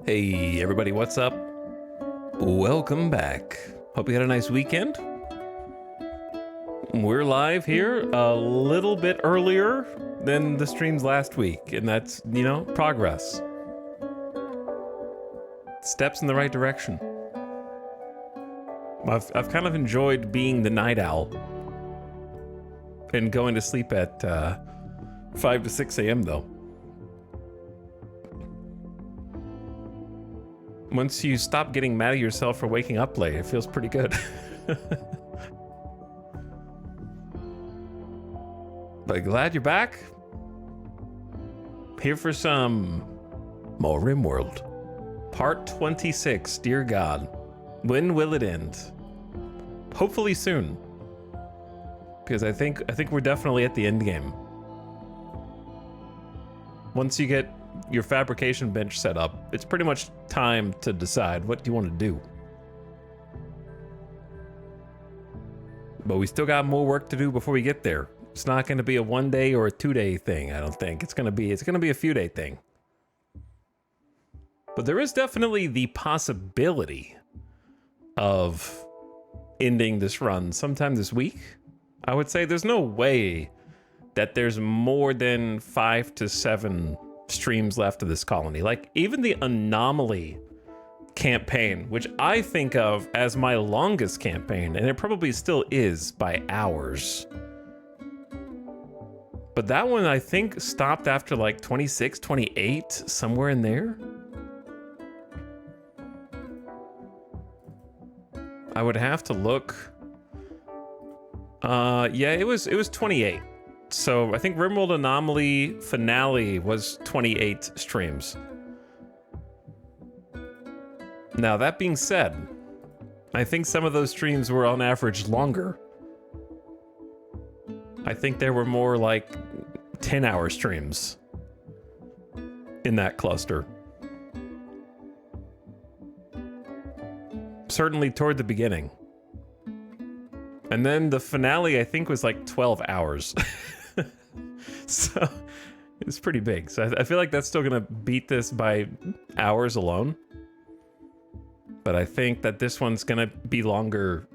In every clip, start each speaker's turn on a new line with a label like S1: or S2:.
S1: Hey everybody, what's up? Welcome back. Hope you had a nice weekend. We're live here a little bit earlier than the streams last week, and that's, you know, progress. Steps in the right direction. I've kind of enjoyed being the night owl and going to sleep at 5 to 6 a.m. though. Once you stop getting mad at yourself for waking up late, it feels pretty good. But glad you're back. Here for some more RimWorld. Part 26, dear God. When will it end? Hopefully soon. Because I think we're definitely at the end game. Once you get your fabrication bench set up, it's pretty much time to decide what you want to do. But we still got more work to do before we get there. It's not going to be a 1 day or a 2 day thing, I don't think. It's going to be a few day thing. But there is definitely the possibility of ending this run sometime this week. I would say there's no way that there's more than 5 to 7 streams left of this colony. Like, even the Anomaly campaign, which I think of as my longest campaign, and it probably still is by hours. But that one, I think, stopped after like 26, 28, somewhere in there. I would have to look. Yeah, it was 28. So I think RimWorld Anomaly finale was 28 streams. Now, that being said, I think some of those streams were on average longer. I think there were more like 10-hour streams in that cluster. Certainly toward the beginning. And then the finale, I think, was like 12 hours. So it's pretty big. So I feel like that's still gonna beat this by hours alone. But I think that this one's gonna be longer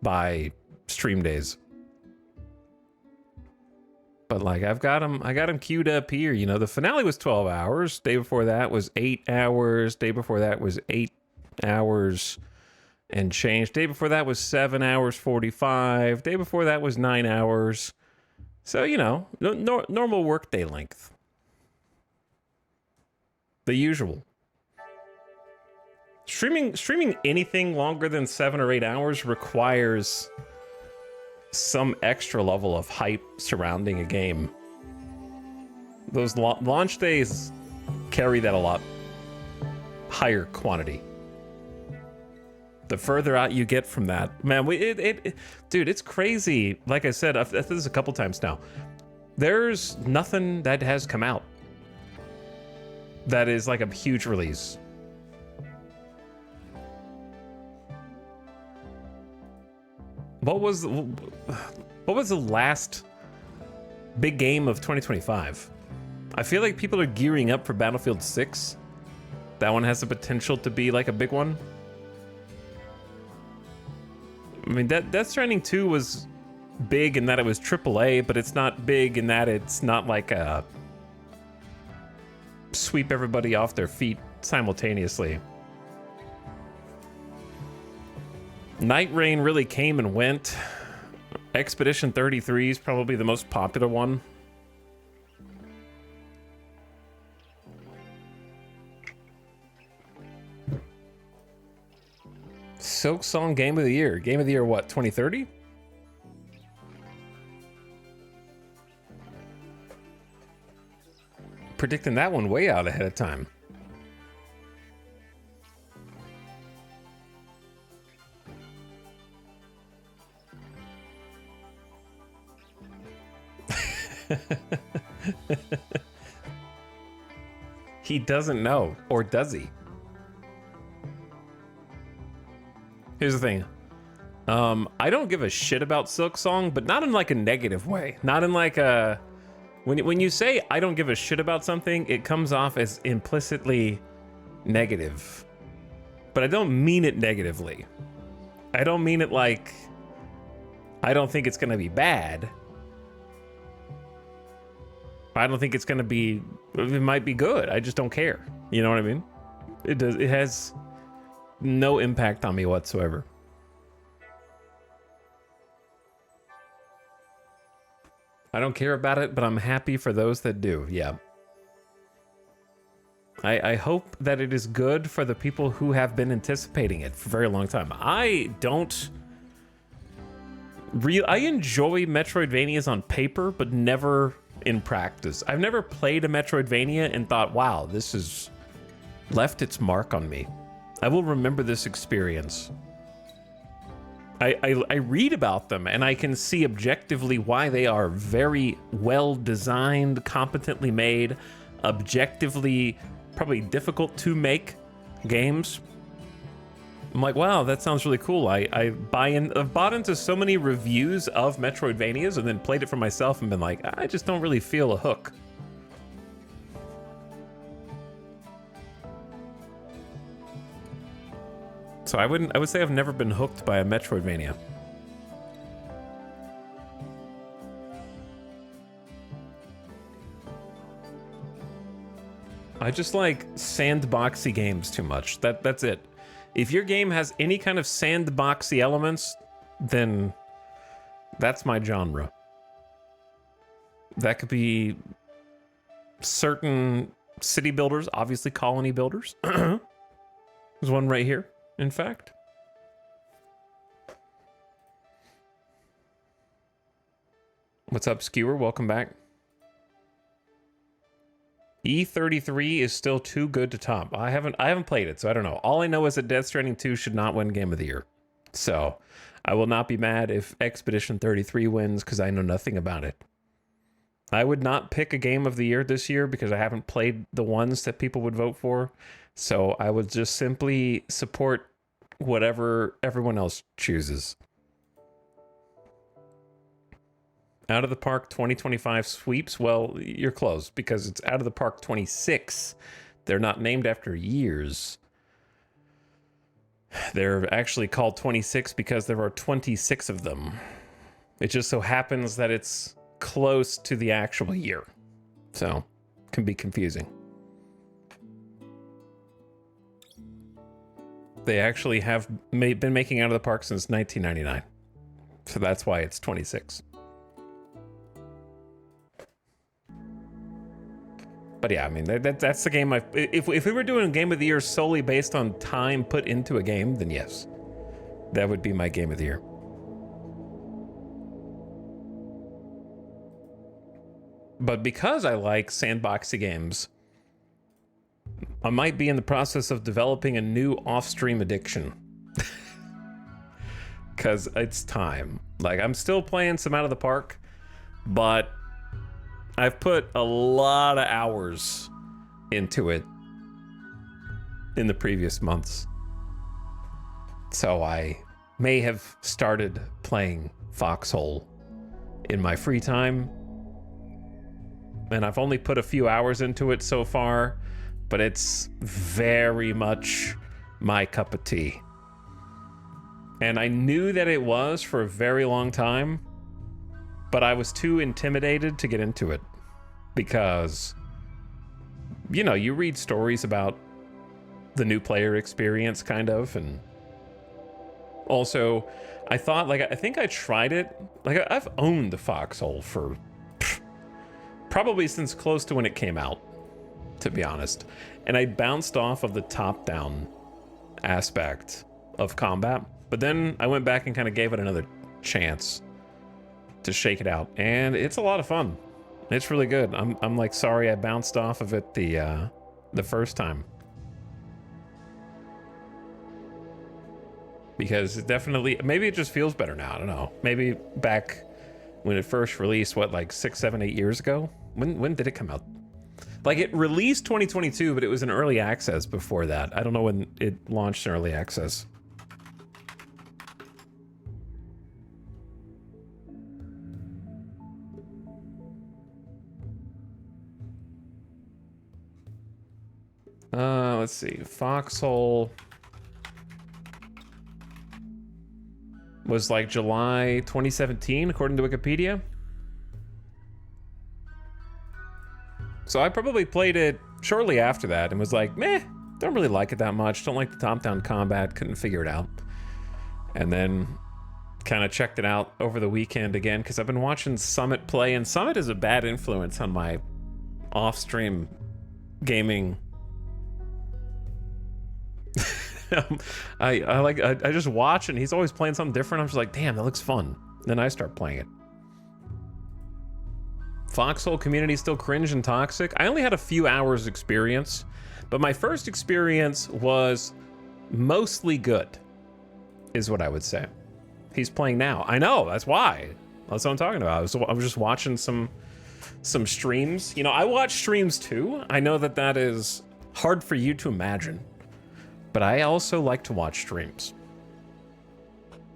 S1: by stream days. But like I got them queued up here. You know, the finale was 12 hours. Day before that was 8 hours. Day before that was 8 hours and change. Day before that was 7 hours 45. Day before that was 9 hours. So, you know, normal workday length. The usual. Streaming anything longer than 7 or 8 hours requires some extra level of hype surrounding a game. Those launch days carry that a lot higher quantity. The further out you get from that, man, dude, it's crazy. Like I said, I've said this a couple times now. There's nothing that has come out that is like a huge release. What was the last big game of 2025? I feel like people are gearing up for Battlefield 6. That one has the potential to be like a big one. I mean, Death Stranding 2 was big in that it was AAA, but it's not big in that it's not like a sweep everybody off their feet simultaneously. Night Rain really came and went. Expedition 33 is probably the most popular one. Silk Song Game of the Year. Game of the Year, what, 2030? Predicting that one way out ahead of time. He doesn't know, or does he? Here's the thing. I don't give a shit about Silk Song, but not in like a negative way. Not in like a... When you say I don't give a shit about something, it comes off as implicitly negative. But I don't mean it negatively. I don't mean it like I don't think it's gonna be bad. I don't think it's gonna be... It might be good. I just don't care. You know what I mean? It has no impact on me whatsoever. I don't care about it, but I'm happy for those that do. Yeah. I hope that it is good for the people who have been anticipating it for a very long time. I enjoy Metroidvanias on paper, but never in practice. I've never played a Metroidvania and thought, wow, this has left its mark on me. I will remember this experience. I read about them and I can see objectively why they are very well designed, competently made, objectively probably difficult to make games. I'm like, wow, that sounds really cool. I've bought into so many reviews of Metroidvanias and then played it for myself and been like, I just don't really feel a hook. So I would say I've never been hooked by a Metroidvania. I just like sandboxy games too much. That's it. If your game has any kind of sandboxy elements, then that's my genre. That could be certain city builders, obviously colony builders. There's one right here, in fact. What's up, Skewer? Welcome back. E33 is still too good to top. I haven't played it, so I don't know. All I know is that Death Stranding 2 should not win Game of the Year. So I will not be mad if Expedition 33 wins because I know nothing about it. I would not pick a Game of the Year this year because I haven't played the ones that people would vote for. So I would just simply support whatever everyone else chooses. Out of the Park 2025 sweeps. Well, you're close because it's Out of the Park 26. They're not named after years. They're actually called 26 because there are 26 of them. It just so happens that it's close to the actual year. So, it can be confusing. They actually have been making Out of the Park since 1999. So that's why it's 26. But yeah, I mean, that's the game if we were doing a Game of the Year solely based on time put into a game, then yes. That would be my Game of the Year. But because I like sandboxy games, I might be in the process of developing a new off-stream addiction. Because it's time. Like, I'm still playing some Out of the Park, but I've put a lot of hours into it in the previous months. So I may have started playing Foxhole in my free time. And I've only put a few hours into it so far, but it's very much my cup of tea. And I knew that it was for a very long time, but I was too intimidated to get into it because, you know, you read stories about the new player experience kind of, and also I thought, like, I think I tried it. Like, I've owned the Foxhole for probably since close to when it came out, to be honest. And I bounced off of the top-down aspect of combat. But then I went back and kind of gave it another chance to shake it out, and it's a lot of fun. It's really good. I'm like sorry I bounced off of it the first time, because it definitely, maybe it just feels better now. I don't know. Maybe back when it first released, what, like 6, 7, 8 years ago? When did it come out? Like, it released 2022, but it was in early access before that. I don't know when it launched in early access. Let's see. Foxhole was like July 2017, according to Wikipedia. So I probably played it shortly after that and was like, meh, don't really like it that much. Don't like the top-down combat, couldn't figure it out. And then kind of checked it out over the weekend again, because I've been watching Summit play, and Summit is a bad influence on my off-stream gaming. I just watch, and he's always playing something different. I'm just like, damn, that looks fun. Then I start playing it. Foxhole community still cringe and toxic. I only had a few hours experience, but my first experience was mostly good, is what I would say. He's playing now. I know, that's why. That's what I'm talking about. I was just watching some streams. You know, I watch streams too. I know that that is hard for you to imagine, but I also like to watch streams.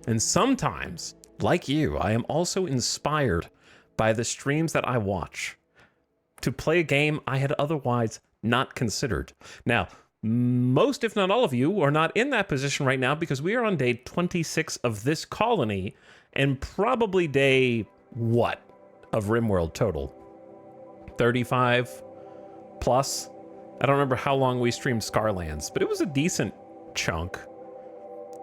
S1: And sometimes, like you, I am also inspired by the streams that I watch to play a game I had otherwise not considered. Now, most, if not all of you, are not in that position right now, because we are on day 26 of this colony, and probably day, what, of RimWorld total? 35 plus? I don't remember how long we streamed Scarlands, but it was a decent chunk.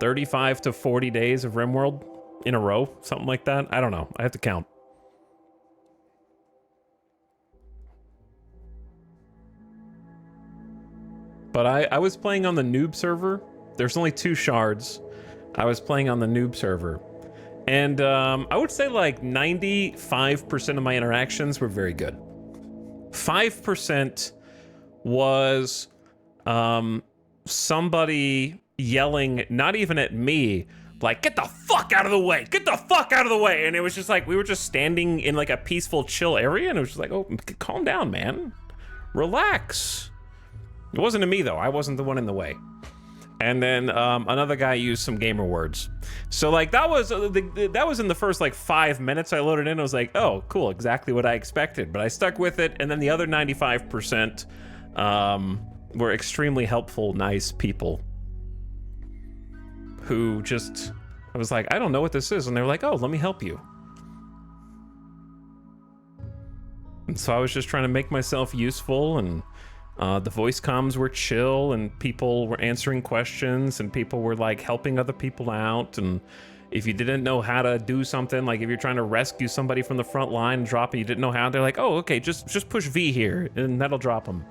S1: 35 to 40 days of RimWorld in a row, something like that. I don't know. I have to count. But I was playing on the noob server. There's only 2 shards. I was playing on the noob server. And I would say like 95% of my interactions were very good. 5% was somebody yelling, not even at me, like, get the fuck out of the way, get the fuck out of the way. And it was just like, we were just standing in like a peaceful, chill area, and it was just like, oh, calm down, man. Relax. It wasn't to me, though. I wasn't the one in the way. And then another guy used some gamer words. So like that was in the first like 5 minutes I loaded in. I was like, oh, cool, exactly what I expected. But I stuck with it. And then the other 95% were extremely helpful, nice people who just, I was like, I don't know what this is. And they were like, oh, let me help you. And so I was just trying to make myself useful, and the voice comms were chill, and people were answering questions, and people were like helping other people out. And if you didn't know how to do something, like if you're trying to rescue somebody from the front line and drop and you didn't know how, they're like, oh, okay, just push V here and that'll drop them.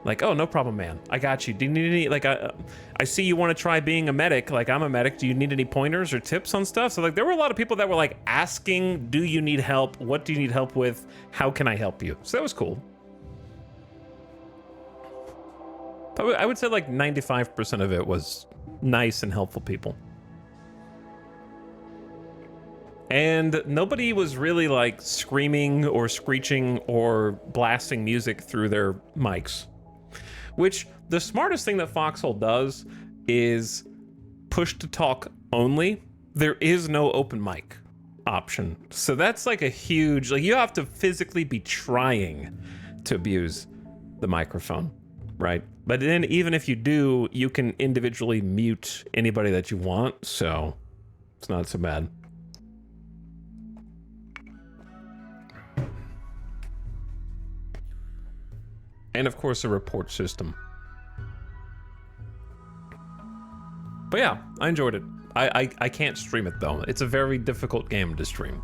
S1: Like, oh, no problem, man. I got you. Do you need any, like, I see you want to try being a medic. Like, I'm a medic. Do you need any pointers or tips on stuff? So like, there were a lot of people that were like asking, do you need help? What do you need help with? How can I help you? So that was cool. I would say like 95% of it was nice and helpful people. And nobody was really like screaming or screeching or blasting music through their mics. Which, the smartest thing that Foxhole does is push to talk only. There is no open mic option. So that's like a huge, like, you have to physically be trying to abuse the microphone, right? But then even if you do, you can individually mute anybody that you want, so it's not so bad. And of course, a report system. But yeah, I enjoyed it. I can't stream it though. It's a very difficult game to stream.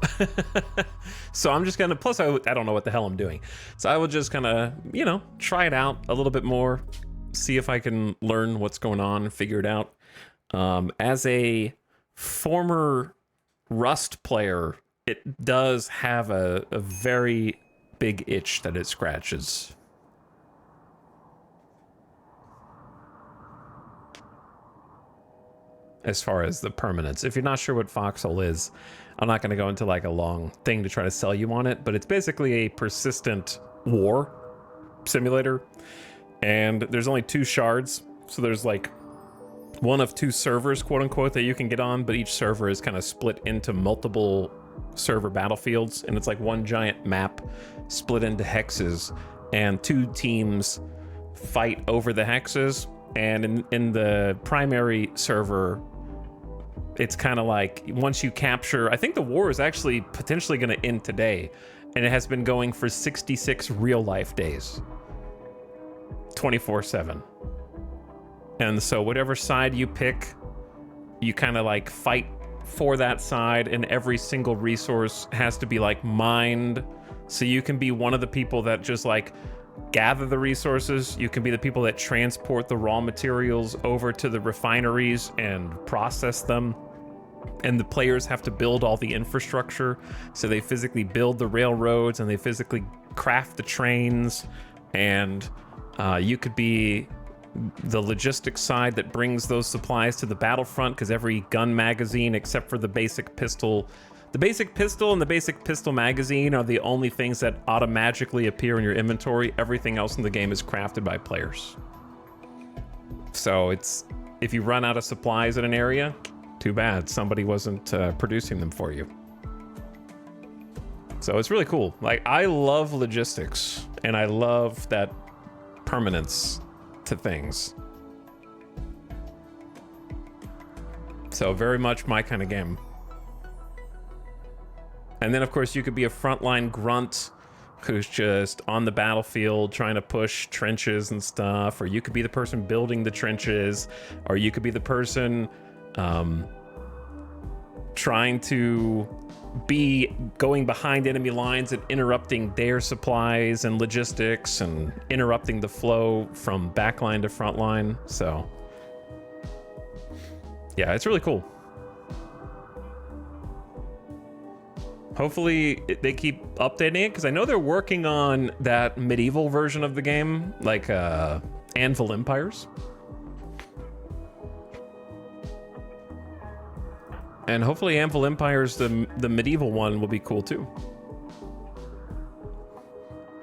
S1: So I'm just gonna, plus I don't know what the hell I'm doing. So I will just kind of, you know, try it out a little bit more, see if I can learn what's going on and figure it out. As a former Rust player, it does have a very big itch that it scratches. As far as the permanence. If you're not sure what voxel is, I'm not going to go into like a long thing to try to sell you on it, but it's basically a persistent war simulator. And there's only 2 shards, so there's like one of 2 servers, quote unquote, that you can get on, but each server is kind of split into multiple server battlefields, and it's like one giant map split into hexes, and 2 teams fight over the hexes. And in the primary server, it's kind of like once you capture, I think the war is actually potentially going to end today, and it has been going for 66 real life days, 24/7. And so whatever side you pick, you kind of like fight for that side, and every single resource has to be like mined. So you can be one of the people that just like gather the resources. You can be the people that transport the raw materials over to the refineries and process them. And the players have to build all the infrastructure. So they physically build the railroads and they physically craft the trains. And you could be the logistics side that brings those supplies to the battlefront, because every gun magazine except for the basic pistol, and the basic pistol magazine are the only things that automatically appear in your inventory. Everything else in the game is crafted by players. So it's, if you run out of supplies in an area, too bad, somebody wasn't producing them for you. So it's really cool. Like, I love logistics, and I love that permanence to things. So very much my kind of game. And then of course you could be a frontline grunt who's just on the battlefield trying to push trenches and stuff, or you could be the person building the trenches, or you could be the person trying to be going behind enemy lines and interrupting their supplies and logistics and interrupting the flow from backline to frontline. So yeah, it's really cool. Hopefully they keep updating it, because I know they're working on that medieval version of the game, like Anvil Empires. And hopefully Anvil Empires, the medieval one, will be cool too.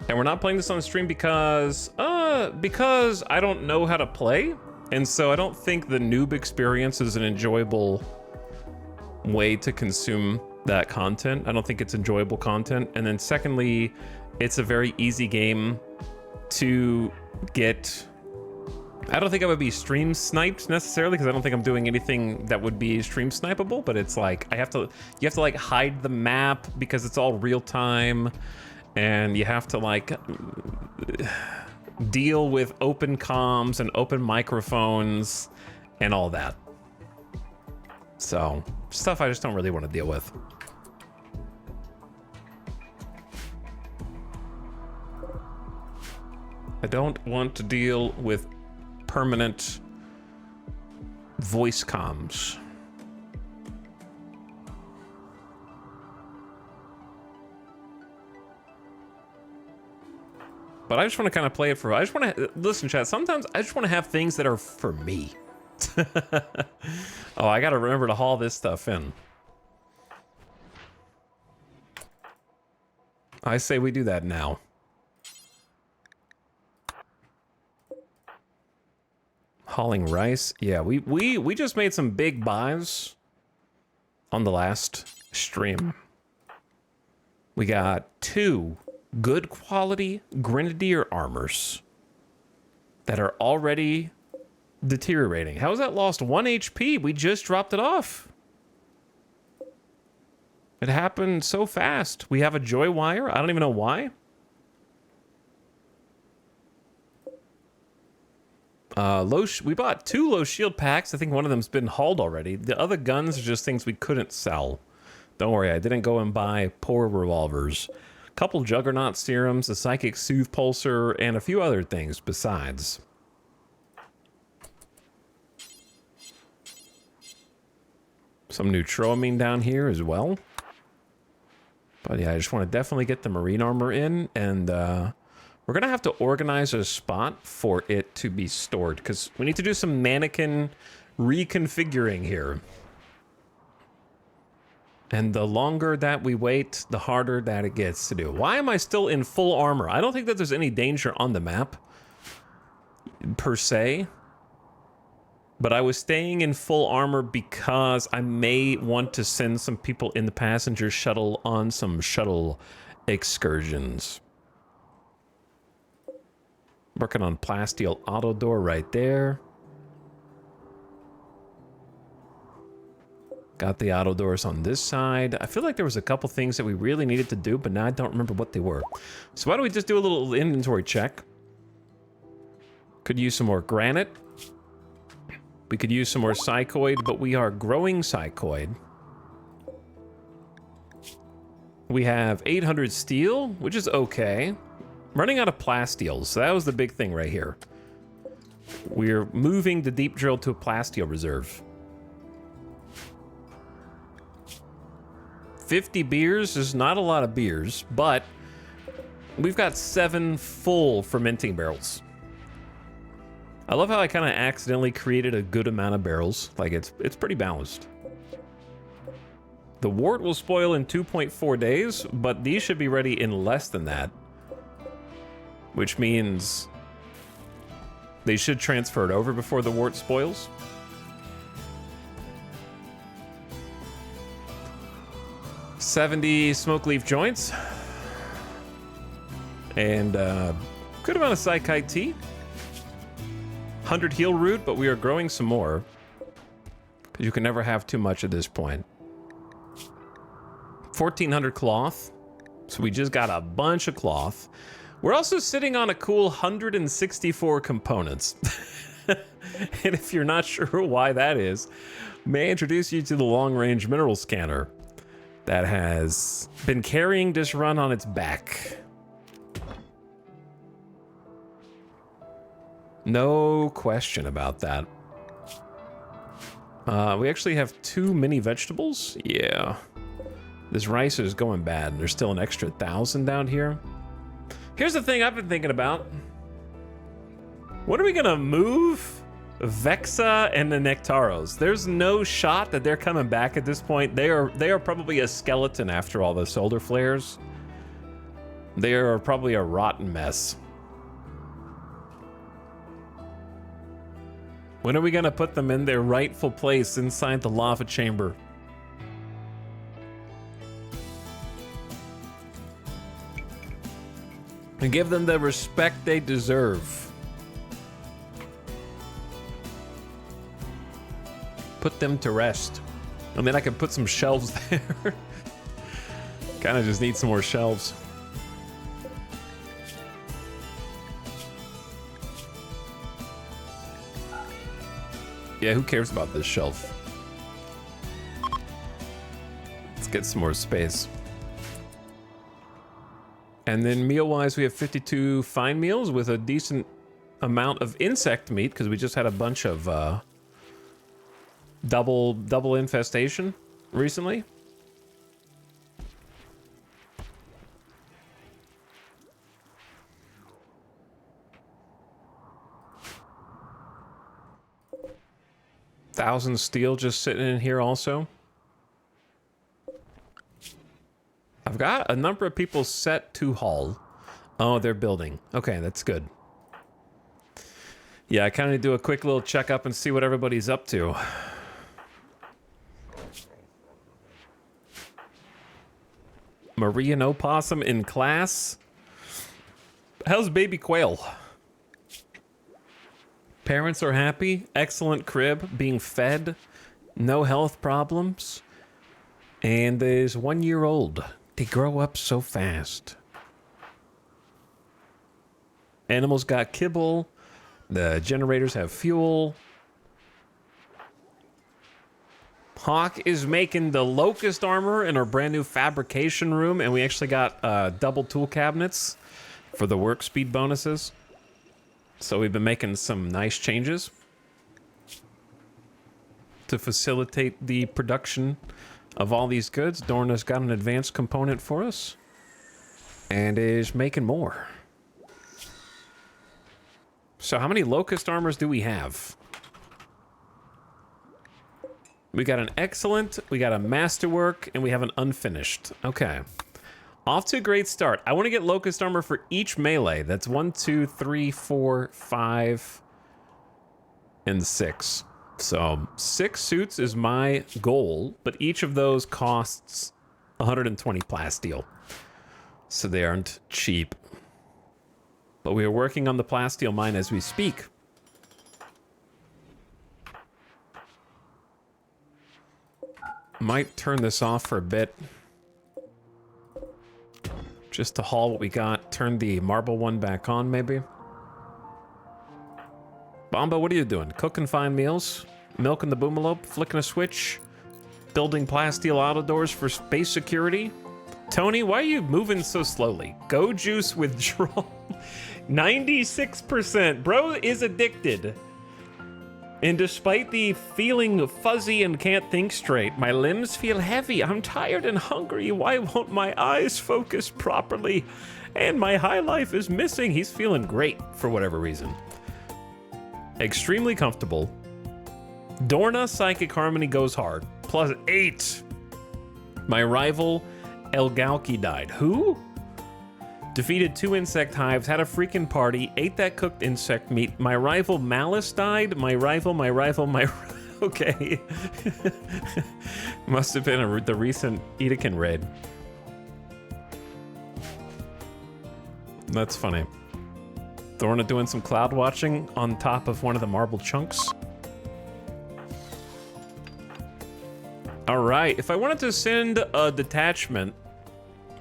S1: And we're not playing this on stream because I don't know how to play. And so I don't think the noob experience is an enjoyable way to consume that content. I don't think it's enjoyable content. And then secondly, it's a very easy game to get. I don't think I would be stream sniped necessarily, because I don't think I'm doing anything that would be stream snipeable, but it's like you have to like hide the map because it's all real time, and you have to like deal with open comms and open microphones and all that. So stuff I just don't really want to deal with. I don't want to deal with permanent voice comms. But I just want to kind of play it for, I just want to, listen chat, sometimes I just want to have things that are for me. Oh, I gotta remember to haul this stuff in. I say we do that now. Hauling rice. Yeah, we just made some big buys on the last stream. We got 2 good quality grenadier armors that are already deteriorating. How is that lost 1 HP? We just dropped it off. It happened so fast. We have a joy wire. I don't even know why. We bought 2 low shield packs. I think one of them's been hauled already. The other guns are just things we couldn't sell. Don't worry, I didn't go and buy poor revolvers. A couple Juggernaut serums, a Psychic Soothe Pulsar, and a few other things besides. Some neutroamine down here as well. But yeah, I just want to definitely get the marine armor in, and we're going to have to organize a spot for it to be stored, because we need to do some mannequin reconfiguring here. And the longer that we wait, the harder that it gets to do. Why am I still in full armor? I don't think that there's any danger on the map, per se. But I was staying in full armor because I may want to send some people in the passenger shuttle on some shuttle excursions. Working on plasteel auto door right there. Got the auto doors on this side. I feel like there was a couple things that we really needed to do, but now I don't remember what they were. So why don't we just do a little inventory check? Could use some more granite. We could use some more psychoid, but we are growing psychoid. We have 800 steel, which is okay. Running out of plasteel, so that was the big thing right here. We're moving the deep drill to a plasteel reserve. 50 beers is not a lot of beers, but we've got 7 full fermenting barrels. I love how I kind of accidentally created a good amount of barrels. Like, it's pretty balanced. The wort will spoil in 2.4 days, but these should be ready in less than that. Which means they should transfer it over before the wort spoils. $70 smoke leaf joints. And good amount of psychite tea. 100 heal root, but we are growing some more. Because you can never have too much at this point. 1400 cloth. So we just got a bunch of cloth. We're also sitting on a cool 164 components. And if you're not sure why that is, may I introduce you to the long-range mineral scanner that has been carrying this run on its back. No question about that. We actually have 2 mini vegetables. Yeah. This rice is going bad. There's still an extra 1,000 down here. Here's the thing I've been thinking about. When are we gonna move Vexa and the Nectaros? There's no shot that they're coming back at this point. They are probably a skeleton after all the solar flares. They are probably a rotten mess. When are we gonna put them in their rightful place inside the lava chamber? And give them the respect they deserve. Put them to rest. And then I can put some shelves there. Kind of just need some more shelves. Yeah, who cares about this shelf? Let's get some more space. And then meal-wise, we have 52 fine meals with a decent amount of insect meat, because we just had a bunch of double infestation recently. $1,000 steel just sitting in here also. I've got a number of people set to haul. Oh, they're building. Okay, that's good. Yeah, I kind of do a quick little checkup and see what everybody's up to. Maria and Opossum in class. How's baby quail? Parents are happy. Excellent crib. Being fed. No health problems. And is 1 year old. They grow up so fast. Animals got kibble. The generators have fuel. Hawk is making the locust armor in our brand new fabrication room, and we actually got double tool cabinets for the work speed bonuses. So we've been making some nice changes. to facilitate the production of all these goods. Dorna's got an advanced component for us and is making more. So how many locust armors do we have? We got an excellent, we got a masterwork, and we have an unfinished. Okay. Off to a great start. I want to get locust armor for each melee. That's 1, 2, 3, 4, 5, and 6. So 6 suits is my goal, but each of those costs 120 plasteel. So they aren't cheap. But we are working on the plasteel mine as we speak. Might turn this off for a bit. Just to haul what we got. Turn the marble one back on, maybe. Bomba, what are you doing? Cooking fine meals? Milking the boomalope? Flicking a switch? Building plasteel auto doors for space security? Tony, why are you moving so slowly? Go juice withdrawal. 96%. Bro is addicted. And despite the feeling fuzzy and can't think straight, my limbs feel heavy. I'm tired and hungry. Why won't my eyes focus properly? And my high life is missing. He's feeling great for whatever reason. Extremely comfortable. Dorna Psychic Harmony goes hard. +8. My rival Elgalki died. Who? Defeated 2 insect hives, had a freaking party, ate that cooked insect meat. My rival Malice died. My rival. Okay. Must have been the recent Edekin raid. That's funny. Thorna doing some cloud watching on top of one of the marble chunks. All right, if I wanted to send a detachment,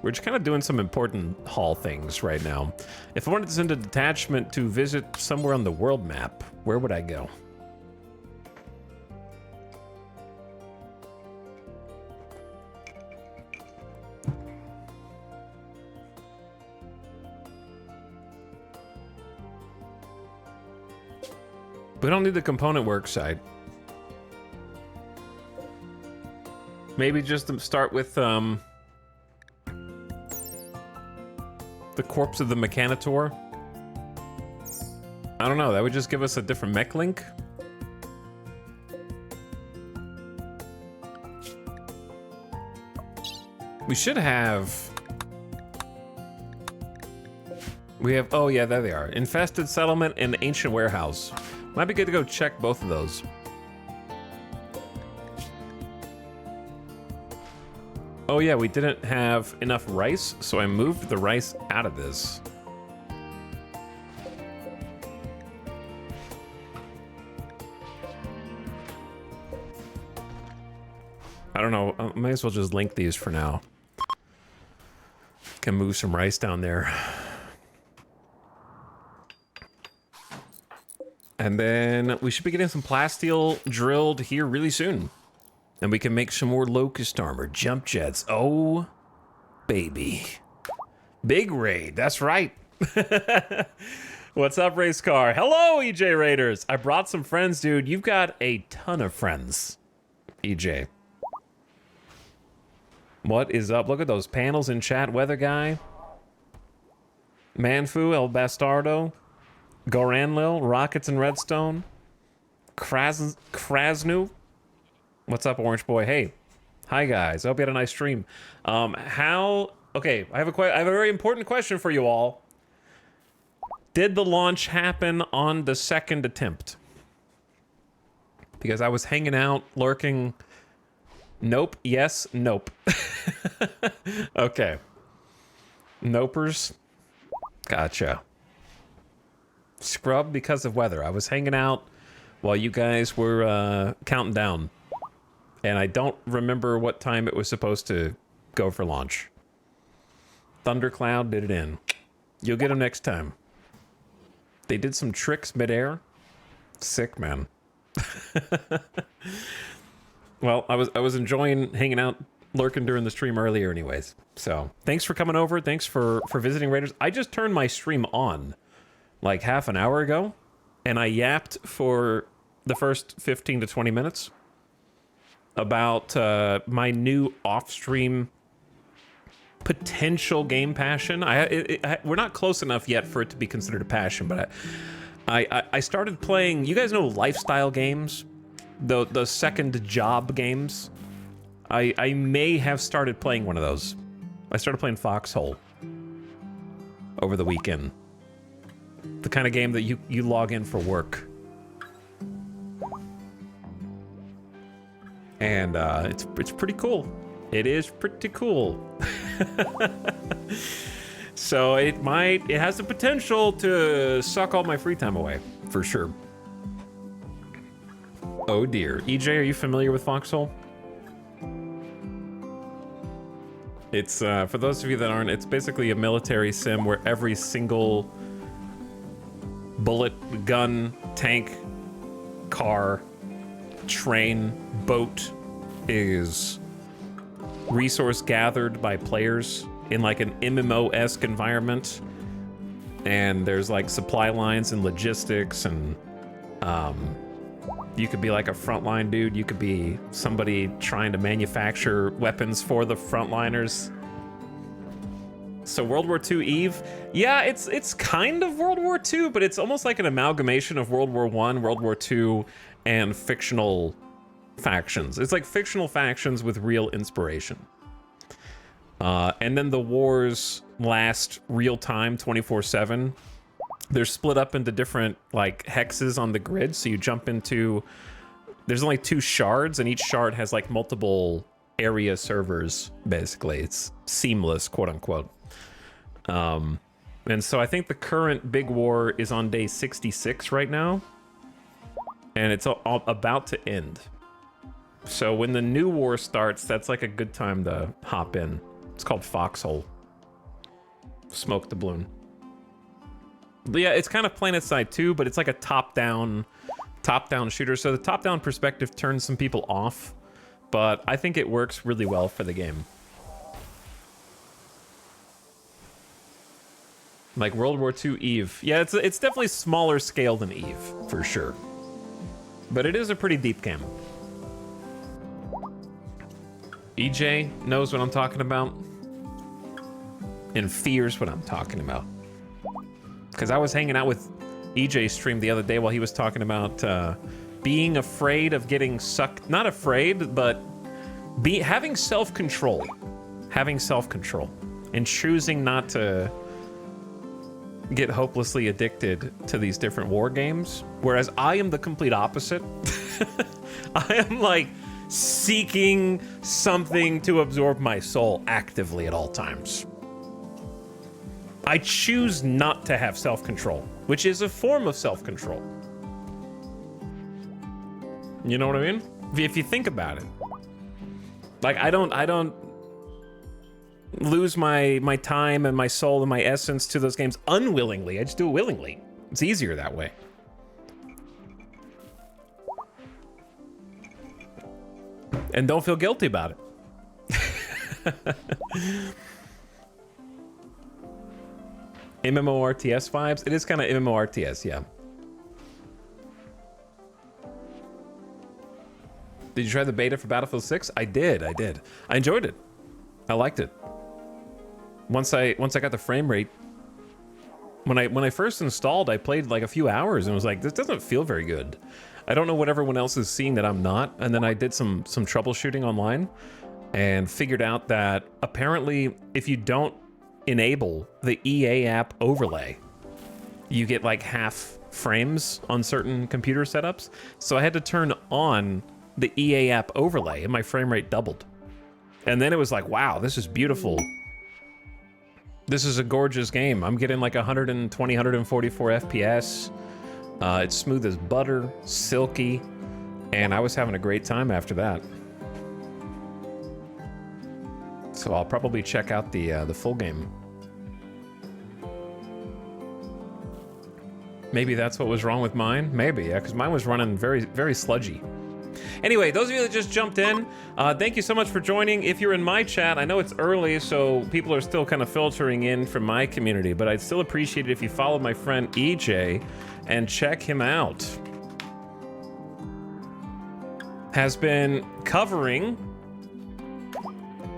S1: we're just kind of doing some important haul things right now. If I wanted to send a detachment to visit somewhere on the world map, where would I go? We don't need the component work site. Maybe just to start with the corpse of the Mechanitor. I don't know, that would just give us a different mech link. We should have... We have, oh yeah, there they are. Infested Settlement and Ancient Warehouse. Might be good to go check both of those. Oh yeah, we didn't have enough rice, so I moved the rice out of this. I don't know, I might as well just link these for now. Can move some rice down there. And then we should be getting some plasteel drilled here really soon. And we can make some more locust armor, jump jets. Oh, baby. Big raid, that's right. What's up, race car? Hello, EJ Raiders. I brought some friends, dude. You've got a ton of friends, EJ. What is up? Look at those panels in chat. Weather Guy. Manfu, El Bastardo. Goranlil, Rockets and Redstone. Krasnu. What's up, Orange Boy? Hey. Hi, guys. I hope you had a nice stream. Okay, I have a very important question for you all. Did the launch happen on the second attempt? Because I was hanging out, lurking. Nope. Yes. Nope. Okay. Nopers. Gotcha. Scrub because of weather. I was hanging out while you guys were counting down. And I don't remember what time it was supposed to go for launch. Thundercloud did it in. You'll get them next time. They did some tricks midair. Sick, man. Well, I was enjoying hanging out, lurking during the stream earlier anyways. So, thanks for coming over. Thanks for visiting, Raiders. I just turned my stream on like half an hour ago, and I yapped for the first 15 to 20 minutes. about my new off-stream potential game passion. We're not close enough yet for it to be considered a passion, but I started playing. You guys know lifestyle games, the second job games. I may have started playing one of those. I started playing Foxhole over the weekend. The kind of game that you log in for work. And it's pretty cool. It is pretty cool. So it has the potential to suck all my free time away, for sure. Oh dear. EJ, are you familiar with Foxhole? It's, for those of you that aren't, it's basically a military sim where every single bullet, gun, tank, car, train, boat is resource gathered by players in like an MMO-esque environment. And there's like supply lines and logistics, and you could be like a frontline dude. You could be somebody trying to manufacture weapons for the frontliners. So World War II Eve, yeah, it's kind of World War II, but it's almost like an amalgamation of World War I, World War II, and fictional factions. It's like fictional factions with real inspiration. And then the wars last real time, 24/7. They're split up into different like hexes on the grid. So you jump into, there's only 2 shards, and each shard has like multiple area servers, basically. It's seamless, quote unquote. And so I think the current big war is on day 66 right now, and it's all about to end. So when the new war starts, that's like a good time to hop in. It's called Foxhole. Smoke the balloon. But yeah, it's kind of PlanetSide 2, but it's like a top-down shooter. So the top-down perspective turns some people off, but I think it works really well for the game. Like World War II Eve. Yeah, it's definitely smaller scale than Eve, for sure. But it is a pretty deep game. EJ knows what I'm talking about and fears what I'm talking about. Because I was hanging out with EJ's stream the other day while he was talking about being afraid of getting sucked. Not afraid, but having self-control. Having self-control. And choosing not to get hopelessly addicted to these different war games. Whereas I am the complete opposite. I am like seeking something to absorb my soul actively at all times. I choose not to have self-control, which is a form of self-control. You know what I mean? If you think about it. Like, I don't lose my time and my soul and my essence to those games unwillingly. I just do it willingly. It's easier that way. And don't feel guilty about it. MMORTS vibes? It is kind of MMORTS, yeah. Did you try the beta for Battlefield 6? I did. I enjoyed it. I liked it. Once I got the frame rate, when I first installed, I played like a few hours and was like, this doesn't feel very good. I don't know what everyone else is seeing that I'm not. And then I did some troubleshooting online and figured out that apparently if you don't enable the EA app overlay, you get like half frames on certain computer setups. So I had to turn on the EA app overlay and my frame rate doubled. And then it was like, wow, this is beautiful. This is a gorgeous game. I'm getting like 120, 144 FPS. It's smooth as butter, silky, and I was having a great time after that. So I'll probably check out the full game. Maybe that's what was wrong with mine. Maybe, yeah, because mine was running very, very sludgy. Anyway, those of you that just jumped in, thank you so much for joining. If you're in my chat, I know it's early, so people are still kind of filtering in from my community, but I'd still appreciate it if you follow my friend EJ and check him out. has been covering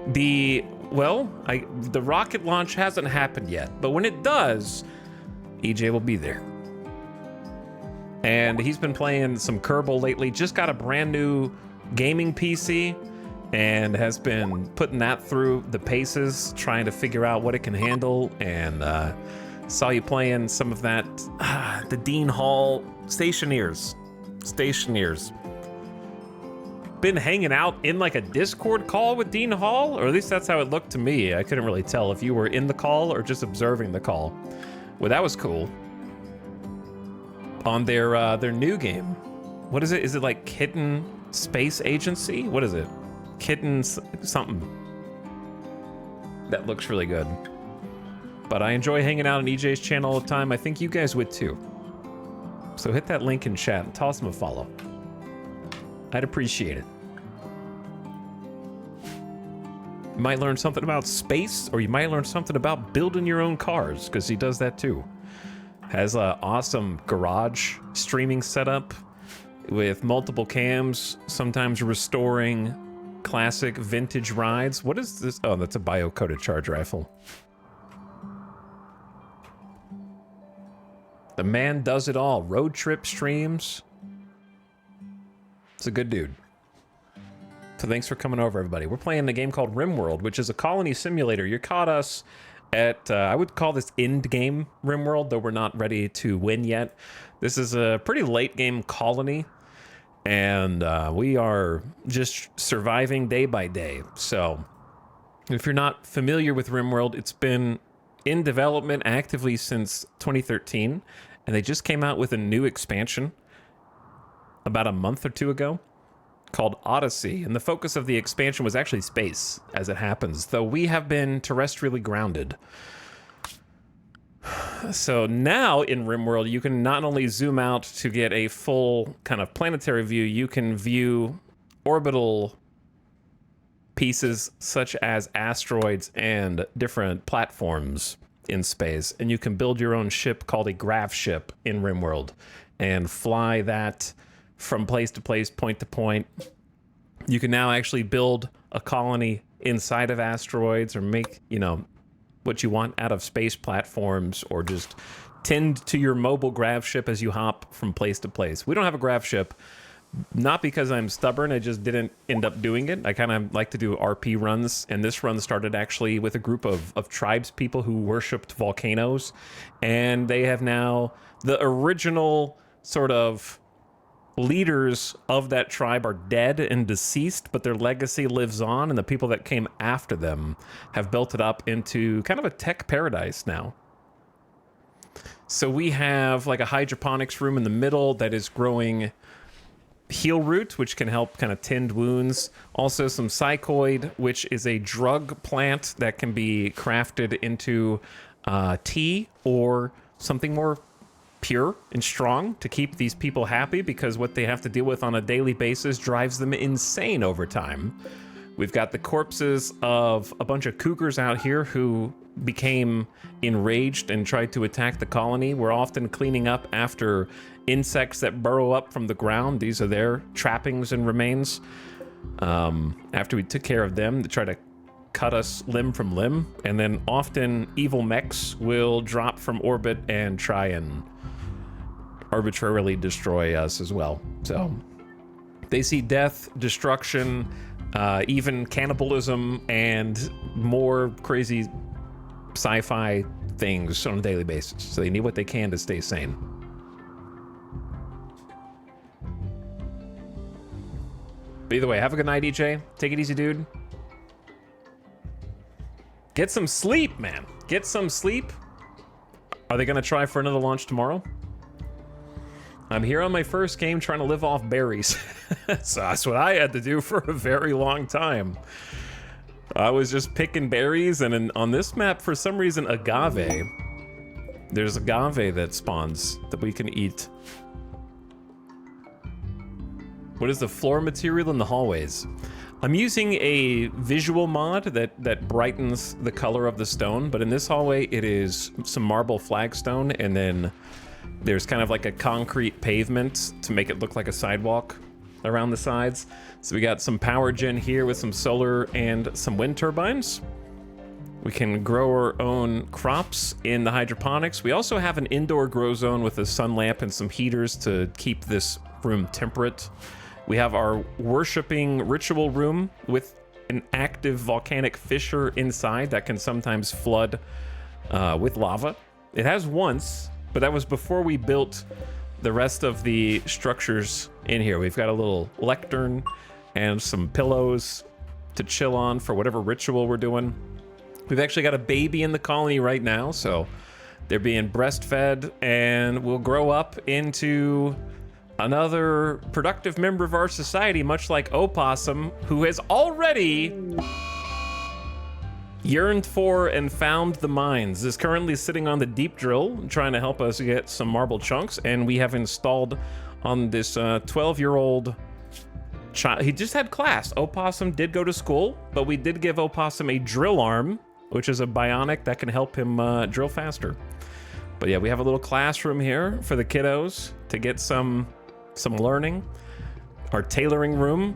S1: the rocket launch hasn't happened yet, but when it does, EJ will be there. And he's been playing some Kerbal lately, just got a brand new gaming PC and has been putting that through the paces, trying to figure out what it can handle. And saw you playing some of that, the Dean Hall Stationeers. Been hanging out in like a Discord call with Dean Hall, or at least that's how it looked to me. I couldn't really tell if you were in the call or just observing the call. Well, that was cool. On their new game. What is it? Is it like Kitten Space Agency? What is it? Kitten something. That looks really good. But I enjoy hanging out on EJ's channel all the time. I think you guys would too. So hit that link in chat and toss him a follow. I'd appreciate it. You might learn something about space, or you might learn something about building your own cars, because he does that too. Has an awesome garage streaming setup with multiple cams, sometimes restoring classic vintage rides. What is this? Oh, that's a bio-coated charge rifle. The man does it all. Road trip streams. It's a good dude. So thanks for coming over, everybody. We're playing a game called RimWorld, which is a colony simulator. You caught us at, I would call this end game RimWorld, though we're not ready to win yet. This is a pretty late game colony, and we are just surviving day by day. So if you're not familiar with RimWorld, it's been in development actively since 2013, and they just came out with a new expansion about a month or two ago called Odyssey, and the focus of the expansion was actually space, as it happens, though we have been terrestrially grounded. So now in RimWorld, you can not only zoom out to get a full kind of planetary view, you can view orbital pieces such as asteroids and different platforms in space, and you can build your own ship called a grav ship in RimWorld and fly that from place to place, point to point. You can now actually build a colony inside of asteroids, or make, you know, what you want out of space platforms, or just tend to your mobile grav ship as you hop from place to place. We don't have a grav ship, not because I'm stubborn, I just didn't end up doing it. I kind of like to do RP runs, and this run started actually with a group of tribes people who worshipped volcanoes, and they have now, the original sort of leaders of that tribe are dead and deceased, but their legacy lives on, and the people that came after them have built it up into kind of a tech paradise now. So we have like a hydroponics room in the middle that is growing heal root, which can help kind of tend wounds. Also some psychoid, which is a drug plant that can be crafted into tea or something more pure and strong to keep these people happy, because what they have to deal with on a daily basis drives them insane over time. We've got the corpses of a bunch of cougars out here who became enraged and tried to attack the colony. We're often cleaning up after insects that burrow up from the ground. These are their trappings and remains. After we took care of them, they try to cut us limb from limb, and then often evil mechs will drop from orbit and try and arbitrarily destroy us as well. So they see death, destruction, even cannibalism, and more crazy sci-fi things on a daily basis. So they need what they can to stay sane. But either way, have a good night, EJ. Take it easy, dude. Get some sleep, man. Get some sleep. Are they gonna try for another launch tomorrow? I'm here on my first game trying to live off berries. So that's what I had to do for a very long time. I was just picking berries, and on this map, for some reason, agave. There's agave that spawns that we can eat. What is the floor material in the hallways? I'm using a visual mod that brightens the color of the stone, but in this hallway, it is some marble flagstone, and then there's kind of like a concrete pavement to make it look like a sidewalk. around the sides. So we got some power gen here with some solar and some wind turbines. We can grow our own crops in the hydroponics. We also have an indoor grow zone with a sun lamp and some heaters to keep this room temperate. We have our worshipping ritual room with an active volcanic fissure inside that can sometimes flood with lava. It has once, but that was before we built the rest of the structures in here. We've got a little lectern and some pillows to chill on for whatever ritual we're doing. We've actually got a baby in the colony right now, so they're being breastfed and will grow up into another productive member of our society, much like Opossum, who has already yearned for and found the mines, is currently sitting on the deep drill, trying to help us get some marble chunks, and we have installed on this 12-year-old child. He just had class. Opossum did go to school, but we did give Opossum a drill arm, which is a bionic that can help him drill faster. But yeah, we have a little classroom here for the kiddos to get some learning. Our tailoring room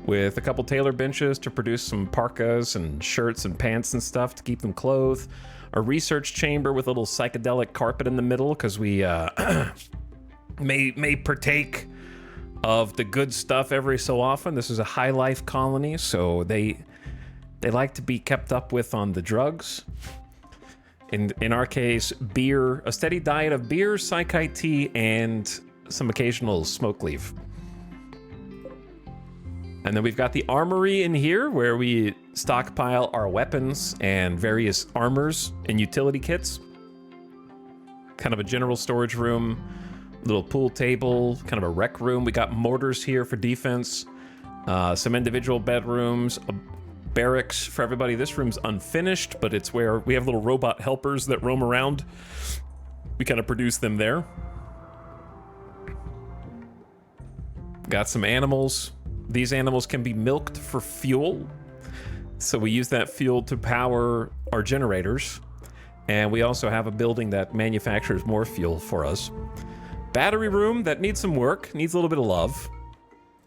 S1: with a couple tailor benches to produce some parkas and shirts and pants and stuff to keep them clothed. A research chamber with a little psychedelic carpet in the middle because we may partake of the good stuff every so often. This is a high life colony, so they like to be kept up with on the drugs. In our case, beer, a steady diet of beer, psychite tea, and some occasional smoke leaf. And then we've got the armory in here where we stockpile our weapons and various armors and utility kits. Kind of a general storage room, little pool table, kind of a rec room. We got mortars here for defense, some individual bedrooms, a barracks for everybody. This room's unfinished, but it's where we have little robot helpers that roam around. We kind of produce them there. Got some animals. These animals can be milked for fuel. So we use that fuel to power our generators. And we also have a building that manufactures more fuel for us. Battery room that needs some work, needs a little bit of love.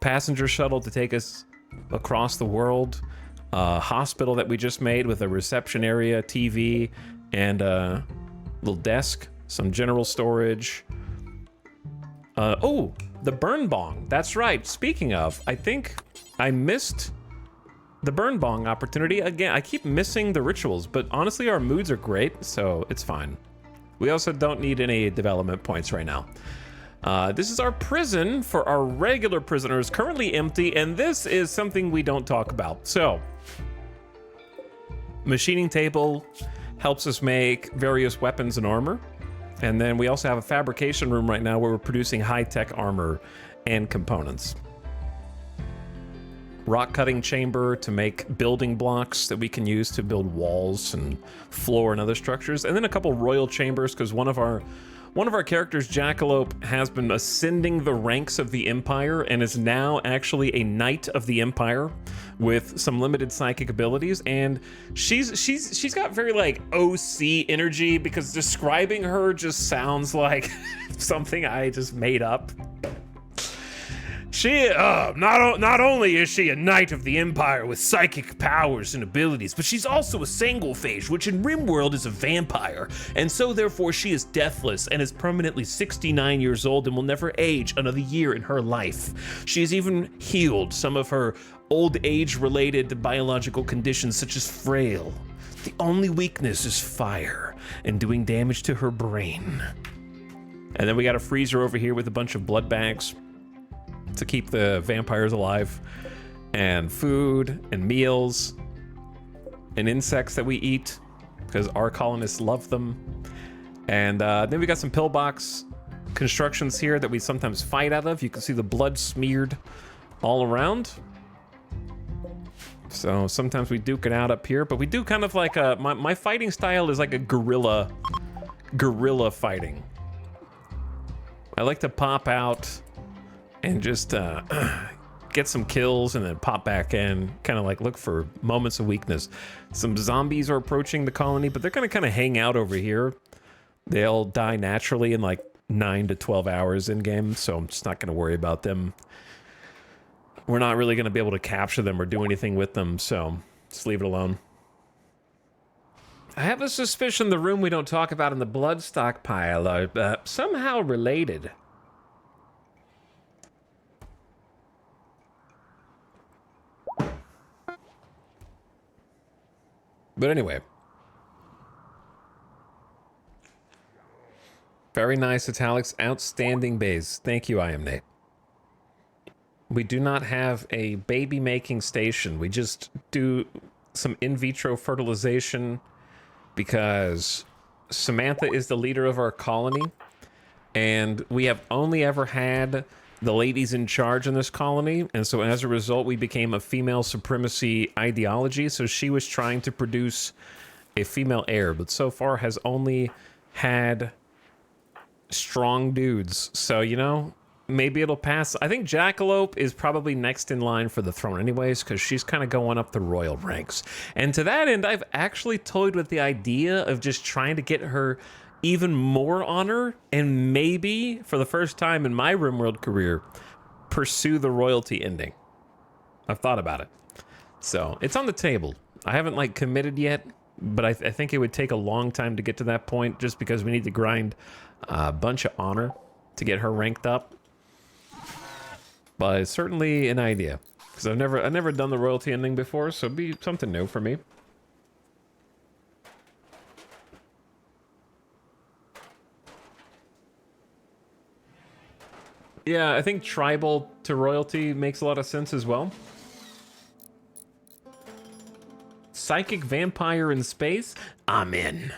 S1: Passenger shuttle to take us across the world. Hospital that we just made with a reception area, TV, and a little desk. Some general storage. Oh, the burn bong. That's right. Speaking of, I think I missed the burn bong opportunity. Again, I keep missing the rituals, but honestly, our moods are great, so it's fine. We also don't need any development points right now. This is our prison for our regular prisoners, currently empty, and this is something we don't talk about. So, machining table helps us make various weapons and armor. And then we also have a fabrication room right now where we're producing high-tech armor and components. Rock cutting chamber to make building blocks that we can use to build walls and floor and other structures. And then a couple royal chambers because one of our characters, Jackalope, has been ascending the ranks of the Empire and is now actually a knight of the Empire with some limited psychic abilities. And she's got very like OC energy because describing her just sounds like something I just made up. She, not only is she a knight of the Empire with psychic powers and abilities, but she's also a Sanglephage, which in RimWorld is a vampire, and so therefore she is deathless and is permanently 69 years old and will never age another year in her life. She has even healed some of her old age-related biological conditions such as frail. The only weakness is fire and doing damage to her brain. And then we got a freezer over here with a bunch of blood bags to keep the vampires alive, and food and meals and insects that we eat because our colonists love them. And then we got some pillbox constructions here that we sometimes fight out of. You can see the blood smeared all around. So sometimes we duke it out up here, but we do kind of like a, my fighting style is like a guerrilla fighting. I like to pop out and just get some kills and then pop back in, kind of like look for moments of weakness. Some zombies are approaching the colony, but they're gonna kind of hang out over here. They'll die naturally in like 9 to 12 hours in game, so I'm just not gonna worry about them. we're not really going to be able to capture them or do anything with them, so just leave it alone. I have a suspicion the room we don't talk about in the blood stockpile are somehow related. But anyway. Very nice, Etalyx. Outstanding base. Thank you, I am Nate. We do not have a baby-making station. We just do some in vitro fertilization because Samantha is the leader of our colony, and we have only ever had the ladies in charge in this colony, and so as a result, we became a female supremacy ideology, so she was trying to produce a female heir, but so far has only had strong dudes, so, you know, maybe it'll pass. I think Jackalope is probably next in line for the throne anyways, because she's kind of going up the royal ranks. And to that end, I've actually toyed with the idea of just trying to get her even more honor, and maybe, for the first time in my RimWorld career, pursue the royalty ending. I've thought about it. So, it's on the table. I haven't, like, committed yet, but I think it would take a long time to get to that point, just because we need to grind a bunch of honor to get her ranked up. But it's certainly an idea, because I've never done the royalty ending before, so it'd be something new for me. Yeah, I think tribal to royalty makes a lot of sense as well. Psychic vampire in space? I'm in.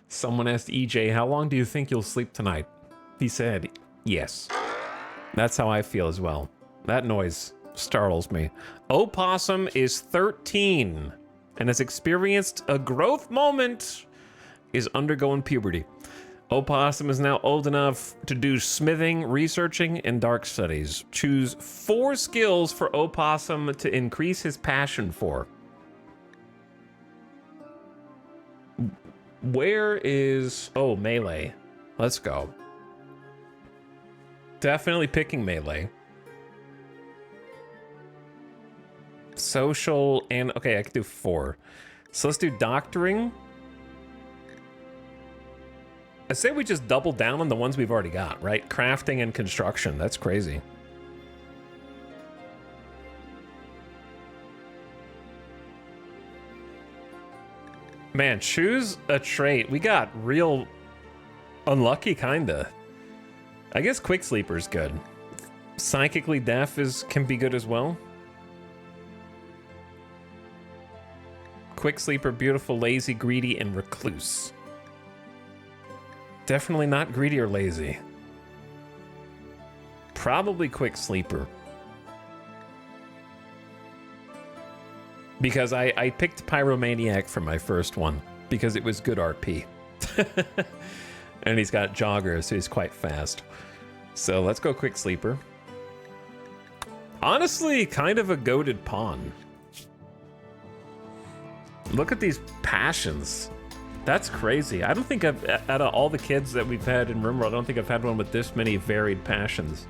S1: Someone asked EJ, how long do you think you'll sleep tonight? He said, yes. That's how I feel as well. That noise startles me. Opossum is 13 and has experienced a growth moment, is undergoing puberty. Opossum is now old enough to do smithing, researching, and dark studies. Choose 4 skills for Opossum to increase his passion for. Where is... oh, melee. Let's go. Definitely picking melee. Social and... okay, I could do 4. So let's do doctoring. I say we just double down on the ones we've already got, right? Crafting and construction. That's crazy. Man, choose a trait. We got real unlucky, kinda. I guess Quick Sleeper's good. Psychically deaf can be good as well. Quick Sleeper, beautiful, lazy, greedy, and recluse. Definitely not greedy or lazy. Probably Quick Sleeper. Because I picked Pyromaniac for my first one, because it was good RP. And he's got Jogger, so he's quite fast. So let's go Quick Sleeper. Honestly, kind of a goated pawn. Look at these passions. That's crazy. I don't think out of all the kids that we've had in RimWorld, I don't think I've had one with this many varied passions.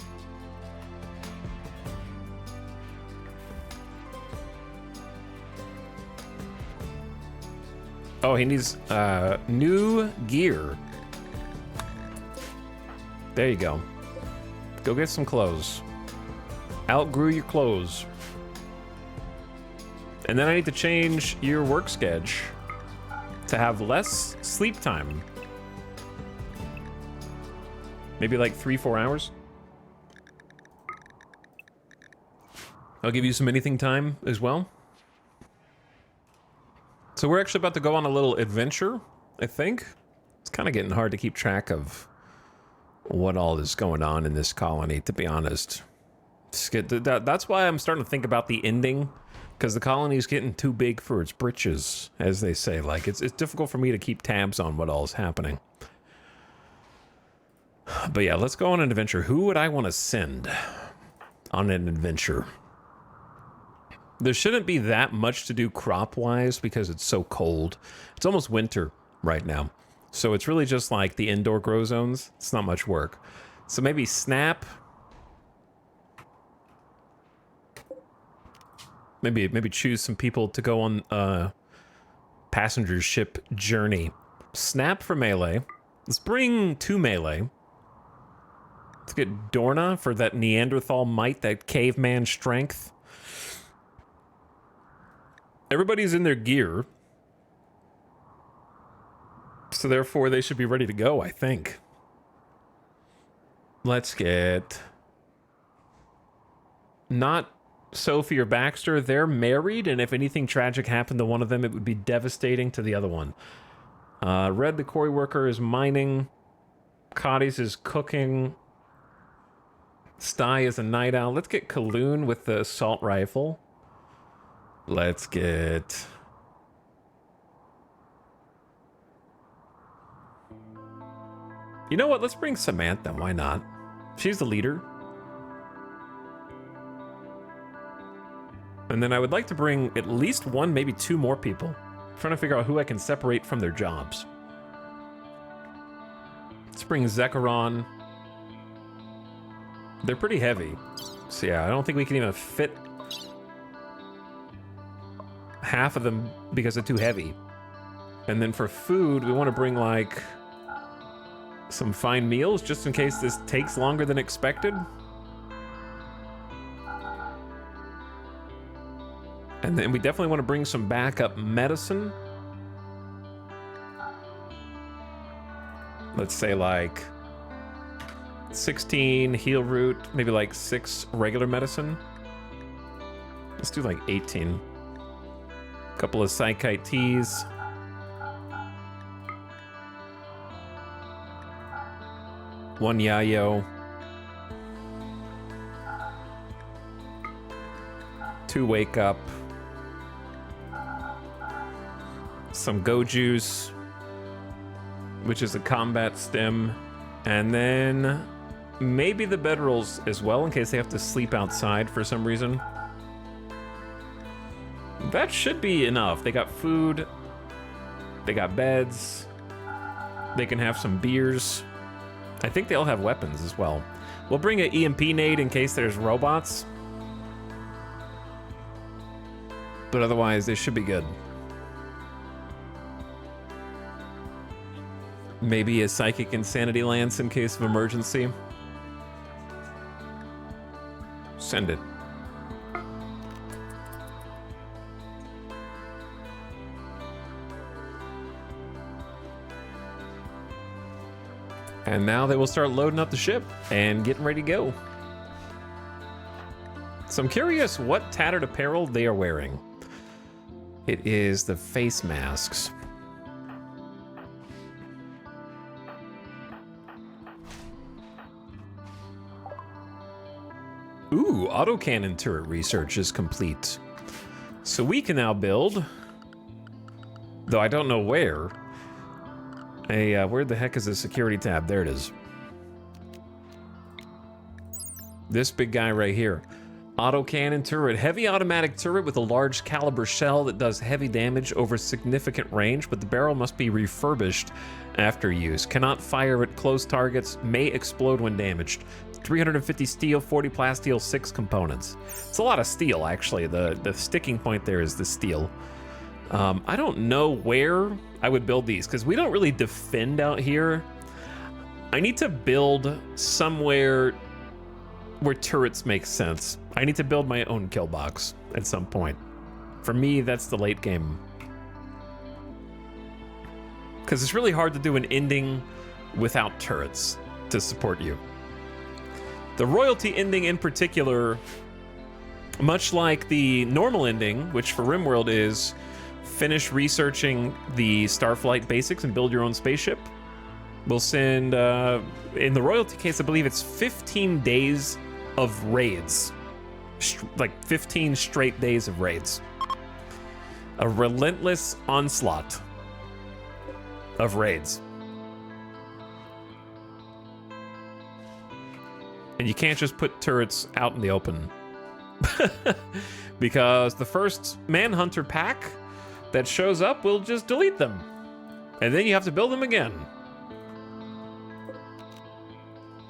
S1: Oh, he needs new gear. There you go. Go get some clothes. Outgrew your clothes. And then I need to change your work schedule to have less sleep time. Maybe like 3-4 hours. I'll give you some anything time as well. So we're actually about to go on a little adventure, I think. It's kind of getting hard to keep track of what all is going on in this colony, to be honest. That's why I'm starting to think about the ending, because the colony is getting too big for its britches, as they say. Like, it's difficult for me to keep tabs on what all is happening. But yeah, let's go on an adventure. Who would I want to send on an adventure? There shouldn't be that much to do crop-wise because it's so cold. It's almost winter right now. So it's really just like the indoor grow zones. It's not much work. So maybe snap. Maybe choose some people to go on a passenger ship journey. Snap for melee. Let's bring 2 melee. Let's get Dorna for that Neanderthal might, that caveman strength. Everybody's in their gear. So therefore they should be ready to go, I think. Let's get... Not Sophie or Baxter. They're married, and if anything tragic happened to one of them, it would be devastating to the other one. Red, the quarry worker, is mining. Cotties is cooking. Sty is a night owl. Let's get Kaloon with the assault rifle. Let's get... You know what? Let's bring Samantha. Why not? She's the leader. And then I would like to bring at least 1, maybe 2 more people. I'm trying to figure out who I can separate from their jobs. Let's bring Zekharon. They're pretty heavy. So yeah, I don't think we can even fit half of them because they're too heavy. And then for food, we want to bring like some fine meals just in case this takes longer than expected. And then we definitely want to bring some backup medicine. Let's say like 16 heal root, maybe like 6 regular medicine. Let's do like 18. Couple of Psychite teas. One Yayo. 2 wake up. Some Go Juice, which is a combat stim. And then maybe the bedrolls as well, in case they have to sleep outside for some reason. That should be enough. They got food. They got beds. They can have some beers. I think they all have weapons as well. We'll bring an EMP nade in case there's robots. But otherwise, they should be good. Maybe a psychic insanity lance in case of emergency. Send it. And now they will start loading up the ship and getting ready to go. So I'm curious what tattered apparel they are wearing. It is the face masks. Ooh, autocannon turret research is complete. So we can now build, though I don't know where, where the heck is the security tab? There it is. This big guy right here. Autocannon turret. Heavy automatic turret with a large caliber shell that does heavy damage over significant range, but the barrel must be refurbished after use. Cannot fire at close targets. May explode when damaged. 350 steel, 40 plasteel, 6 components. It's a lot of steel, actually. The sticking point there is the steel. I don't know where I would build these, because we don't really defend out here. I need to build somewhere where turrets make sense. I need to build my own kill box at some point. For me, that's the late game. Because it's really hard to do an ending without turrets to support you. The royalty ending in particular, much like the normal ending, which for RimWorld is finish researching the Starflight basics and build your own spaceship, we'll send, in the royalty case, I believe it's 15 days of raids. Like 15 straight days of raids. A relentless onslaught of raids. And you can't just put turrets out in the open. Because the first Manhunter pack that shows up will just delete them. And then you have to build them again.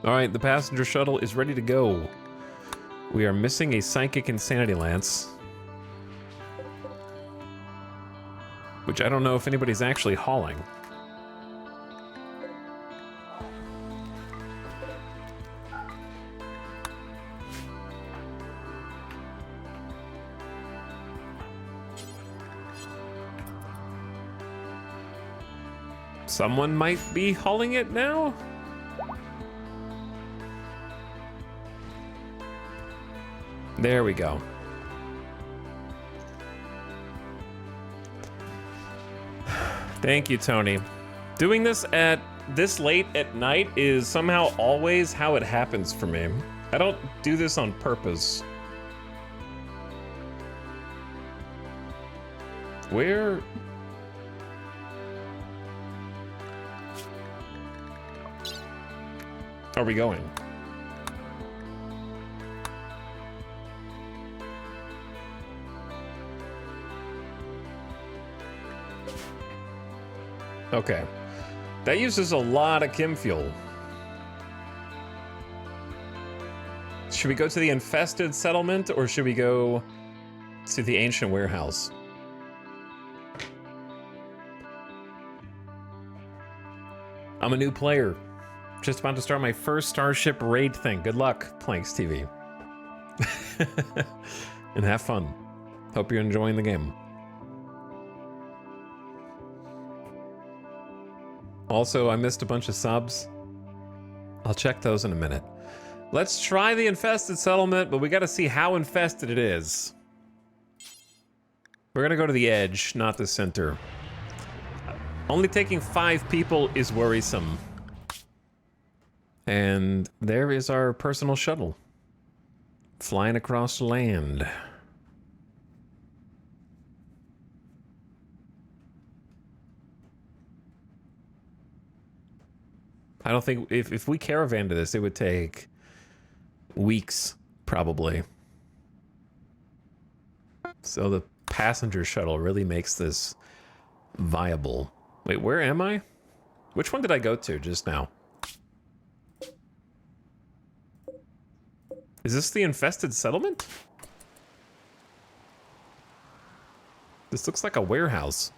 S1: All right, the passenger shuttle is ready to go. We are missing a psychic insanity lance, which I don't know if anybody's actually hauling. Someone might be hauling it now? There we go. Thank you, Tony. Doing this at this late at night is somehow always how it happens for me. I don't do this on purpose. Where... are we going? Okay. That uses a lot of chem fuel. Should we go to the infested settlement or should we go to the ancient warehouse? I'm a new player. Just about to start my first Starship raid thing. Good luck, Planks TV. And have fun. Hope you're enjoying the game. Also, I missed a bunch of subs. I'll check those in a minute. Let's try the infested settlement, but we gotta see how infested it is. We're gonna go to the edge, not the center. Only taking 5 people is worrisome. And there is our personal shuttle. Flying across land. I don't think, if we caravan to this, it would take weeks, probably. So the passenger shuttle really makes this viable. Wait, where am I? Which one did I go to just now? Is this the infested settlement? This looks like a warehouse.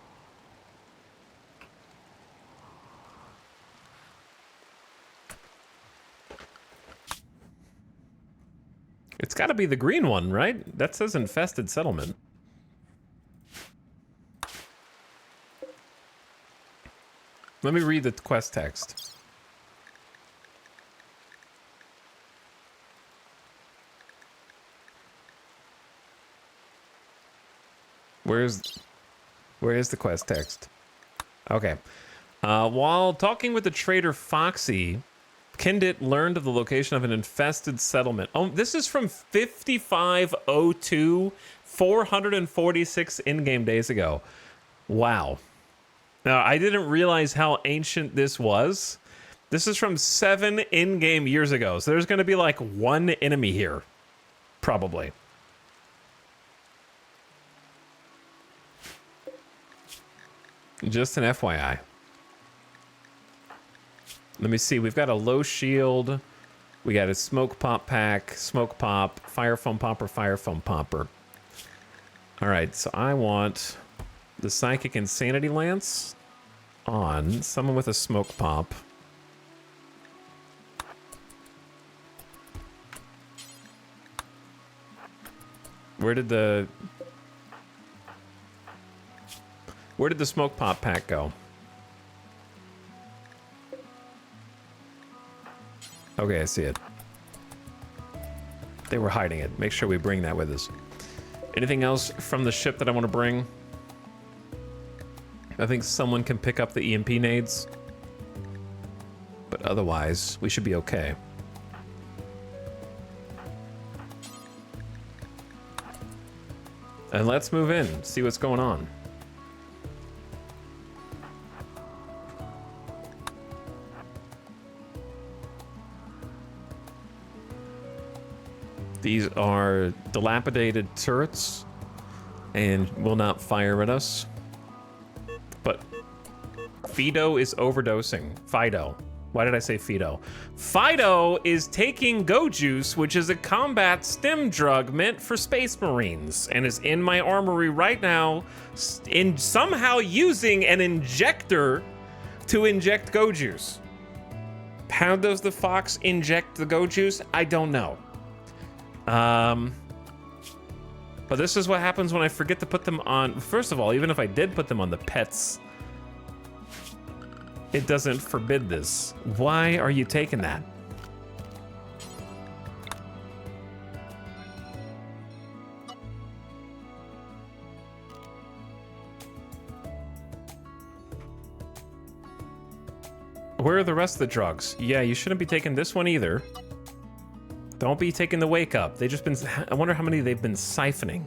S1: It's gotta be the green one, right? That says infested settlement. Let me read the quest text. Where is the quest text? Okay. While talking with the trader Foxy, Kindit learned of the location of an infested settlement. Oh, this is from 5502, 446 in-game days ago. Wow. Now, I didn't realize how ancient this was. This is from 7 in-game years ago, so there's going to be like 1 enemy here. Probably. Just an FYI. Let me see. We've got a low shield. We got a smoke pop pack, smoke pop, fire foam popper, fire foam popper. All right, so I want the psychic insanity lance on someone with a smoke pop. Where did the smoke pop pack go? Okay, I see it. They were hiding it. Make sure we bring that with us. Anything else from the ship that I want to bring? I think someone can pick up the EMP nades. But otherwise, we should be okay. And let's move in, see what's going on. These are dilapidated turrets and will not fire at us. But Fido is overdosing. Fido. Why did I say Fido? Fido is taking Go Juice, which is a combat stim drug meant for space marines, and is in my armory right now, somehow using an injector to inject Go Juice. How does the fox inject the Go Juice? I don't know. But this is what happens when I forget to put them on. First of all, even if I did put them on the pets, it doesn't forbid this. Why are you taking that? Where are the rest of the drugs? Yeah, you shouldn't be taking this one either. Don't be taking the wake up. They just been, I wonder how many they've been siphoning,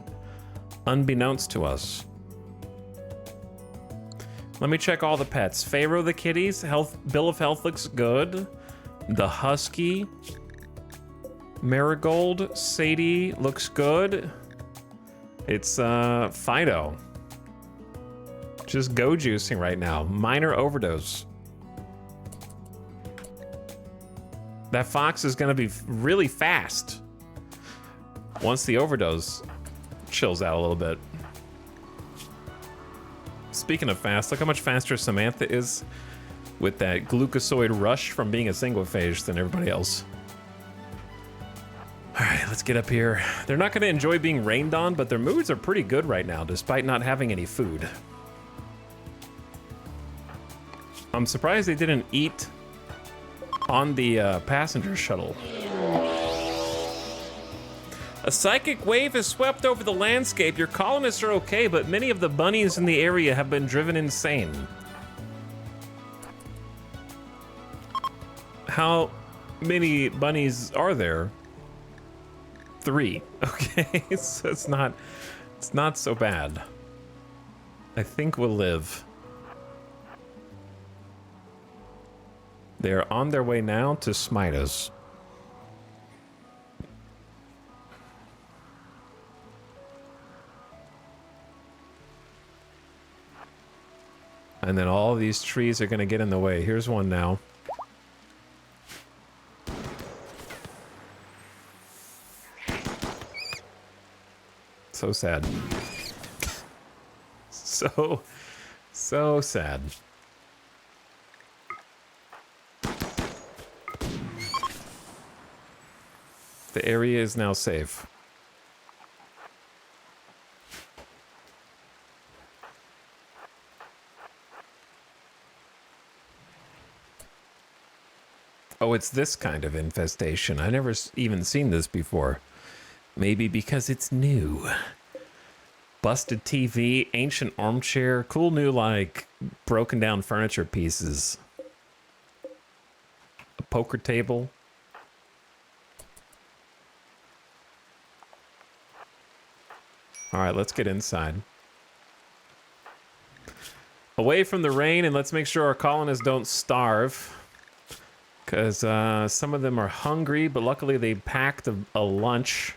S1: unbeknownst to us. Let me check all the pets. Pharaoh the kitties, bill of health looks good. The husky, Marigold, Sadie looks good. It's Fido. Just go juicing right now. Minor overdose. That fox is gonna be really fast once the overdose chills out a little bit. Speaking of fast, look how much faster Samantha is with that glucosoid rush from being a single-phage than everybody else. All right, let's get up here. They're not gonna enjoy being rained on, but their moods are pretty good right now, despite not having any food. I'm surprised they didn't eat on the passenger shuttle. A psychic wave has swept over the landscape. Your colonists are okay, but many of the bunnies in the area have been driven insane. How many bunnies are there? 3. Okay, so it's not so bad. I think we'll live. They're on their way now to smite us. And then all these trees are gonna get in the way. Here's one now. So sad. So sad. The area is now safe. Oh, it's this kind of infestation. I never even seen this before. Maybe because it's new. Busted TV, ancient armchair, cool new, like, broken down furniture pieces. A poker table. All right, let's get inside. Away from the rain, and let's make sure our colonists don't starve. Because some of them are hungry, but luckily they packed a lunch.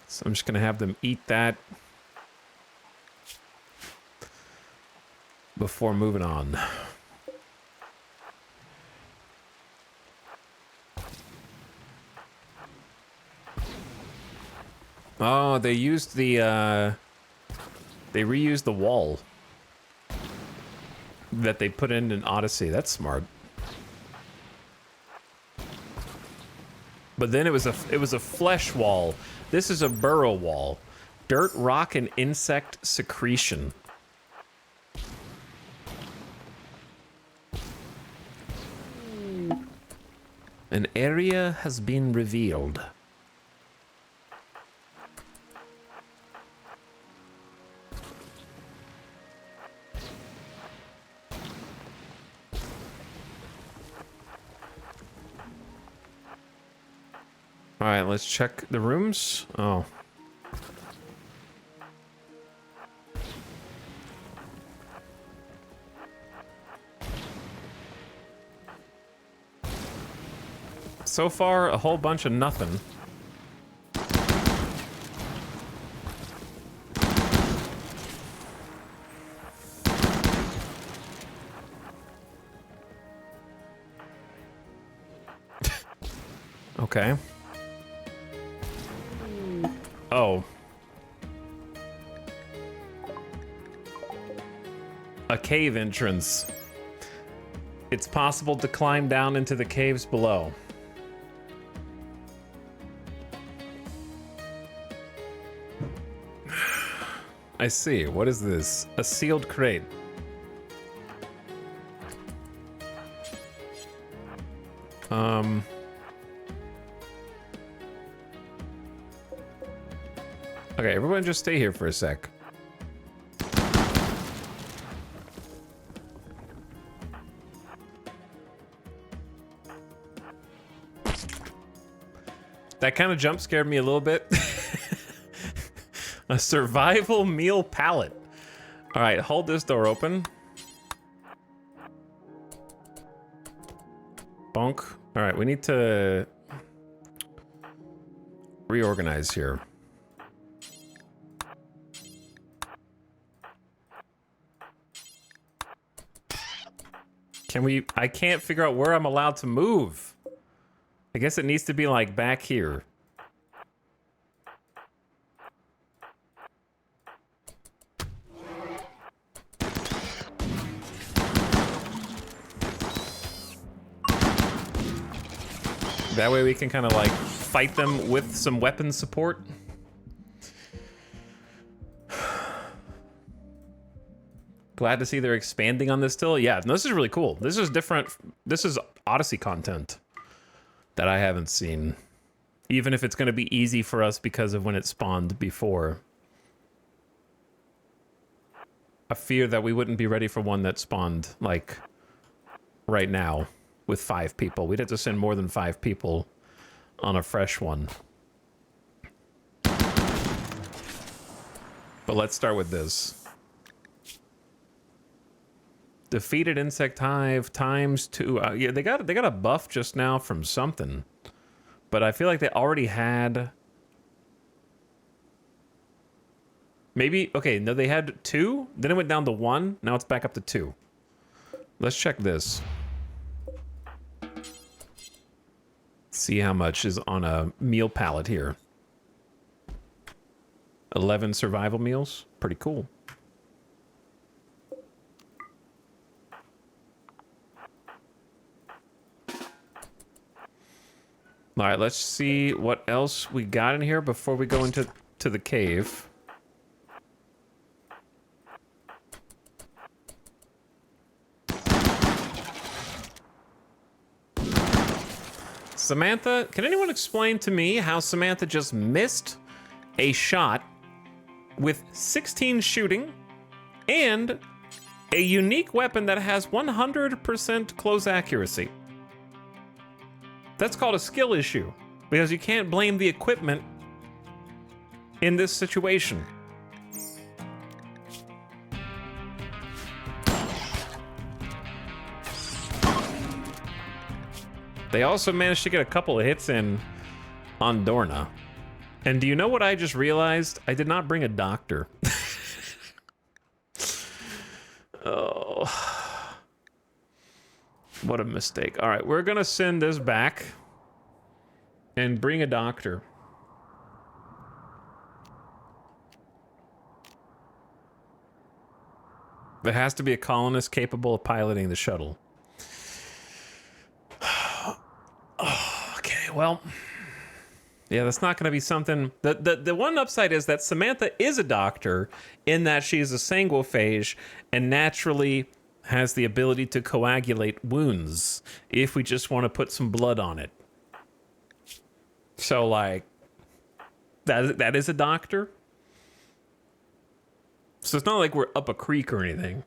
S1: So I'm just going to have them eat that before moving on. Oh, they used the, they reused the wall that they put in Odyssey. That's smart. But then it was a flesh wall. This is a burrow wall. Dirt, rock, and insect secretion. An area has been revealed. All right, let's check the rooms. Oh. So far, a whole bunch of nothing. Okay. Oh. A cave entrance. It's possible to climb down into the caves below. I see. What is this? A sealed crate. Okay, everyone just stay here for a sec. That kind of jump scared me a little bit. A survival meal pallet. All right, hold this door open. Bonk. All right, we need to reorganize here. Can we... I can't figure out where I'm allowed to move. I guess it needs to be like back here. That way we can kind of like fight them with some weapon support. Glad to see they're expanding on this still. Yeah, no, this is really cool. This is different. This is Odyssey content that I haven't seen. Even if it's going to be easy for us because of when it spawned before. I fear that we wouldn't be ready for one that spawned, like, right now with 5 people. We'd have to send more than 5 people on a fresh one. But let's start with this. Defeated insect hive ×2. Yeah, they got a buff just now from something, but I feel like they already had. Maybe okay. No, they had 2. Then it went down to 1. Now it's back up to 2. Let's check this. See how much is on a meal pallet here. 11 survival meals. Pretty cool. All right, let's see what else we got in here before we go into the cave. Samantha, can anyone explain to me how Samantha just missed a shot with 16 shooting and a unique weapon that has 100% close accuracy? That's called a skill issue, because you can't blame the equipment in this situation. They also managed to get a couple of hits in on Dorna. And do you know what I just realized? I did not bring a doctor. Oh. What a mistake. All right, we're gonna send this back and bring a doctor. There has to be a colonist capable of piloting the shuttle. Okay, well, yeah, that's not going to be something. The one upside is that Samantha is a doctor in that she's a sanguiphage and naturally has the ability to coagulate wounds if we just want to put some blood on it. So, like, that is a doctor. So it's not like we're up a creek or anything.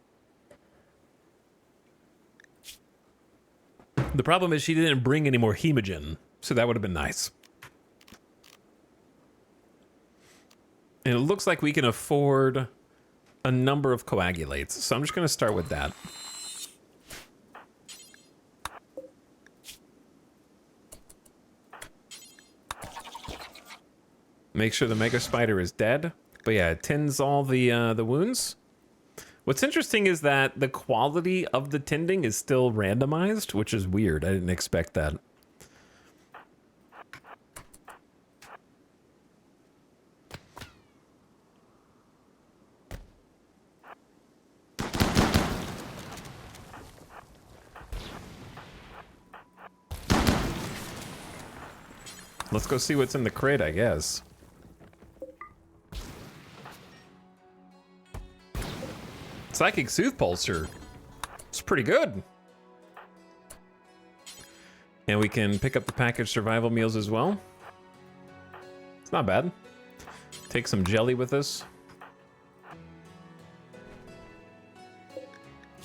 S1: The problem is she didn't bring any more hemogen, so that would have been nice. And it looks like we can afford a number of coagulates, so I'm just going to start with that. Make sure the Mega Spider is dead. But yeah, it tends all the wounds. What's interesting is that the quality of the tending is still randomized, which is weird. I didn't expect that. Let's go see what's in the crate, I guess. Psychic Sooth Pulser. It's pretty good. And we can pick up the packaged survival meals as well. It's not bad. Take some jelly with us.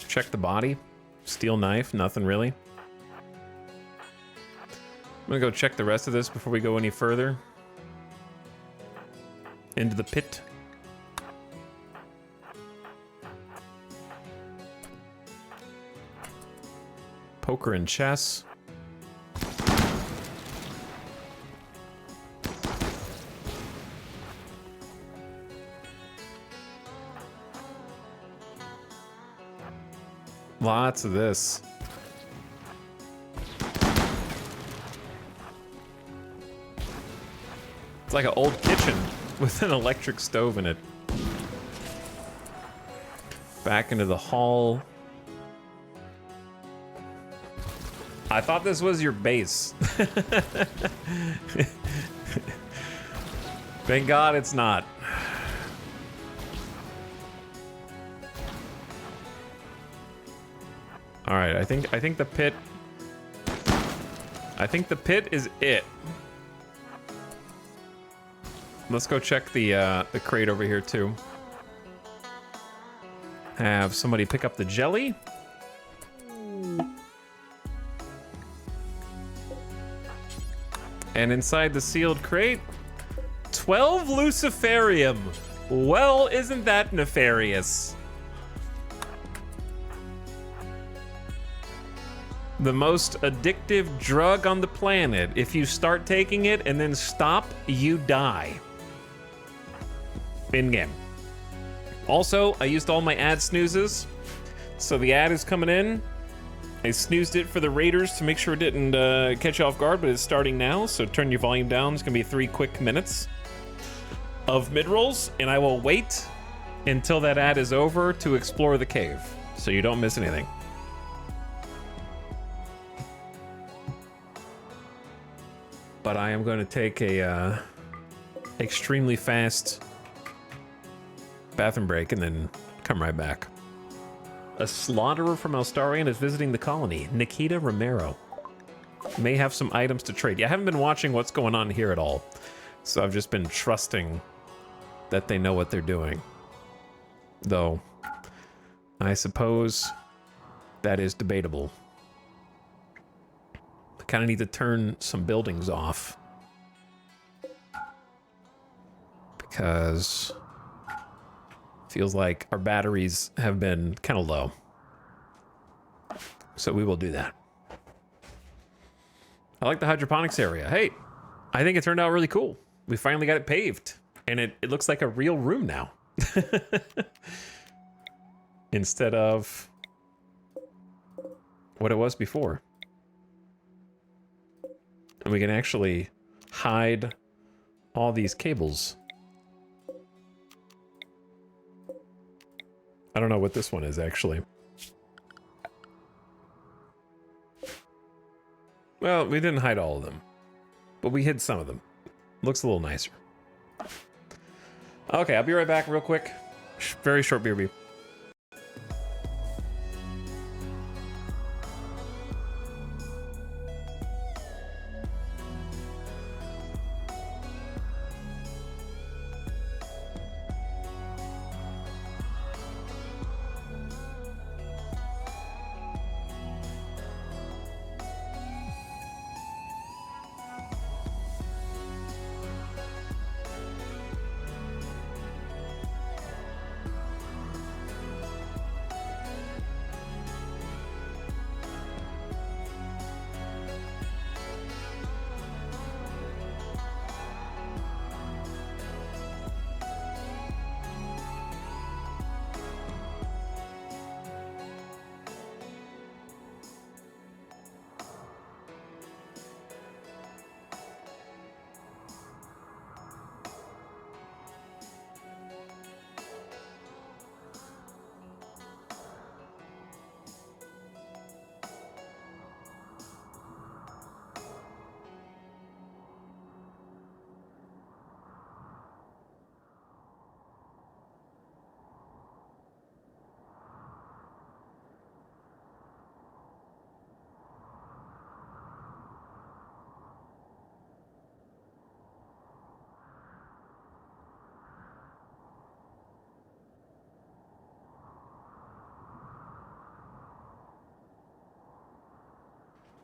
S1: Check the body. Steel knife, nothing really. I'm gonna go check the rest of this before we go any further. Into the pit. Poker and chess. Lots of this. It's like an old kitchen with an electric stove in it. Back into the hall. I thought this was your base. Thank God it's not. All right, I think the pit. I think the pit is it. Let's go check the crate over here too. Have somebody pick up the jelly. And inside the sealed crate, 12 Luciferium. Well, isn't that nefarious? The most addictive drug on the planet. If you start taking it and then stop, you die. In-game. Also, I used all my ad snoozes. So the ad is coming in. I snoozed it for the Raiders to make sure it didn't catch you off guard, but it's starting now, so turn your volume down. It's gonna be 3 quick minutes of mid-rolls, and I will wait until that ad is over to explore the cave, so you don't miss anything. But I am going to take a extremely fast bathroom break and then come right back. A slaughterer from Elstarian is visiting the colony. Nikita Romero. May have some items to trade. Yeah, I haven't been watching what's going on here at all. So I've just been trusting that they know what they're doing. Though, I suppose that is debatable. I kind of need to turn some buildings off. Because feels like our batteries have been kind of low. So we will do that. I like the hydroponics area. Hey, I think it turned out really cool. We finally got it paved. And it looks like a real room now. Instead of what it was before. And we can actually hide all these cables. I don't know what this one is, actually. Well, we didn't hide all of them, but we hid some of them. Looks a little nicer. Okay, I'll be right back real quick. Very short beer review.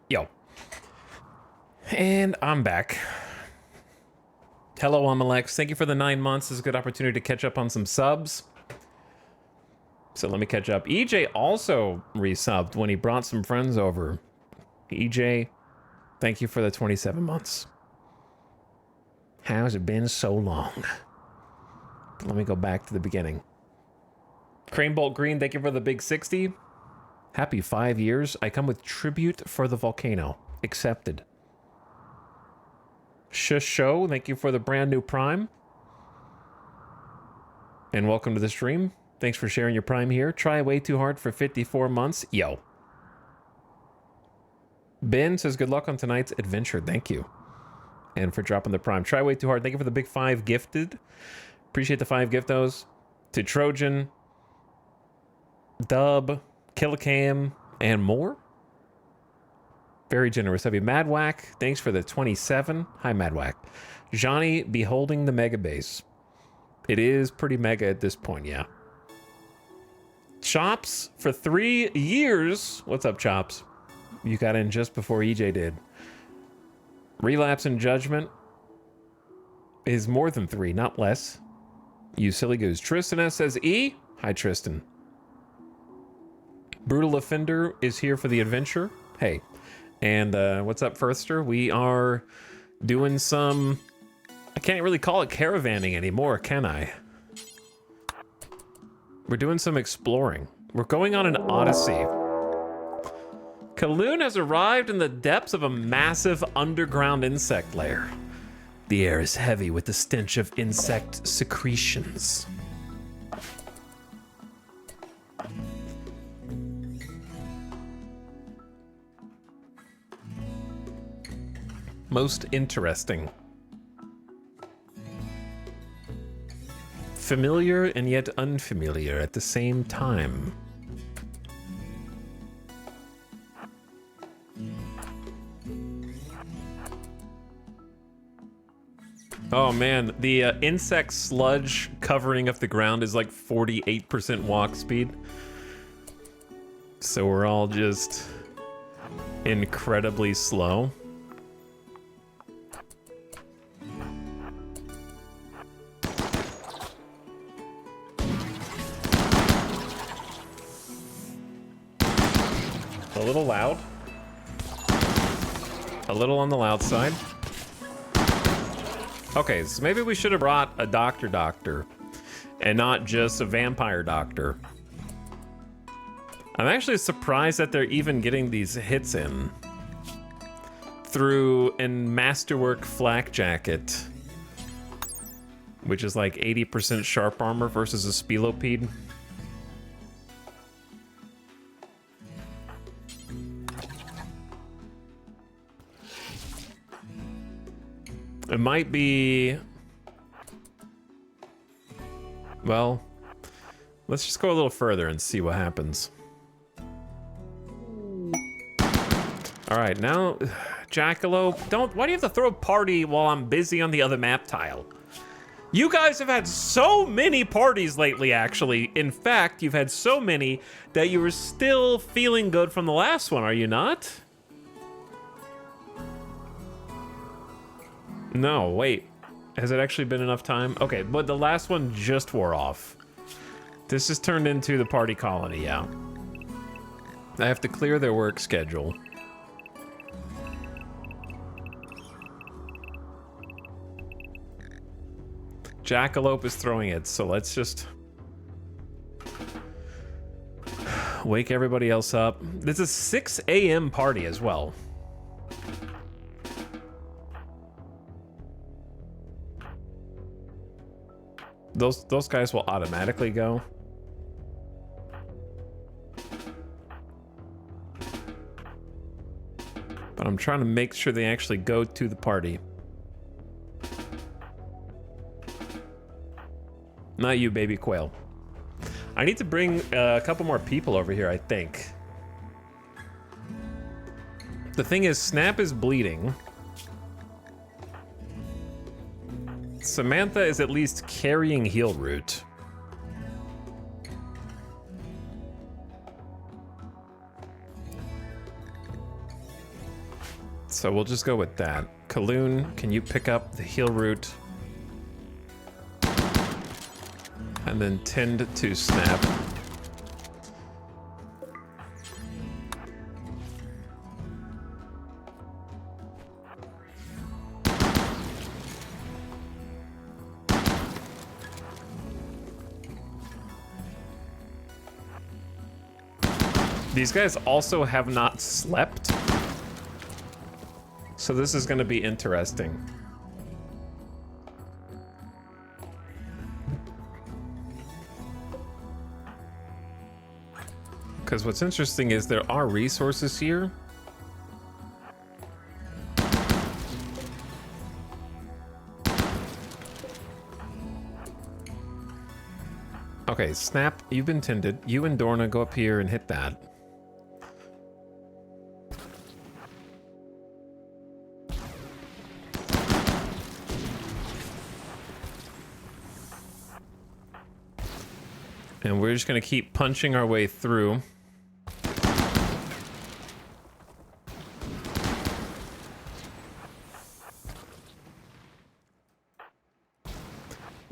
S1: Yo. And I'm back. Hello, I'm Alex. Thank you for the 9 months. This is a good opportunity to catch up on some subs. So let me catch up. EJ also resubbed when he brought some friends over. EJ, thank you for the 27 months. How's it been so long? Let me go back to the beginning. Cranebolt Green, thank you for the big 60. Happy 5 years. I come with tribute for the volcano. Accepted. Show, thank you for the brand new Prime. And welcome to the stream. Thanks for sharing your Prime here. Try way too hard for 54 months. Yo. Ben says good luck on tonight's adventure. Thank you. And for dropping the Prime. Try way too hard. Thank you for the big 5 gifted. Appreciate the 5 giftos. To Trojan, Dub, Killicam, and more. Very generous of you. Madwack, thanks for the 27. Hi, Madwack. Johnny, beholding the mega base. It is pretty mega at this point, yeah. Chops for 3 years. What's up, Chops? You got in just before EJ did. Relapse and Judgment is more than 3, not less. You silly goose. Tristan S says E. Hi, Tristan. Brutal Offender is here for the adventure. Hey. And what's up, Firster? We are doing some... I can't really call it caravanning anymore, can I? We're doing some exploring. We're going on an odyssey. Kaloon has arrived in the depths of a massive underground insect lair. The air is heavy with the stench of insect secretions. Most interesting. Familiar and yet unfamiliar at the same time. Oh man, the insect sludge covering up the ground is like 48% walk speed. So we're all just incredibly slow. A little loud. A little on the loud side. Okay, so maybe we should have brought a doctor and not just a vampire doctor. I'm actually surprised that they're even getting these hits in through an Masterwork Flak Jacket, which is like 80% sharp armor versus a Spelopede. It might be... Well, let's just go a little further and see what happens. All right, now, Jackalope, why do you have to throw a party while I'm busy on the other map tile? You guys have had so many parties lately, actually. In fact, you've had so many that you were still feeling good from the last one, are you not? No, wait. Has it actually been enough time? Okay, but the last one just wore off. This has turned into the party colony, yeah. I have to clear their work schedule. Jackalope is throwing it, so let's just wake everybody else up. This is a 6 a.m. party as well. Those guys will automatically go. But I'm trying to make sure they actually go to the party. Not you, baby quail. I need to bring a couple more people over here, I think. The thing is, Snap is bleeding. Samantha is at least carrying heal root. So we'll just go with that. Kaloon, can you pick up the heal root? And then tend to snap. These guys also have not slept. So this is going to be interesting. Because what's interesting is there are resources here. Okay, Snap, you've been tended. You and Dorna go up here and hit that. And we're just going to keep punching our way through.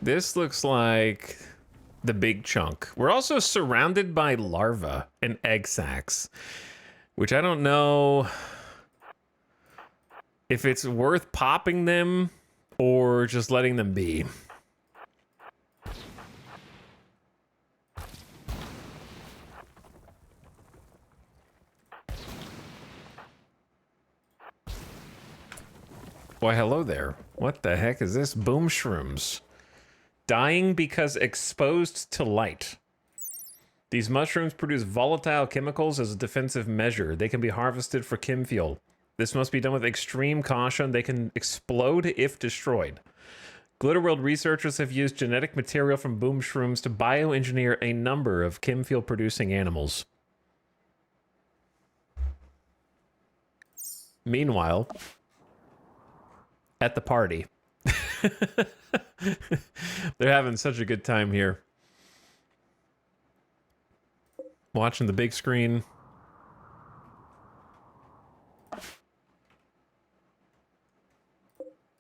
S1: This looks like the big chunk. We're also surrounded by larvae and egg sacs, which I don't know if it's worth popping them or just letting them be. Why, hello there. What the heck is this? Boom shrooms. Dying because exposed to light. These mushrooms produce volatile chemicals as a defensive measure. They can be harvested for chem fuel. This must be done with extreme caution. They can explode if destroyed. Glitterworld researchers have used genetic material from boom shrooms to bioengineer a number of chem fuel producing animals. Meanwhile, at the party. They're having such a good time here. Watching the big screen.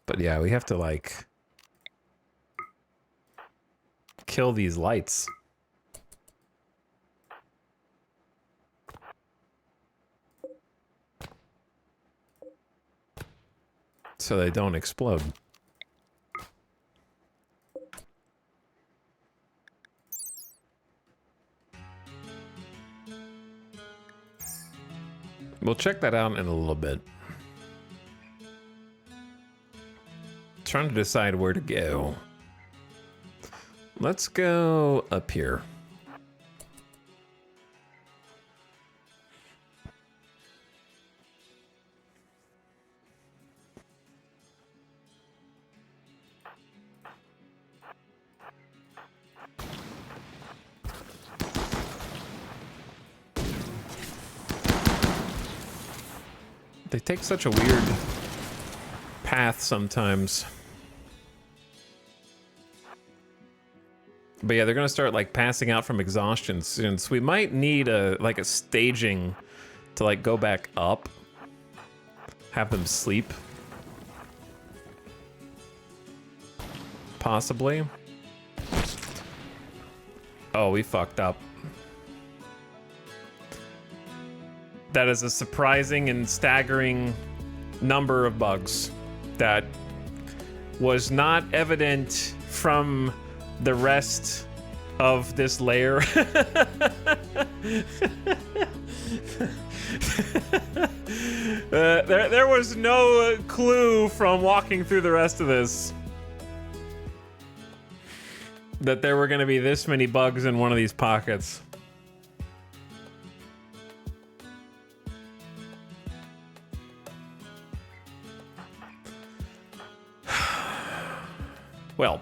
S1: But yeah, we have to like kill these lights. So they don't explode. We'll check that out in a little bit. Trying to decide where to go. Let's go up here. They take such a weird path sometimes. But yeah, they're gonna start like passing out from exhaustion soon. So we might need a like a staging to like go back up. Have them sleep. Possibly. Oh, we fucked up. That is a surprising and staggering number of bugs that was not evident from the rest of this layer. There was no clue from walking through the rest of this that there were going to be this many bugs in one of these pockets. Well,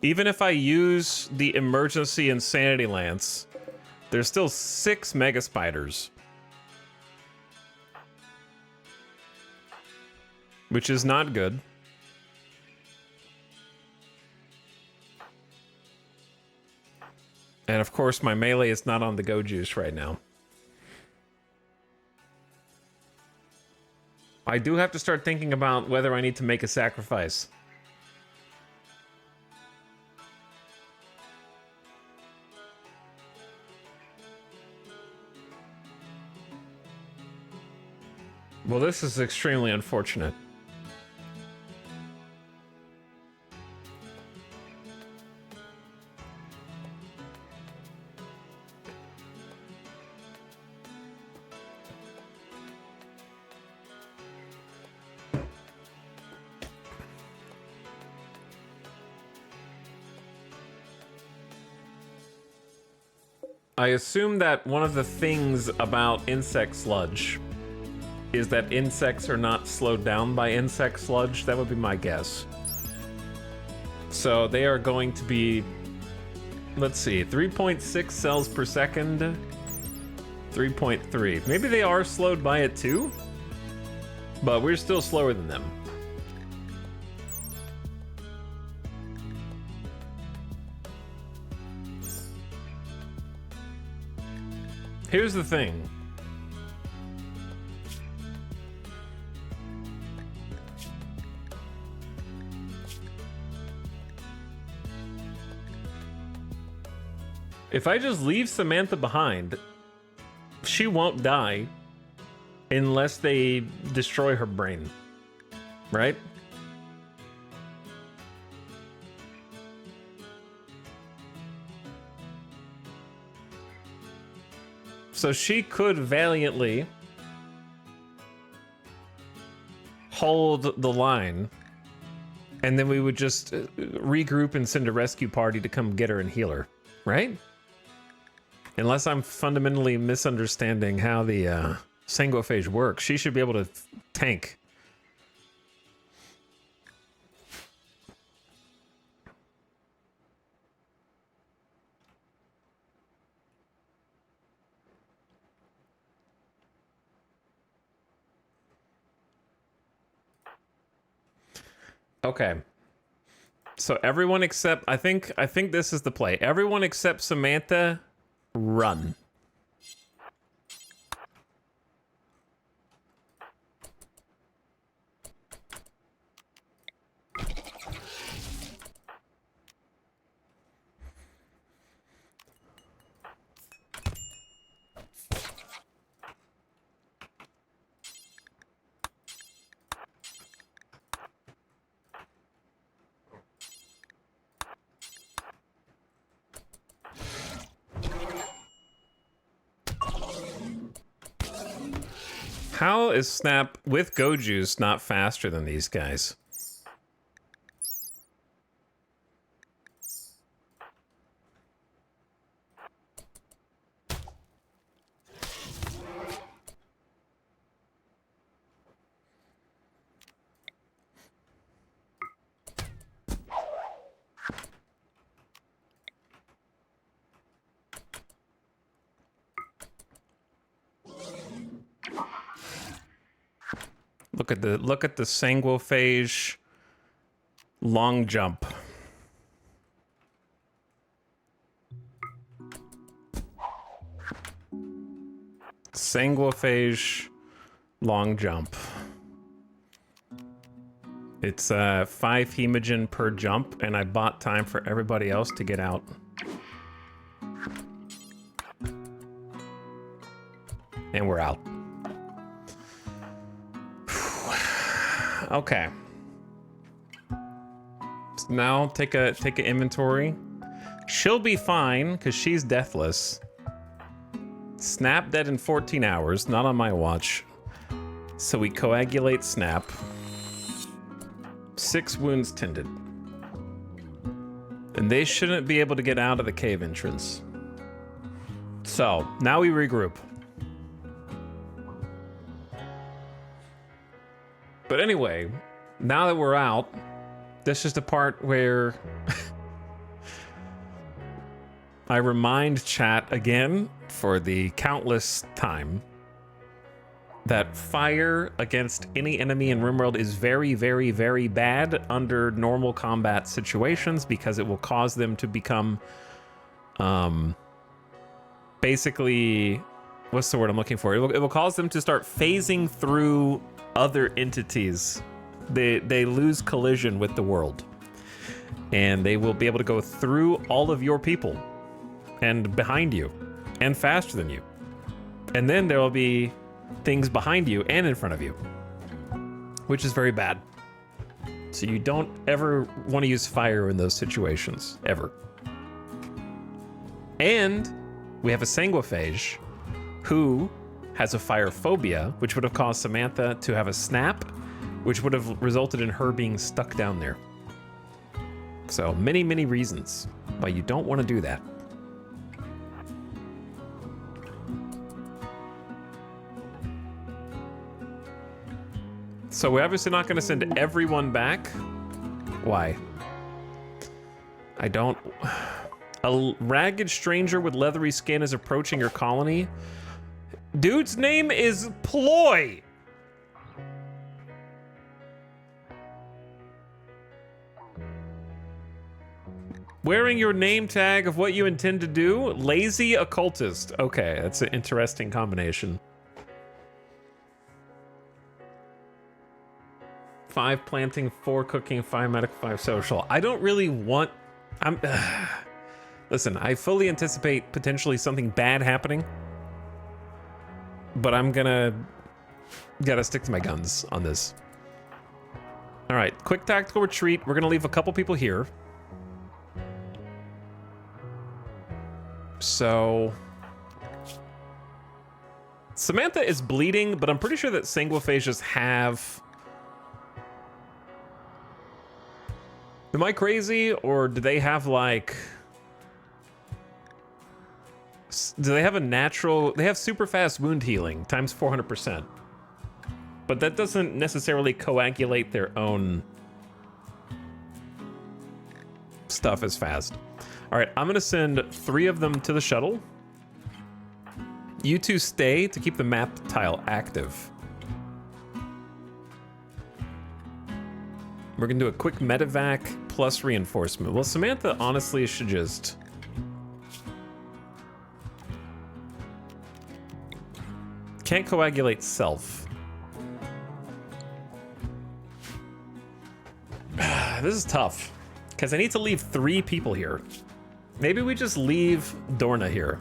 S1: even if I use the emergency insanity lance, there's still 6 mega spiders, which is not good. And of course, my melee is not on the go juice right now. I do have to start thinking about whether I need to make a sacrifice. Well, this is extremely unfortunate. I assume that one of the things about insect sludge is that insects are not slowed down by insect sludge. That would be my guess. So they are going to be, let's see, 3.6 cells per second, 3.3. Maybe they are slowed by it too, but we're still slower than them. Here's the thing. If I just leave Samantha behind, she won't die unless they destroy her brain, right? So she could valiantly hold the line, and then we would just regroup and send a rescue party to come get her and heal her, right? Unless I'm fundamentally misunderstanding how the sanguophage works, she should be able to tank. Okay. So everyone except I think this is the play. Everyone except Samantha run. How is Snap with Go Juice not faster than these guys? Look at the sanguophage long jump. Sanguophage long jump. It's 5 hemogen per jump, and I bought time for everybody else to get out. And we're out. Okay. So now take a inventory. She'll be fine because she's deathless. Snap dead in 14 hours, not on my watch. So we coagulate Snap. 6 wounds tended. And they shouldn't be able to get out of the cave entrance. So now we regroup. But anyway, now that we're out, this is the part where I remind chat again for the countless time that fire against any enemy in RimWorld is very, very, very bad under normal combat situations because it will cause them to become basically, what's the word I'm looking for? It will cause them to start phasing through other entities. They lose collision with the world. And they will be able to go through all of your people and behind you and faster than you. And then there will be things behind you and in front of you, which is very bad. So you don't ever want to use fire in those situations, ever. And we have a sanguiphage who has a fire phobia, which would have caused Samantha to have a snap, which would have resulted in her being stuck down there. So many, many reasons why you don't want to do that. So we're obviously not going to send everyone back. Why? I don't... A ragged stranger with leathery skin is approaching your colony. Dude's name is Ploy. Wearing your name tag of what you intend to do? Lazy occultist. Okay, that's an interesting combination. 5 planting, 4 cooking, 5 medical, 5 social. I don't really want... Listen, I fully anticipate potentially something bad happening, but I'm gotta stick to my guns on this. All right, quick tactical retreat. We're gonna leave a couple people here. So Samantha is bleeding, but I'm pretty sure that sanguiphages have... Am I crazy, or do they have like... Do they have a natural... They have super fast wound healing, times 400%. But that doesn't necessarily coagulate their own stuff as fast. All right, I'm gonna send 3 of them to the shuttle. You 2 stay to keep the map tile active. We're gonna do a quick medevac plus reinforcement. Well, Samantha honestly should just... Can't coagulate self. This is tough, because I need to leave 3 people here. Maybe we just leave Dorna here.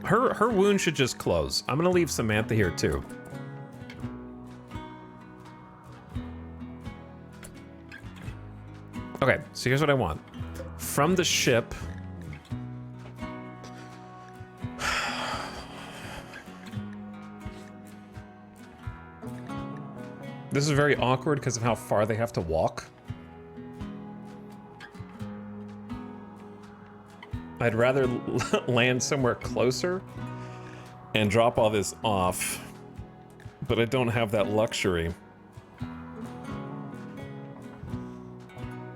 S1: Her wound should just close. I'm gonna leave Samantha here too. Okay, so here's what I want. From the ship... This is very awkward because of how far they have to walk. I'd rather land somewhere closer and drop all this off, but I don't have that luxury.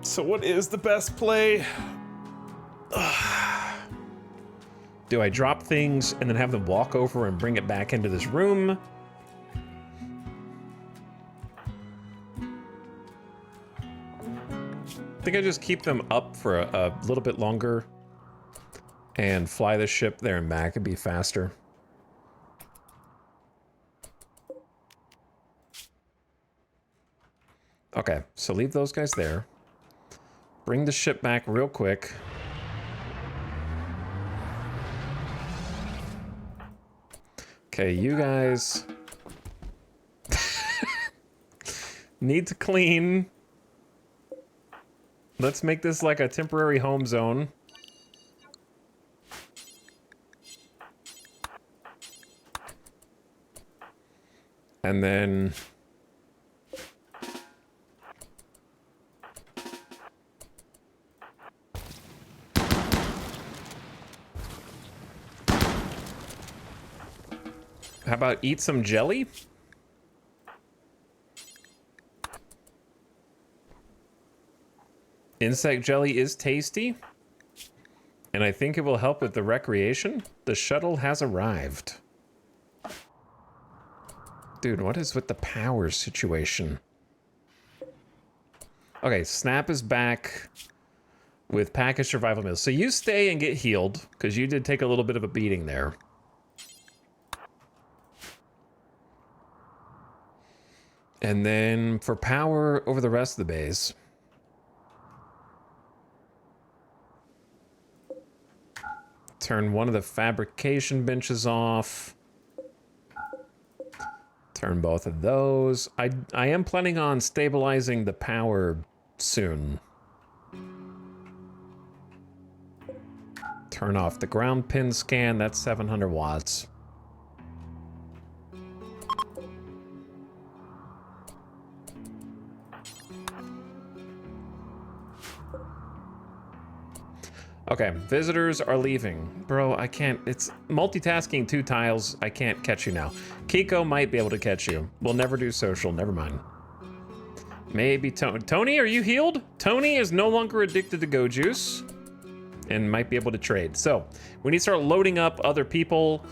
S1: So what is the best play? Do I drop things and then have them walk over and bring it back into this room? I think I just keep them up for a little bit longer and fly the ship there and back. It'd be faster. Okay, so leave those guys there. Bring the ship back real quick. Okay, you guys need to clean. Let's make this like a temporary home zone. And then... How about eat some jelly? Insect jelly is tasty, and I think it will help with the recreation. The shuttle has arrived. Dude, what is with the power situation? Okay, Snap is back with packaged survival meals. So you stay and get healed, because you did take a little bit of a beating there. And then for power over the rest of the base, turn one of the fabrication benches off. Turn both of those. I am planning on stabilizing the power soon. Turn off the ground pin scan. That's 700 watts. Okay, visitors are leaving. Bro, I can't. It's multitasking 2 tiles. I can't catch you now. Kiko might be able to catch you. We'll never do social. Never mind. Maybe Tony. Tony, are you healed? Tony is no longer addicted to Go Juice and might be able to trade. So we need to start loading up other people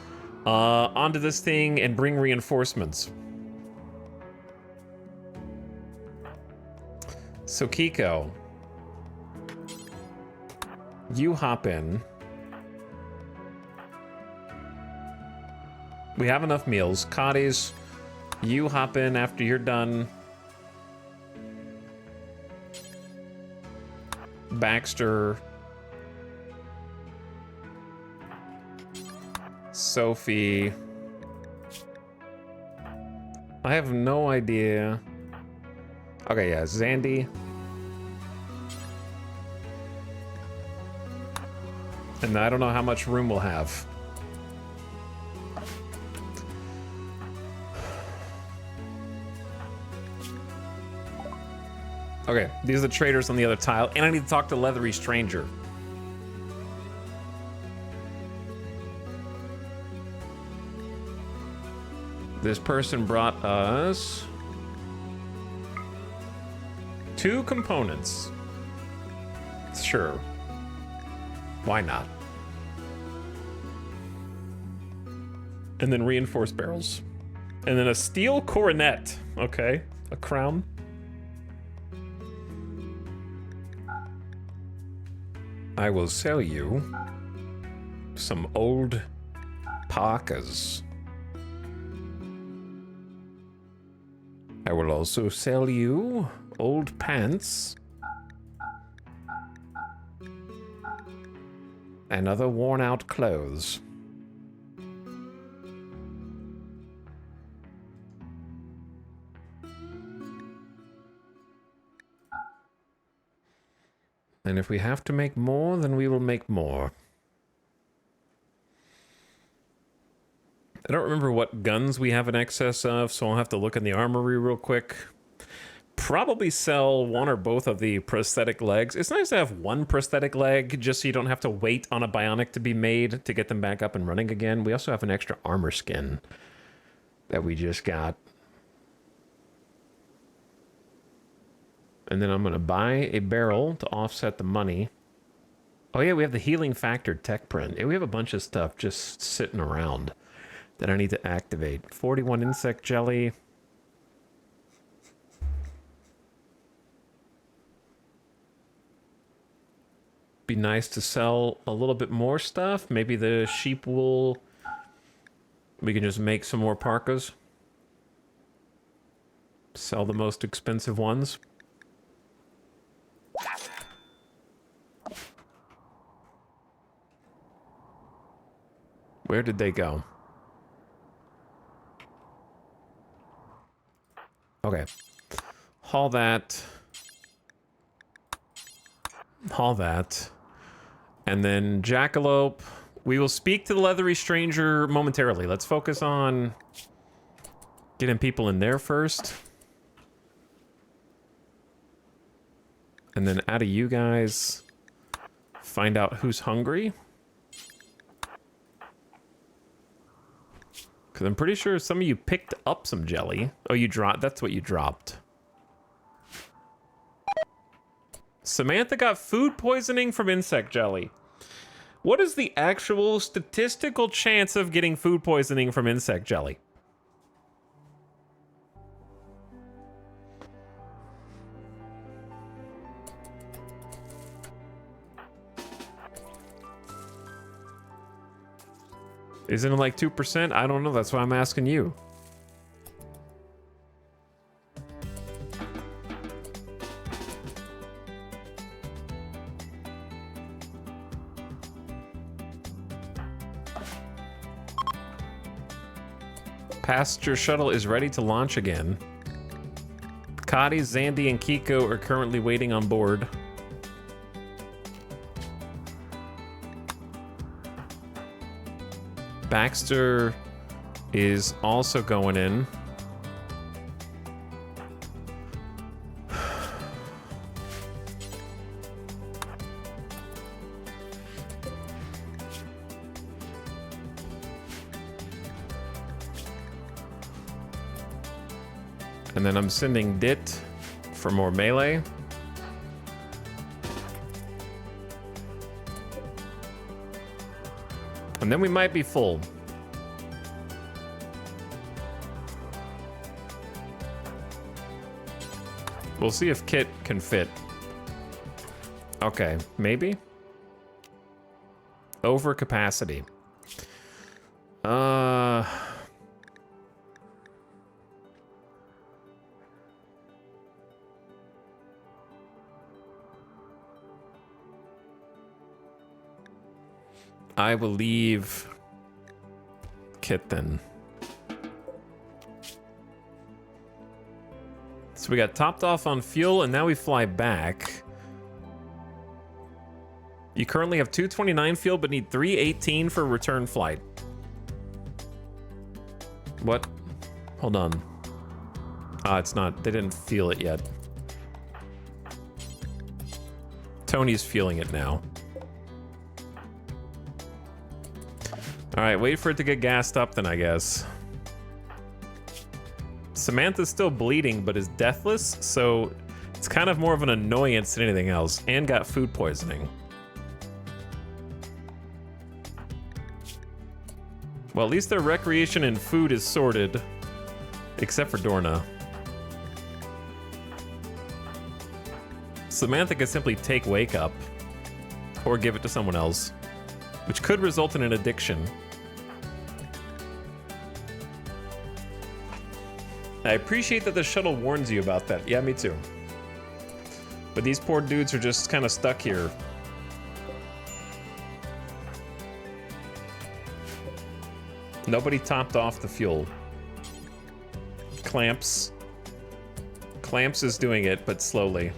S1: onto this thing and bring reinforcements. So Kiko, you hop in. We have enough meals. Cotties, you hop in after you're done. Baxter. Sophie. I have no idea. Okay, yeah, Zandy. And I don't know how much room we'll have. Okay, these are the traders on the other tile, and I need to talk to Leathery Stranger. This person brought us 2 components. Sure. Why not? And then reinforced barrels. And then a steel coronet. Okay, a crown. I will sell you some old parkas. I will also sell you old pants and other worn-out clothes. And if we have to make more, then we will make more. I don't remember what guns we have in excess of, so I'll have to look in the armory real quick. Probably sell one or both of the prosthetic legs. It's nice to have one prosthetic leg, just so you don't have to wait on a bionic to be made to get them back up and running again. We also have an extra armor skin that we just got. And then I'm going to buy a barrel to offset the money. Oh yeah, we have the healing factor tech print. Yeah, we have a bunch of stuff just sitting around that I need to activate. 41 insect jelly. Be nice to sell a little bit more stuff. Maybe the sheep wool. We can just make some more parkas. Sell the most expensive ones. Where did they go? Okay. Haul that. Haul that. And then Jackalope. We will speak to the Leathery Stranger momentarily. Let's focus on getting people in there first. And then out of you guys, find out who's hungry. Because I'm pretty sure some of you picked up some jelly. Oh, you dropped. That's what you dropped. Samantha got food poisoning from insect jelly. What is the actual statistical chance of getting food poisoning from insect jelly? Isn't it like 2%? I don't know. That's why I'm asking you. Passenger shuttle is ready to launch again. Kadi, Zandy, and Kiko are currently waiting on board. Baxter is also going in. And then I'm sending Dit for more melee. And then we might be full. We'll see if Kit can fit. Okay, maybe? Over capacity. I will leave Kit then. So we got topped off on fuel, and now we fly back. You currently have 229 fuel, but need 318 for return flight. What? Hold on. It's not. They didn't feel it yet. Tony's feeling it now. All right, wait for it to get gassed up then, I guess. Samantha's still bleeding, but is deathless, so it's kind of more of an annoyance than anything else, and got food poisoning. Well, at least their recreation and food is sorted, except for Dorna. Samantha could simply take Wake Up, or give it to someone else, which could result in an addiction. I appreciate that the shuttle warns you about that. Yeah, me too. But these poor dudes are just kind of stuck here. Nobody topped off the fuel. Clamps. Clamps is doing it, but slowly.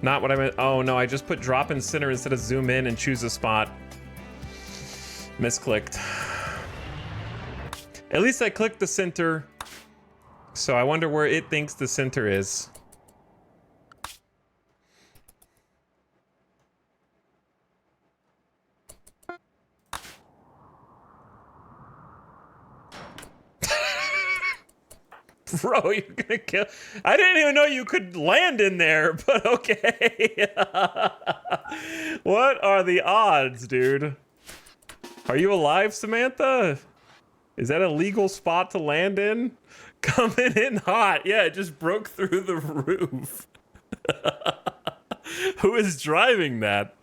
S1: Not what I meant. Oh no, I just put drop in center instead of zoom in and choose a spot. Misclicked. At least I clicked the center. So I wonder where it thinks the center is. Bro, you're gonna kill. I didn't even know you could land in there, but okay. What are the odds, dude? Are you alive, Samantha? Is that a legal spot to land in? Coming in hot. Yeah, it just broke through the roof. Who is driving that?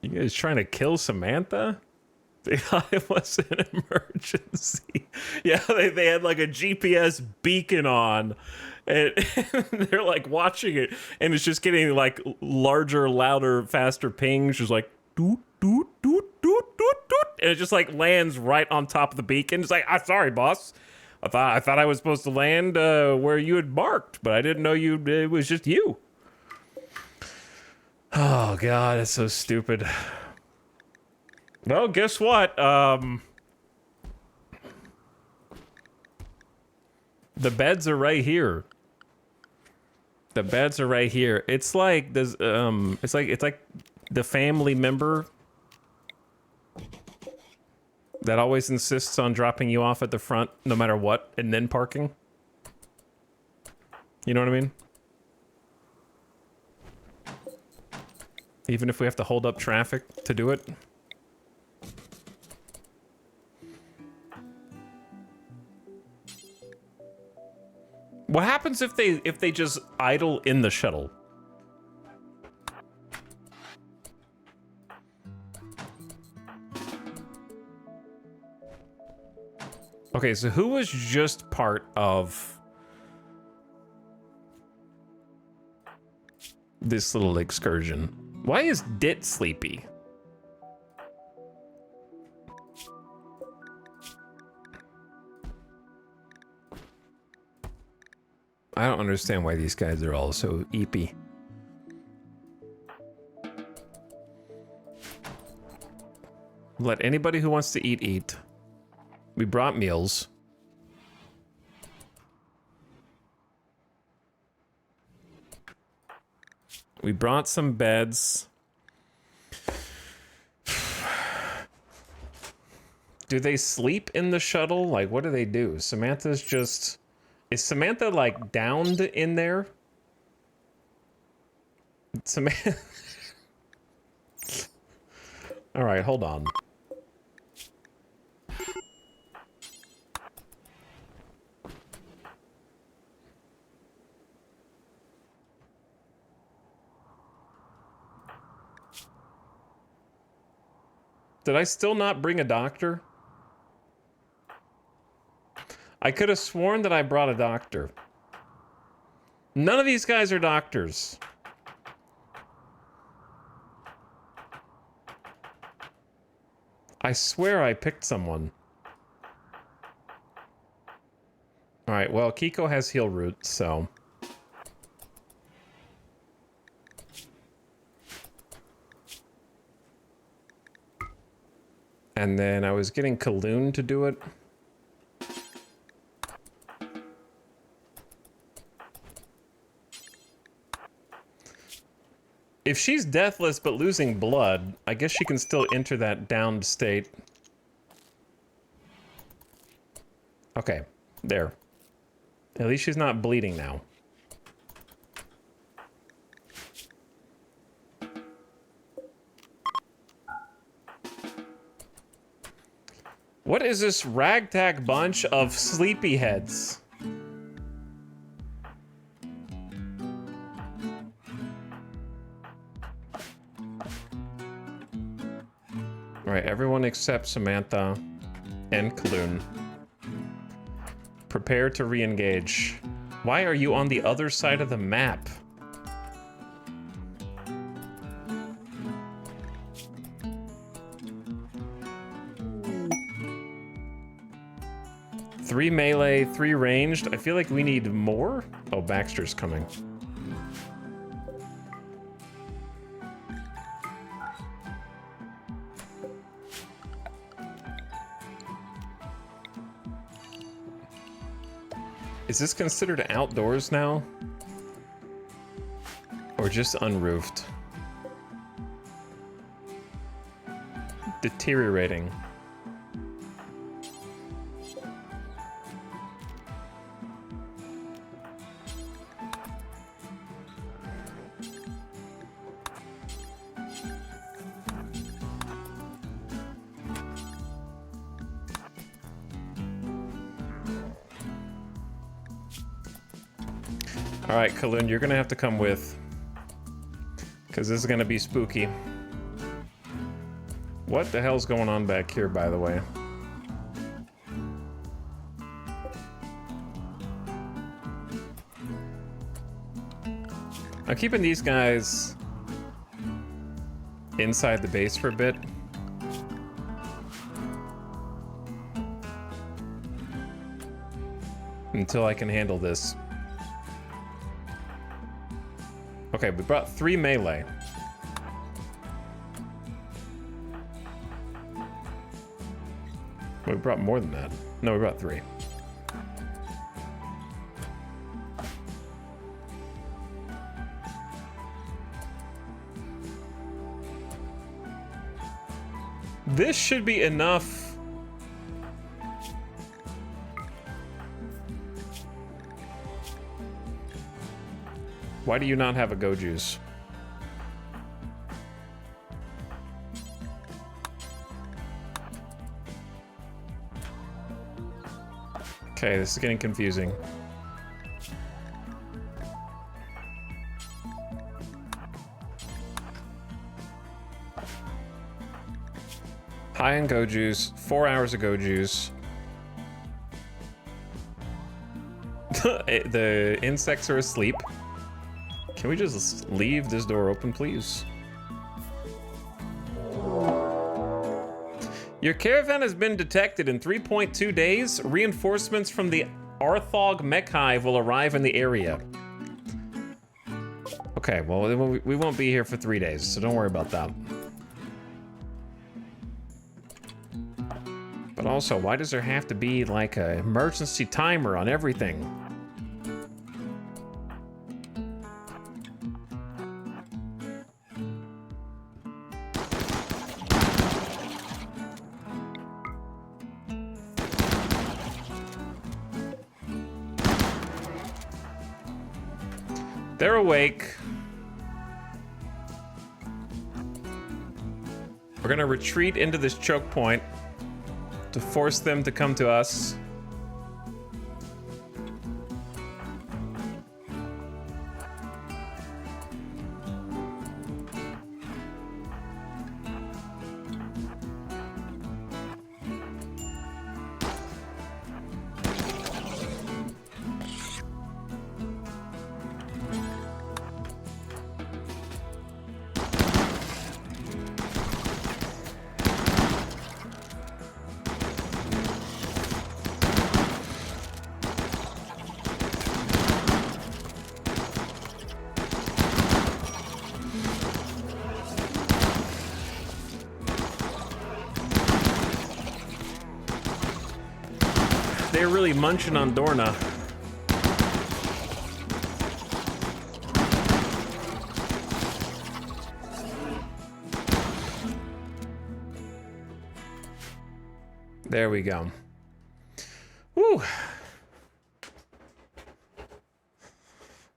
S1: You guys trying to kill Samantha? It was an emergency. Yeah, they had like a GPS beacon on, and they're like watching it, and it's just getting like larger, louder, faster pings, just like doot doot doot doot doot doot, and it just like lands right on top of the beacon. It's like, sorry, boss. I thought I was supposed to land where you had marked, but I didn't know it was just you. Oh God, it's so stupid. Well, guess what? The beds are right here. The beds are right here. It's like there's it's like the family member that always insists on dropping you off at the front no matter what and then parking. You know what I mean? Even if we have to hold up traffic to do it. What happens if they just idle in the shuttle? Okay, so who was just part of this little excursion? Why is Dit sleepy? I don't understand why these guys are all so eepy. Let anybody who wants to eat, eat. We brought meals. We brought some beds. Do they sleep in the shuttle? Like, what do they do? Samantha's just... Is Samantha, like, downed in there? Samantha... All right, hold on. Did I still not bring a doctor? I could have sworn that I brought a doctor. None of these guys are doctors. I swear I picked someone. Alright, well, Kiko has heal root, so... And then I was getting Kaloon to do it. If she's deathless but losing blood, I guess she can still enter that downed state. Okay, there. At least she's not bleeding now. What is this ragtag bunch of sleepyheads? Alright, everyone except Samantha and Kaloon. Prepare to re-engage. Why are you on the other side of the map? Three melee, 3 ranged. I feel like we need more. Oh, Baxter's coming. Is this considered outdoors now? Or just unroofed? Deteriorating. Alright, Kaloon, you're gonna have to come with. Because this is gonna be spooky. What the hell's going on back here, by the way? I'm keeping these guys inside the base for a bit. Until I can handle this. Okay, we brought 3 melee. We brought more than that. No, we brought 3. This should be enough. Why do you not have a go juice? Okay, this is getting confusing. High on go juice, 4 hours of go juice. The insects are asleep. Can we just leave this door open, please? Your caravan has been detected in 3.2 days. Reinforcements from the Arthog mech hive will arrive in the area. Okay, well, we won't be here for 3 days, so don't worry about that. But also, why does there have to be like an emergency timer on everything? They're awake. We're gonna retreat into this choke point to force them to come to us. They're really munching on Dorna. There we go. Woo.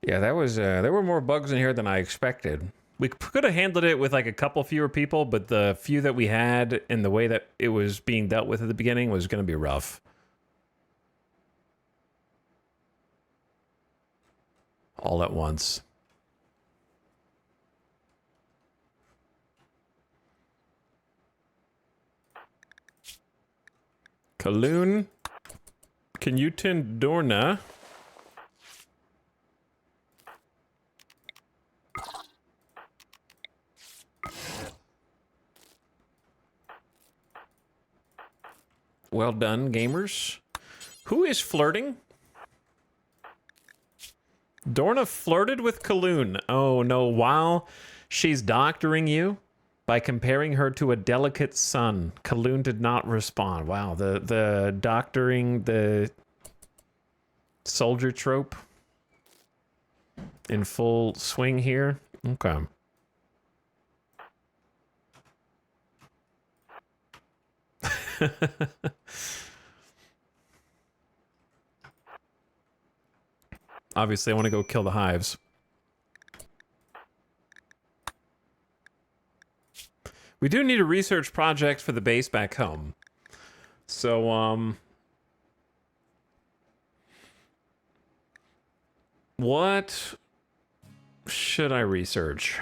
S1: Yeah, that was there were more bugs in here than I expected. We could have handled it with like a couple fewer people, but the few that we had and the way that it was being dealt with at the beginning was going to be rough. All at once. Kaloon, can you tend Dorna? Well done, gamers. Who is flirting? Dorna flirted with Kaloon. Oh no, while she's doctoring you by comparing her to a delicate son. Kaloon did not respond. Wow, the doctoring the soldier trope in full swing here. Okay. Obviously, I want to go kill the hives. We do need a research project for the base back home. So, what should I research?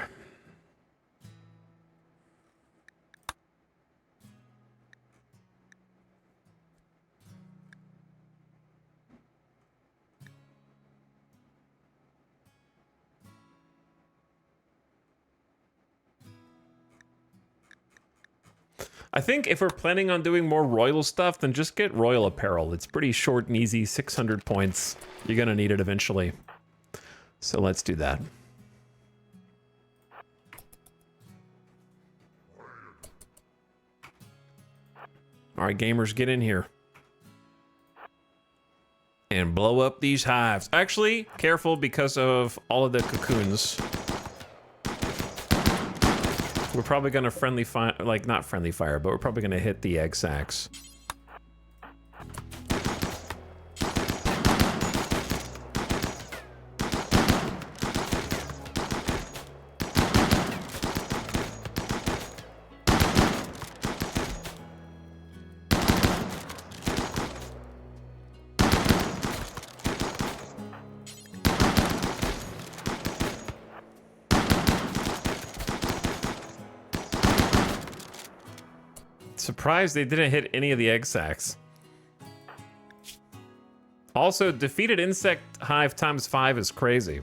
S1: I think if we're planning on doing more royal stuff, then just get royal apparel. It's pretty short and easy, 600 points. You're gonna need it eventually. So let's do that. All right, gamers, get in here. And blow up these hives. Actually, careful because of all of the cocoons. We're probably gonna friendly fire, like not friendly fire, but we're probably gonna hit the egg sacs. Surprised they didn't hit any of the egg sacs. Also, defeated insect hive times 5 is crazy.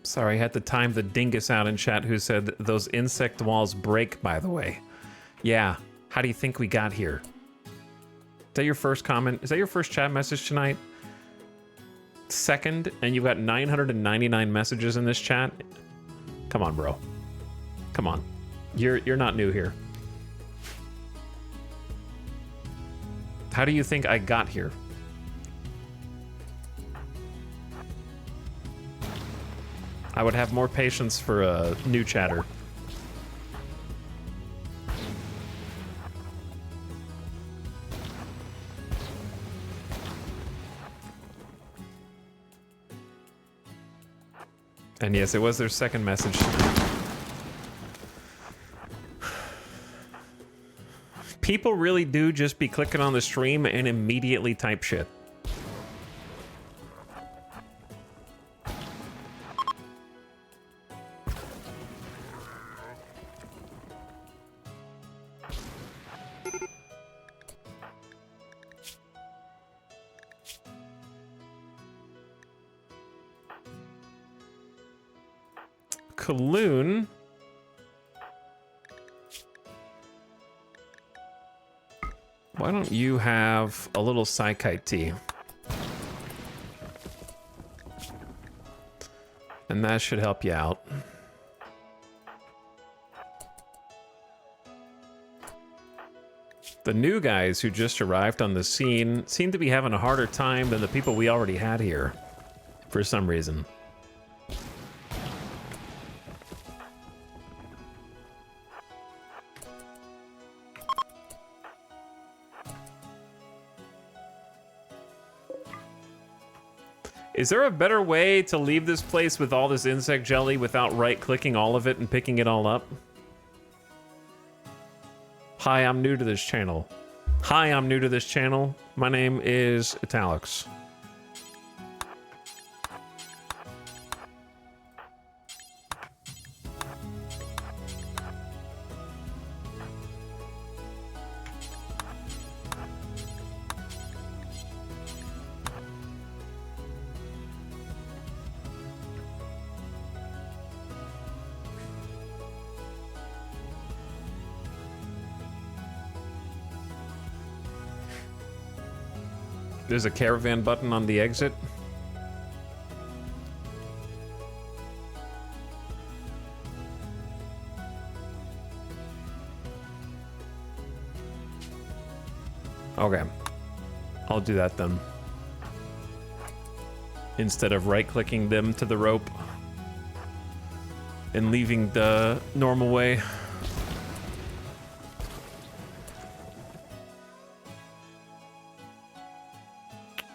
S1: Sorry, I had to time the dingus out in chat who said those insect walls break, by the way. Yeah, how do you think we got here? Is that your first comment? Is that your first chat message tonight? Second, and you've got 999 messages in this chat? Come on, bro. Come on. You're not new here. How do you think I got here? I would have more patience for a new chatter. And yes, it was their second message. People really do just be clicking on the stream and immediately type shit. Kaloon. Why don't you have a little Psykite tea? And that should help you out. The new guys who just arrived on the scene seem to be having a harder time than the people we already had here, for some reason. Is there a better way to leave this place with all this insect jelly without right-clicking all of it and picking it all up? Hi, I'm new to this channel. Hi, I'm new to this channel. My name is Etalyx. There's a caravan button on the exit. Okay. I'll do that then. Instead of right-clicking them to the rope and leaving the normal way.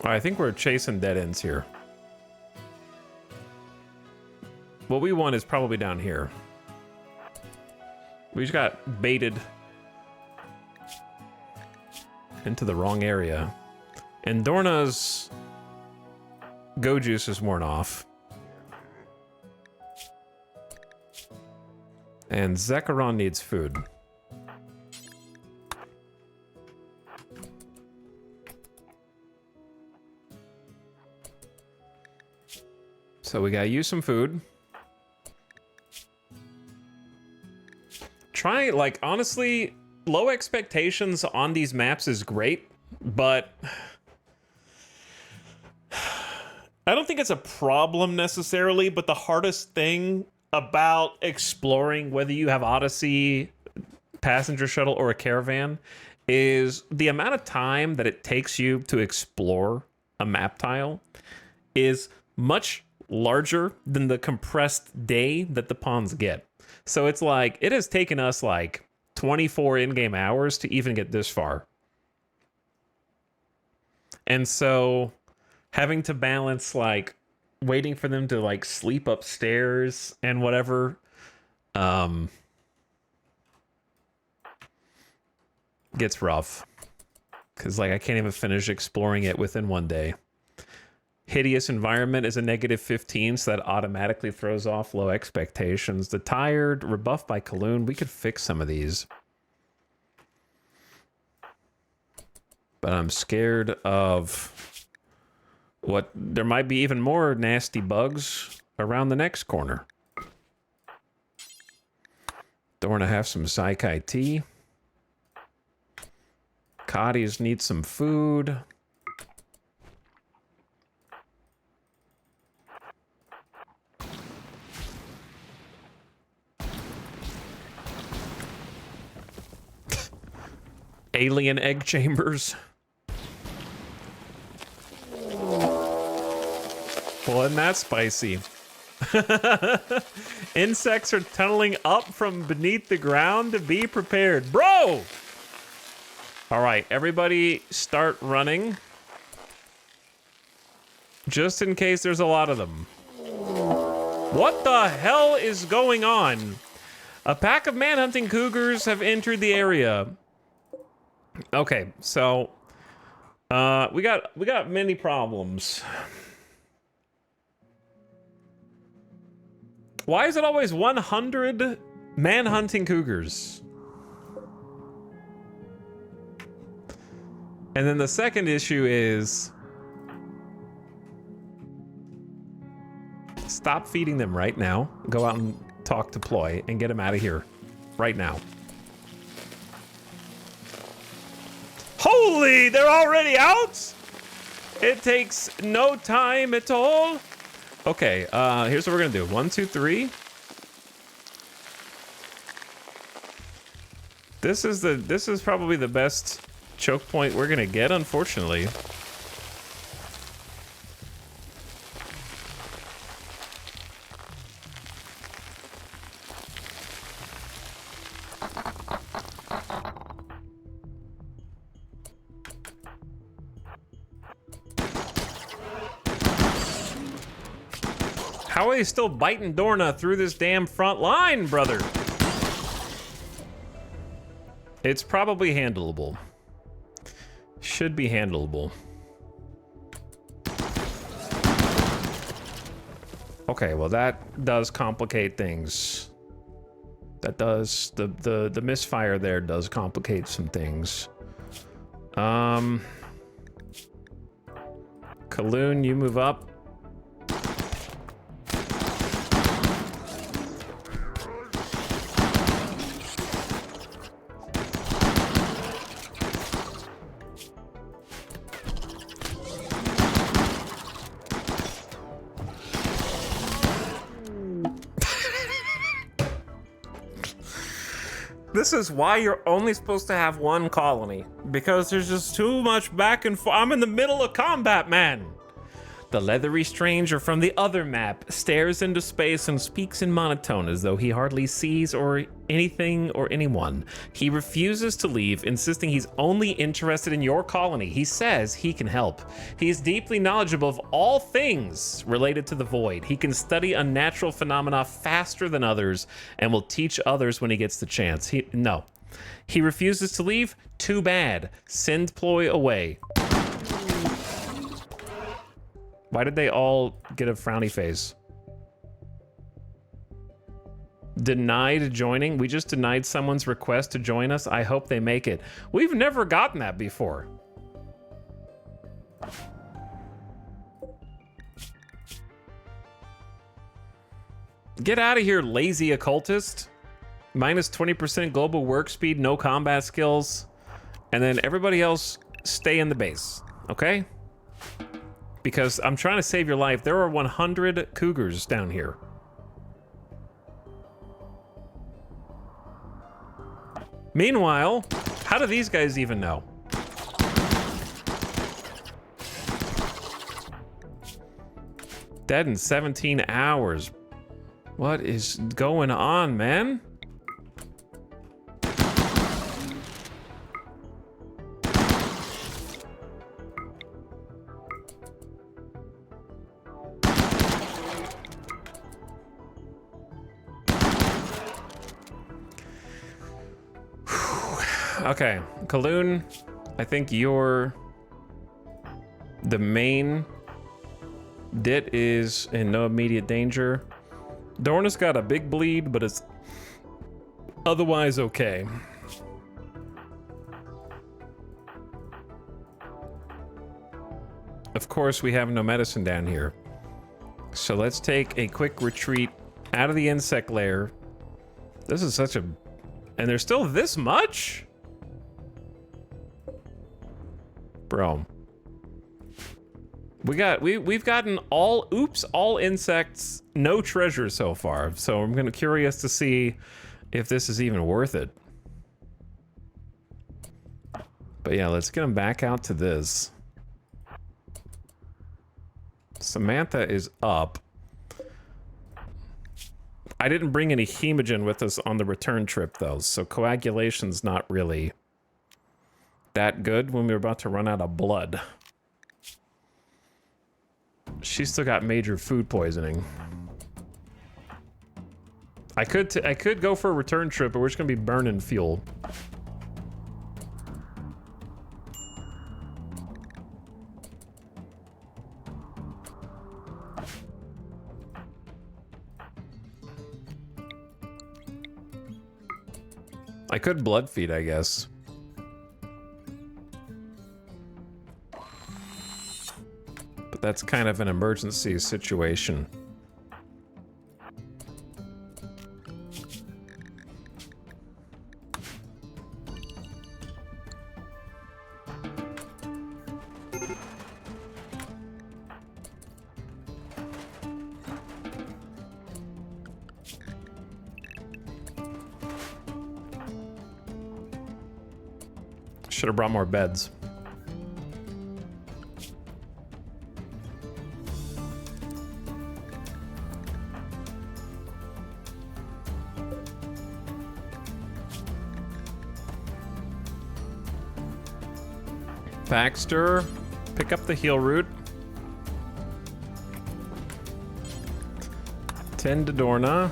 S1: I think we're chasing dead ends here. What we want is probably down here. We just got baited into the wrong area. And Dorna's go juice is worn off. And Zekaron needs food. So we gotta use some food. Try, like, honestly, low expectations on these maps is great, but I don't think it's a problem necessarily, but the hardest thing about exploring, whether you have Odyssey, passenger shuttle, or a caravan, is the amount of time that it takes you to explore a map tile is much larger than the compressed day that the pawns get. So it's like, it has taken us like 24 in-game hours to even get this far. And so having to balance like waiting for them to like sleep upstairs and whatever, gets rough. Because, like, I can't even finish exploring it within one day. Hideous environment is a -15, so that automatically throws off low expectations. The tired, rebuffed by Kaloon. We could fix some of these. But I'm scared of what... There might be even more nasty bugs around the next corner. Don't want to have some Saikai tea. Cotties need some food. Alien egg chambers. Well, isn't that spicy? Insects are tunneling up from beneath the ground to be prepared. Bro! All right, everybody start running. Just in case there's a lot of them. What the hell is going on? A pack of manhunting cougars have entered the area. Okay, so we got many problems. Why is it always 100 manhunting cougars? And then the second issue is stop feeding them right now. Go out and talk to Ploy and get them out of here right now. Holy, they're already out? It takes no time at all. Okay, here's what we're gonna do. 1, 2, 3. This is probably the best choke point we're gonna get, unfortunately. How are they still biting Dorna through this damn front line, brother? It's probably handleable. Should be handleable. Okay, well that does complicate things. That does, the misfire there does complicate some things. Kaloon, you move up. This is why you're only supposed to have one colony. Because there's just too much back and forth. I'm in the middle of combat, man. The leathery stranger from the other map stares into space and speaks in monotone as though he hardly sees or anything or anyone. He refuses to leave, insisting he's only interested in your colony. He says he can help. He is deeply knowledgeable of all things related to the void. He can study unnatural phenomena faster than others and will teach others when he gets the chance. No. He refuses to leave? Too bad. Send Ploy away. Why did they all get a frowny face? Denied joining? We just denied someone's request to join us. I hope they make it. We've never gotten that before. Get out of here, lazy occultist. Minus 20% global work speed, no combat skills. And then everybody else stay in the base, okay? Because I'm trying to save your life. There are 100 cougars down here. Meanwhile, how do these guys even know? Dead in 17 hours. What is going on, man? Okay, Kaloon, I think you're the main Dit is in no immediate danger. Dorna's got a big bleed, but it's otherwise okay. Of course, we have no medicine down here. So let's take a quick retreat out of the insect lair. This is such a... And there's still this much? Bro. We've gotten all insects, no treasure so far. So I'm curious to see if this is even worth it. But yeah, let's get them back out to this. Samantha is up. I didn't bring any hemogen with us on the return trip though, so coagulation's not really that good when we were about to run out of blood. She's still got major food poisoning. I could go for a return trip, but we're just gonna be burning fuel. I could blood feed, I guess. But that's kind of an emergency situation. Should have brought more beds. Baxter, pick up the heal root. Tend to Dorna.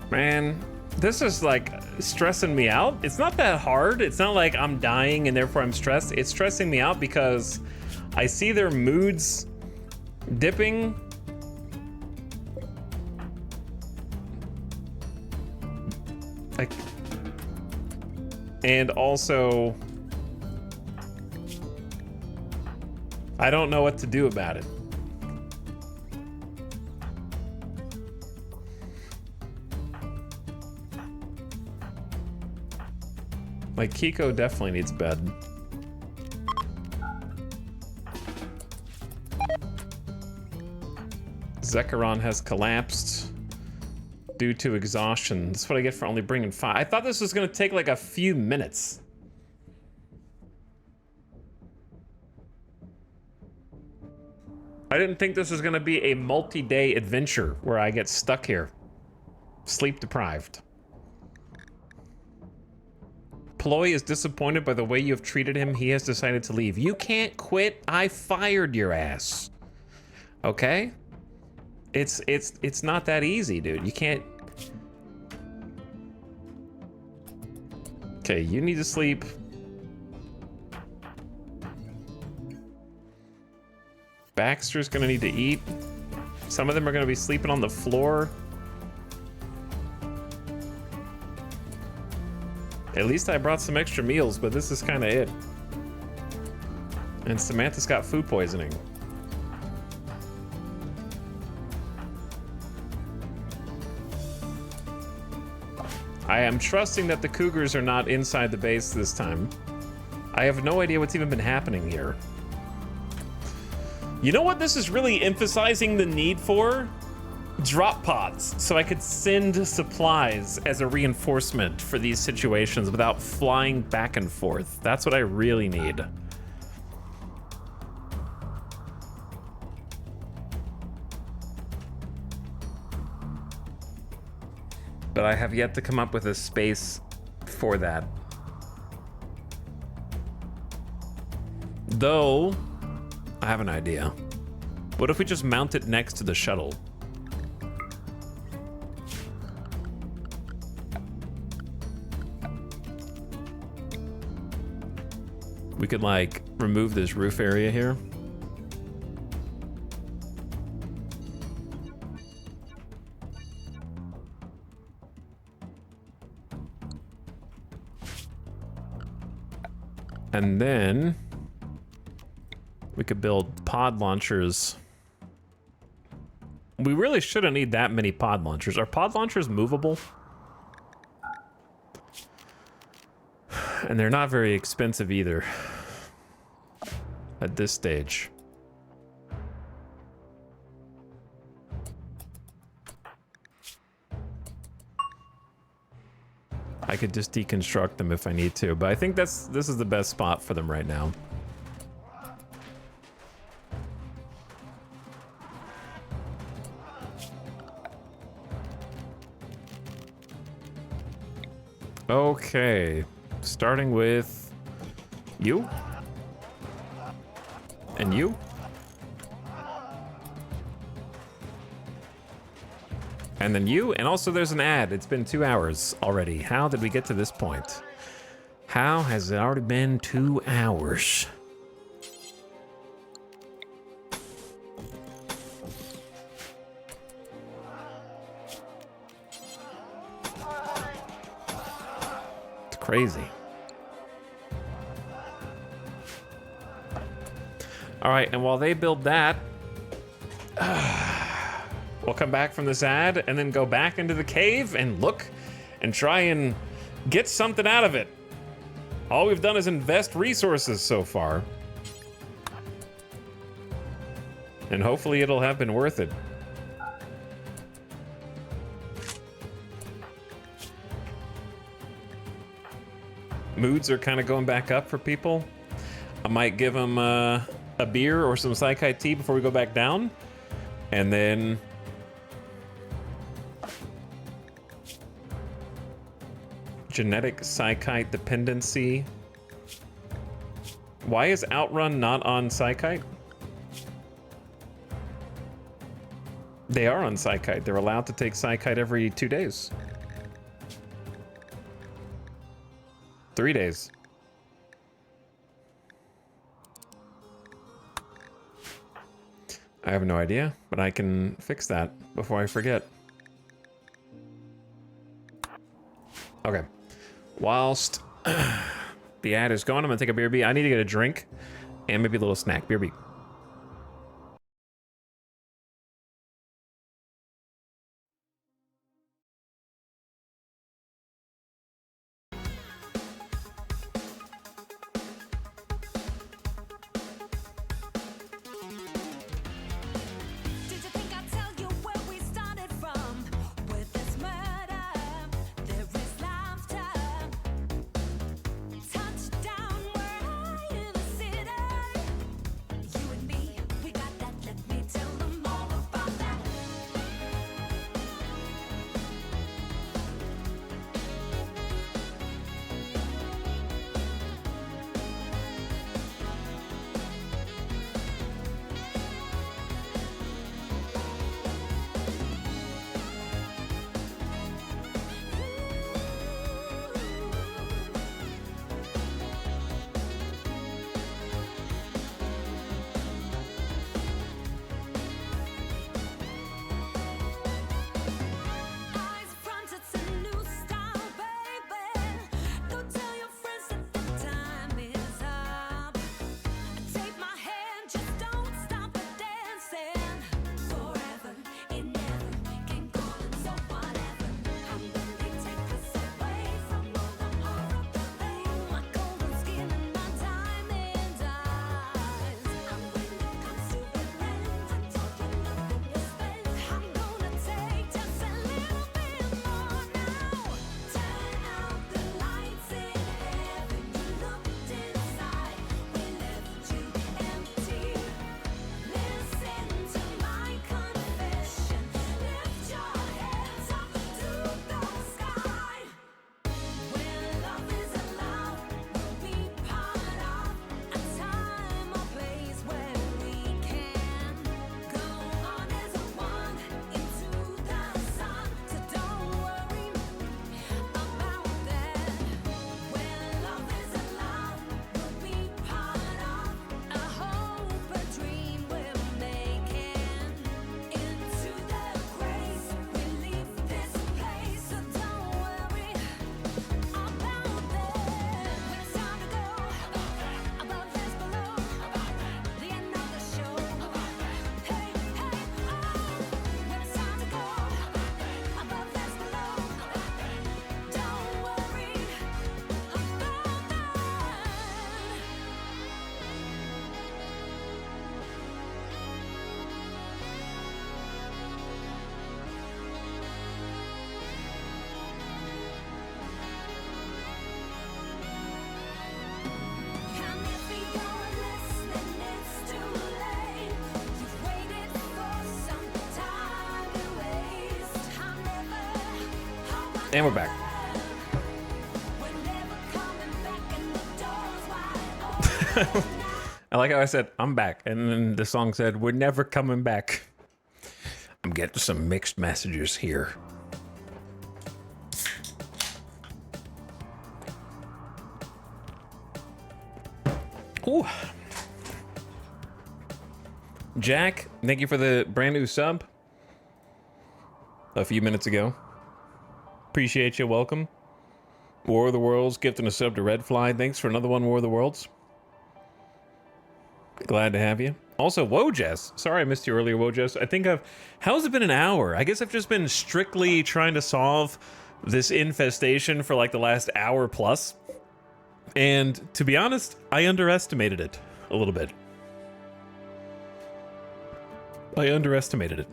S1: Man, this is like stressing me out. It's not that hard. It's not like I'm dying and therefore I'm stressed. It's stressing me out because I see their moods dipping. Like, and also, I don't know what to do about it. Like, Kiko definitely needs bed. Zekaron has collapsed due to exhaustion. That's what I get for only bringing 5. I thought this was gonna take like a few minutes. I didn't think this was gonna be a multi-day adventure where I get stuck here, sleep deprived. Ploy is disappointed by the way you have treated him. He has decided to leave. You can't quit. I fired your ass. Okay? It's not that easy, dude. You can't. Okay, you need to sleep. Baxter's gonna need to eat. Some of them are gonna be sleeping on the floor. At least I brought some extra meals, but this is kind of it. And Samantha's got food poisoning. I am trusting that the cougars are not inside the base this time. I have no idea what's even been happening here. You know what this is really emphasizing the need for? Drop pods, so I could send supplies as a reinforcement for these situations without flying back and forth. That's what I really need. But I have yet to come up with a space for that. Though, I have an idea. What if we just mount it next to the shuttle? We could, like, remove this roof area here. And then we could build pod launchers. We really shouldn't need that many pod launchers. Are pod launchers movable? And they're not very expensive either at this stage. I could just deconstruct them if I need to, but I think this is the best spot for them right now. Okay, starting with you and you. And then you, and also there's an ad. It's been 2 hours already. How did we get to this point? How has it already been 2 hours? It's crazy. All right, and while they build that, we'll come back from this ad and then go back into the cave and look and try and get something out of it. All we've done is invest resources so far. And hopefully it'll have been worth it. Moods are kind of going back up for people. I might give them a beer or some Psychite tea before we go back down. And then genetic Psychite dependency. Why is Outrun not on Psychite? They are on Psychite. They're allowed to take Psychite every 2 days. 3 days. I have no idea, but I can fix that before I forget. Okay. Whilst the ad is going, I'm gonna take a BRB. I need to get a drink and maybe a little snack. BRB. And we're back. I like how I said, I'm back. And then the song said, we're never coming back. I'm getting some mixed messages here. Ooh. Jack, thank you for the brand new sub a few minutes ago. Appreciate you. Welcome. War of the Worlds gifting a sub to Redfly. Thanks for another one, War of the Worlds. Glad to have you. Also, Wojess. Sorry I missed you earlier, Wojess. I think how's it been an hour? I guess I've just been strictly trying to solve this infestation for like the last hour plus. And to be honest, I underestimated it a little bit. I underestimated it.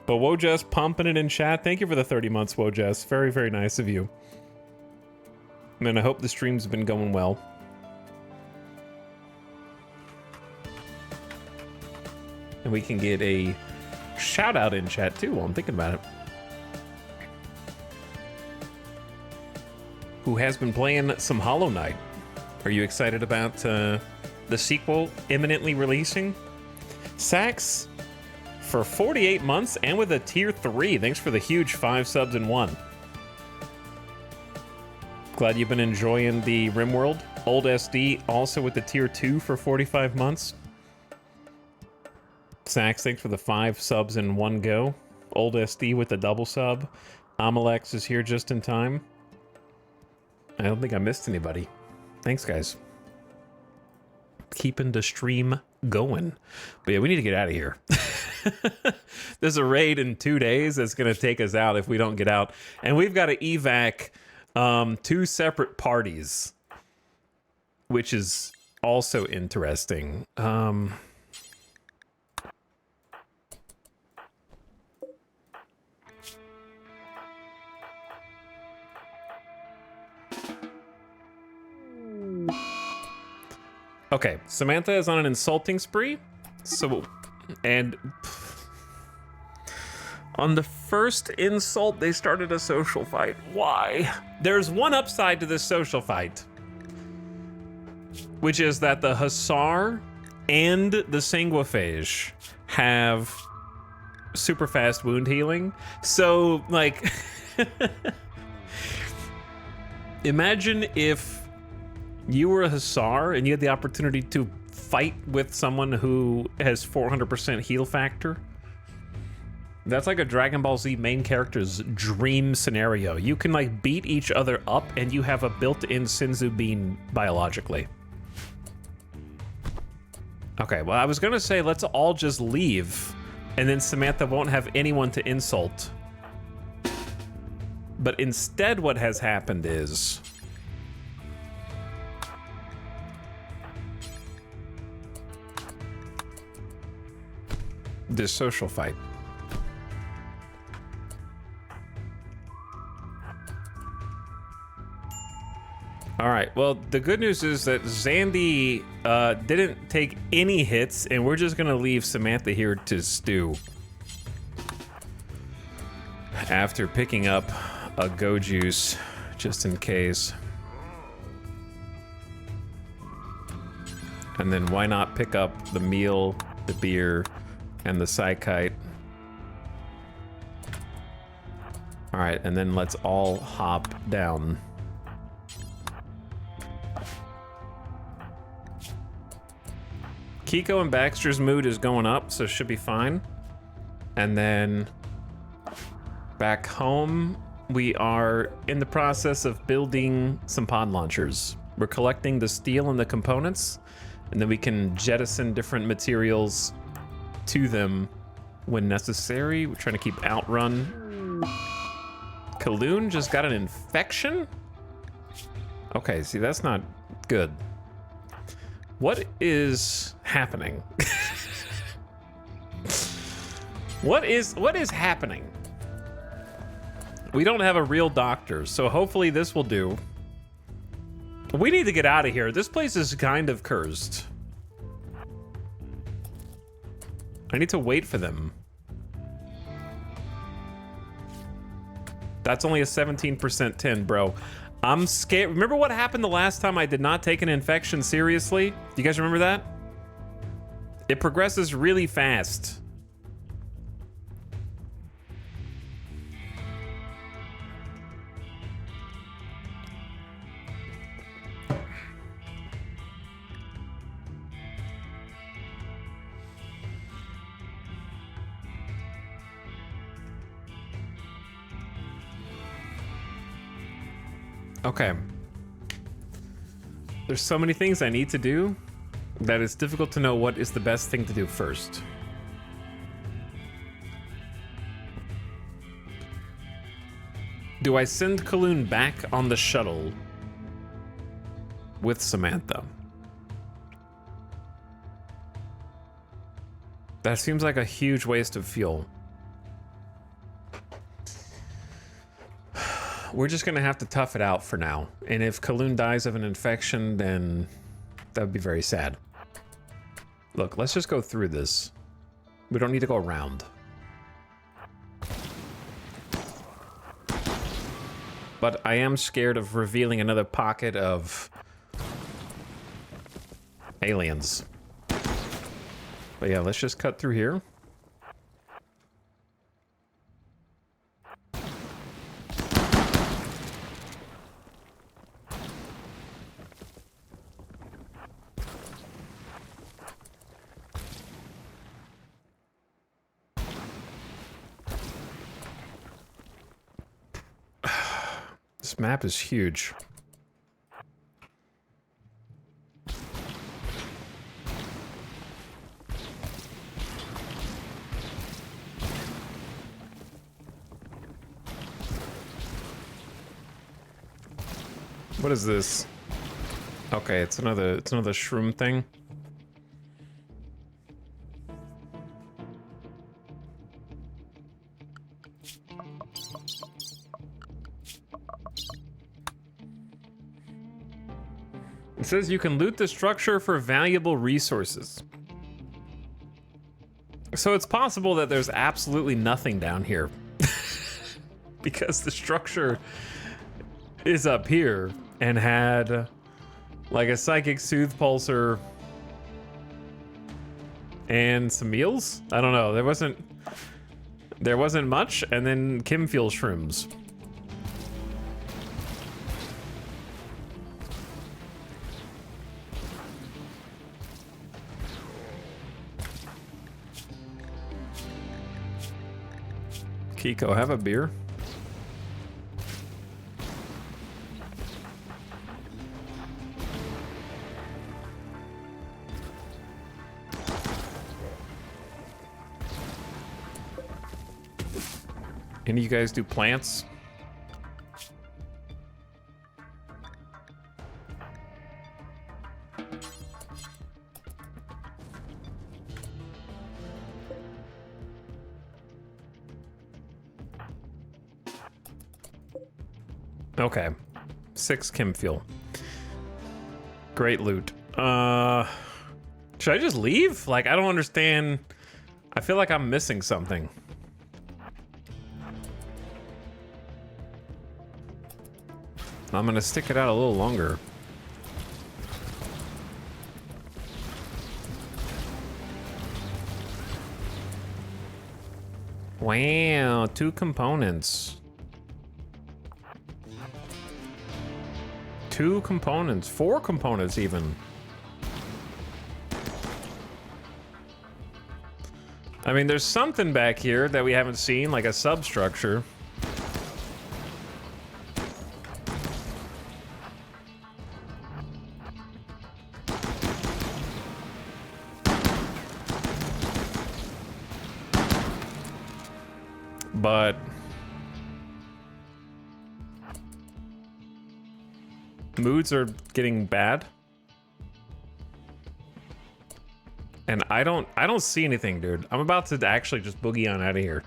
S1: But Wojess pumping it in chat. Thank you for the 30 months, Wojess. Very, very nice of you. And I hope the stream's been going well. And we can get a shout out in chat too while I'm thinking about it. Who has been playing some Hollow Knight? Are you excited about the sequel imminently releasing? Sax for 48 months and with a tier 3. Thanks for the huge 5 subs in 1. Glad you've been enjoying the RimWorld. Old SD also with the tier 2 for 45 months. Sax, thanks for the 5 subs in 1 go. Old SD with the double sub. Amalex is here just in time. I don't think I missed anybody. Thanks, guys. Keeping the stream going. But yeah, we need to get out of here. There's a raid in 2 days that's going to take us out if we don't get out. And we've got to evac 2 separate parties, which is also interesting. Okay, Samantha is on an insulting spree. So, and on the first insult, they started a social fight. Why? There's one upside to this social fight, which is that the Hussar and the Sanguiphage have super fast wound healing. So, like, imagine if you were a Hussar and you had the opportunity to fight with someone who has 400% heal factor. That's like a Dragon Ball Z main character's dream scenario. You can like beat each other up and you have a built-in Senzu bean biologically. Okay, well I was gonna say let's all just leave and then Samantha won't have anyone to insult. But instead what has happened is this social fight. All right, well, the good news is that Zandy didn't take any hits, and we're just gonna leave Samantha here to stew. After picking up a Go Juice, just in case. And then why not pick up the meal, the beer, and the Psykite. All right, and then let's all hop down. Kiko and Baxter's mood is going up, so should be fine. And then back home, we are in the process of building some pod launchers. We're collecting the steel and the components, and then we can jettison different materials to them when necessary. We're trying to keep Outrun. Kaloon just got an infection? Okay, see, that's not good. What is happening? What is happening? We don't have a real doctor, so hopefully this will do. We need to get out of here. This place is kind of cursed. I need to wait for them. That's only a 17% 10, bro. I'm scared. Remember what happened the last time I did not take an infection seriously? Do you guys remember that? It progresses really fast. Okay. There's so many things I need to do that it's difficult to know what is the best thing to do first. Do I send Kaloon back on the shuttle with Samantha? That seems like a huge waste of fuel. We're just gonna have to tough it out for now. And if Kaloon dies of an infection, then that would be very sad. Look, let's just go through this. We don't need to go around. But I am scared of revealing another pocket of aliens. But yeah, let's just cut through here. This map is huge. What is this? Okay, it's another shroom thing. It says you can loot the structure for valuable resources. So it's possible that there's absolutely nothing down here. Because the structure is up here and had like a psychic soothe pulsar and some meals. I don't know. There wasn't much, and then Kim fuel shrooms. Kiko, have a beer. Any of you guys do plants? Okay. 6 chem fuel. Great loot. Should I just leave? Like, I don't understand. I feel like I'm missing something. I'm gonna stick it out a little longer. Wow, 2 components. 2 components, 4 components even. I mean, there's something back here that we haven't seen, like a substructure. But moods are getting bad. And I don't see anything, dude. I'm about to actually just boogie on out of here.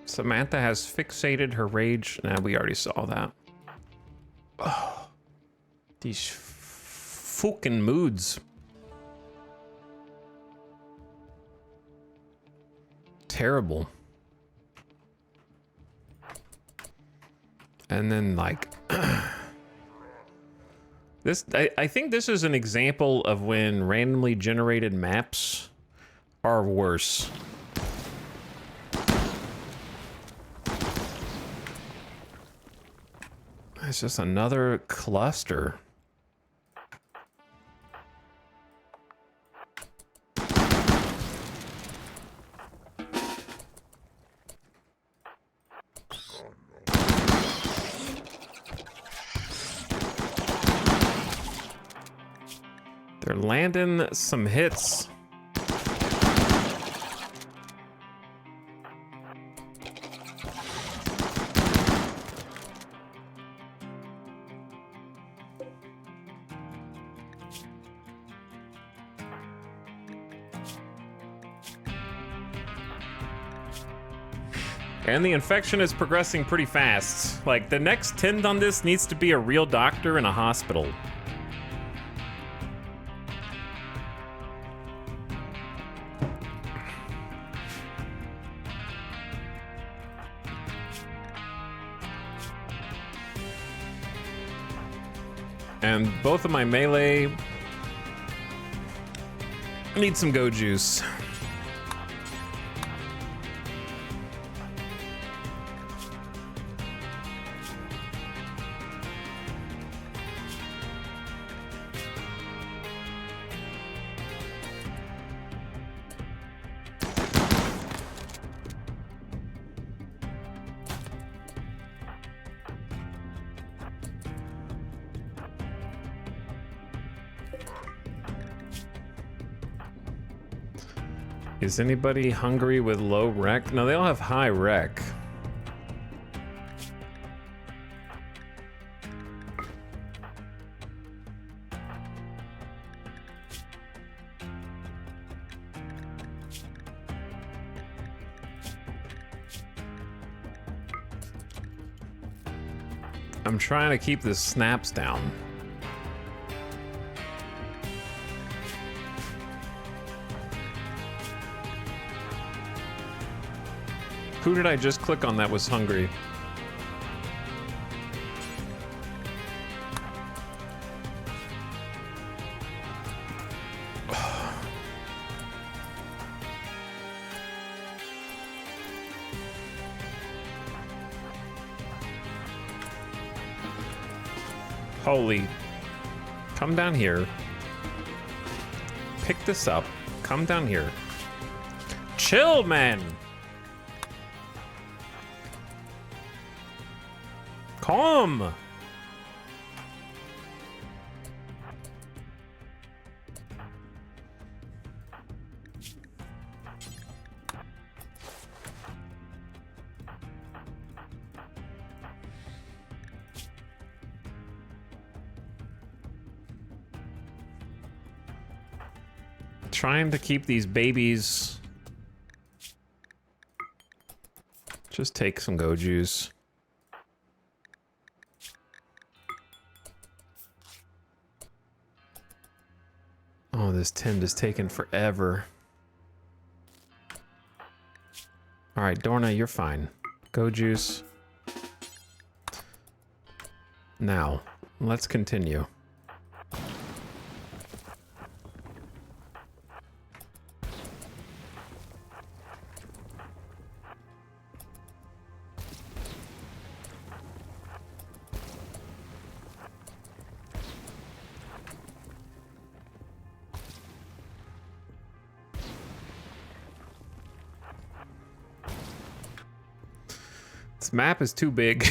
S1: Samantha has fixated her rage. Nah, we already saw that. Oh, these fucking moods. Terrible. And then like this, I think this is an example of when randomly generated maps are worse. It's just another cluster. They're landing some hits. And the infection is progressing pretty fast. Like, the next tend on this needs to be a real doctor in a hospital. And both of my melee need some go juice. Is anybody hungry with low rec? No, they all have high rec. I'm trying to keep the snaps down. Who did I just click on that was hungry? Holy. Come down here. Pick this up. Come down here. Chill, man! Calm! Trying to keep these babies. Just take some go juice. Oh, this tend is taking forever. All right, Dorna, you're fine. Go juice. Now, let's continue. This map is too big.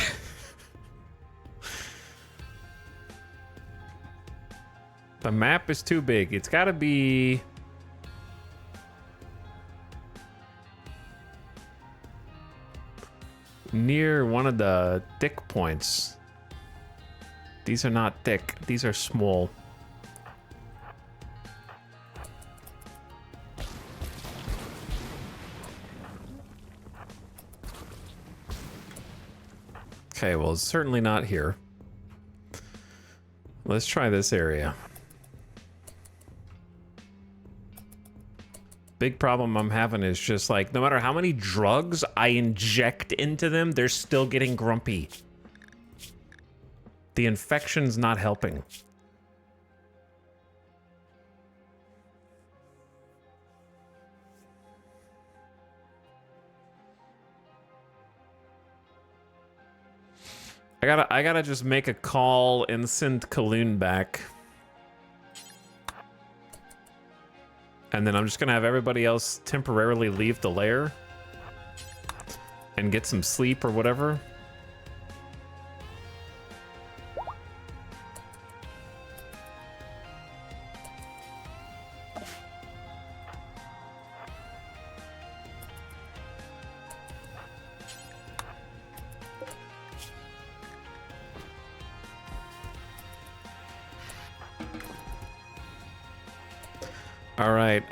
S1: The map is too big. It's gotta be... near one of the thick points. These are not thick. These are small. Okay, well, it's certainly not here. Let's try this area. Big problem I'm having is just like, no matter how many drugs I inject into them, they're still getting grumpy. The infection's not helping. I gotta just make a call and send Kaloon back. And then I'm just gonna have everybody else temporarily leave the lair and get some sleep or whatever. All right,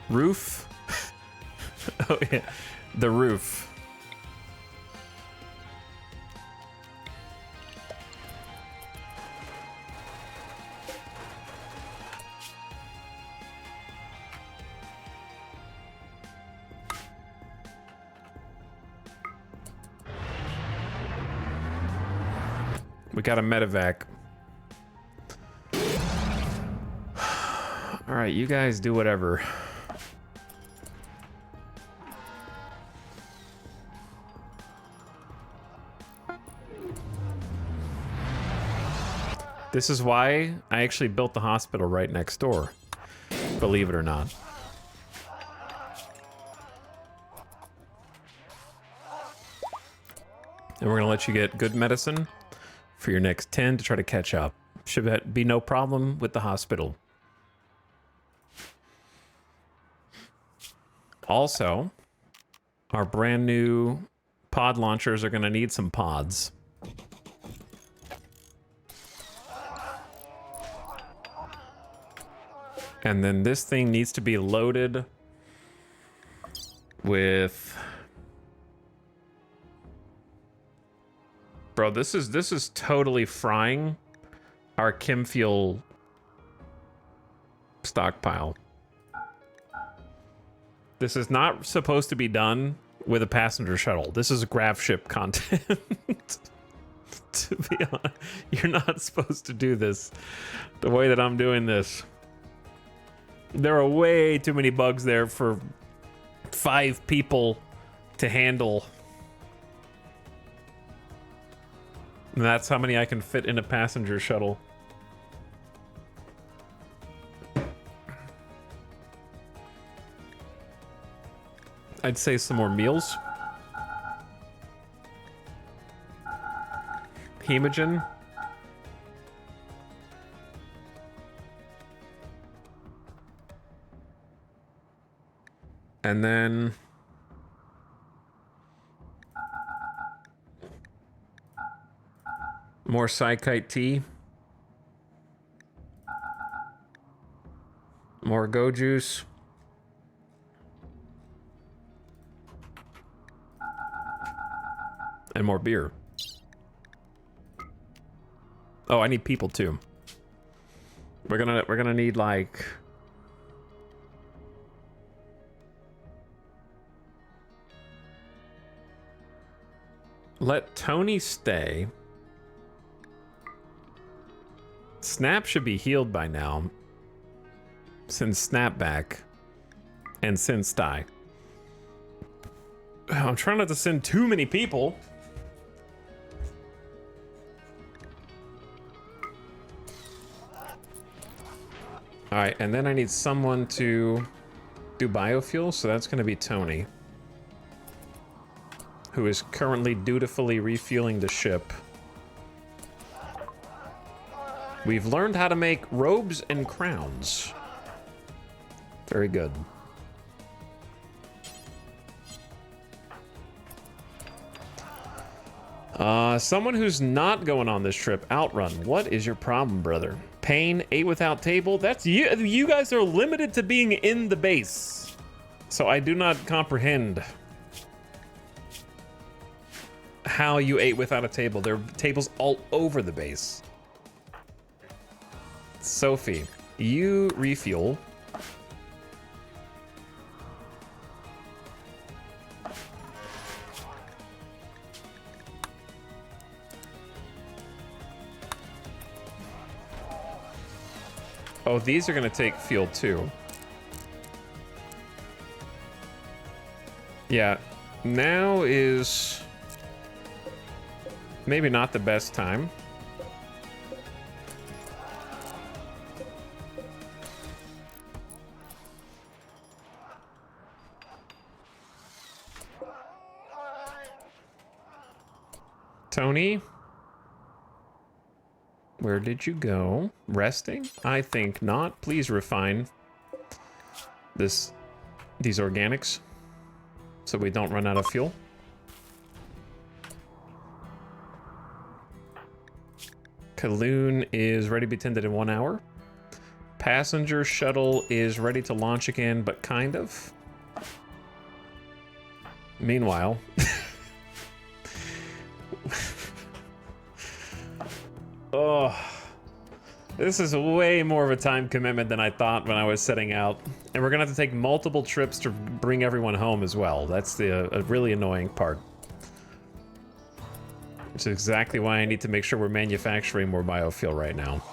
S1: roof. Oh yeah, the roof. We got a medevac. All right, you guys do whatever. This is why I actually built the hospital right next door, believe it or not. And we're gonna let you get good medicine for your next 10 to try to catch up. Should be no problem with the hospital. Also, our brand new pod launchers are going to need some pods. And then this thing needs to be loaded with... Bro, this is totally frying our chem fuel stockpile. This is not supposed to be done with a passenger shuttle. This is grav ship content. To be honest, you're not supposed to do this the way that I'm doing this. There are way too many bugs there for 5 people to handle. And that's how many I can fit in a passenger shuttle. I'd say some more meals. Hemogen. And then... more Psychite tea. More Go Juice. And more beer. Oh, I need people too. We're gonna need like... Let Tony stay. Snap should be healed by now. Send Snap back. And send Sty. I'm trying not to send too many people. Alright, and then I need someone to do biofuel, so that's going to be Tony, who is currently dutifully refueling the ship. We've learned how to make robes and crowns. Very good. Someone who's not going on this trip, Outrun. What is your problem, brother? Pain, 8 without table. That's you. You guys are limited to being in the base, so I do not comprehend how you ate without a table. There are tables all over the base. Sophie, you refuel. Oh, these are gonna take fuel too. Yeah, now is maybe not the best time. Tony? Where did you go? Resting? I think not. Please refine these organics so we don't run out of fuel. Kaloon is ready to be tended in 1 hour. Passenger shuttle is ready to launch again, but kind of. Meanwhile... Oh, this is way more of a time commitment than I thought when I was setting out. And we're gonna have to take multiple trips to bring everyone home as well. That's the really annoying part. Which is exactly why I need to make sure we're manufacturing more biofuel right now.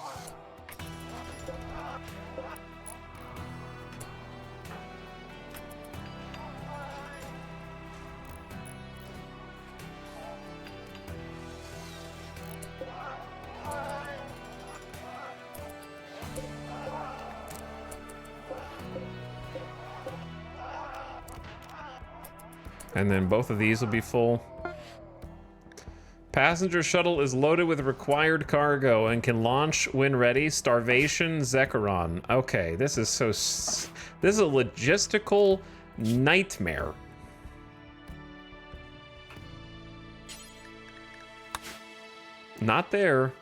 S1: And then both of these will be full. Passenger shuttle is loaded with required cargo and can launch when ready. Starvation, Zekrom. Okay, this is this is a logistical nightmare. Not there.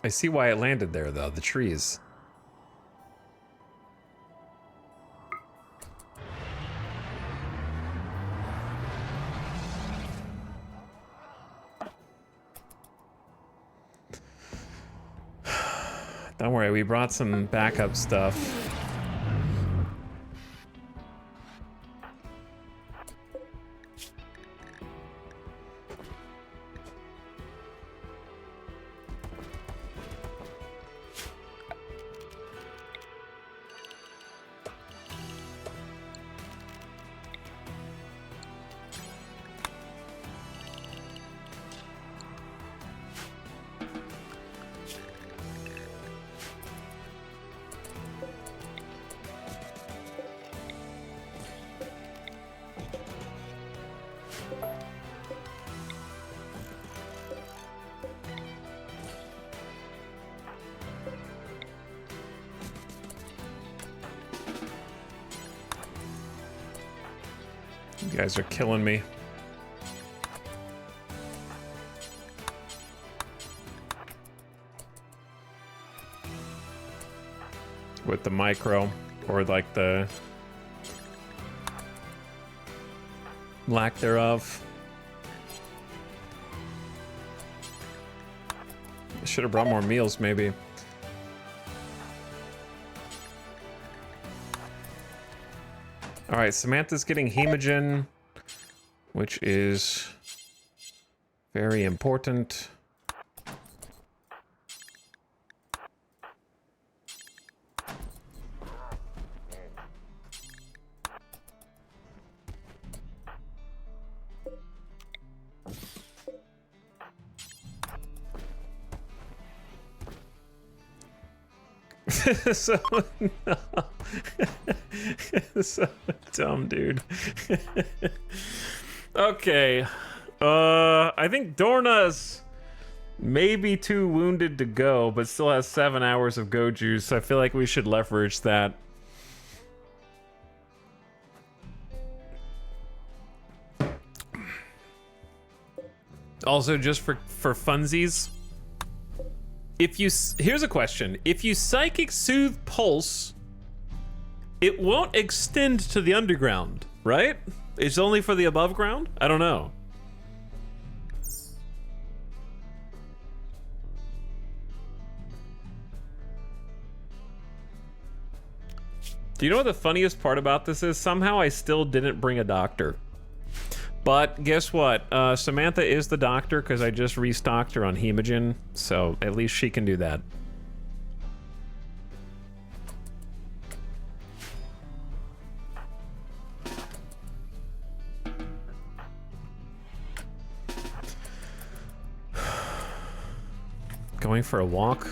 S1: I see why it landed there, though. The trees. Don't worry, we brought some backup stuff. You guys are killing me. With the micro, or like the lack thereof. I should have brought more meals, maybe. All right, Samantha's getting hemogen, which is very important. So no. So dumb, dude. Okay. I think Dorna's maybe too wounded to go, but still has 7 hours of go juice. So I feel like we should leverage that. Also, just for funsies, here's a question. If you Psychic Soothe Pulse, it won't extend to the underground. right? It's only for the above ground? I don't know. Do you know what the funniest part about this is? Somehow I still didn't bring a doctor. But guess what? Samantha is the doctor because I just restocked her on Hemogen, so at least she can do that. Going for a walk.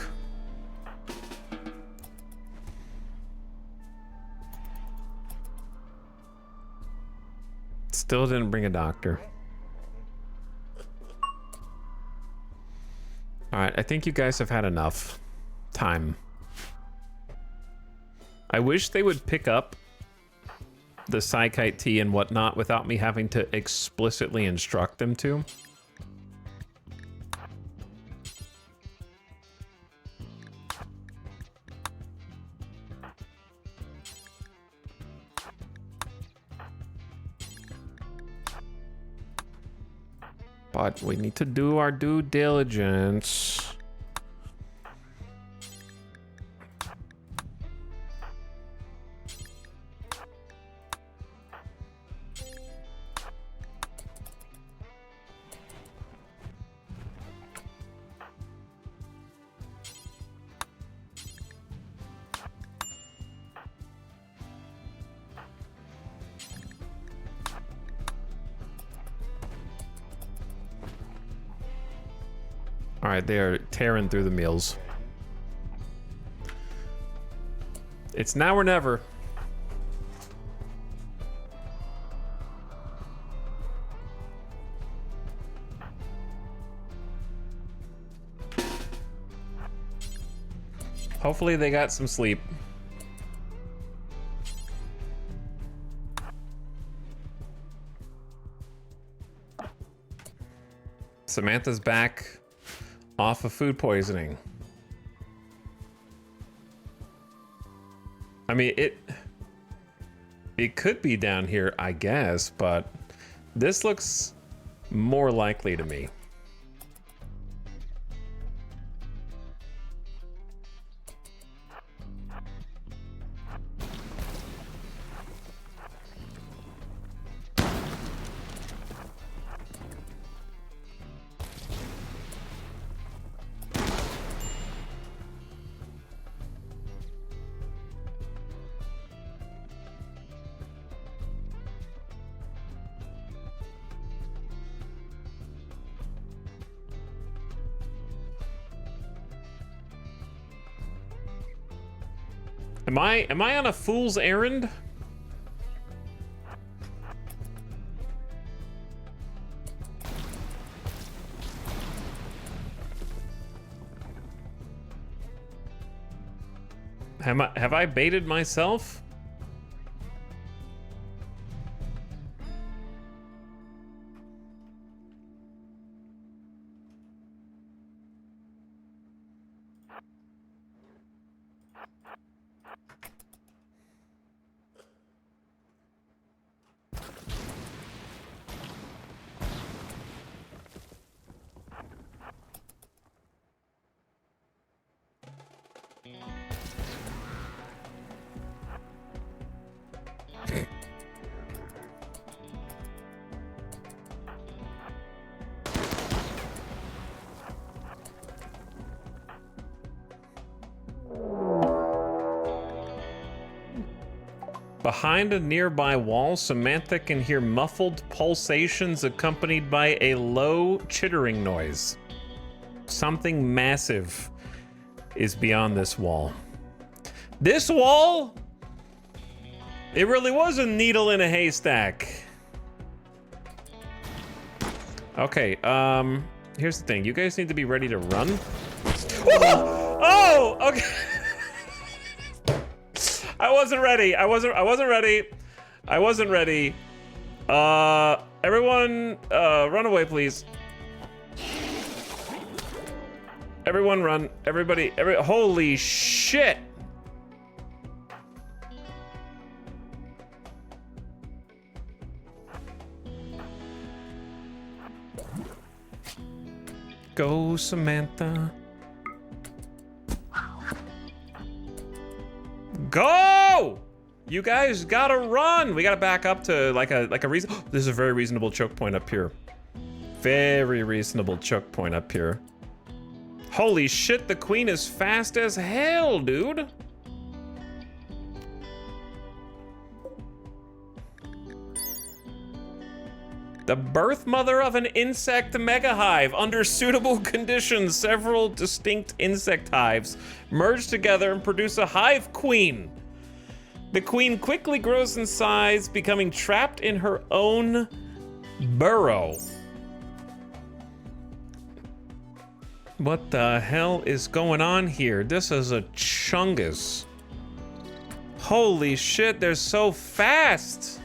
S1: Still didn't bring a doctor. All right, I think you guys have had enough time. I wish they would pick up the Psykite tea and whatnot without me having to explicitly instruct them to. But we need to do our due diligence. All right, they are tearing through the meals. It's now or never. Hopefully they got some sleep. Samantha's back off of food poisoning. I mean, it could be down here, I guess, but this looks more likely to me. Am I on a fool's errand? Have I baited myself? Behind a nearby wall, Samantha can hear muffled pulsations accompanied by a low chittering noise. Something massive is beyond this wall. This wall? It really was a needle in a haystack. Okay, here's the thing. You guys need to be ready to run. Oh, okay. I wasn't ready. I wasn't ready. I wasn't ready. Everyone, run away, please. Everyone run. Everybody, holy shit. Go, Samantha. Go! You guys gotta run. We gotta back up to like a reason. This is a very reasonable choke point up here. Very reasonable choke point up here. Holy shit, the queen is fast as hell, dude. The birth mother of an insect mega hive. Under suitable conditions, several distinct insect hives merge together and produce a hive queen. The queen quickly grows in size, becoming trapped in her own burrow. What the hell is going on here? This is a chungus. Holy shit, they're so fast.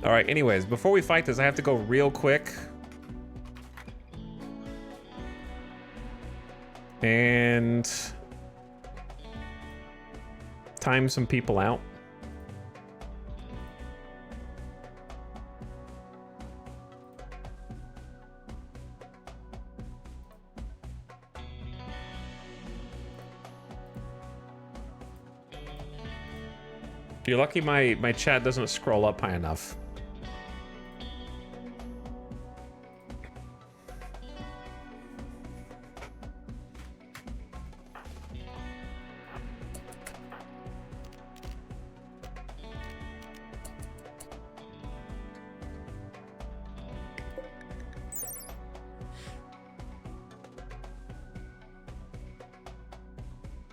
S1: All right, anyways, before we fight this, I have to go real quick. And time some people out. You're lucky my chat doesn't scroll up high enough.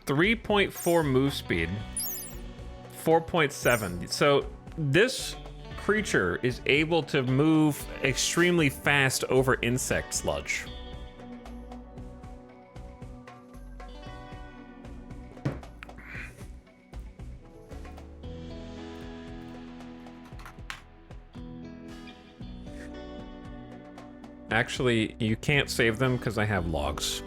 S1: .4 move speed. 4.7. So this creature is able to move extremely fast over insect sludge. Actually, you can't save them because I have logs.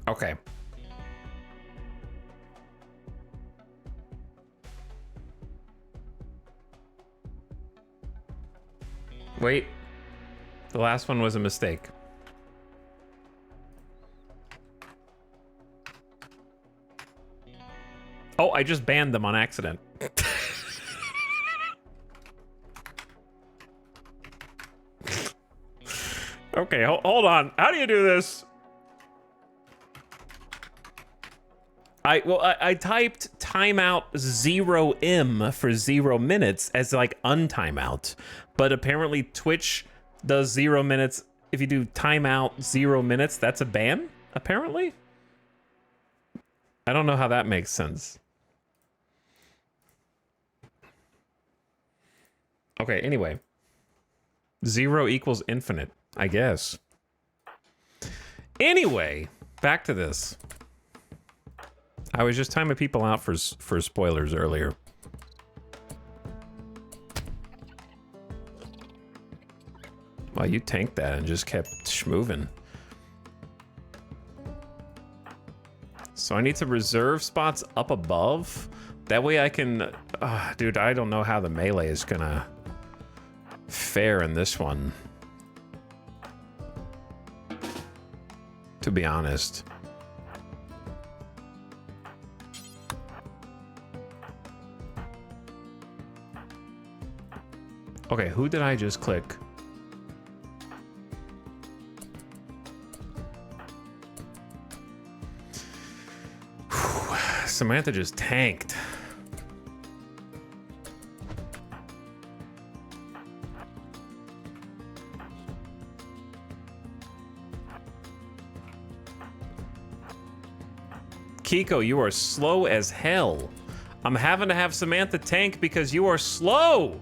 S1: Okay. Wait. The last one was a mistake. Oh, I just banned them on accident. Okay, hold on. How do you do this? I typed timeout 0M for 0 minutes as like untimeout, but apparently Twitch does 0 minutes. If you do timeout 0 minutes, that's a ban, apparently. I don't know how that makes sense. Okay, anyway. 0 equals infinite, I guess. Anyway, back to this. I was just timing people out for spoilers earlier. Well, you tanked that and just kept schmoving. So I need to reserve spots up above. That way I can... dude, I don't know how the melee is gonna fare in this one. To be honest. Okay, who did I just click? Whew, Samantha just tanked. Kiko, you are slow as hell. I'm having to have Samantha tank because you are slow.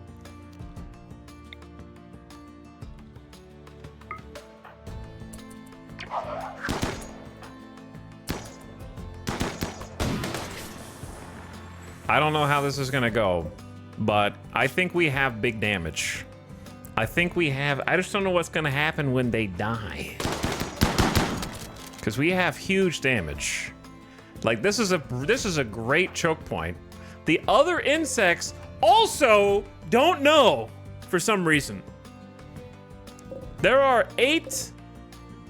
S1: I don't know how this is gonna go, but I think we have big damage. I think we have, I just don't know what's gonna happen when they die. Because we have huge damage. Like, this is a great choke point. The other insects also don't know for some reason. There are 8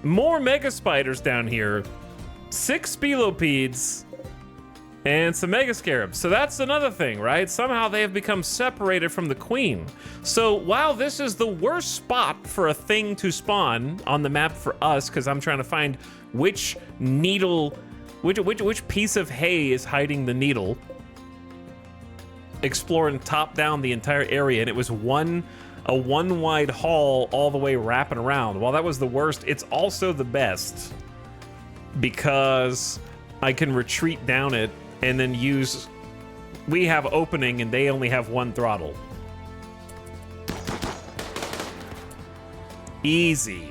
S1: more mega spiders down here, 6 spilopedes, and some mega scarabs. So that's another thing, right? Somehow they have become separated from the queen. So while this is the worst spot for a thing to spawn on the map for us, because I'm trying to find which needle, which piece of hay is hiding the needle, exploring top down the entire area, and it was a one wide hall all the way wrapping around. While that was the worst, it's also the best because I can retreat down it and then use, we have opening and they only have 1 throttle. Easy.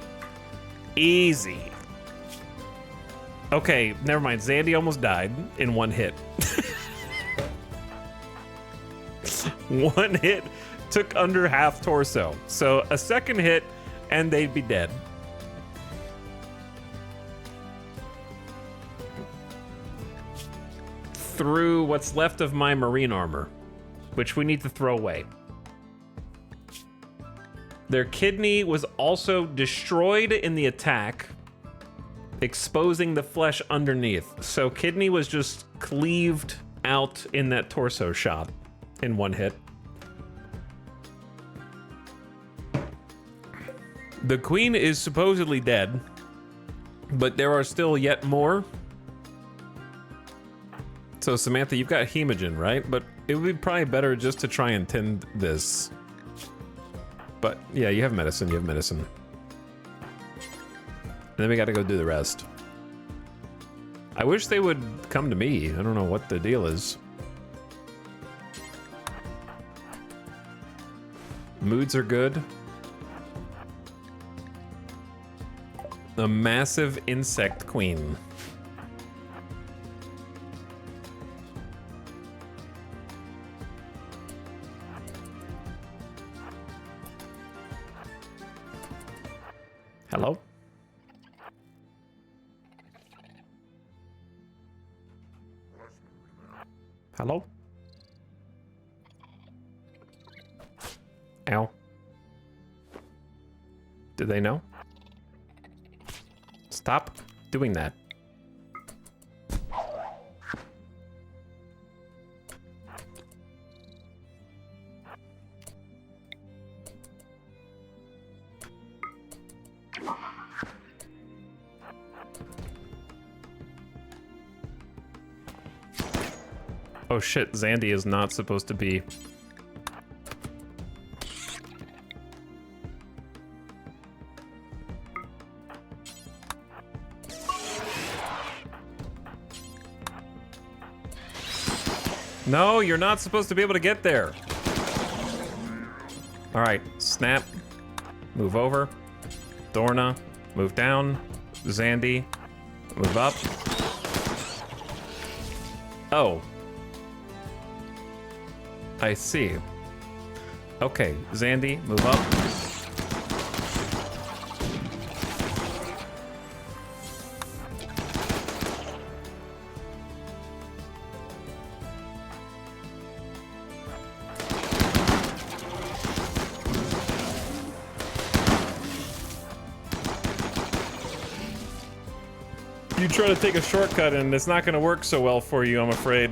S1: Easy. Okay, never mind. Zandy almost died in 1 hit. 1 hit took under half torso. So a second hit and they'd be dead. Through what's left of my marine armor, which we need to throw away. Their kidney was also destroyed in the attack, exposing the flesh underneath. So kidney was just cleaved out in that torso shot in 1 hit. The queen is supposedly dead, but there are still yet more. So Samantha, you've got hemogen, right? But it would be probably better just to try and tend this. But yeah, you have medicine, you have medicine. And then we gotta go do the rest. I wish they would come to me. I don't know what the deal is. Moods are good. A massive insect queen. Hello? Hello? Ow. Do they know? Stop doing that. Oh shit, Zandy is not supposed to be. No, you're not supposed to be able to get there. All right, snap, move over. Dorna, move down. Zandy, move up. Oh. I see. Okay, Zandy, move up. You try to take a shortcut and it's not going to work so well for you, I'm afraid.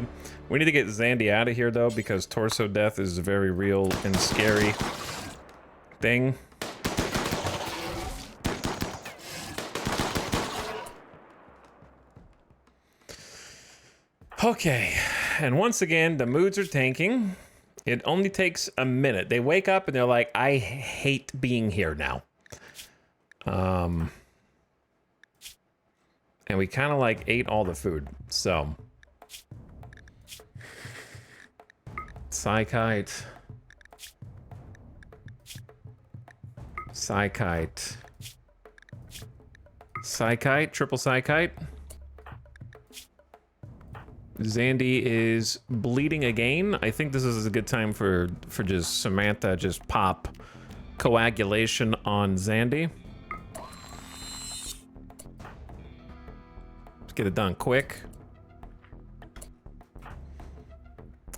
S1: We need to get Zandy out of here, though, because torso death is a very real and scary thing. Okay, and once again, the moods are tanking. It only takes a minute. They wake up and they're like, I hate being here now. And we kind of like ate all the food, so. Psykite. Psykite. Psykite, triple Psykite. Zandy is bleeding again. I think this is a good time for just Samantha just pop coagulation on Zandy. Let's get it done quick.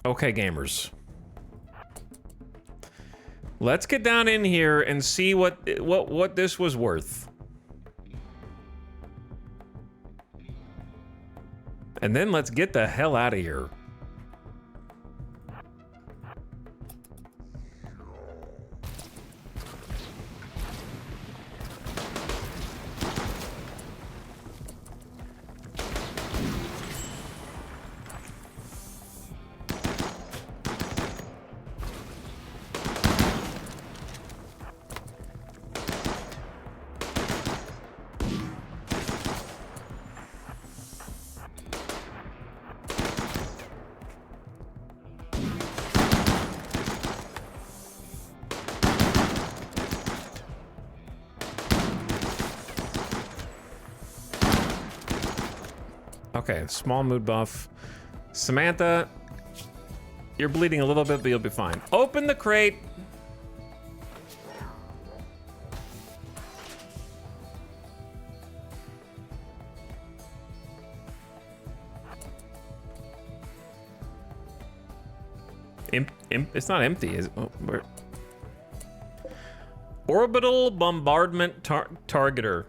S1: Okay, gamers. Let's get down in here and see what this was worth. And then let's get the hell out of here. Okay, small mood buff. Samantha, you're bleeding a little bit, but you'll be fine. Open the crate. It's not empty, is it? Oh, where? Orbital bombardment targeter.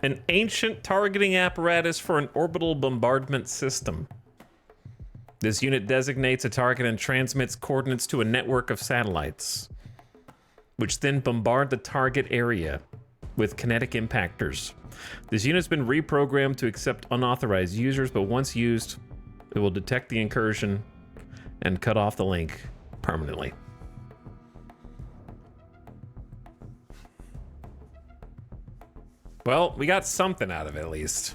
S1: An ancient targeting apparatus for an orbital bombardment system. This unit designates a target and transmits coordinates to a network of satellites, which then bombard the target area with kinetic impactors. This unit's been reprogrammed to accept unauthorized users, but once used, it will detect the incursion and cut off the link permanently. Well, we got something out of it, at least.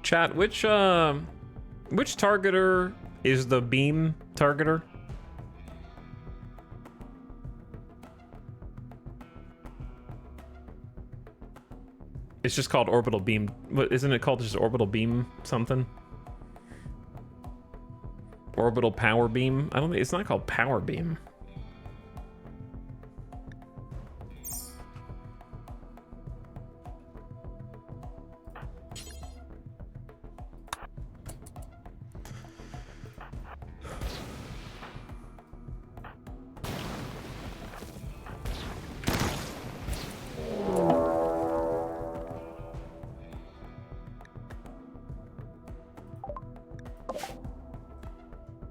S1: Chat, which targeter is the beam targeter? It's just called orbital beam. What, isn't it called just orbital beam something? Orbital power beam? I don't think it's not called power beam.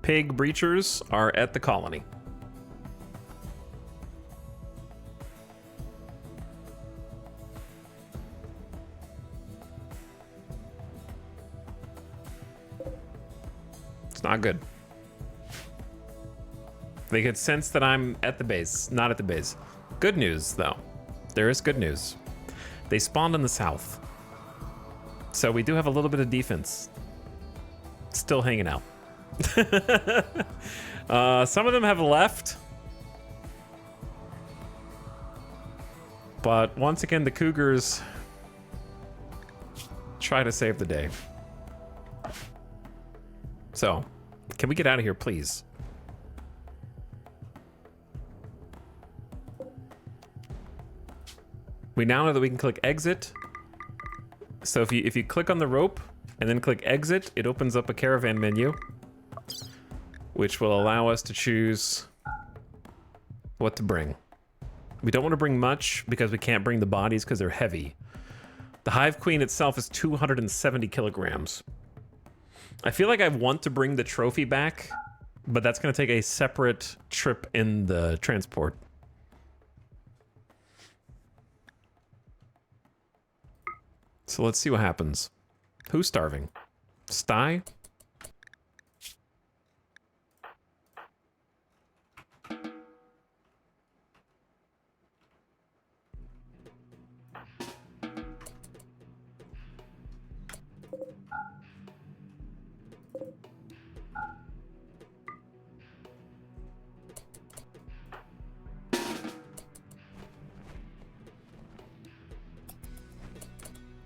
S1: Pig breachers are at the colony. It's not good. They could sense that I'm at the base, not at the base. Good news, though. There is good news. They spawned in the south. So we do have a little bit of defense. Still hanging out. Some of them have left. But once again, the Cougars try to save the day. So, can we get out of here, please? We now know that we can click exit. So if you click on the rope and then click exit, it opens up a caravan menu, which will allow us to choose what to bring. We don't want to bring much because we can't bring the bodies because they're heavy. The Hive Queen itself is 270 kilograms. I feel like I want to bring the trophy back, but that's going to take a separate trip in the transport. So let's see what happens. Who's starving? Sty?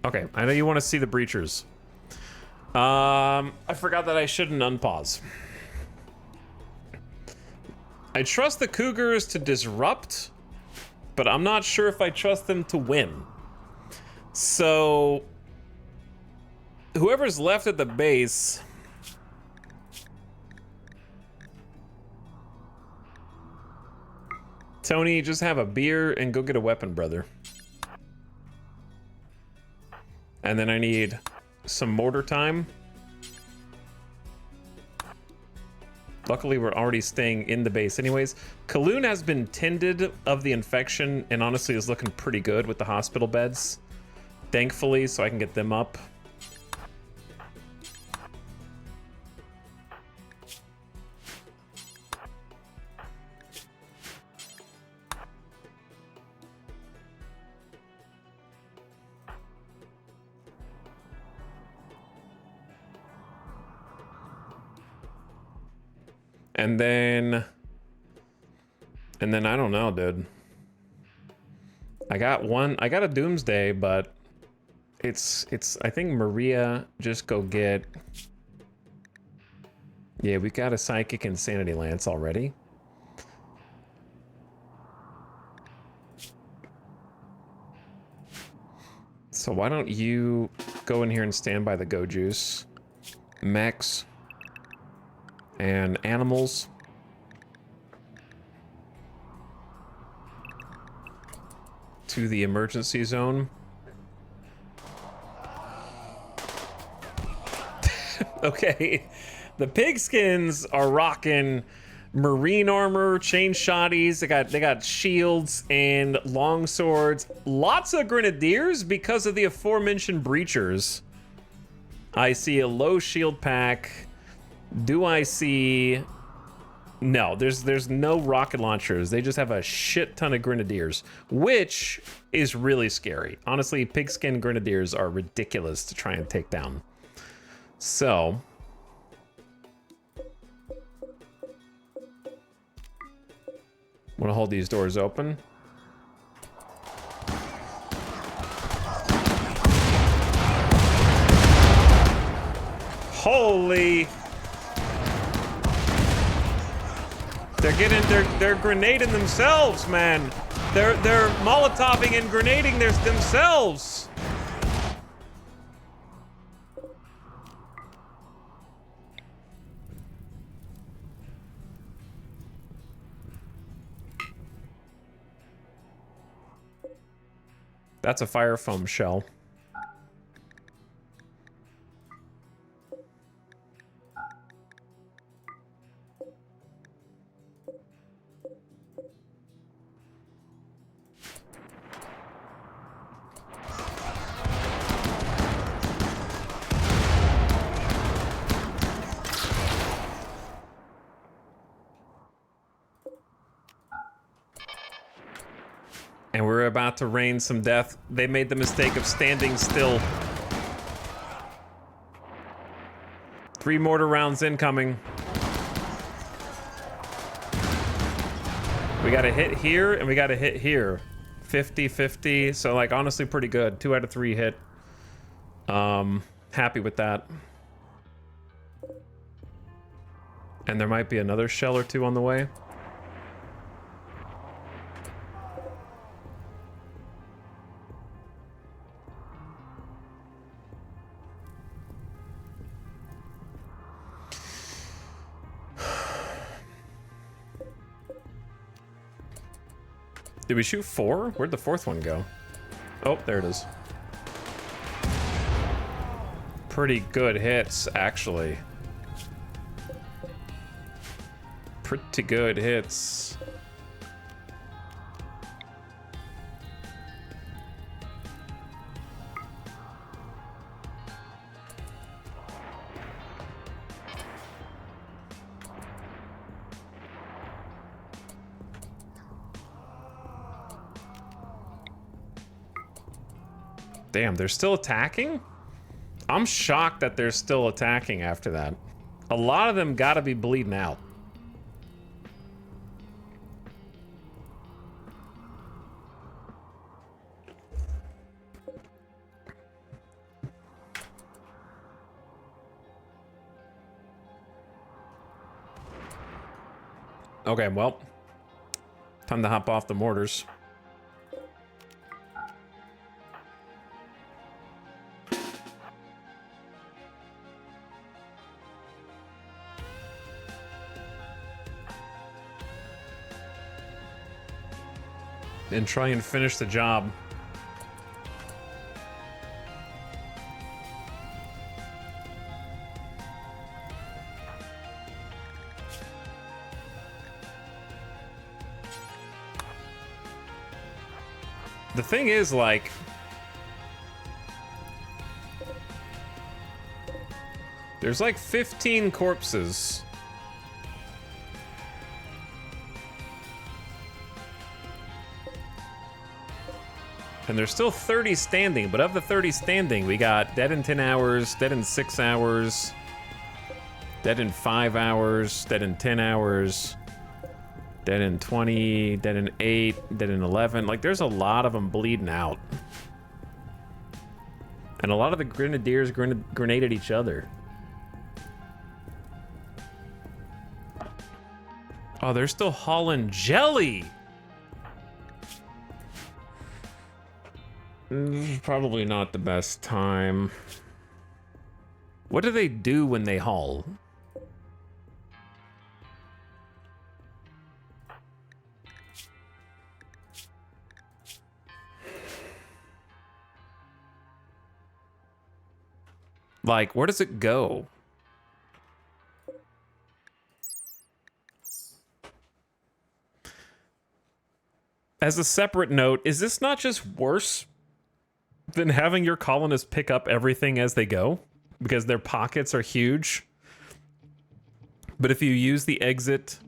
S1: Okay, I know you want to see the breachers. I forgot that I shouldn't unpause. I trust the Cougars to disrupt, but I'm not sure if I trust them to win. So, whoever's left at the base... Tony, just have a beer and go get a weapon, brother. And then I need some mortar time. Luckily, we're already staying in the base anyways. Kaloon has been tended of the infection and honestly is looking pretty good with the hospital beds. Thankfully, so I can get them up. And then I don't know, dude. I got a Doomsday, but it's I think Maria just go get. Yeah, we got a Psychic Insanity Lance already. So why don't you go in here and stand by the Go Juice, mechs, and animals. To the emergency zone. Okay, the pigskins are rocking marine armor, chain shotties. They got shields and long swords. Lots of grenadiers because of the aforementioned breachers. I see a low shield pack. Do I see... No, there's no rocket launchers. They just have a shit ton of grenadiers, which is really scary. Honestly, pigskin grenadiers are ridiculous to try and take down. So... want to hold these doors open. Holy... They're grenading themselves, man. They're molotoving and grenading themselves. That's a fire foam shell. And we're about to rain some death. They made the mistake of standing still. 3 mortar rounds incoming. We got a hit here, and we got a hit here. 50-50, so like honestly pretty good. 2 out of 3 hit. Happy with that. And there might be another shell or 2 on the way. Did we shoot 4? Where'd the 4th one go? Oh, there it is. Pretty good hits, actually. Pretty good hits. Damn, they're still attacking? I'm shocked that they're still attacking after that. A lot of them gotta be bleeding out. Okay, well, time to hop off the mortars. And try and finish the job. The thing is, like, there's like 15 corpses. And there's still 30 standing, but of the 30 standing, we got dead in 10 hours, dead in 6 hours, dead in 5 hours, dead in 10 hours, dead in 20, dead in 8, dead in 11. Like, there's a lot of them bleeding out. And a lot of the grenadiers grenaded each other. Oh, they're still hauling jelly! Probably not the best time. What do they do when they haul? Like, where does it go? As a separate note, is this not just worse than having your colonists pick up everything as they go? Because their pockets are huge. But if you use the exit,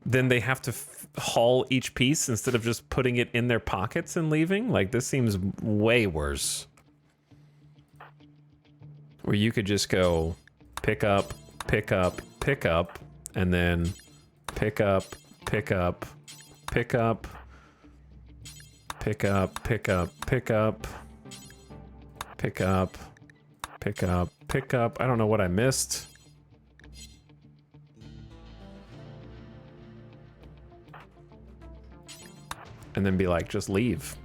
S1: then they have to haul each piece instead of just putting it in their pockets and leaving? Like, this seems way worse. Where you could just go pick up, pick up, pick up, and then pick up, pick up, pick up, pick up, pick up, pick up, pick up, pick up, pick up. I don't know what I missed. And then be like, just leave.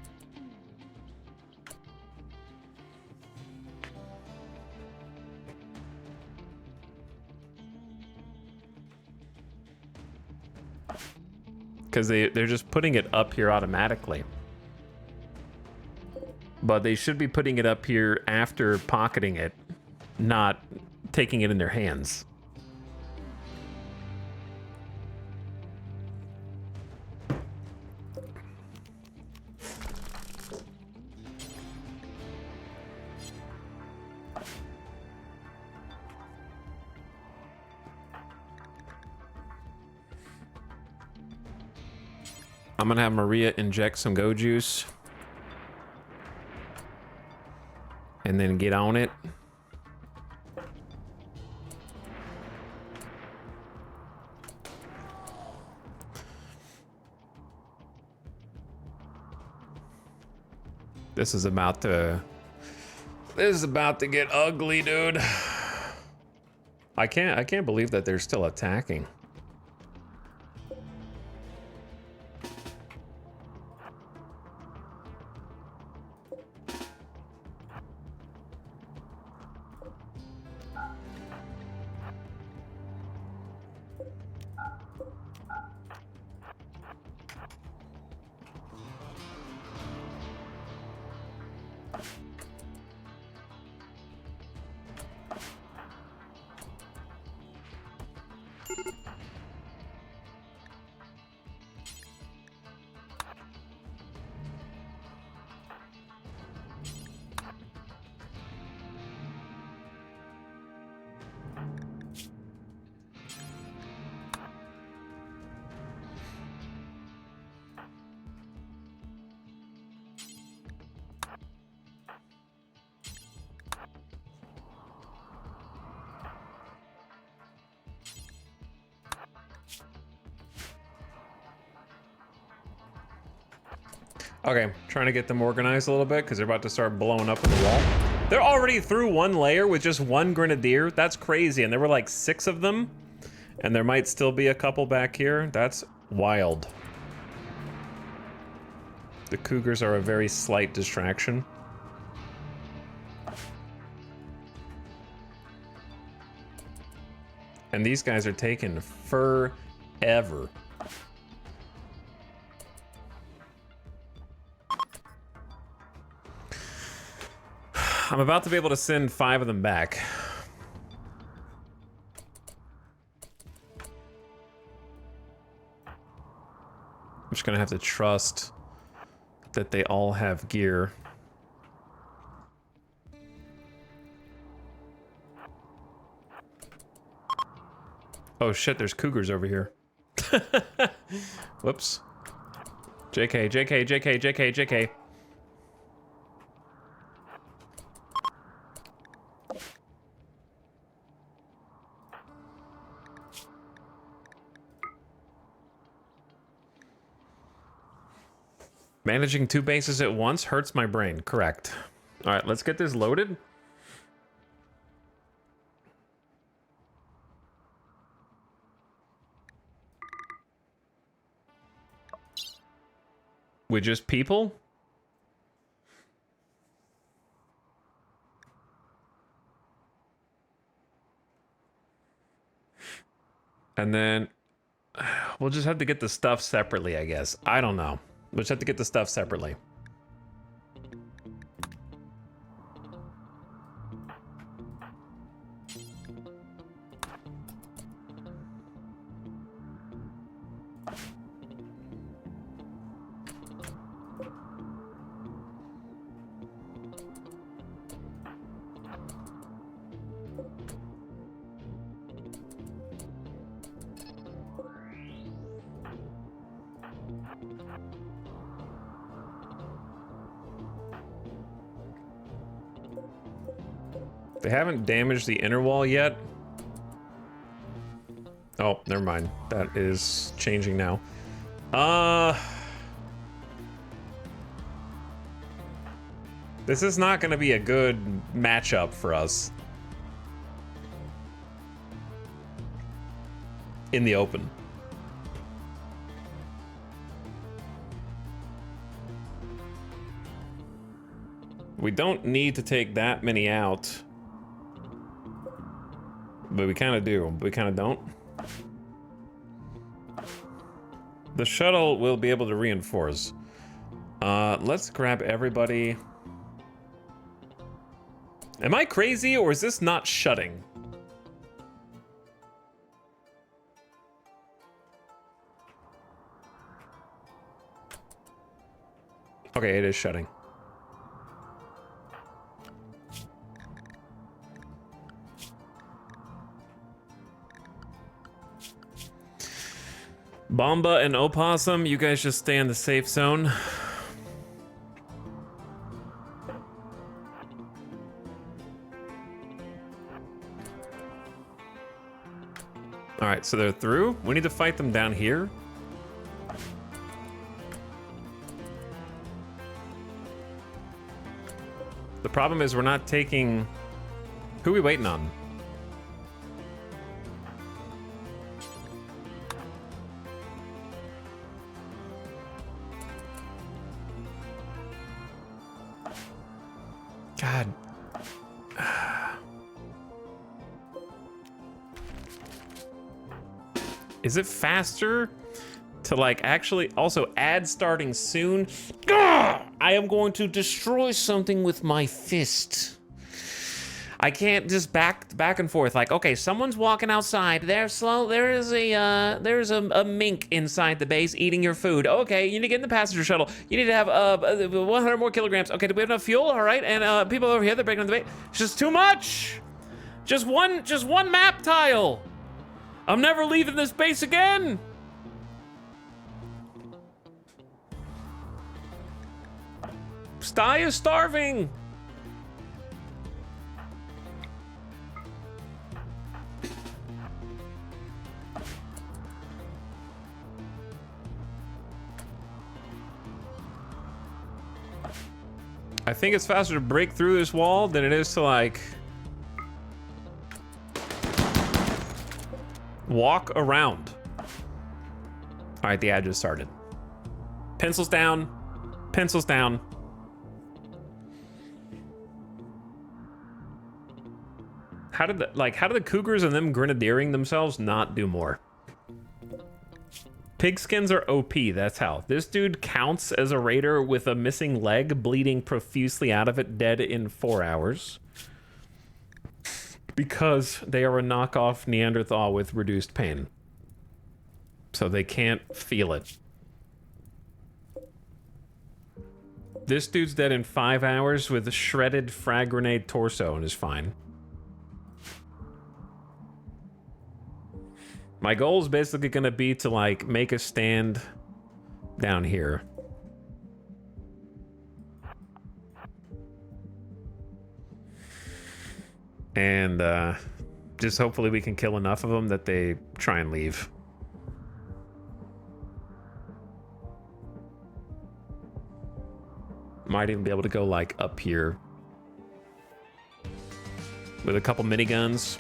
S1: Because they're just putting it up here automatically. But they should be putting it up here after pocketing it, not taking it in their hands. I'm gonna have Maria inject some go juice. And then get on it. This is about to get ugly, dude. I can't believe that they're still attacking. Okay, trying to get them organized a little bit because they're about to start blowing up in the wall. They're already through one layer with just one grenadier. That's crazy. And there were like 6 of them. And there might still be a couple back here. That's wild. The cougars are a very slight distraction. And these guys are taking forever. I'm about to be able to send 5 of them back. I'm just gonna have to trust that they all have gear. Oh shit, there's cougars over here. Whoops. JK, JK, JK, JK, JK. Managing 2 bases at once hurts my brain. Correct. All right, let's get this loaded. With just people? And then we'll just have to get the stuff separately, I guess. I don't know. We'll just have to get the stuff separately. They haven't damaged the inner wall yet. Oh, never mind. That is changing now. This is not going to be a good matchup for us. In the open. We don't need to take that many out. But we kind of do. But we kind of don't. The shuttle will be able to reinforce. Let's grab everybody. Am I crazy or is this not shutting? Okay, it is shutting. Bomba and Opossum, you guys just stay in the safe zone. All right, so they're through. We need to fight them down here. The problem is we're not taking... Who are we waiting on? God. Is it faster to like actually also add starting soon? Gah! I am going to destroy something with my fist. I can't just back and forth like, okay, someone's walking outside. They're slow. There's a mink inside the base eating your food. Okay, you need to get in the passenger shuttle. You need to have 100 more kilograms. Okay, do we have enough fuel? All right, and people over here, they're breaking on the base. It's just too much. Just one map tile. I'm never leaving this base again. Sty is starving. I think it's faster to break through this wall than it is to like... Walk around. All right, the ad just started. Pencils down. Pencils down. How did the cougars and them grenadiering themselves not do more? Pigskins are OP, that's how. This dude counts as a raider with a missing leg, bleeding profusely out of it, dead in 4 hours. Because they are a knockoff Neanderthal with reduced pain. So they can't feel it. This dude's dead in 5 hours with a shredded frag grenade torso and is fine. My goal is basically gonna be to like make a stand down here. And just hopefully we can kill enough of them that they try and leave. Might even be able to go like up here with a couple miniguns.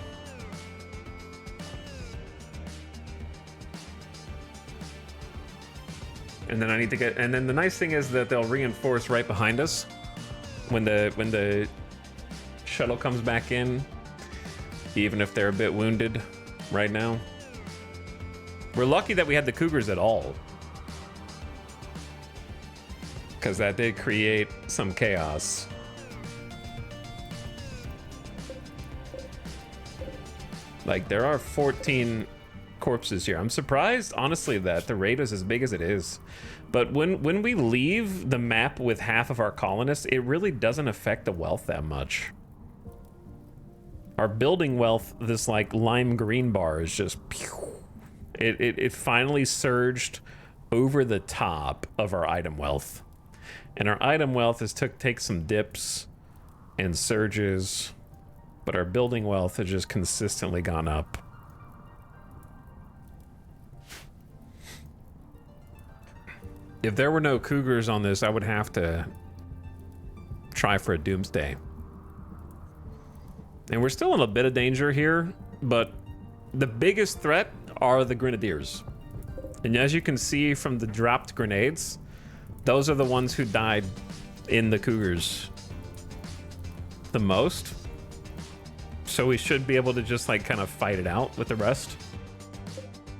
S1: And then I need to get, and then the nice thing is that they'll reinforce right behind us when the shuttle comes back in, even if they're a bit wounded right now. We're lucky that we had the cougars at all, because that did create some chaos. Like, there are 14 corpses here. I'm surprised, honestly, that the raid is as big as it is. But when we leave the map with half of our colonists, it really doesn't affect the wealth that much. Our building wealth, this like lime green bar, is just it finally surged over the top of our item wealth. And our item wealth has take some dips and surges, but our building wealth has just consistently gone up. If there were no cougars on this, I would have to try for a doomsday. And we're still in a bit of danger here, but the biggest threat are the grenadiers. And as you can see from the dropped grenades, those are the ones who died in the cougars the most. So we should be able to just like kind of fight it out with the rest.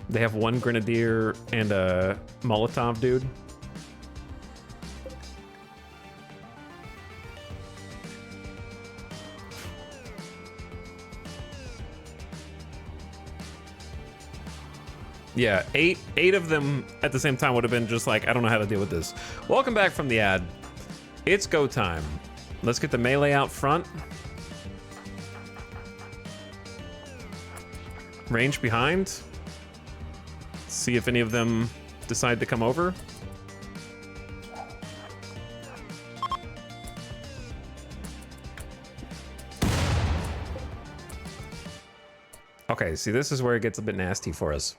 S1: They have one grenadier and a Molotov dude. Yeah, eight of them at the same time would have been just like, I don't know how to deal with this. Welcome back from the ad. It's go time. Let's get the melee out front. Range behind. See if any of them decide to come over. Okay, see, this is where it gets a bit nasty for us.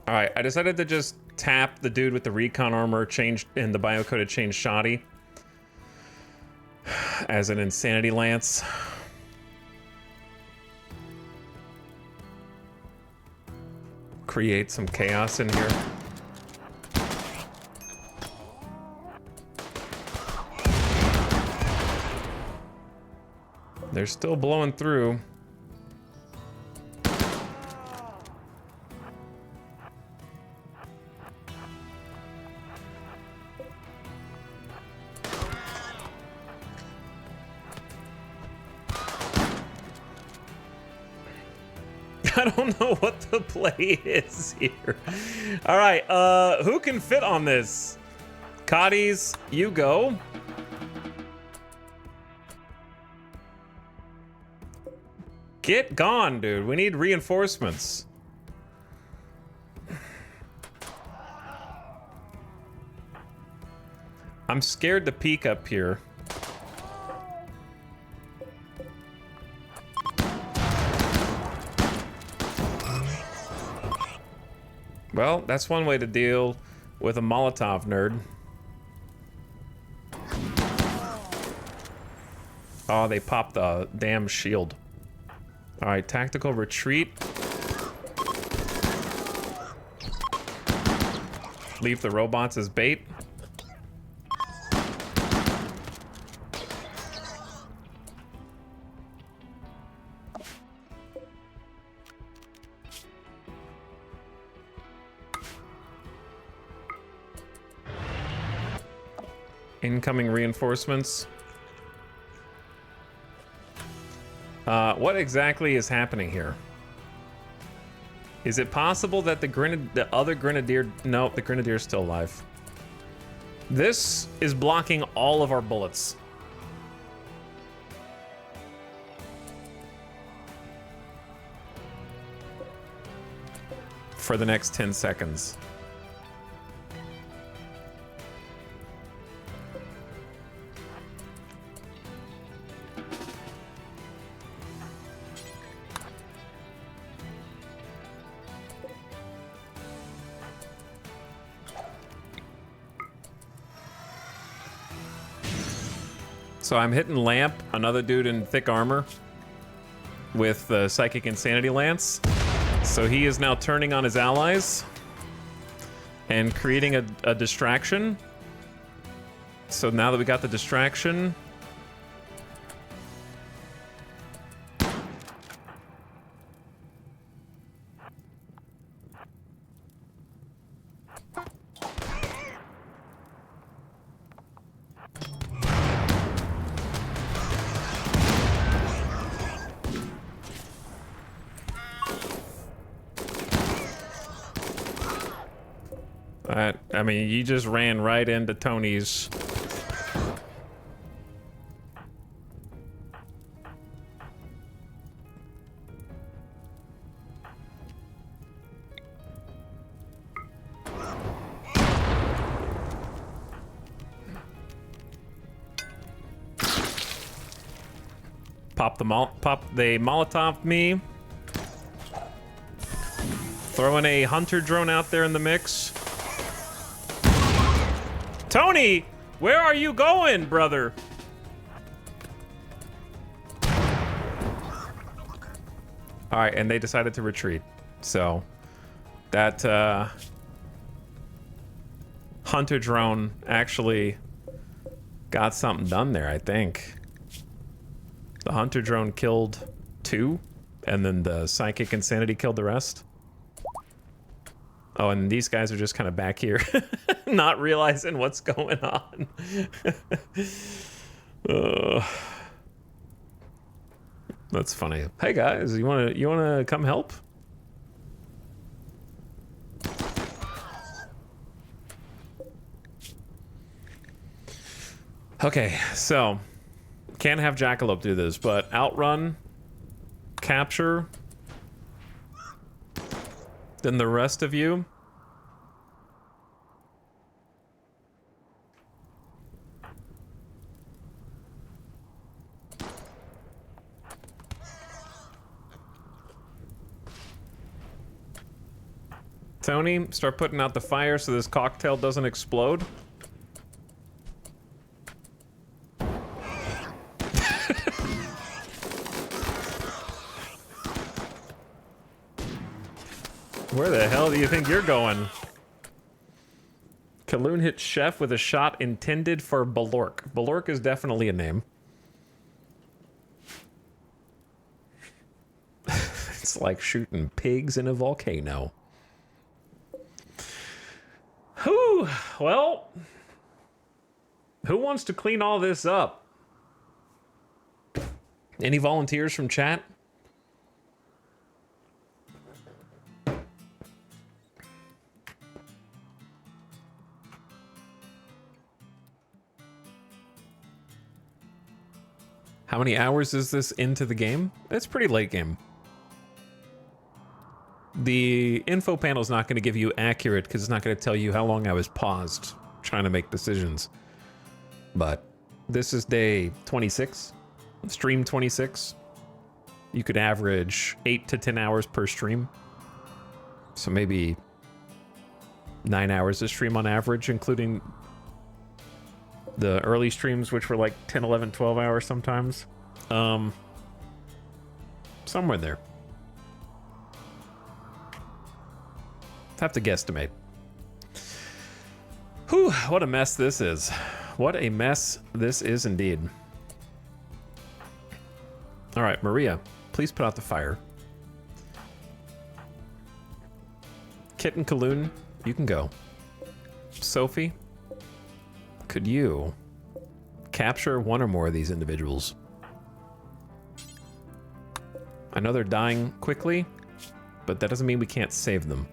S1: All right, I decided to just tap the dude with the recon armor, change and the biocode change shoddy as an insanity lance. Create some chaos in here. They're still blowing through. I don't know what the play is here. All right, who can fit on this? Cotties, you go. Get gone, dude. We need reinforcements. I'm scared to peek up here. Well, that's one way to deal with a Molotov nerd. Oh, they popped the damn shield. All right, tactical retreat. Leave the robots as bait. Incoming reinforcements. What exactly is happening here? Is it possible that the other grenadier... No, the grenadier's still alive. This is blocking all of our bullets. For the next 10 seconds. So I'm hitting Lamp, another dude in thick armor, with the Psychic Insanity Lance. So he is now turning on his allies and creating a distraction. So now that we got the distraction... I mean, you just ran right into Tony's. Pop the Molotov me. Throwing a hunter drone out there in the mix. Tony, where are you going, brother? All right, and they decided to retreat. So that hunter drone actually got something done there, I think. The hunter drone killed 2, and then the Psychic Insanity killed the rest. Oh, and these guys are just kind of back here, not realizing what's going on. That's funny. Hey guys, you wanna come help? Okay, so can't have Jackalope do this, but outrun, capture. Then the rest of you. Tony, start putting out the fire so this cocktail doesn't explode. Where the hell do you think you're going? Kaloon hits Chef with a shot intended for Balork. Balork is definitely a name. It's like shooting pigs in a volcano. Whew, well, who wants to clean all this up? Any volunteers from chat? How many hours is this into the game? It's pretty late game. The info panel is not going to give you accurate because it's not going to tell you how long I was paused trying to make decisions. But this is day 26, stream 26. You could average 8 to 10 hours per stream. So maybe 9 hours of stream on average, including the early streams, which were like 10, 11, 12 hours sometimes. Somewhere there. Have to guesstimate. Whew, what a mess this is. What a mess this is indeed. All right, Maria, please put out the fire. Kit and Kaloon, you can go. Sophie, could you capture one or more of these individuals? I know they're dying quickly, but that doesn't mean we can't save them.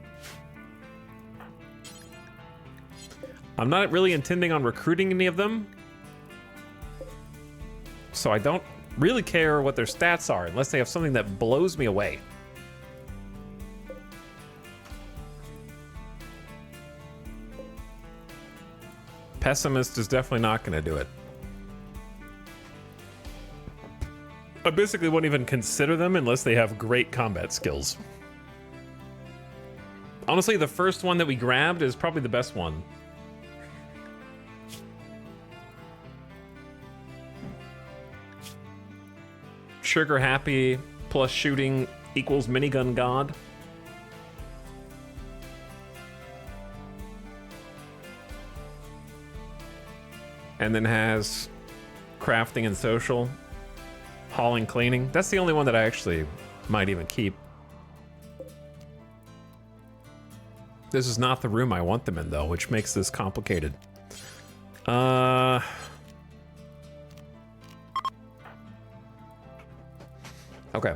S1: I'm not really intending on recruiting any of them, so I don't really care what their stats are unless they have something that blows me away. Pessimist is definitely not going to do it. I basically won't even consider them unless they have great combat skills. Honestly, the first one that we grabbed is probably the best one. Sugar happy plus shooting equals minigun god. And then has crafting and social, hauling, cleaning. That's the only one that I actually might even keep. This is not the room I want them in, though, which makes this complicated. Okay,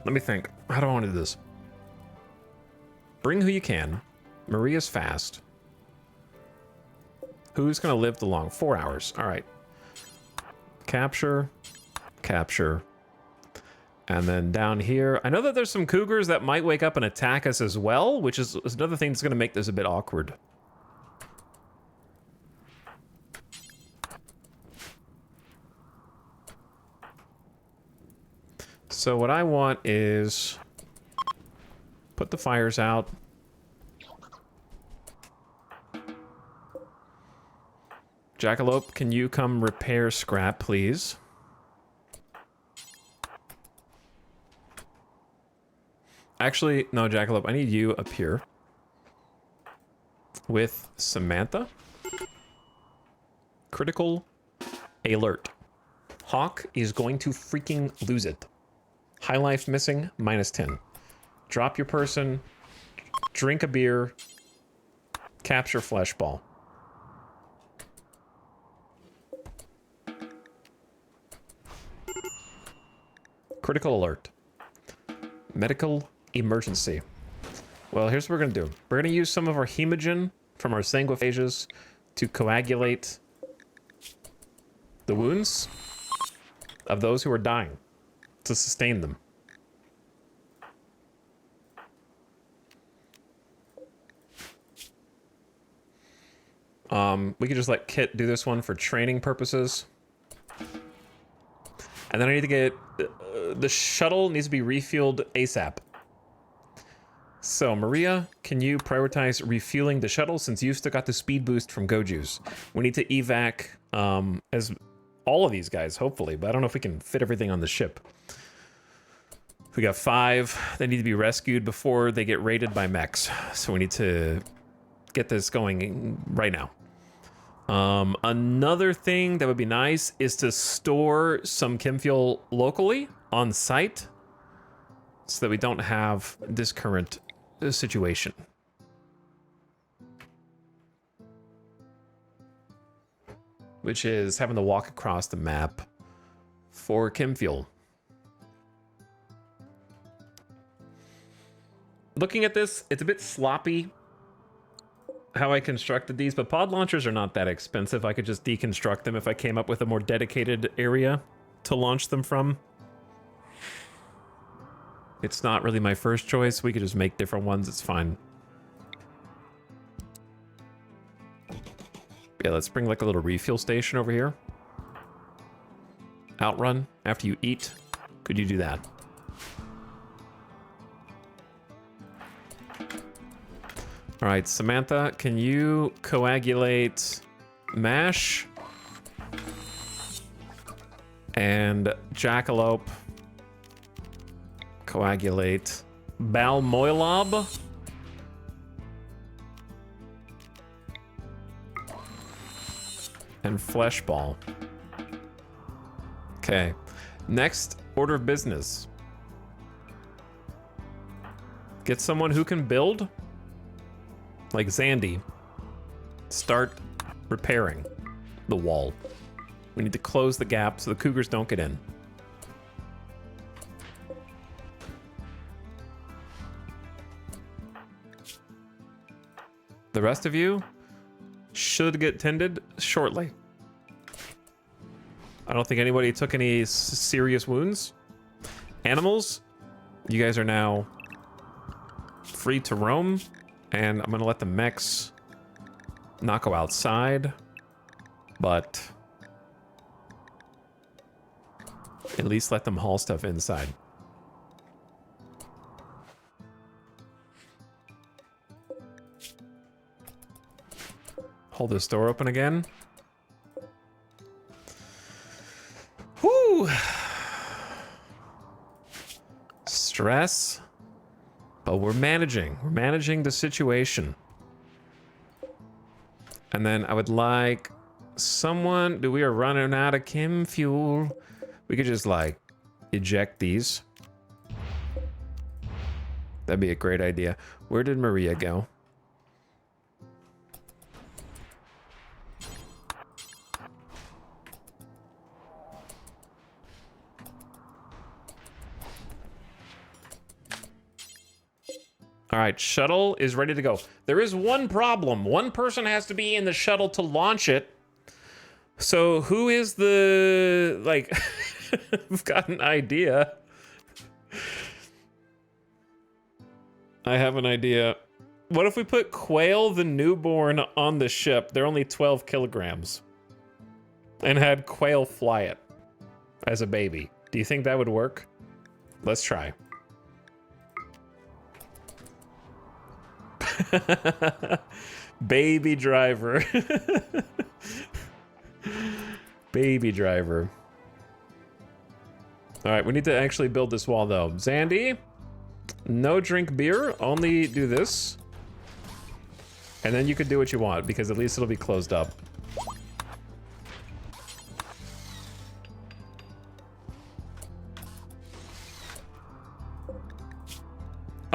S1: let me think. How do I want to do this? Bring who you can. Maria's fast. Who's gonna live the long? 4 hours. All right. Capture. Capture. And then down here, I know that there's some cougars that might wake up and attack us as well, which is another thing that's gonna make this a bit awkward. So what I want is put the fires out. Jackalope, can you come repair scrap, please? Actually, no, Jackalope, I need you up here with Samantha. Critical alert. Hawk is going to freaking lose it. High life missing, -10. Drop your person, drink a beer, capture flesh ball. Critical alert. Medical emergency. Well, here's what we're gonna do. We're gonna use some of our hemogen from our sanguiphages to coagulate the wounds of those who are dying, to sustain them. We could just let Kit do this one for training purposes. And then I need to get... the shuttle needs to be refueled ASAP. So, Maria, can you prioritize refueling the shuttle since you've still got the speed boost from Goju's? We need to evac as all of these guys, hopefully, but I don't know if we can fit everything on the ship. We got 5 that need to be rescued before they get raided by mechs. So we need to get this going right now. Another thing that would be nice is to store some chem fuel locally on site so that we don't have this current situation. Which is having to walk across the map for chem fuel. Looking at this, it's a bit sloppy how I constructed these, but pod launchers are not that expensive. I could just deconstruct them if I came up with a more dedicated area to launch them from. It's not really my first choice. We could just make different ones. It's fine. Yeah, let's bring like a little refuel station over here. Outrun, after you eat, could you do that? All right, Samantha, can you coagulate Mash and Jackalope? Coagulate Balmoilob. And Fleshball. Okay. Next order of business. Get someone who can build. Like Zandy. Start repairing the wall. We need to close the gap so the cougars don't get in. The rest of you should get tended shortly. I don't think anybody took any serious wounds. Animals, you guys are now free to roam, and I'm gonna let the mechs not go outside, but at least let them haul stuff inside. Hold this door open again. Whew. Stress. But we're managing. We're managing the situation. And then I would like someone... We are running out of chem fuel. We could just, like, eject these. That'd be a great idea. Where did Maria go? All right, shuttle is ready to go. There is one problem. One person has to be in the shuttle to launch it. So who is the, like, I've got an idea. I have an idea. What if we put Quail the newborn on the ship? They're only 12 kilograms. And had Quail fly it as a baby. Do you think that would work? Let's try. Baby driver. Baby driver. All right, we need to actually build this wall though. Zandy, no drink beer, only do this. And then you can do what you want because at least it'll be closed up.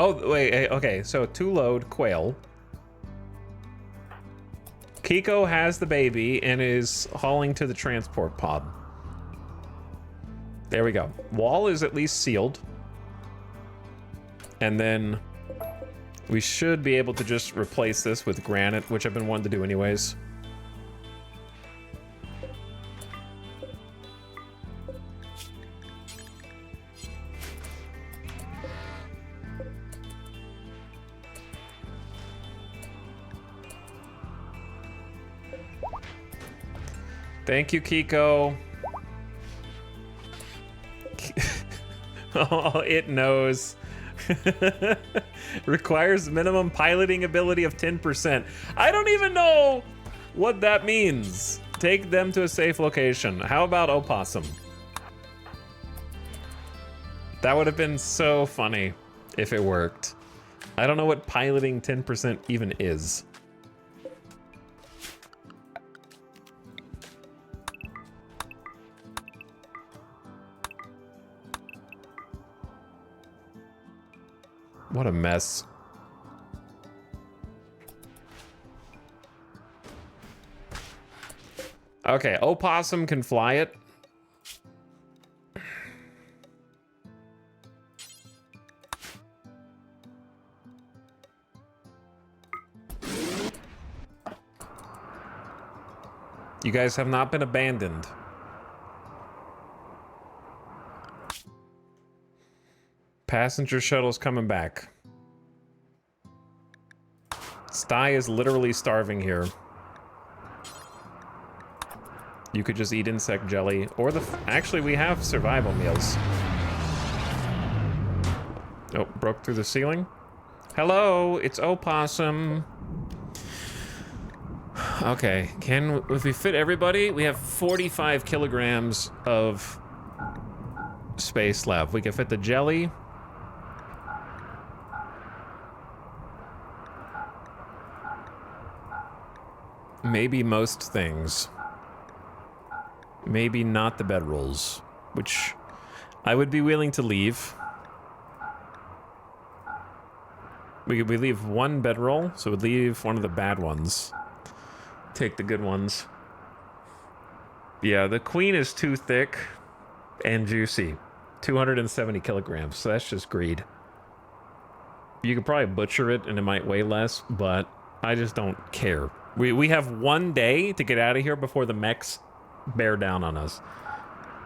S1: Oh, wait, okay, so to load Quail. Kiko has the baby and is hauling to the transport pod. There we go. Wall is at least sealed. And then we should be able to just replace this with granite, which I've been wanting to do anyways. Thank you, Kiko. Oh, it knows. Requires minimum piloting ability of 10%. I don't even know what that means. Take them to a safe location. How about Opossum? That would have been so funny if it worked. I don't know what piloting 10% even is. What a mess. Okay, Opossum can fly it. You guys have not been abandoned. Passenger shuttle's coming back. Sty is literally starving here. You could just eat insect jelly, or actually we have survival meals. Oh, broke through the ceiling. Hello, it's Opossum. Okay, if we fit everybody, we have 45 kilograms of space left. We can fit the jelly. Maybe most things. Maybe not the bedrolls, which I would be willing to leave. We leave one bedroll, so we'd leave one of the bad ones. Take the good ones. Yeah, the queen is too thick and juicy. 270 kilograms, so that's just greed. You could probably butcher it and it might weigh less, but I just don't care. We have 1 day to get out of here before the mechs bear down on us.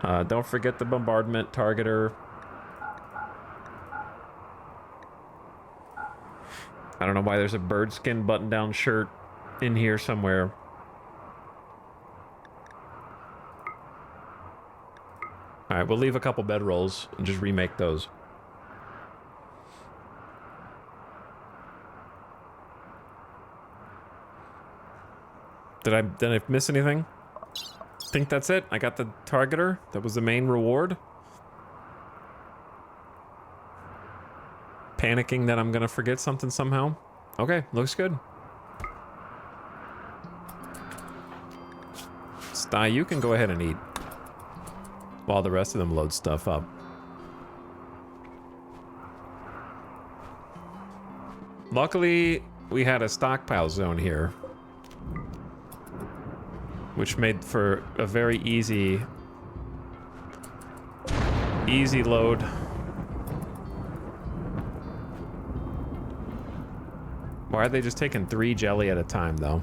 S1: Don't forget the bombardment targeter. I don't know why there's a bird skin button-down shirt in here somewhere. All right, we'll leave a couple bedrolls and just remake those. Did I miss anything? I think that's it. I got the targeter. That was the main reward. Panicking that I'm gonna forget something somehow. Okay, looks good. Sty, you can go ahead and eat while the rest of them load stuff up. Luckily, we had a stockpile zone here, which made for a very easy load. Why are they just taking 3 jelly at a time, though?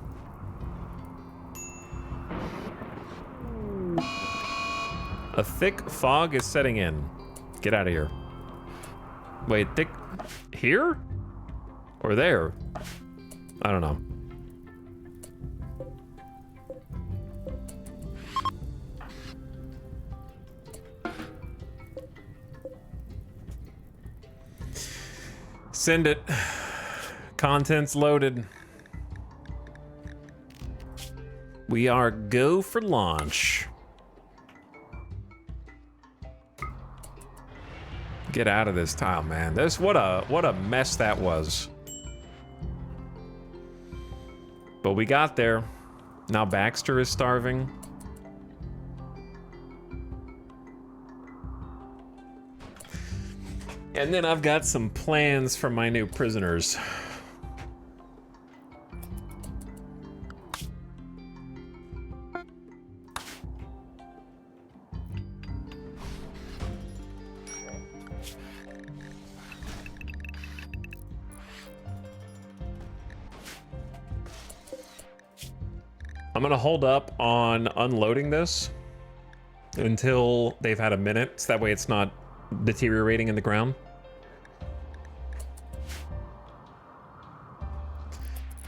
S1: A thick fog is setting in. Get out of here. Wait, thick... Here? Or there? I don't know. Send it. Contents loaded. We are go for launch. Get out of this tile, man. What a mess that was. But we got there. Now Baxter is starving. And then I've got some plans for my new prisoners. I'm gonna hold up on unloading this until they've had a minute, so that way it's not deteriorating in the ground.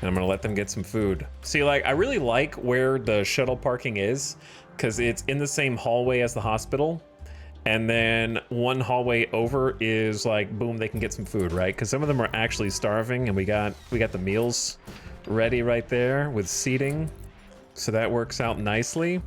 S1: And I'm gonna let them get some food. See, like, I really like where the shuttle parking is, because it's in the same hallway as the hospital. And then one hallway over is like, boom, they can get some food, right? Because some of them are actually starving, and we got the meals ready right there with seating. So that works out nicely.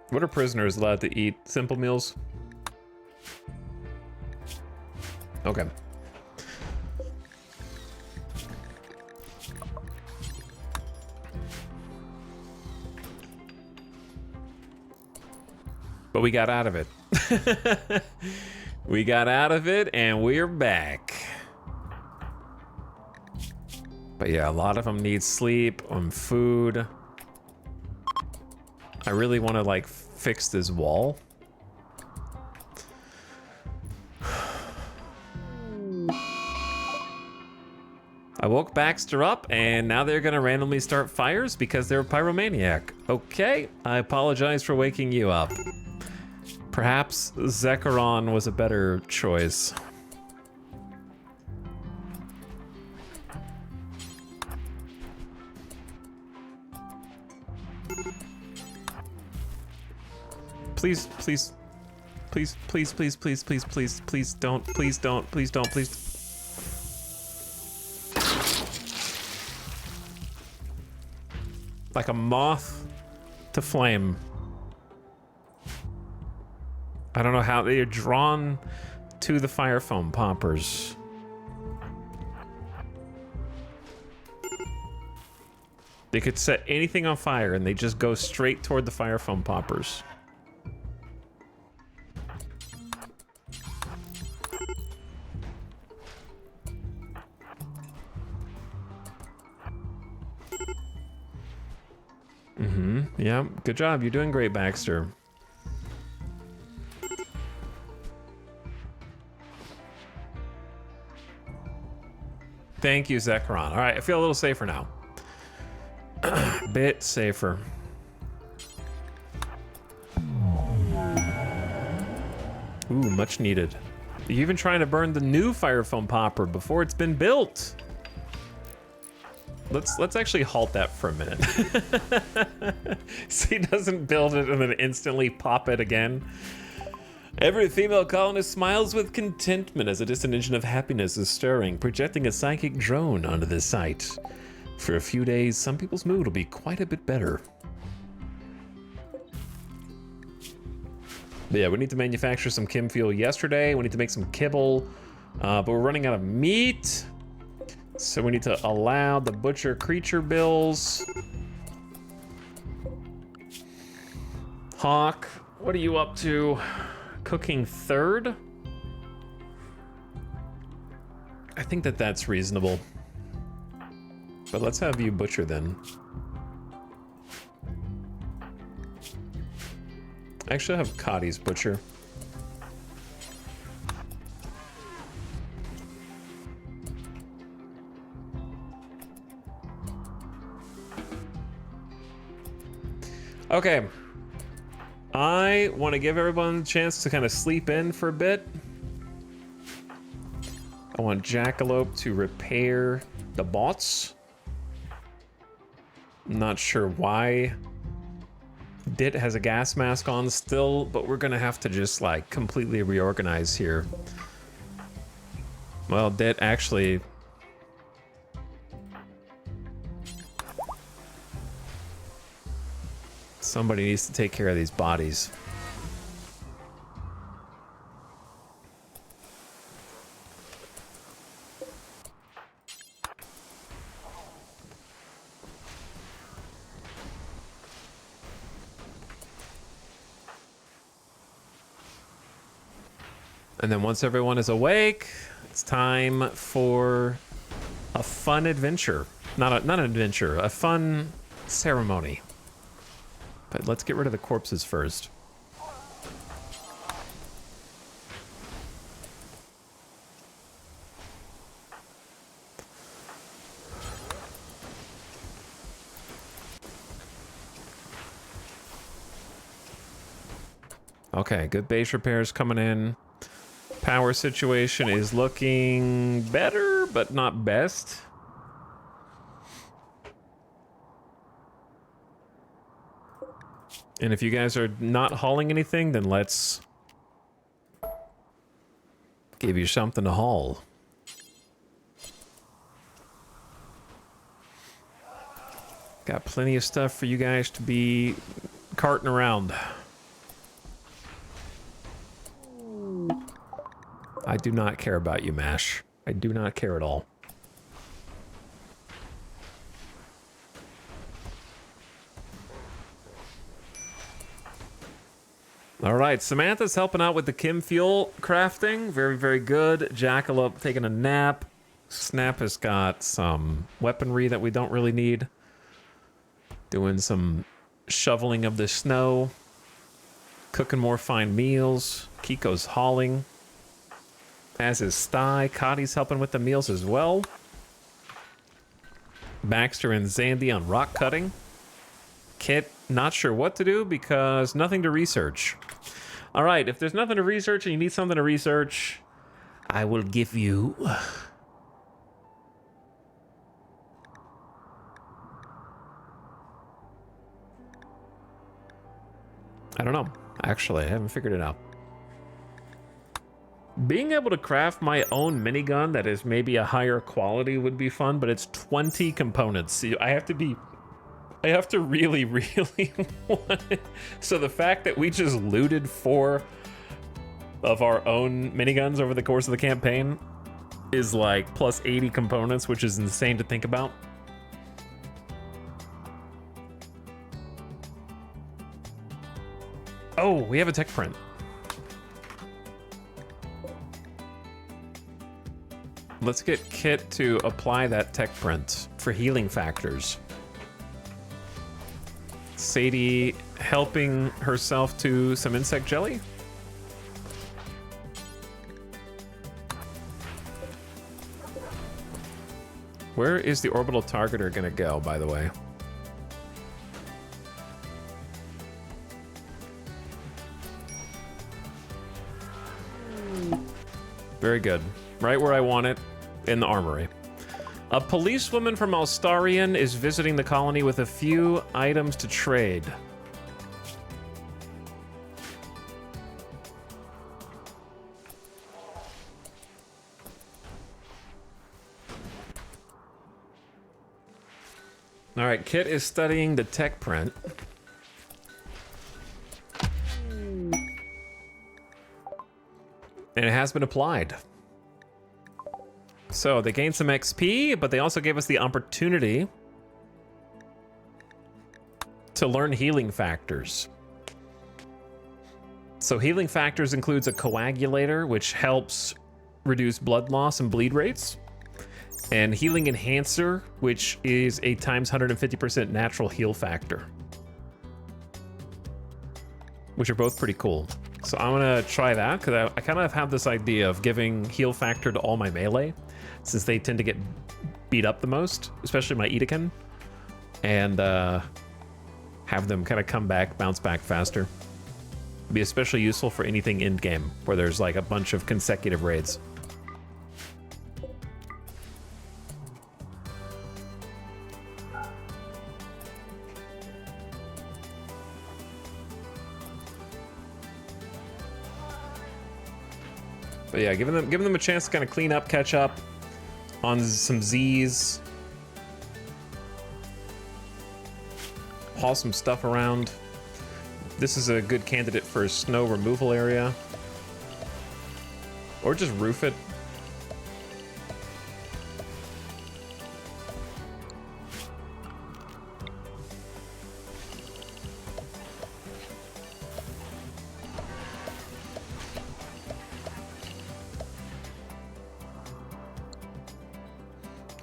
S1: What are prisoners allowed to eat? Simple meals? Okay. But we got out of it. We got out of it and we're back. But yeah, a lot of them need sleep and food. I really want to like fix this wall. I woke Baxter up and now they're gonna randomly start fires because they're a pyromaniac. Okay, I apologize for waking you up. Perhaps Zekrom was a better choice. Please, please, please, please, please, please, please, please, please don't, please don't, please don't, please. Like a moth to flame. I don't know how they are drawn to the fire foam poppers. They could set anything on fire and they just go straight toward the fire foam poppers. Yeah, good job. You're doing great, Baxter. Thank you, Zekron. All right, I feel a little safer now. Bit safer. Ooh, much needed. You're even trying to burn the new fire foam popper before it's been built. Let's actually halt that for a minute. So he doesn't build it and then instantly pop it again. Every female colonist smiles with contentment as a distant engine of happiness is stirring, projecting a psychic drone onto the site. For a few days, some people's mood will be quite a bit better. But yeah, we need to manufacture some chem fuel yesterday. We need to make some kibble, but we're running out of meat. So we need to allow the butcher creature bills. Hawk, what are you up to? Cooking third? I think that's reasonable. But let's have you butcher then. Actually, I'll have Cotty's butcher. Okay. I want to give everyone a chance to kind of sleep in for a bit. I want Jackalope to repair the bots. I'm not sure why Dit has a gas mask on still, but we're gonna have to just like completely reorganize here. Well, Dit actually... Somebody needs to take care of these bodies. And then once everyone is awake, it's time for a fun adventure. Not an adventure, a fun ceremony. But let's get rid of the corpses first. Okay, good base repairs coming in. Power situation is looking better, but not best. And if you guys are not hauling anything, then let's give you something to haul. Got plenty of stuff for you guys to be carting around. I do not care about you, MASH. I do not care at all. All right, Samantha's helping out with the chem fuel crafting. Very, very good. Jackalope taking a nap. Snap has got some weaponry that we don't really need. Doing some shoveling of the snow. Cooking more fine meals. Kiko's hauling. As is Sty. Cotty's helping with the meals as well. Baxter and Zandy on rock cutting. Kit, not sure what to do because nothing to research. All right, if there's nothing to research and you need something to research, I will give you... I don't know. Actually, I haven't figured it out. Being able to craft my own minigun that is maybe a higher quality would be fun, but it's 20 components. See, I have to really, really want it. So the fact that we just looted 4 of our own miniguns over the course of the campaign is like plus 80 components, which is insane to think about. Oh, we have a tech print. Let's get Kit to apply that tech print for healing factors. Sadie helping herself to some insect jelly. Where is the orbital targeter gonna go, by the way? Very good. Right where I want it, in the armory. A policewoman from Alstarian is visiting the colony with a few items to trade. All right, Kit is studying the tech print. And it has been applied. So they gained some XP, but they also gave us the opportunity to learn healing factors. So healing factors includes a coagulator, which helps reduce blood loss and bleed rates. And healing enhancer, which is a times 150% natural heal factor. Which are both pretty cool. So I'm gonna try that, because I kind of have this idea of giving heal factor to all my melee, since they tend to get beat up the most, especially my Edakin, and have them kind of come back, bounce back faster. Be especially useful for anything end game, where there's like a bunch of consecutive raids. But yeah, giving them a chance to kind of clean up, catch up on some Z's. Haul some stuff around. This is a good candidate for a snow removal area. Or just roof it.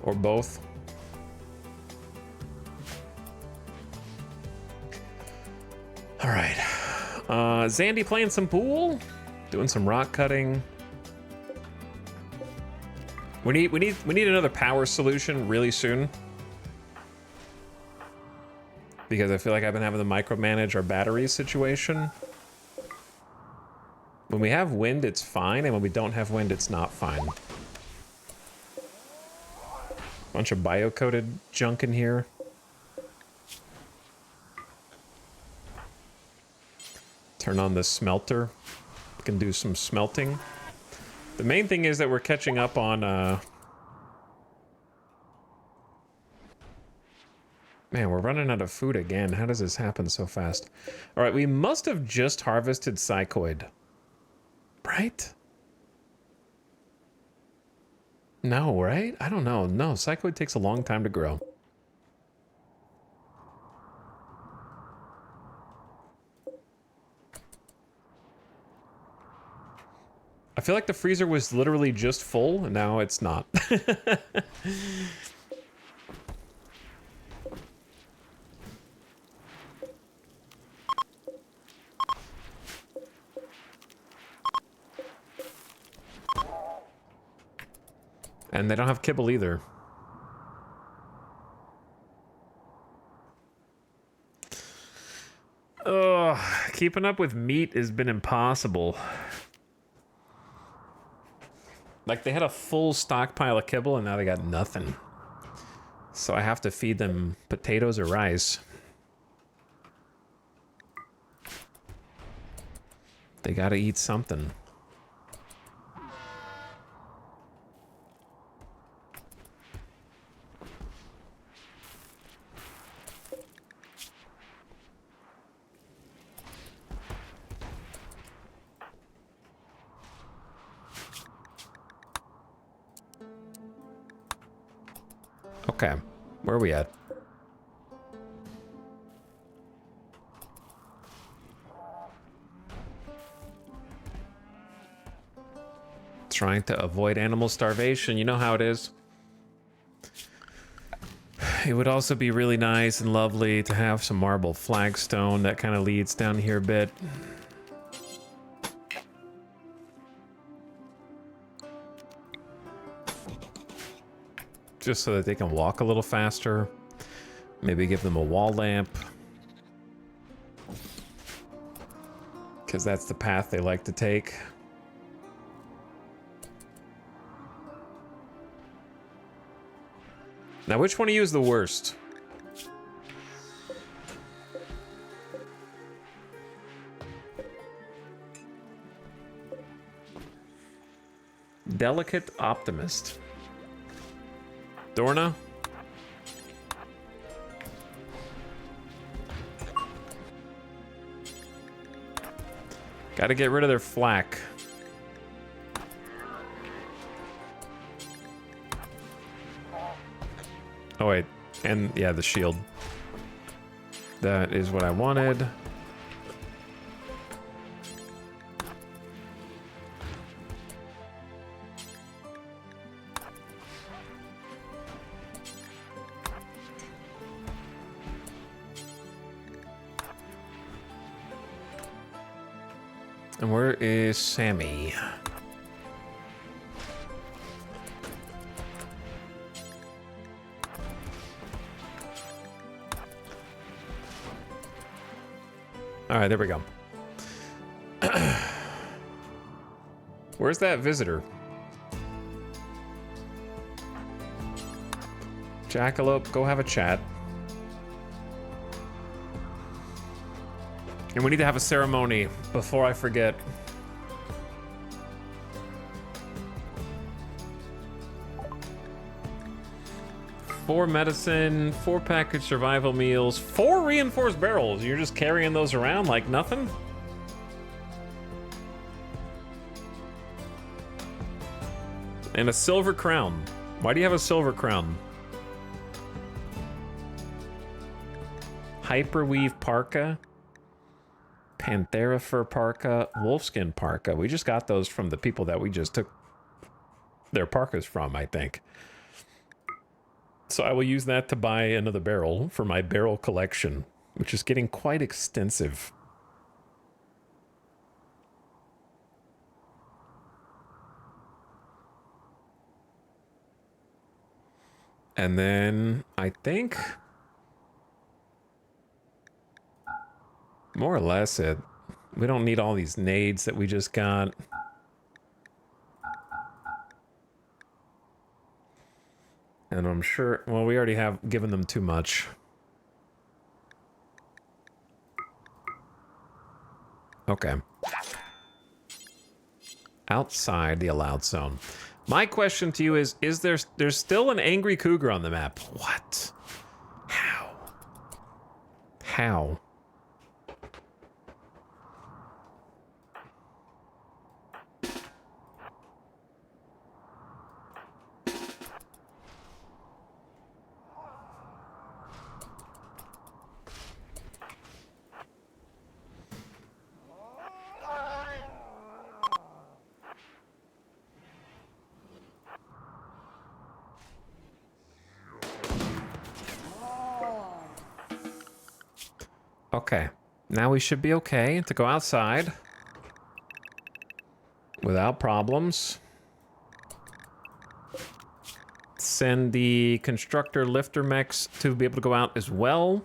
S1: Or both. All right. Zandy playing some pool, doing some rock cutting. We need another power solution really soon, because I feel like I've been having to micromanage our batteries situation. When we have wind, it's fine, and when we don't have wind, it's not fine. Bunch of bio-coated junk in here. Turn on the smelter. We can do some smelting. The main thing is that we're catching up on... Man, we're running out of food again. How does this happen so fast? All right, we must have just harvested psychoid. Right? No, right? I don't know. No, psychoid takes a long time to grow. I feel like the freezer was literally just full, and now it's not. And they don't have kibble either. Ugh, keeping up with meat has been impossible. Like, they had a full stockpile of kibble, and now they got nothing. So I have to feed them potatoes or rice. They gotta eat something. Okay, where are we at? Trying to avoid animal starvation. You know how it is. It would also be really nice and lovely to have some marble flagstone that kind of leads down here a bit. Just so that they can walk a little faster. Maybe give them a wall lamp. Because that's the path they like to take. Now, which one of you is the worst? Delicate optimist. Dorna? Gotta get rid of their flak. Oh wait, and yeah, the shield. That is what I wanted. And where is Sammy? All right, there we go. Where's that visitor? Jackalope, go have a chat. And we need to have a ceremony before I forget. Four medicine, 4 package survival meals, 4 reinforced barrels. You're just carrying those around like nothing? And a silver crown. Why do you have a silver crown? Hyperweave parka. Panthera fur parka, wolfskin parka. We just got those from the people that we just took their parkas from, I think. So I will use that to buy another barrel for my barrel collection, which is getting quite extensive. And then I think more or less it. We don't need all these nades that we just got. And I'm sure, well, we already have given them too much. Okay. Outside the allowed zone. My question to you is there's still an angry cougar on the map? What? How? How? Okay, now we should be okay to go outside without problems. Send the constructor lifter mechs to be able to go out as well.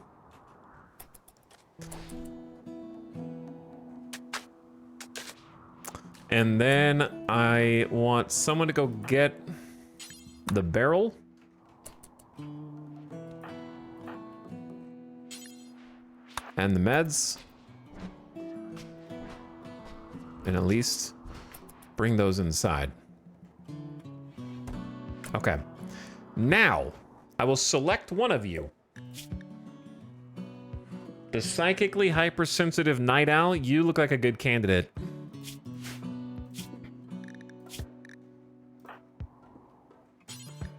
S1: And then I want someone to go get the barrel. And the meds. And at least bring those inside. Okay. Now, I will select one of you. The psychically hypersensitive night owl, you look like a good candidate.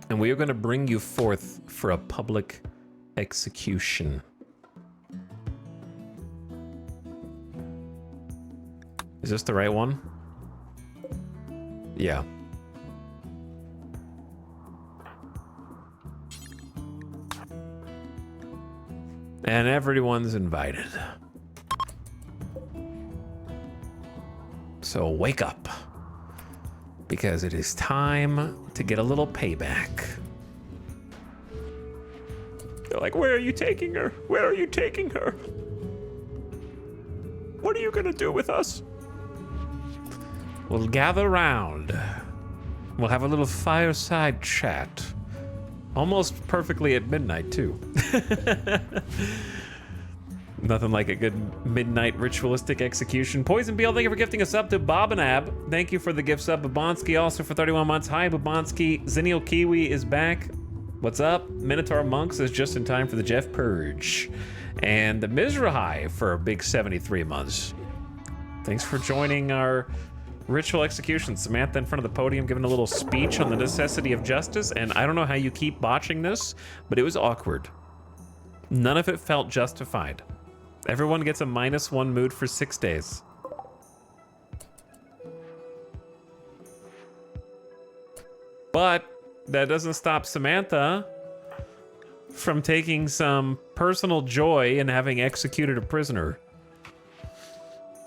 S1: And we are going to bring you forth for a public execution. Is this the right one? Yeah. And everyone's invited. So wake up. Because it is time to get a little payback. They're like, where are you taking her? Where are you taking her? What are you gonna do with us? We'll gather round. We'll have a little fireside chat. Almost perfectly at midnight, too. Nothing like a good midnight ritualistic execution. Poison Beal, thank you for gifting a sub to Bobanab. Thank you for the gift sub. Babonsky also for 31 months. Hi, Babonsky. Zennial Kiwi is back. What's up? Minotaur Monks is just in time for the Jeff Purge. And the Mizrahai for a big 73 months. Thanks for joining our ritual execution. Samantha in front of the podium giving a little speech on the necessity of justice. And I don't know how you keep botching this, but it was awkward. None of it felt justified. Everyone gets a -1 mood for 6 days. But that doesn't stop Samantha from taking some personal joy in having executed a prisoner.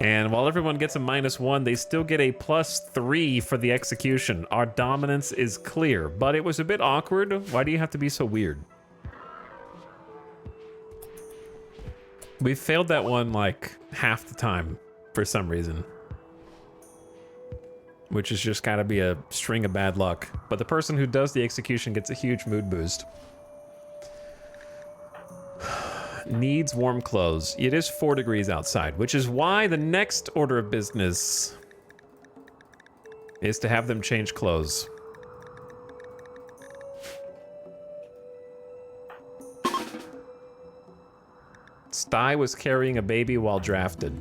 S1: And while everyone gets a -1, they still get a +3 for the execution. Our dominance is clear, but it was a bit awkward. Why do you have to be so weird? We failed that one like half the time for some reason. Which is just gotta be a string of bad luck. But the person who does the execution gets a huge mood boost. Needs warm clothes. It is 4 degrees outside, which is why the next order of business is to have them change clothes. Sty was carrying a baby while drafted.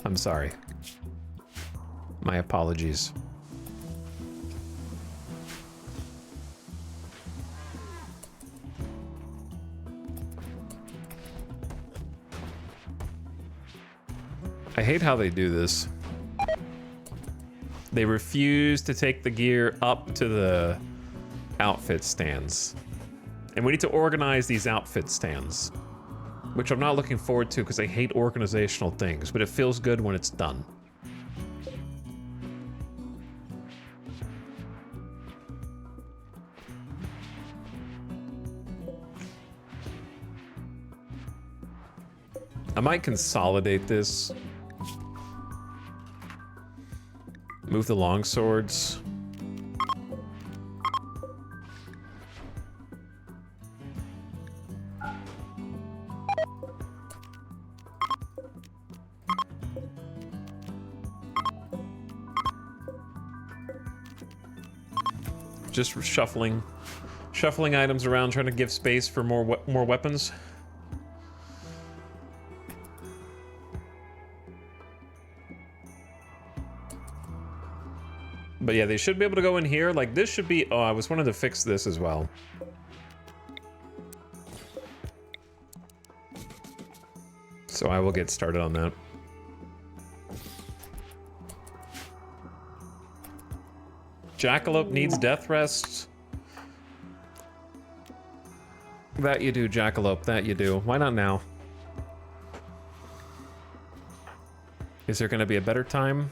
S1: I'm sorry. My apologies. I hate how they do this. They refuse to take the gear up to the outfit stands. And we need to organize these outfit stands. Which I'm not looking forward to because I hate organizational things, but it feels good when it's done. I might consolidate this. Move the long swords. Just shuffling items around, trying to give space for more weapons. But yeah, they should be able to go in here. Like this should be. Oh, I was wanting to fix this as well. So I will get started on that. Jackalope needs death rest. That you do, Jackalope. That you do. Why not now? Is there going to be a better time?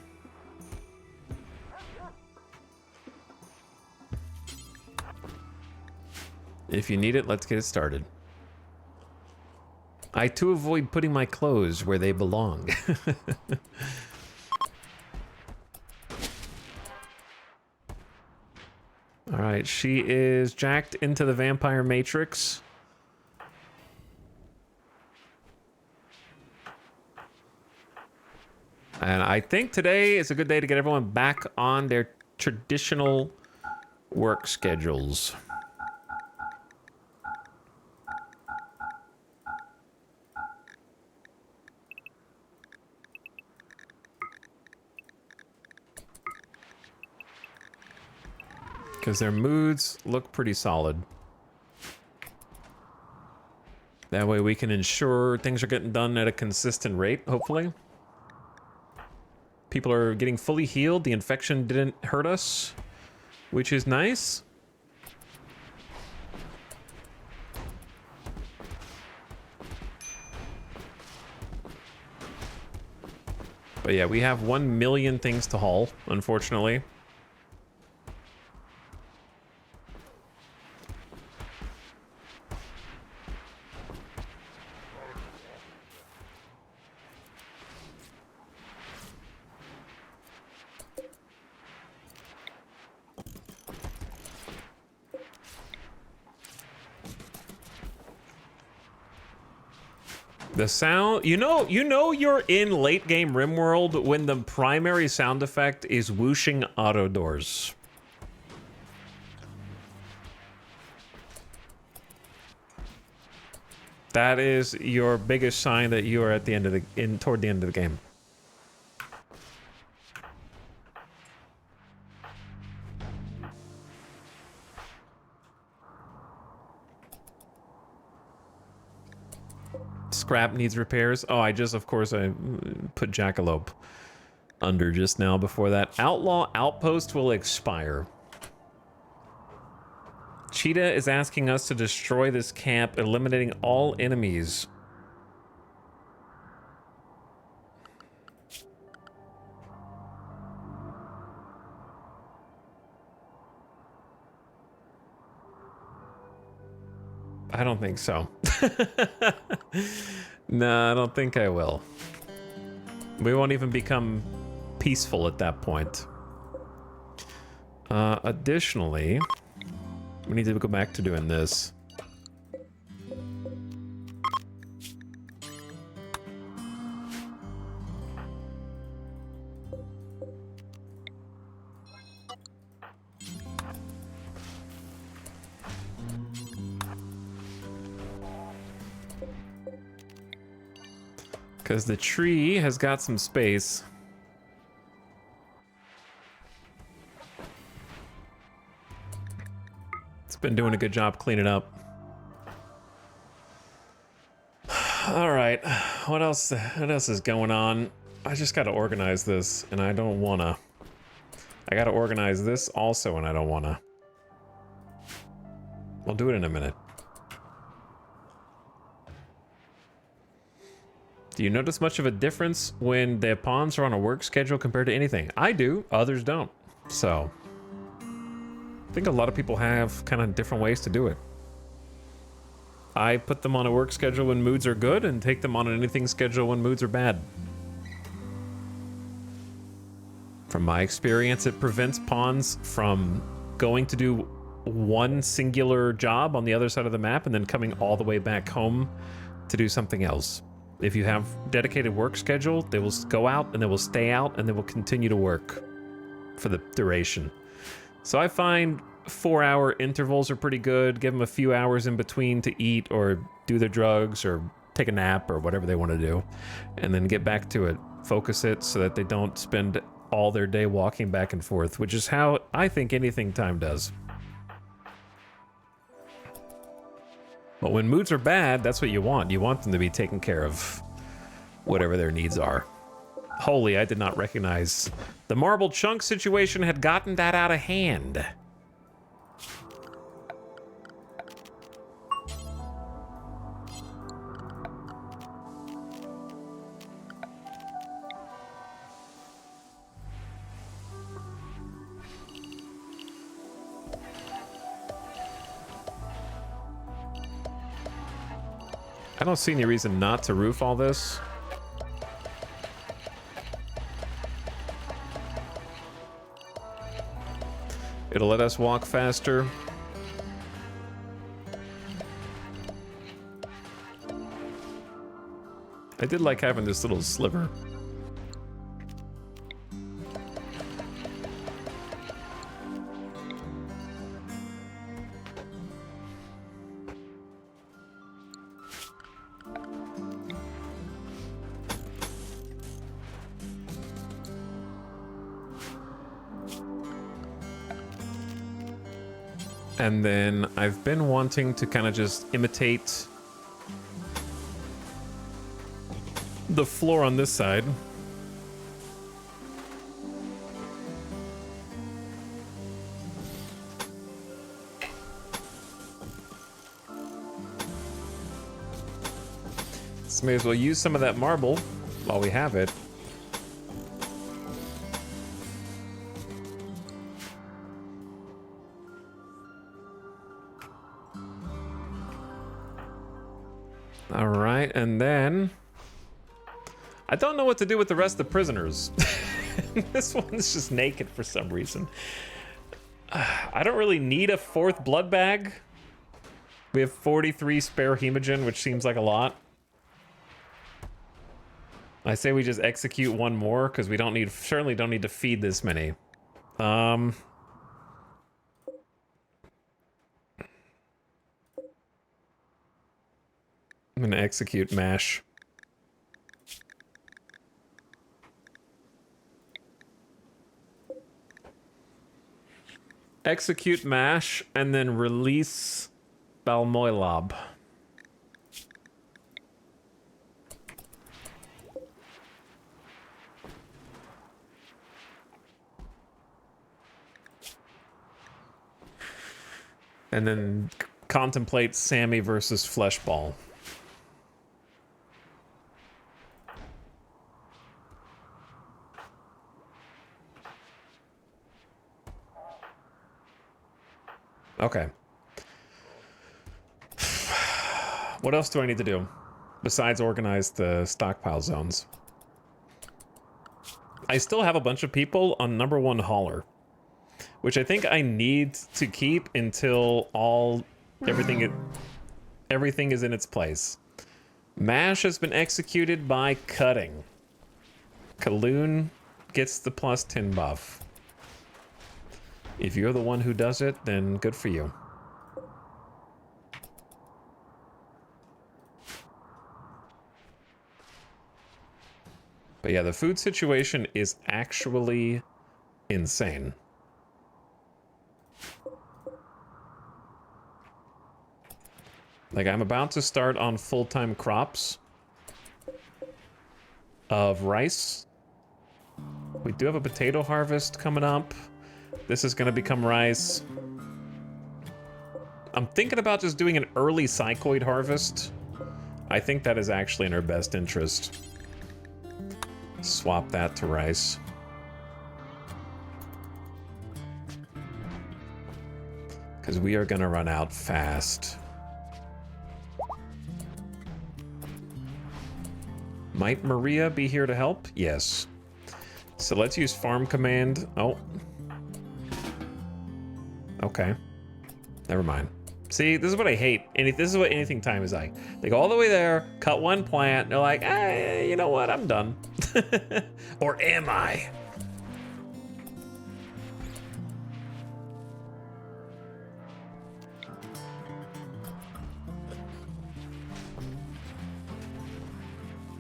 S1: If you need it, let's get it started. I too avoid putting my clothes where they belong. All right, she is jacked into the vampire matrix. And I think today is a good day to get everyone back on their traditional work schedules. Because their moods look pretty solid. That way we can ensure things are getting done at a consistent rate, hopefully. People are getting fully healed. The infection didn't hurt us, which is nice. But yeah, we have 1 million things to haul, unfortunately. The sound, you know you're in late game RimWorld when the primary sound effect is whooshing auto doors. That is your biggest sign that you are at the end of the toward the end of the game. Scrap needs repairs. Oh, of course I put Jackalope under just now before that. Outlaw Outpost will expire. Cheetah is asking us to destroy this camp, eliminating all enemies. I don't think so. No, I don't think I will. We won't even become peaceful at that point. Additionally, we need to go back to doing this. Because the tree has got some space. It's been doing a good job cleaning up. All right, what else is going on? I just got to organize this, and I don't wanna. I got to organize this also, and I don't wanna. I'll do it in a minute. Do you notice much of a difference when the pawns are on a work schedule compared to anything? I do, others don't. So, I think a lot of people have kind of different ways to do it. I put them on a work schedule when moods are good and take them on an anything schedule when moods are bad. From my experience, it prevents pawns from going to do one singular job on the other side of the map and then coming all the way back home to do something else. If you have dedicated work schedule, they will go out and they will stay out and they will continue to work for the duration. So I find 4-hour intervals are pretty good. Give them a few hours in between to eat or do their drugs or take a nap or whatever they want to do, and then get back to it. Focus it so that they don't spend all their day walking back and forth, which is how I think anything time does. But when moods are bad, that's what you want. You want them to be taken care of, whatever their needs are. Holy, I did not recognize the marble chunk situation had gotten that out of hand. I don't see any reason not to roof all this. It'll let us walk faster. I did like having this little sliver. And then I've been wanting to kind of just imitate the floor on this side. So may as well use some of that marble while we have it. All right, and then I don't know what to do with the rest of the prisoners. This one's just naked for some reason. I don't really need a 4th blood bag. We have 43 spare hemogen, which seems like a lot. I say we just execute one more because we certainly don't need to feed this many. I'm gonna execute MASH. Execute MASH and then release Balmoilob. And then contemplate Sammy versus Fleshball. Okay. What else do I need to do besides organize the stockpile zones? I still have a bunch of people on #1 hauler, which I think I need to keep until everything is in its place. MASH has been executed by cutting. Kaloon gets the +10 buff. If you're the one who does it, then good for you. But yeah, the food situation is actually insane. Like, I'm about to start on full-time crops of rice. We do have a potato harvest coming up. This is going to become rice. I'm thinking about just doing an early psychoid harvest. I think that is actually in our best interest. Swap that to rice. Because we are going to run out fast. Might Maria be here to help? Yes. So let's use farm command. Oh. Okay. Never mind. See, this is what I hate. This is what anything time is like. They go all the way there, cut one plant, they're like, you know what, I'm done. Or am I?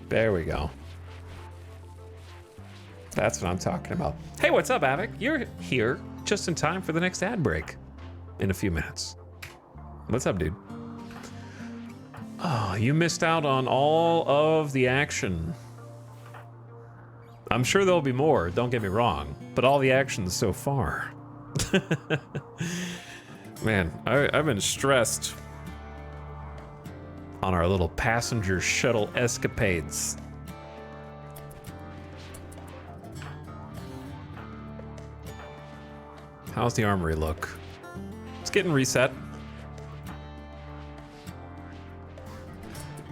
S1: There we go. That's what I'm talking about. Hey, what's up, Avic? You're here just in time for the next ad break in a few minutes. What's up, dude? Oh, you missed out on all of the action. I'm sure there'll be more, don't get me wrong, but all the action so far. Man, I've been stressed on our little passenger shuttle escapades. How's the armory look? It's getting reset.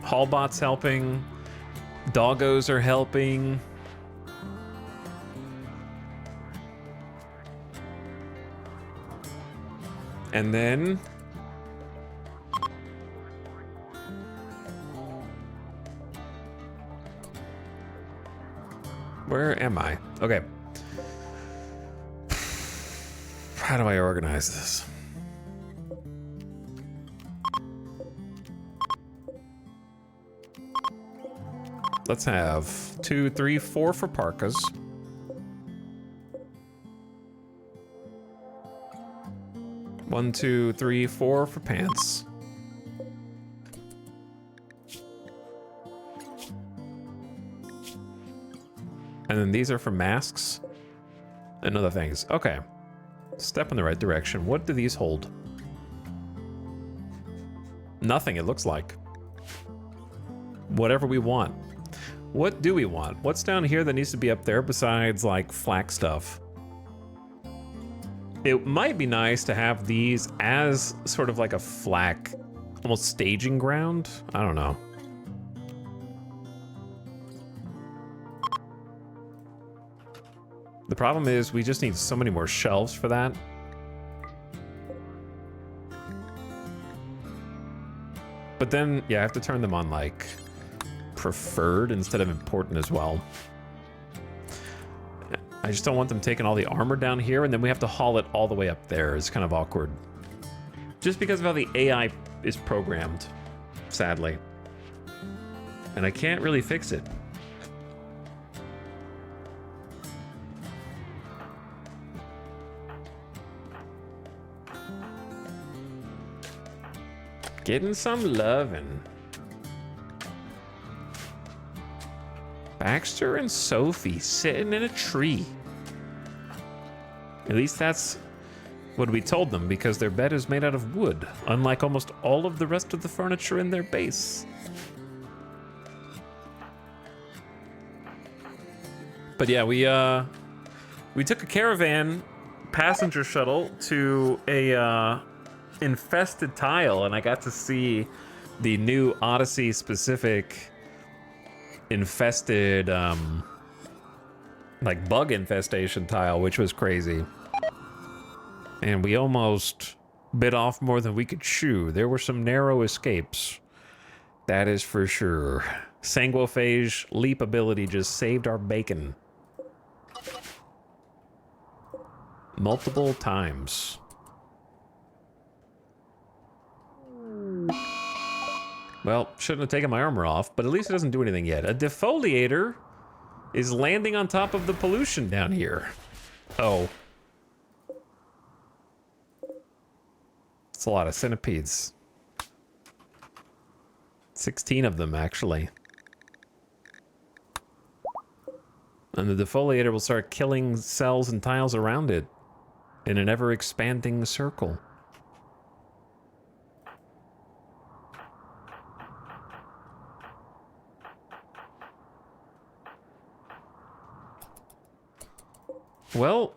S1: Hallbot's helping. Doggos are helping. And then where am I? Okay. How do I organize this? Let's have 2, 3, 4 for parkas. 1, 2, 3, 4 for pants. And then these are for masks and other things. Okay. Step in the right direction. What do these hold? Nothing, it looks like. Whatever we want. What do we want? What's down here that needs to be up there besides, like, flak stuff? It might be nice to have these as sort of like a flak, almost staging ground. I don't know. The problem is we just need so many more shelves for that. But then, yeah, I have to turn them on, like, preferred instead of important as well. I just don't want them taking all the armor down here, and then we have to haul it all the way up there. It's kind of awkward. Just because of how the AI is programmed, sadly. And I can't really fix it. Getting some lovin'. Baxter and Sophie sitting in a tree. At least that's what we told them, because their bed is made out of wood, unlike almost all of the rest of the furniture in their base. But yeah, we took a caravan passenger shuttle to a infested tile, and I got to see the new Odyssey specific infested like bug infestation tile, which was crazy. And we almost bit off more than we could chew. There were some narrow escapes, that is for sure. Sanguophage leap ability just saved our bacon multiple times. Well, shouldn't have taken my armor off, but at least it doesn't do anything yet. A defoliator is landing on top of the pollution down here. Oh. It's a lot of centipedes. 16 of them, actually. And the defoliator will start killing cells and tiles around it in an ever-expanding circle. Well,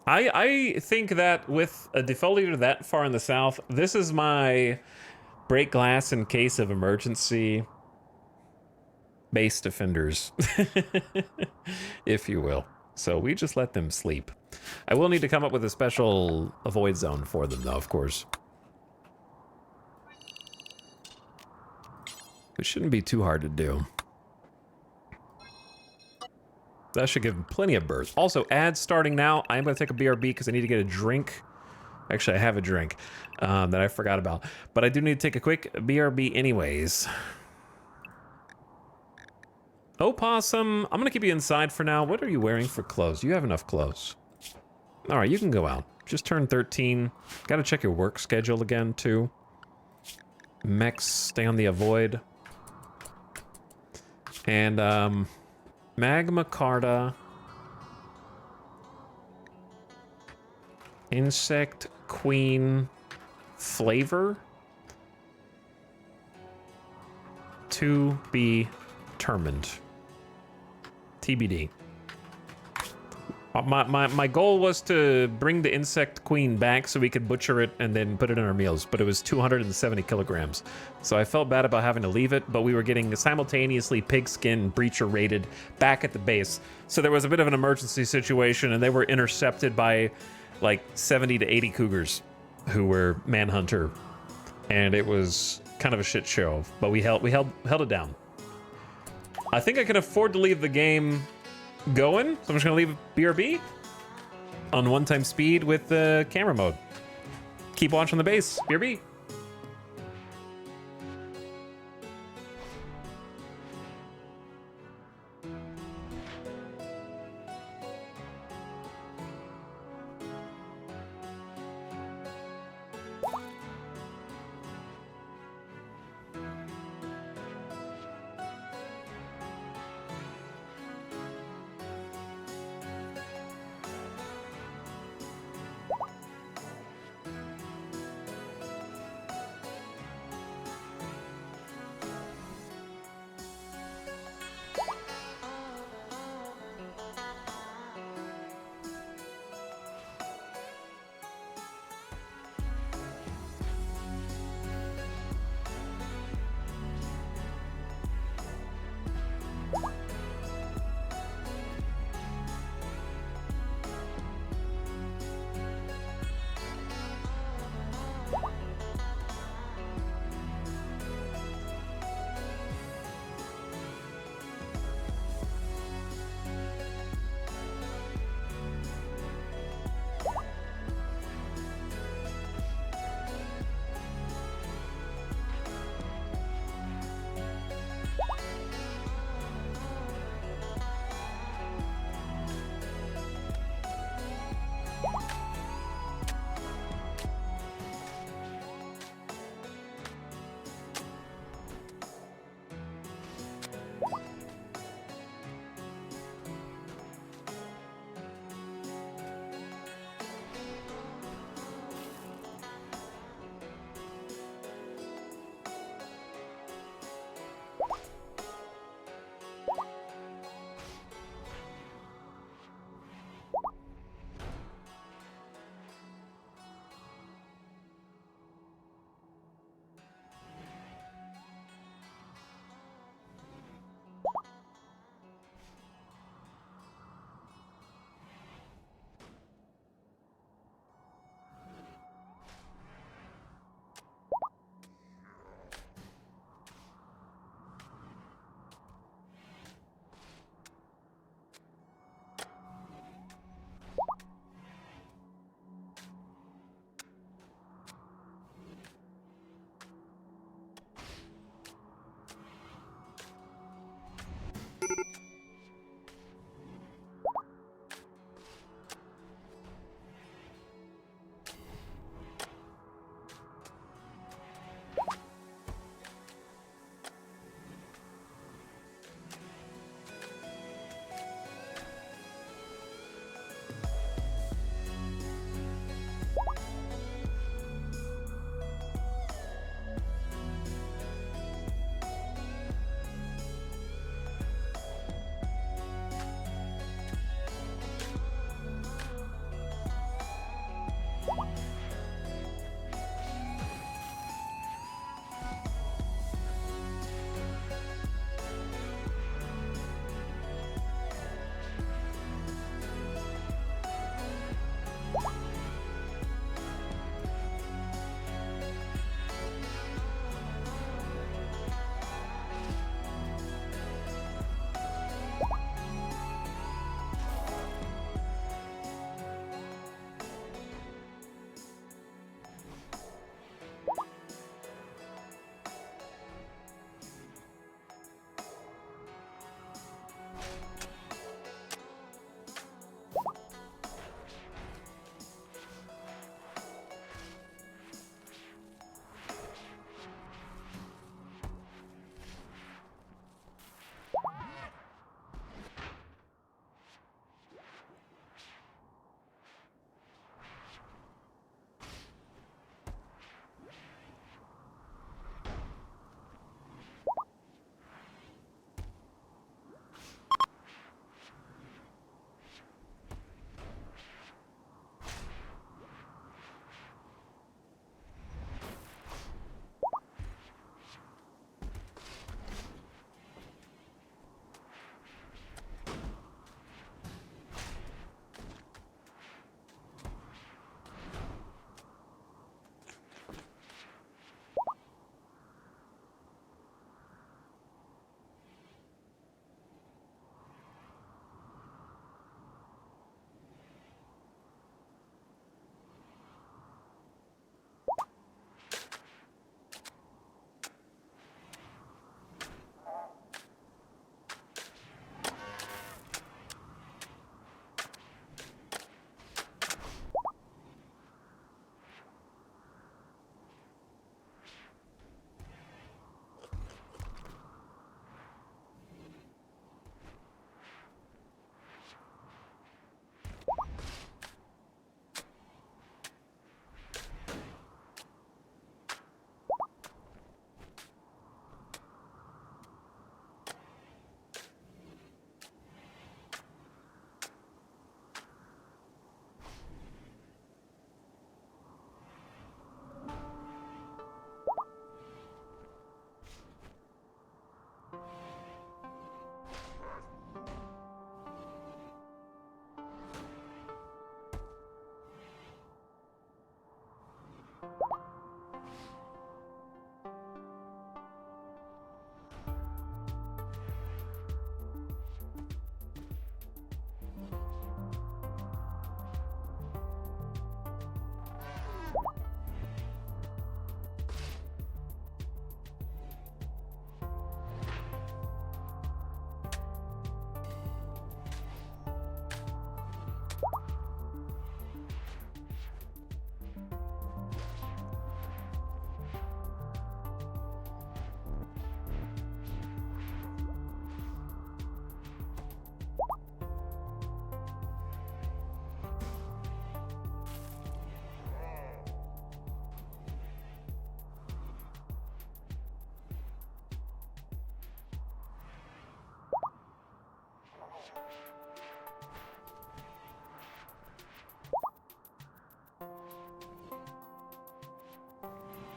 S1: I think that with a defoliator that far in the south, this is my break glass in case of emergency base defenders, if you will. So we just let them sleep. I will need to come up with a special avoid zone for them, though, of course. It shouldn't be too hard to do. That should give them plenty of berth. Also, ads starting now. I'm going to take a BRB because I need to get a drink. Actually, I have a drink that I forgot about. But I do need to take a quick BRB anyways. Opossum, I'm going to keep you inside for now. What are you wearing for clothes? You have enough clothes. All right, you can go out. Just turned 13. Got to check your work schedule again, too. Mechs, stay on the avoid. And, Magma Carta, Insect Queen flavor to be determined. TBD. My goal was to bring the Insect Queen back so we could butcher it and then put it in our meals, but it was 270 kilograms. So I felt bad about having to leave it, but we were getting simultaneously pigskin and breacher raided back at the base. So there was a bit of an emergency situation, and they were intercepted by like 70 to 80 cougars who were manhunter. And it was kind of a shit show, but we held it down. I think I can afford to leave the game going, so I'm just gonna leave BRB on one-time speed with the camera mode. Keep watching the base. BRB.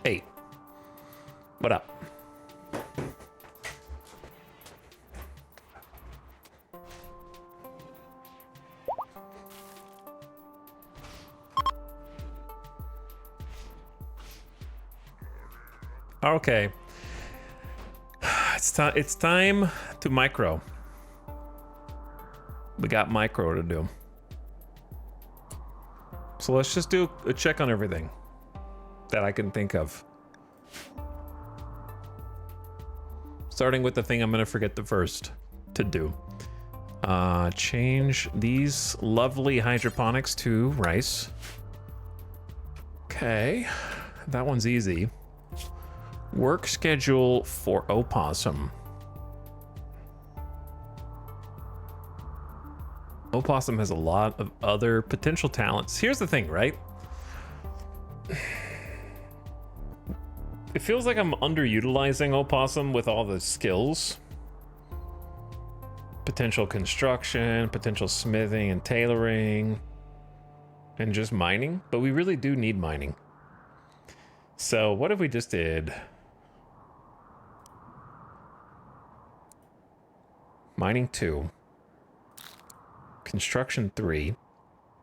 S1: Hey. What up? Okay. It's time to micro. We got micro to do. So let's just do a check on everything that I can think of. Starting with the thing I'm gonna forget the first to do. Change these lovely hydroponics to rice. Okay, that one's easy. Work schedule for opossum. Opossum has a lot of other potential talents. Here's the thing, right? It feels like I'm underutilizing opossum with all the skills. Potential construction, potential smithing and tailoring, and just mining. But we really do need mining. So what if we just did mining 2, construction 3.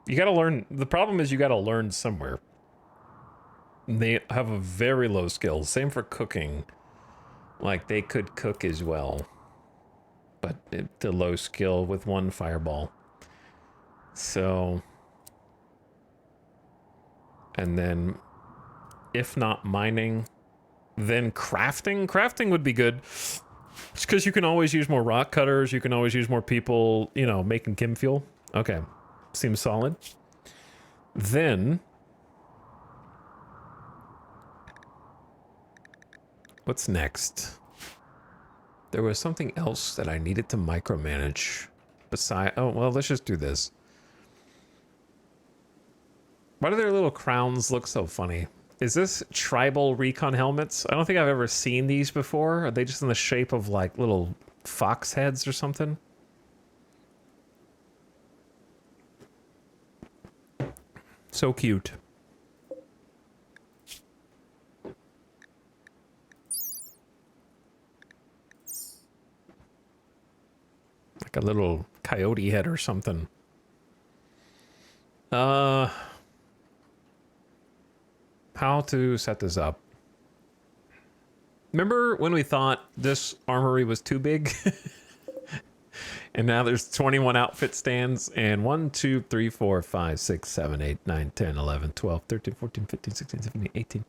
S1: You gotta learn. The problem is you gotta learn somewhere. They have a very low skill. Same for cooking. Like, they could cook as well. But the low skill with 1 fireball. So. And then, if not mining, then crafting. Crafting would be good. It's because you can always use more rock cutters. You can always use more people, you know, making chem fuel. Okay. Seems solid. Then. What's next? There was something else that I needed to micromanage. Besides, oh, well, let's just do this. Why do their little crowns look so funny? Is this tribal recon helmets? I don't think I've ever seen these before. Are they just in the shape of like little fox heads or something? So cute. Like a little coyote head or something. How to set this up. Remember when we thought this armory was too big? And now there's 21 outfit stands and 1, 2, 3, 4, 5, 6, 7, 8, 9, 10, 11, 12, 13, 14, 15, 16, 17, 18,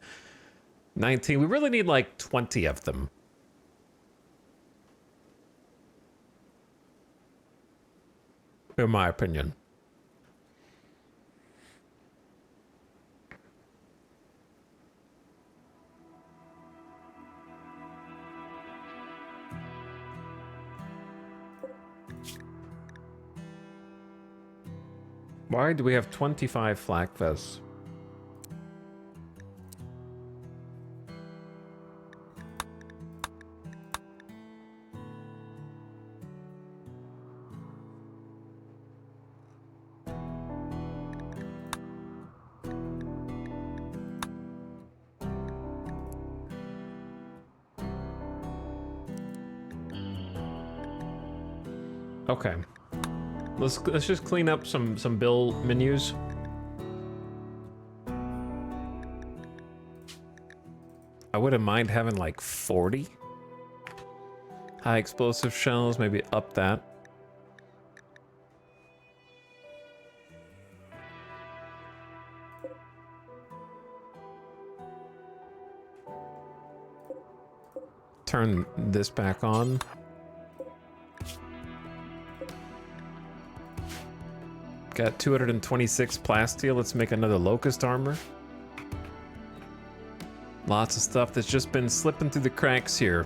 S1: 19. We really need like 20 of them. In my opinion. Why do we have 25 flak vests? Okay. Let's just clean up some build menus. I wouldn't mind having like 40 high explosive shells, maybe up that. Turn this back on. Got 226 plasteel. Let's make another locust armor. Lots of stuff that's just been slipping through the cracks here.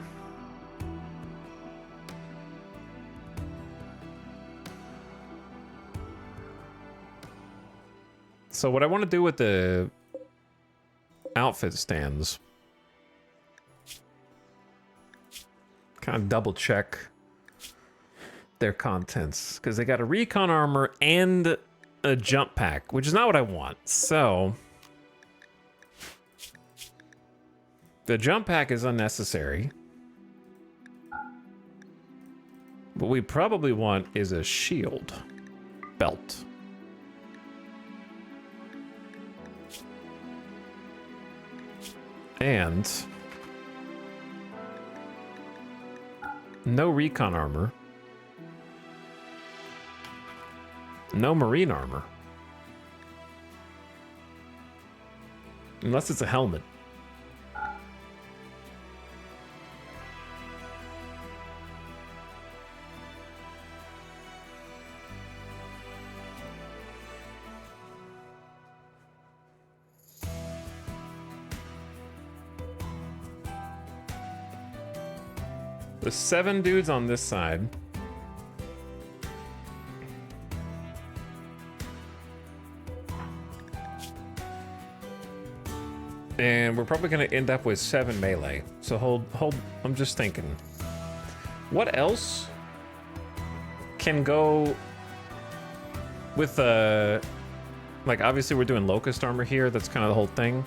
S1: So what I want to do with the outfit stands, kind of double check their contents, because they got a recon armor and a jump pack, which is not what I want. So The jump pack is unnecessary. What we probably want is a shield belt. And no recon armor. No marine armor. Unless it's a helmet. The 7 dudes on this side. And we're probably going to end up with 7 melee. So hold, I'm just thinking. What else can go with like obviously we're doing locust armor here. That's kind of the whole thing.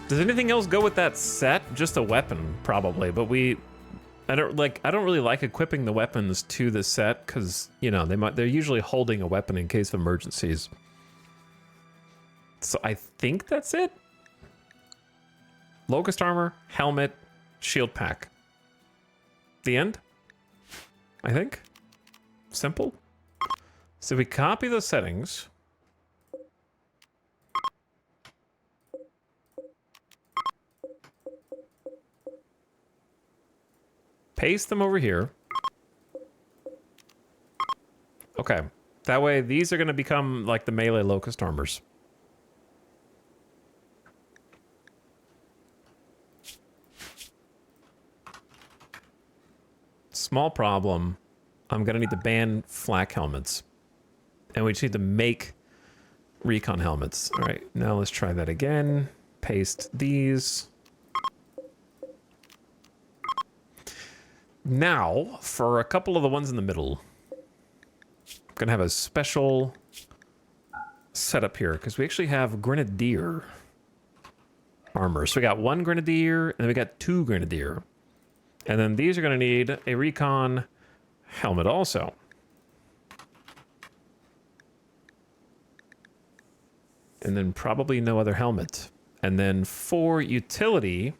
S1: Does anything else go with that set? Just a weapon, probably. But I don't really like equipping the weapons to the set because you know they're usually holding a weapon in case of emergencies. So I think that's it. Locust armor, helmet, shield pack. The end. I think. Simple. So we copy those settings. Paste them over here. Okay. That way, these are going to become like the melee locust armors. Small problem. I'm going to need to ban flak helmets. And we just need to make recon helmets. All right. Now let's try that again. Paste these. Now, for a couple of the ones in the middle, I'm going to have a special setup here because we actually have grenadier armor. So we got 1 grenadier and then we got 2 grenadier. And then these are going to need a recon helmet also. And then probably no other helmet. And then for utility...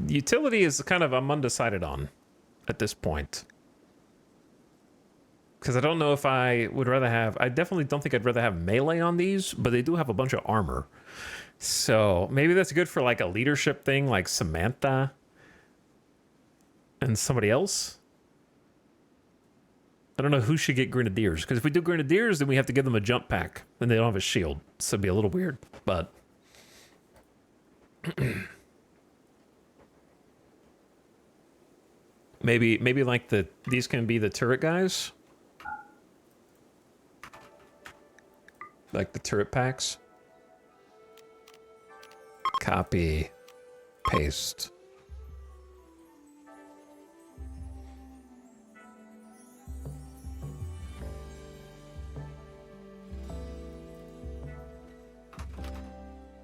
S1: Utility is kind of I'm undecided on at this point. Because I don't know if I would rather have... I definitely don't think I'd rather have melee on these, but they do have a bunch of armor. So maybe that's good for like a leadership thing like Samantha and somebody else. I don't know who should get grenadiers. Because if we do grenadiers, then we have to give them a jump pack. Then they don't have a shield. So it'd be a little weird, but... Maybe like these can be the turret guys. Like the turret packs. Copy. Paste.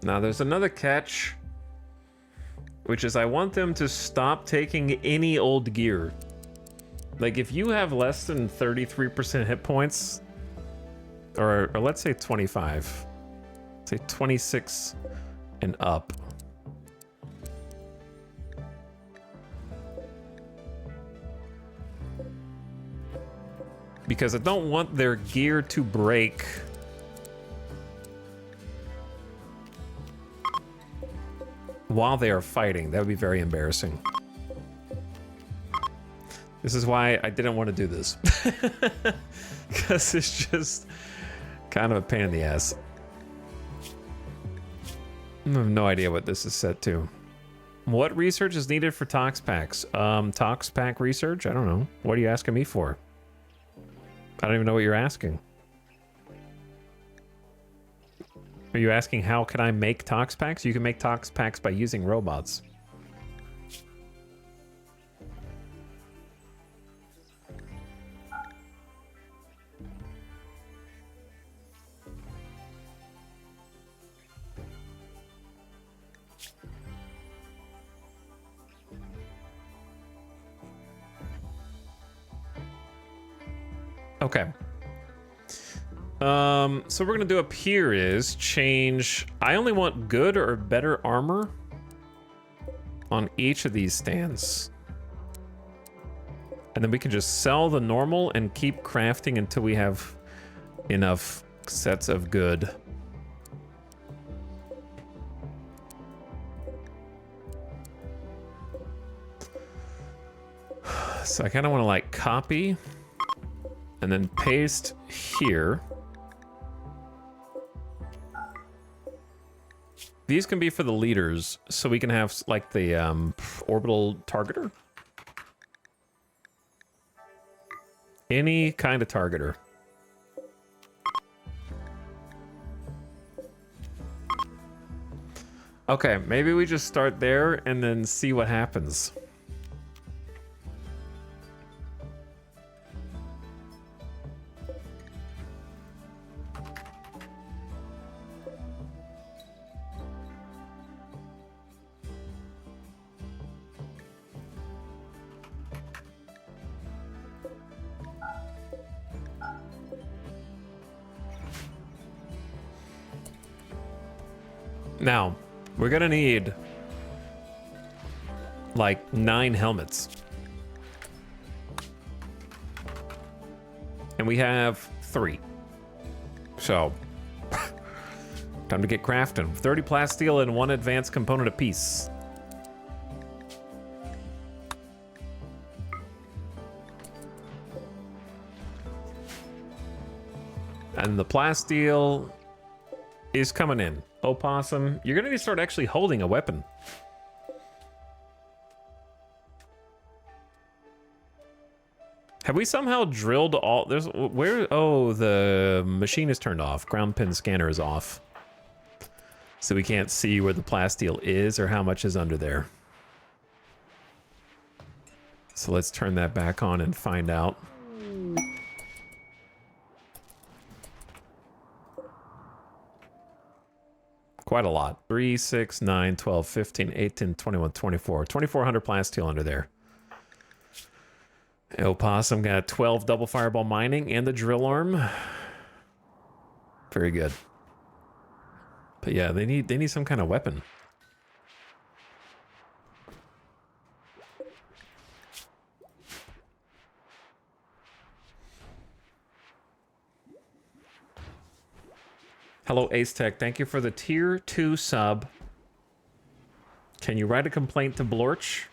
S1: Now there's another catch. Which is I want them to stop taking any old gear. Like if you have less than 33% hit points, or let's say 25, say 26 and up. Because I don't want their gear to break while they are fighting. That would be very embarrassing. This is why I didn't want to do this. Because it's just kind of a pain in the ass. I have no idea what this is set to. What research is needed for Tox packs? Tox pack research? I don't know. What are you asking me for? I don't even know what you're asking. Are you asking how can I make Tox packs? You can make Tox packs by using robots. Okay. So we're gonna do up here is change. I only want good or better armor on each of these stands. And then we can just sell the normal and keep crafting until we have enough sets of good. So I kind of want to like copy and then paste here. These can be for the leaders, so we can have like the orbital targeter. Any kind of targeter. Okay, maybe we just start there and then see what happens. Now, we're gonna need like 9 helmets. And we have 3. So, time to get crafting. 30 plasteel and 1 advanced component apiece. And the plasteel is coming in. Opossum, you're gonna need to start actually holding a weapon. Have we somehow drilled all? There's where? Oh, the machine is turned off. Ground pin scanner is off, so we can't see where the plasteel is or how much is under there. So let's turn that back on and find out. Quite a lot. 3, 6, 9, 12, 15, 18, 21, 24. 2,400 plasteel under there. Opossum got 12 double fireball mining and the drill arm. Very good. But yeah, they need some kind of weapon. Hello, Ace Tech. Thank you for the tier 2 sub. Can you write a complaint to Blorch?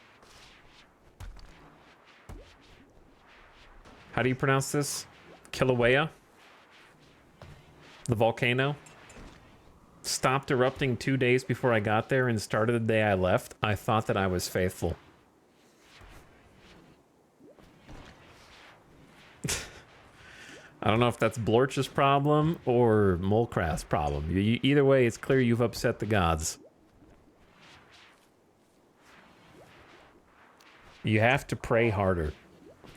S1: How do you pronounce this? Kilauea? The volcano? Stopped erupting 2 days before I got there and started the day I left. I thought that I was faithful. I don't know if that's Blorch's problem or Molcraft's problem. Either way, it's clear you've upset the gods. You have to pray harder.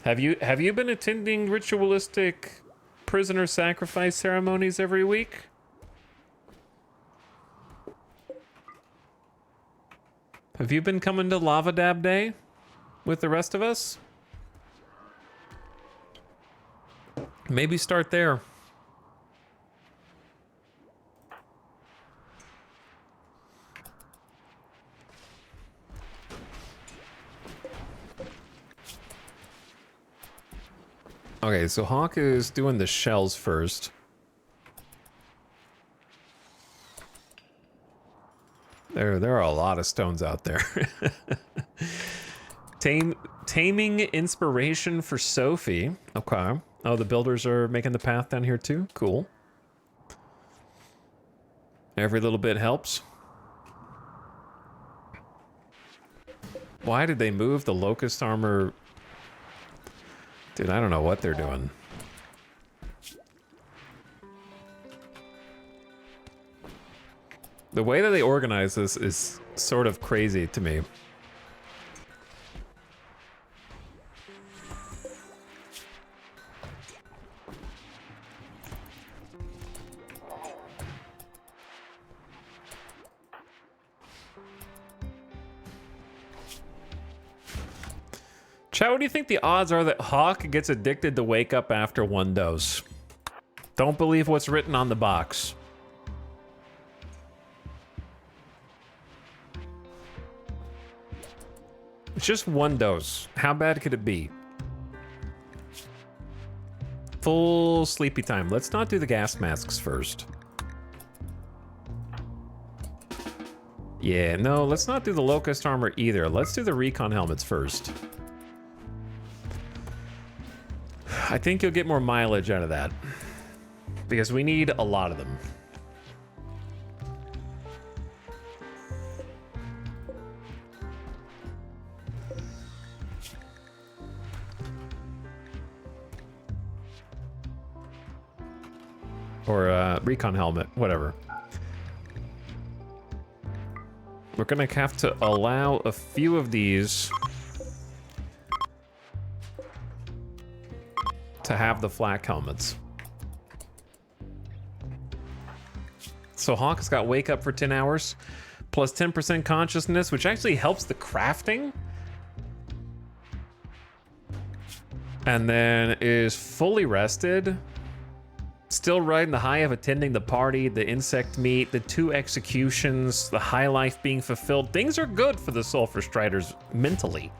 S1: Have you been attending ritualistic prisoner sacrifice ceremonies every week? Have you been coming to Lava Dab Day with the rest of us? Maybe start there. Okay, so Hawk is doing the shells first. There are a lot of stones out there. Taming inspiration for Sophie. Okay. Oh, the builders are making the path down here too? Cool. Every little bit helps. Why did they move the locust armor? Dude, I don't know what they're doing. The way that they organize this is sort of crazy to me. Chat, what do you think the odds are that Hawk gets addicted to wake up after one dose? Don't believe what's written on the box. It's just one dose. How bad could it be? Full sleepy time. Let's not do the gas masks first. Yeah, no, let's not do the Locust armor either. Let's do the recon helmets first. I think you'll get more mileage out of that. Because we need a lot of them. Or recon helmet, whatever. We're gonna have to allow a few of these to have the flak helmets. So Hawk has got wake up for 10 hours, plus 10% consciousness, which actually helps the crafting. And then is fully rested. Still riding the high of attending the party, the insect meet, the 2 executions, the high life being fulfilled. Things are good for the Sulfurstriders mentally.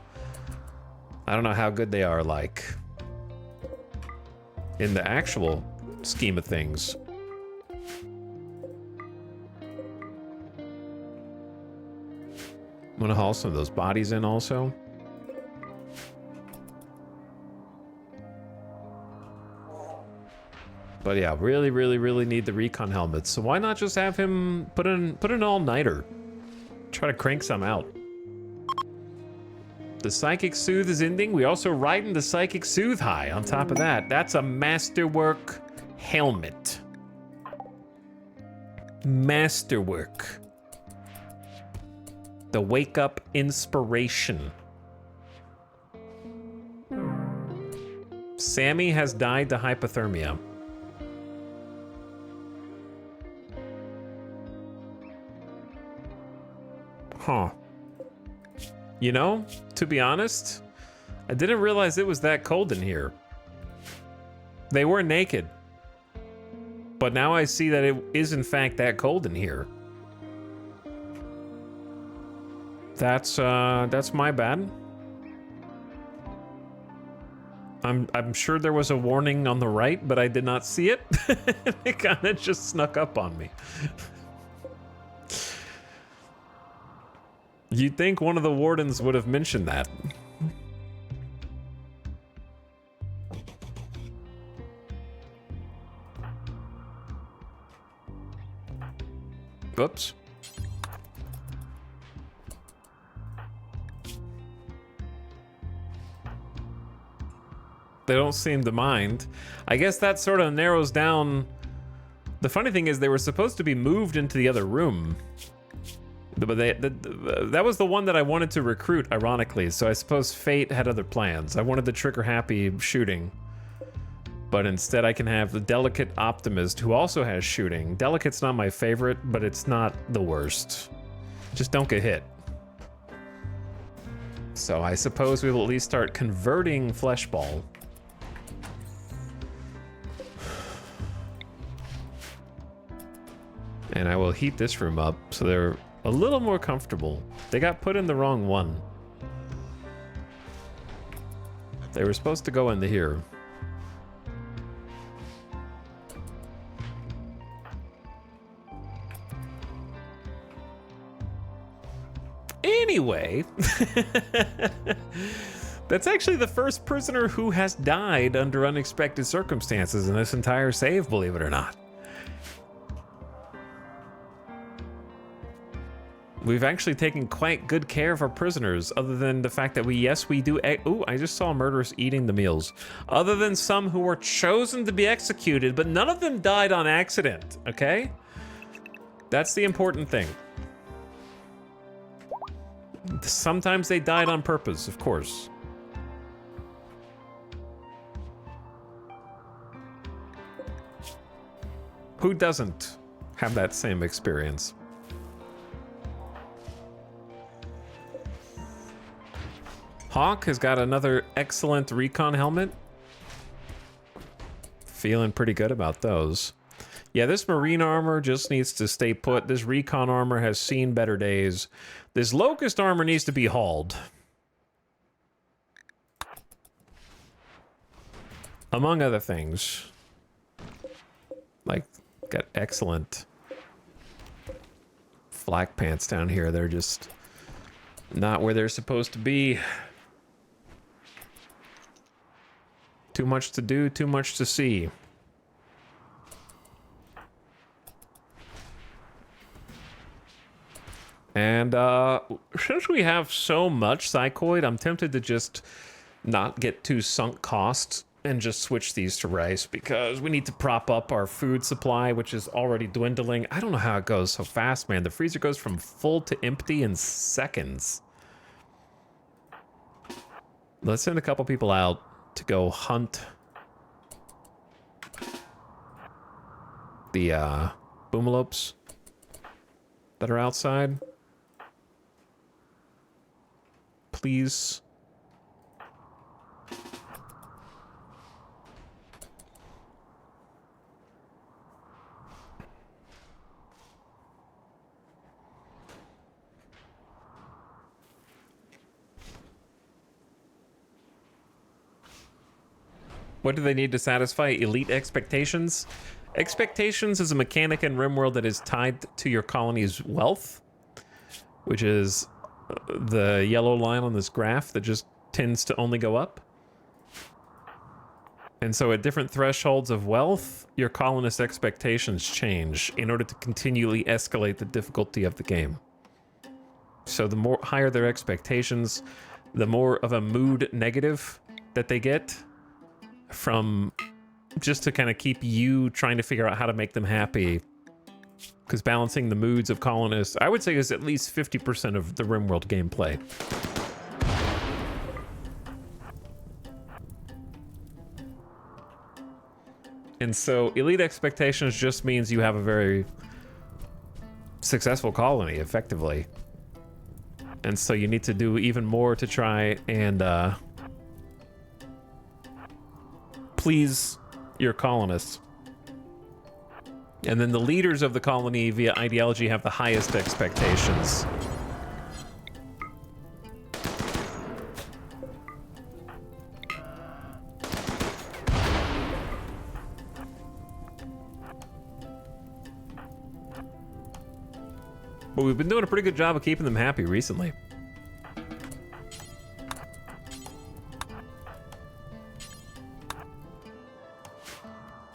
S1: I don't know how good they are, like, in the actual scheme of things. I'm gonna haul some of those bodies in also. But yeah, really need the recon helmets. So why not just have him put an all-nighter? Try to crank some out. The Psychic Soothe is ending. We also riding the Psychic Soothe high on top of that. That's a Masterwork helmet. Masterwork. The Wake Up Inspiration. Sammy has died to hypothermia. Huh. You know, to be honest, I didn't realize it was that cold in here. They were naked. But now I see that it is in fact that cold in here. That's my bad. I'm sure there was a warning on the right, but I did not see it. It kind of just snuck up on me. You'd think one of the wardens would have mentioned that. Oops. They don't seem to mind. I guess that sort of narrows down. The funny thing is they were supposed to be moved into the other room. But that was the one that I wanted to recruit, ironically, so I suppose Fate had other plans. I wanted the trigger-happy shooting. But instead I can have the Delicate Optimist, who also has shooting. Delicate's not my favorite, but it's not the worst. Just don't get hit. So I suppose we will at least start converting Fleshball. And I will heat this room up so they're a little more comfortable. They got put in the wrong one. They were supposed to go into here. Anyway, that's actually the first prisoner who has died under unexpected circumstances in this entire save, believe it or not. We've actually taken quite good care of our prisoners, other than the fact that we do. Ooh, I just saw murderers eating the meals. Other than some who were chosen to be executed, but none of them died on accident, okay? That's the important thing. Sometimes they died on purpose, of course. Who doesn't have that same experience? Hawk has got another excellent recon helmet. Feeling pretty good about those. Yeah, this marine armor just needs to stay put. This recon armor has seen better days. This locust armor needs to be hauled. Among other things. Like, got excellent flak pants down here. They're just not where they're supposed to be. Too much to do, too much to see. And since we have so much psychoid, I'm tempted to just not get too sunk cost and just switch these to rice, because we need to prop up our food supply, which is already dwindling. I don't know how it goes so fast, man. The freezer goes from full to empty in seconds. Let's send a couple people out to go hunt the boomalopes that are outside. Please. What do they need to satisfy elite expectations? Expectations is a mechanic in RimWorld that is tied to your colony's wealth, which is the yellow line on this graph that just tends to only go up. And so at different thresholds of wealth, your colonist expectations change in order to continually escalate the difficulty of the game. So the more higher their expectations, the more of a mood negative that they get from just to kind of keep you trying to figure out how to make them happy. Because balancing the moods of colonists, I would say, is at least 50% of the RimWorld gameplay. And so elite expectations just means you have a very successful colony, effectively. And so you need to do even more to try and please your colonists. And then the leaders of the colony via ideology have the highest expectations. But we've been doing a pretty good job of keeping them happy recently.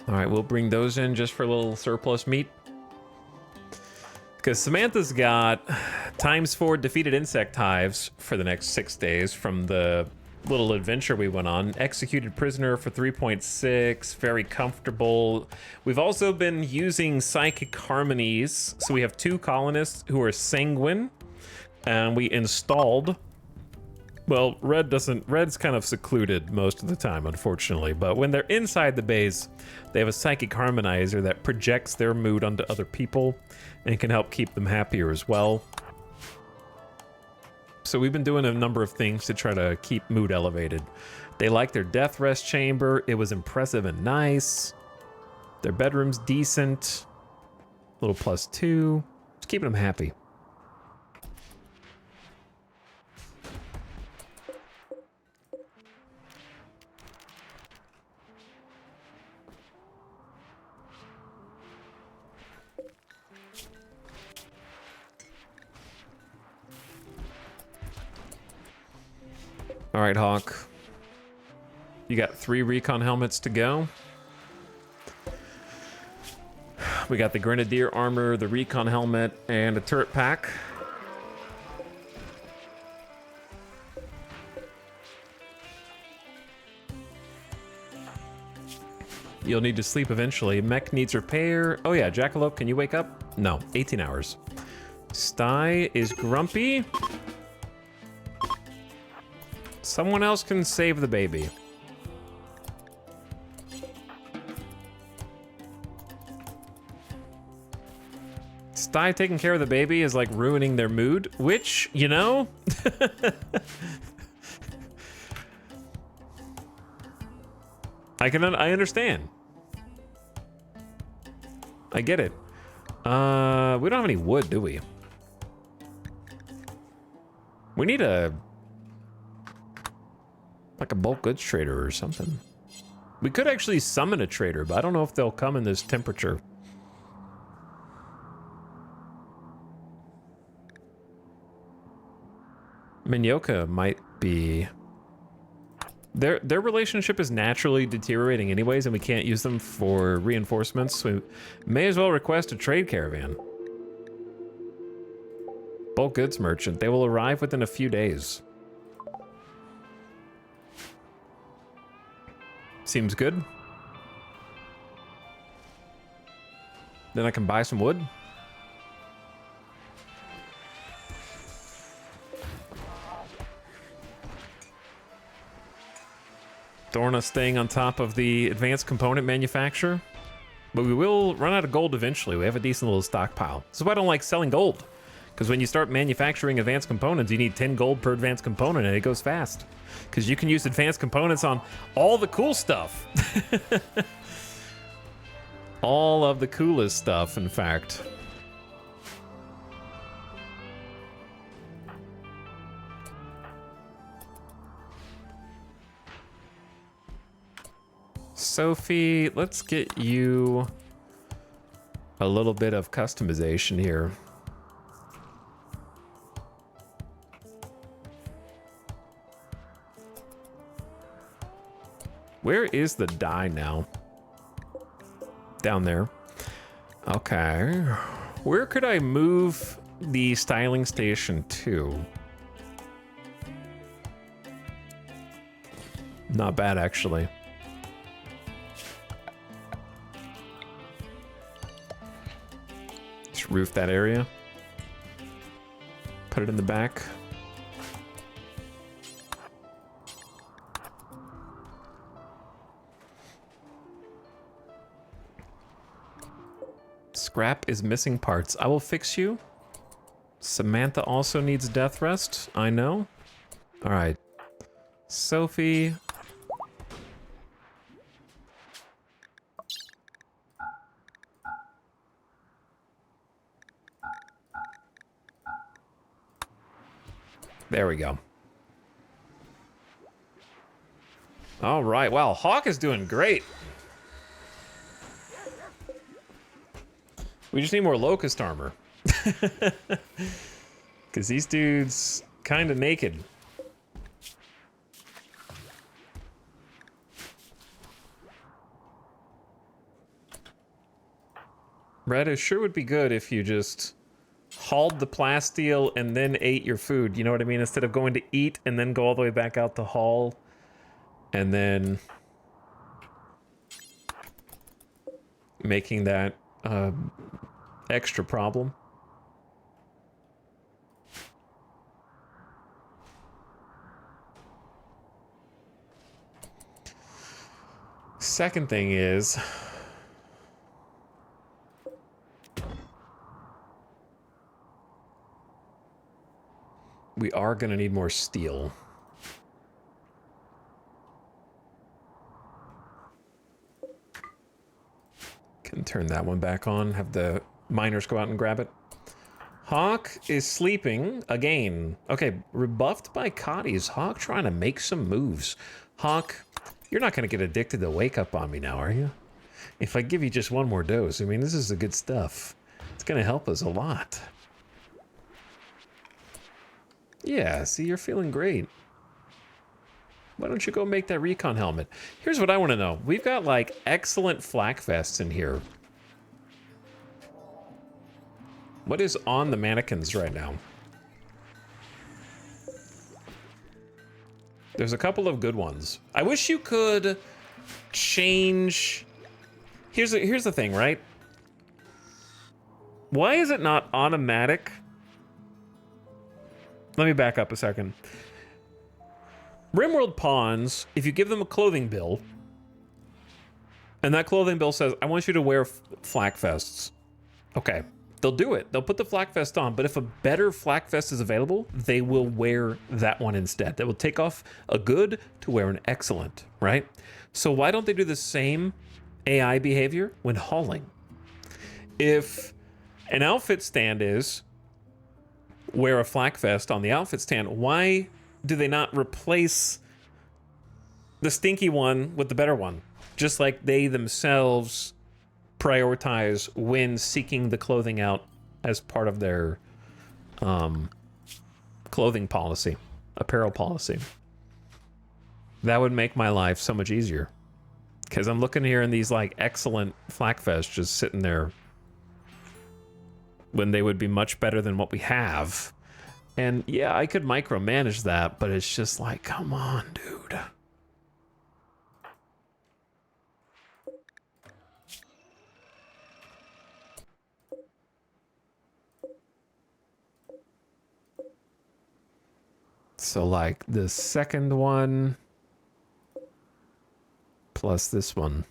S1: All right, we'll bring those in just for a little surplus meat. Because Samantha's got ×4 defeated insect hives for the next 6 days from the little adventure we went on. Executed prisoner for 3.6, very comfortable. We've also been using psychic harmonies. So we have 2 colonists who are sanguine, and we installed... Well, Red's kind of secluded most of the time, unfortunately, but when they're inside the base, they have a psychic harmonizer that projects their mood onto other people and can help keep them happier as well. So we've been doing a number of things to try to keep mood elevated. They like their death rest chamber. It was impressive and nice. Their bedroom's decent. A little +2. Just keeping them happy. All right, Hawk. You got 3 recon helmets to go. We got the Grenadier armor, the recon helmet, and a turret pack. You'll need to sleep eventually. Mech needs repair. Oh yeah, Jackalope, can you wake up? No, 18 hours. Sty is grumpy. Someone else can save the baby. Sty taking care of the baby is like ruining their mood, which, you know, I understand. I get it. We don't have any wood, do we? We need like a bulk goods trader or something. We could actually summon a trader, but I don't know if they'll come in this temperature. Minyoka might be... Their relationship is naturally deteriorating anyways, and we can't use them for reinforcements, so we may as well request a trade caravan. Bulk goods merchant. They will arrive within a few days. Seems good. Then I can buy some wood. Dorna staying on top of the advanced component manufacturer. But we will run out of gold eventually. We have a decent little stockpile. This is why I don't like selling gold. Because when you start manufacturing advanced components, you need 10 gold per advanced component, and it goes fast. Because you can use advanced components on all the cool stuff. All of the coolest stuff, in fact. Sophie, let's get you a little bit of customization here. Where is the dye now? Down there. Okay. Where could I move the styling station to? Not bad, actually. Just roof that area. Put it in the back. Scrap is missing parts. I will fix you. Samantha also needs death rest. I know. All right. Sophie. There we go. All right. Wow, Hawk is doing great. We just need more locust armor. Because these dudes kind of naked. Red, it sure would be good if you just hauled the plasteel and then ate your food. You know what I mean? Instead of going to eat and then go all the way back out to haul. And then making that extra problem. Second thing is we are going to need more steel. Can turn that one back on, have the miners go out and grab it. Hawk is sleeping again. Okay, rebuffed by Cotty. Is Hawk trying to make some moves? Hawk, you're not going to get addicted to wake up on me now, are you? If I give you just one more dose, I mean, this is the good stuff. It's going to help us a lot. Yeah, see, you're feeling great. Why don't you go make that recon helmet? Here's what I want to know. We've got, like, excellent flak vests in here. What is on the mannequins right now? There's a couple of good ones. I wish you could change... Here's the thing, right? Why is it not automatic? Let me back up a second. RimWorld pawns, if you give them a clothing bill, and that clothing bill says, I want you to wear flak vests. Okay, they'll do it. They'll put the flak vest on, but if a better flak vest is available, they will wear that one instead. They will take off a good to wear an excellent, right? So why don't they do the same AI behavior when hauling? If an outfit stand is wear a flak vest on the outfit stand, why do they not replace the stinky one with the better one? Just like they themselves prioritize when seeking the clothing out as part of their clothing policy, apparel policy. That would make my life so much easier. Because I'm looking here in these like excellent flak vests just sitting there when they would be much better than what we have. And yeah, I could micromanage that, but it's just like, come on, dude. So like the second one plus this one.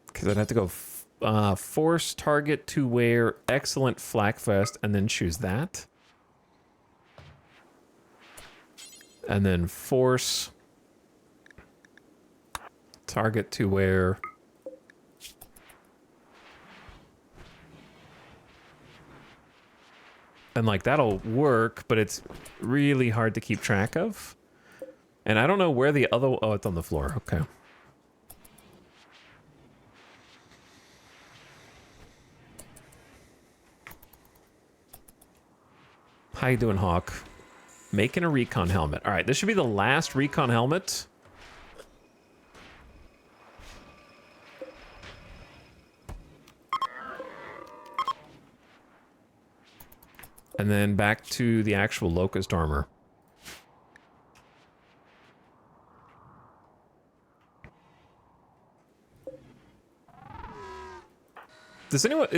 S1: Because I'd have to go force target to wear excellent flak vest and then choose that. And then force target to wear and like that'll work, but it's really hard to keep track of. And I don't know where the other... Oh, it's on the floor. Okay. How you doing, Hawk? Making a recon helmet. All right, this should be the last recon helmet. And then back to the actual Locust armor. Does anyone...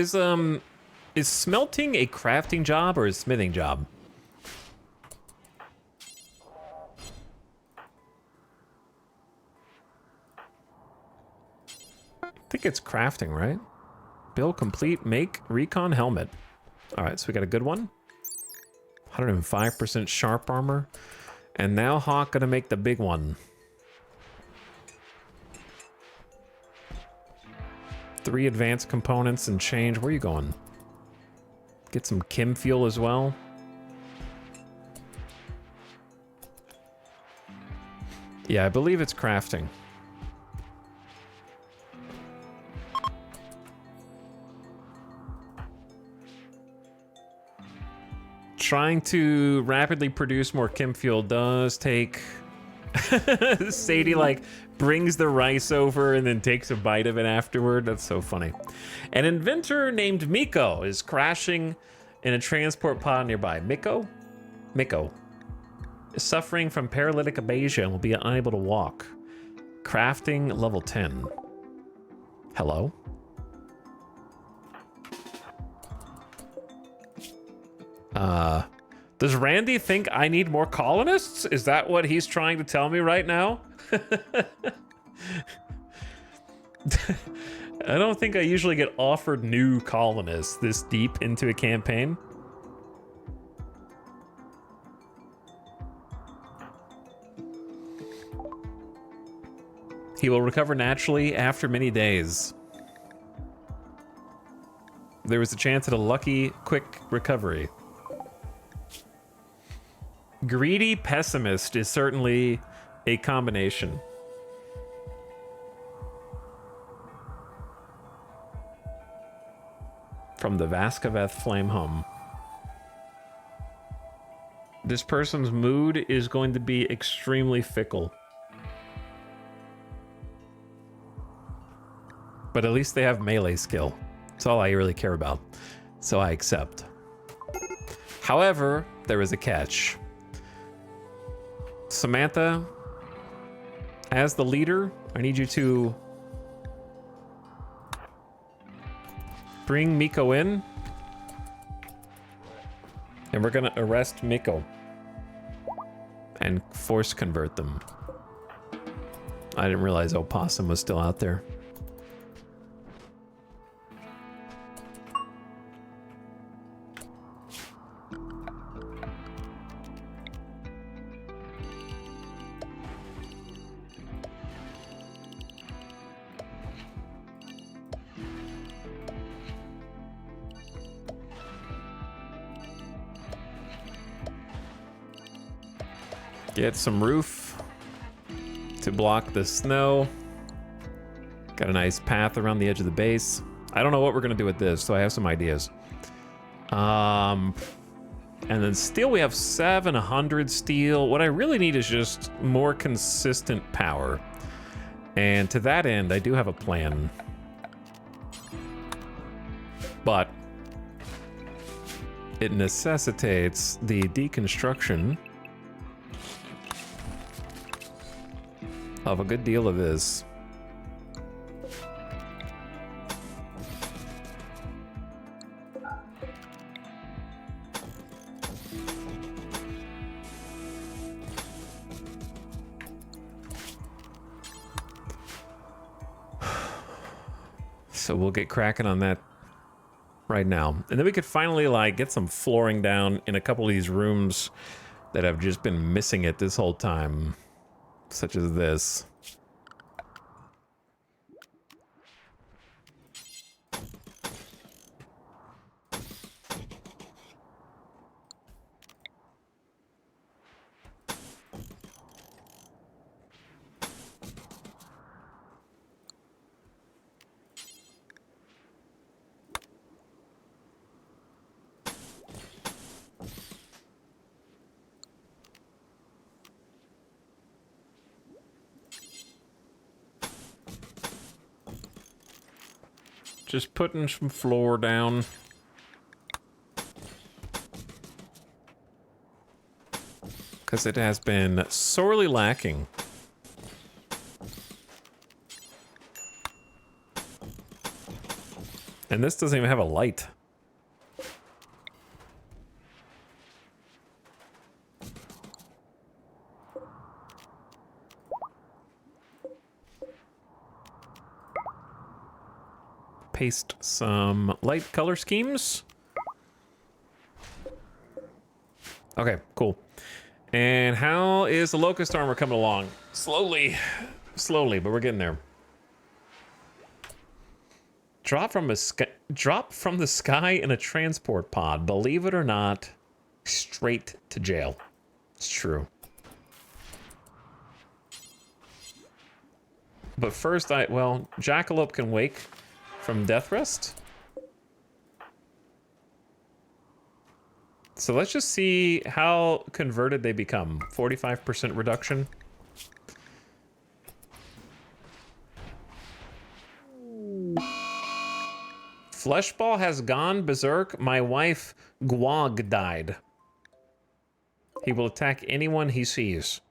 S1: Is smelting a crafting job or a smithing job? I think it's crafting, right? Build complete, make recon helmet. All right, so we got a good one. 105% sharp armor. And now Hawk gonna make the big one. 3 advanced components and change. Where are you going? Get some chem fuel as well. Yeah, I believe it's crafting. Trying to rapidly produce more chem fuel does take... Sadie, like, brings the rice over and then takes a bite of it afterward. That's so funny. An inventor named Miko is crashing in a transport pod nearby. Miko is suffering from paralytic abasia and will be unable to walk. Crafting level 10. Hello? Does Randy think I need more colonists? Is that what he's trying to tell me right now? I don't think I usually get offered new colonists this deep into a campaign. He will recover naturally after many days. There was a chance at a lucky, quick recovery. Greedy pessimist is certainly a combination. From the Vaskaveth Flame Home. This person's mood is going to be extremely fickle. But at least they have melee skill. That's all I really care about. So I accept. However, there is a catch. Samantha, as the leader, I need you to bring Miko in. And we're gonna arrest Miko. And force convert them. I didn't realize Opossum was still out there. Get some roof to block the snow. Got a nice path around the edge of the base. I don't know what we're gonna do with this, so I have some ideas. And then steel, we have 700 steel. What I really need is just more consistent power. And to that end, I do have a plan. But it necessitates the deconstruction of a good deal of this. So we'll get cracking on that right now. And then we could finally like get some flooring down in a couple of these rooms that have just been missing it this whole time. Such as this. Just putting some floor down. Because it has been sorely lacking. And this doesn't even have a light. Paste some light color schemes. Okay, cool. And how is the locust armor coming along? Slowly, but we're getting there. Drop from the sky in a transport pod. Believe it or not, straight to jail. It's true. But first, well, Jackalope can wake from death rest. So let's just see how converted they become. 45% reduction. Fleshball has gone berserk. My wife, Gwog, died. He will attack anyone he sees.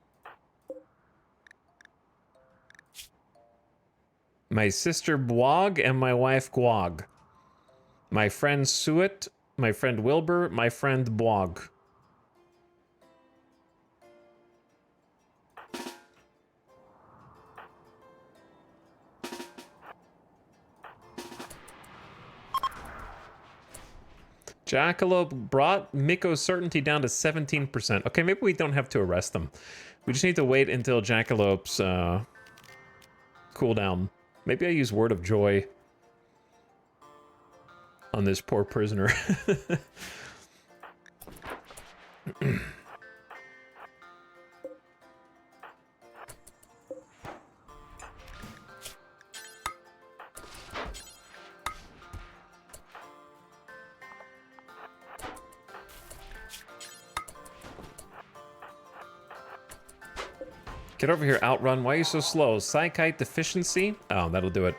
S1: My sister Bwog and my wife Gwog. My friend Suet, my friend Wilbur, my friend Bwog. Jackalope brought Miko's certainty down to 17%. Okay, maybe we don't have to arrest them. We just need to wait until Jackalope's cooldown. Maybe I use Word of Joy on this poor prisoner. Get over here, Outrun. Why are you so slow? Psychite deficiency? Oh, that'll do it.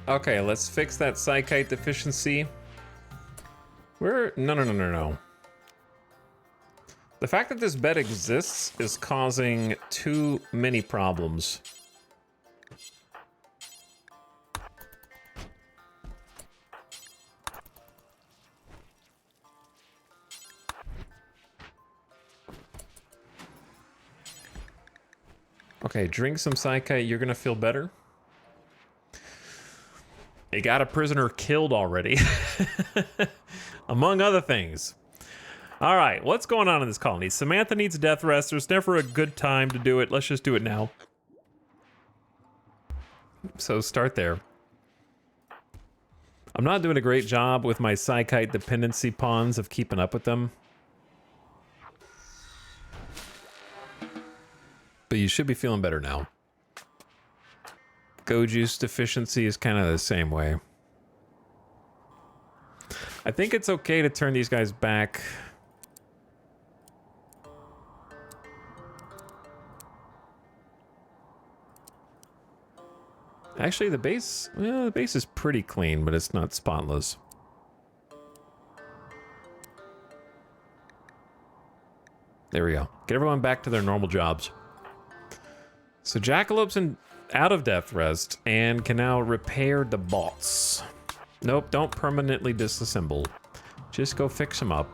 S1: Okay, let's fix that Psychite deficiency. No. The fact that this bed exists is causing too many problems. Okay, drink some Psyche, you're gonna feel better. They got a prisoner killed already. Among other things. All right, what's going on in this colony? Samantha needs a death rest. There's never a good time to do it. Let's just do it now. So start there. I'm not doing a great job with my Psychite dependency pawns of keeping up with them. But you should be feeling better now. Go juice deficiency is kind of the same way. I think it's okay to turn these guys back. Actually, the base, well, the base is pretty clean, but it's not spotless. There we go. Get everyone back to their normal jobs. So Jackalopes out of death rest and can now repair the bots. Nope, don't permanently disassemble. Just go fix them up.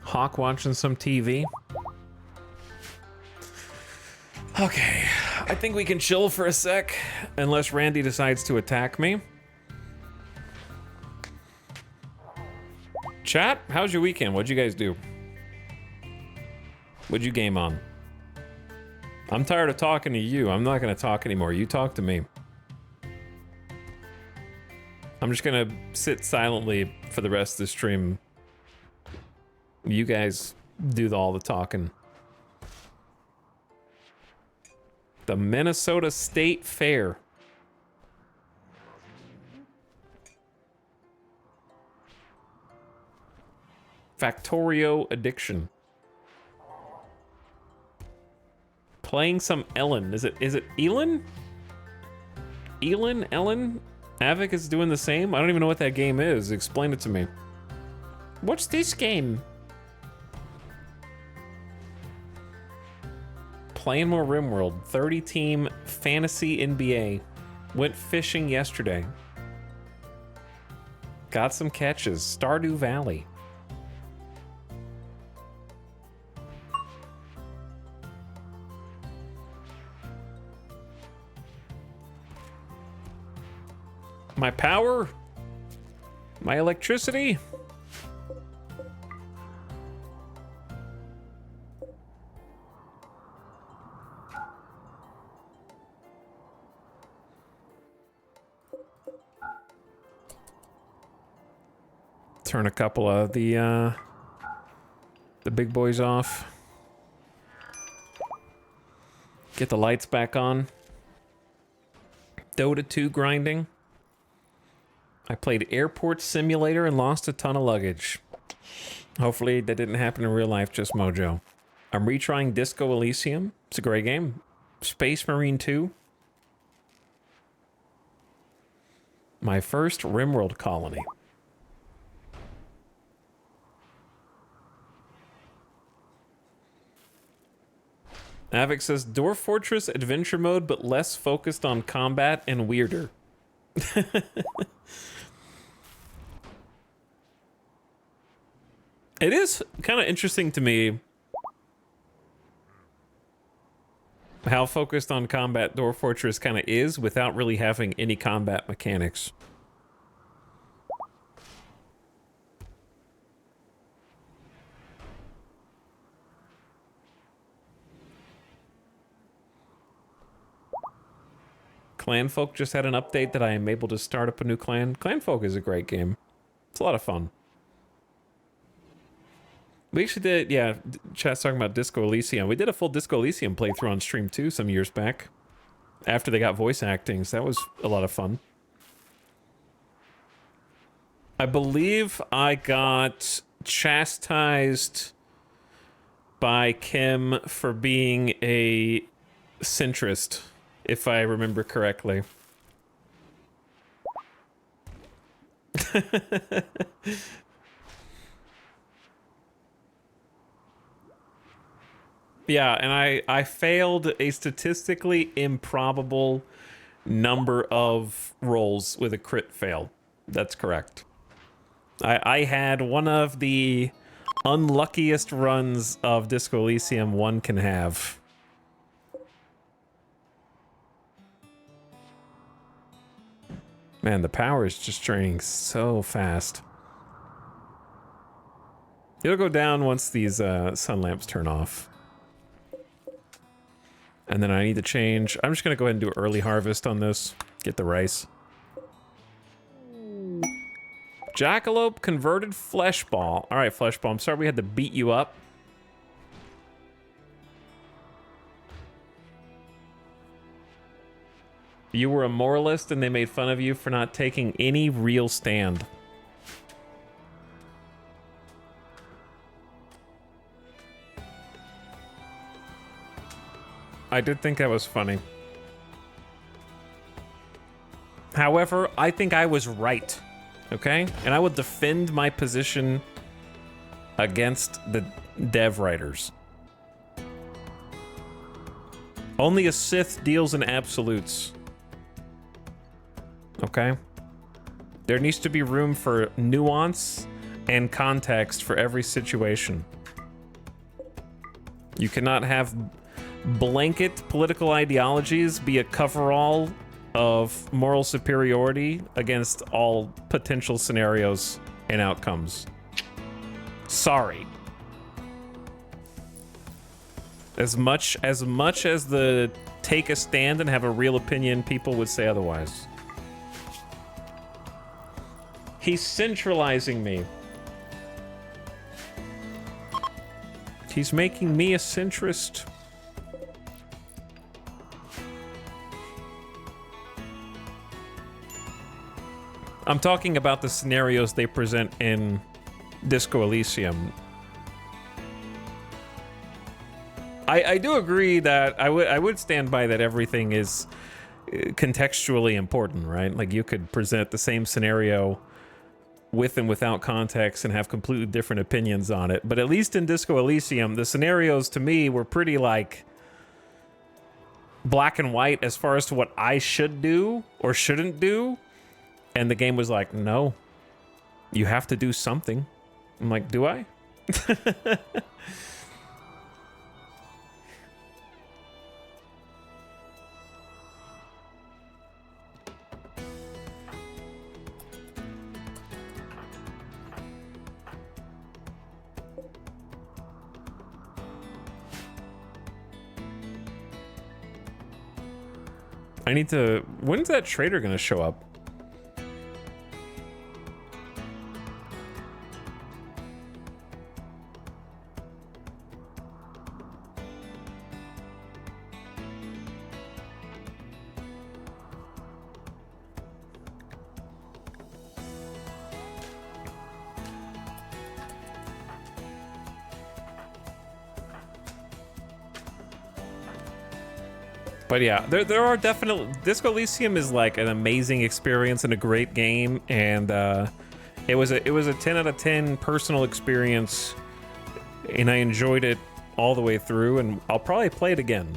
S1: Hawk watching some TV. Okay, I think we can chill for a sec, unless Randy decides to attack me. Chat, how's your weekend? What'd you guys do? What'd you game on? I'm tired of talking to you. I'm not gonna talk anymore. You talk to me. I'm just gonna sit silently for the rest of the stream. You guys do all the talking. The Minnesota State Fair. Factorio addiction. Playing some Ellen. Is it Elin? Ellen? Avic is doing the same? I don't even know what that game is. Explain it to me. What's this game? Playing more RimWorld. 30-team fantasy NBA. Went fishing yesterday. Got some catches. Stardew Valley. My power? My electricity? Turn a couple of the big boys off. Get the lights back on. Dota 2 grinding. I played Airport Simulator and lost a ton of luggage. Hopefully that didn't happen in real life, just Mojo. I'm retrying Disco Elysium. It's a great game. Space Marine 2. My first RimWorld colony. Avic says, Dwarf Fortress adventure mode, but less focused on combat and weirder. It is kind of interesting to me how focused on combat Dwarf Fortress kind of is without really having any combat mechanics. Clanfolk just had an update that I am able to start up a new clan. Clanfolk is a great game. It's a lot of fun. We actually did, yeah, chat's talking about Disco Elysium. We did a full Disco Elysium playthrough on stream too some years back. After they got voice acting, so that was a lot of fun. I believe I got chastised by Kim for being a centrist, if I remember correctly. Yeah, and I failed a statistically improbable number of rolls with a crit fail. That's correct. I had one of the unluckiest runs of Disco Elysium one can have. Man, the power is just draining so fast. It'll go down once these sun lamps turn off. And then I need to change. I'm just going to go ahead and do early harvest on this. Get the rice. Jackalope converted flesh ball. All right, flesh ball. I'm sorry we had to beat you up. You were a moralist and they made fun of you for not taking any real stand. I did think that was funny. However, I think I was right, okay? And I would defend my position against the dev writers. Only a Sith deals in absolutes. Okay? There needs to be room for nuance and context for every situation. You cannot have blanket political ideologies be a coverall of moral superiority against all potential scenarios and outcomes. Sorry. As much as the take a stand and have a real opinion, people would say otherwise. He's centralizing me. He's making me a centrist. I'm talking about the scenarios they present in Disco Elysium. I do agree that I would stand by that everything is contextually important, right? Like you could present the same scenario with and without context and have completely different opinions on it. But at least in Disco Elysium, the scenarios to me were pretty like black and white as far as to what I should do or shouldn't do. And the game was like, no, you have to do something. I'm like, do I? I need to... When's that trader gonna show up? But yeah, there are definitely... Disco Elysium is like an amazing experience and a great game, and it was a 10 out of 10 personal experience, and I enjoyed it all the way through, and I'll probably play it again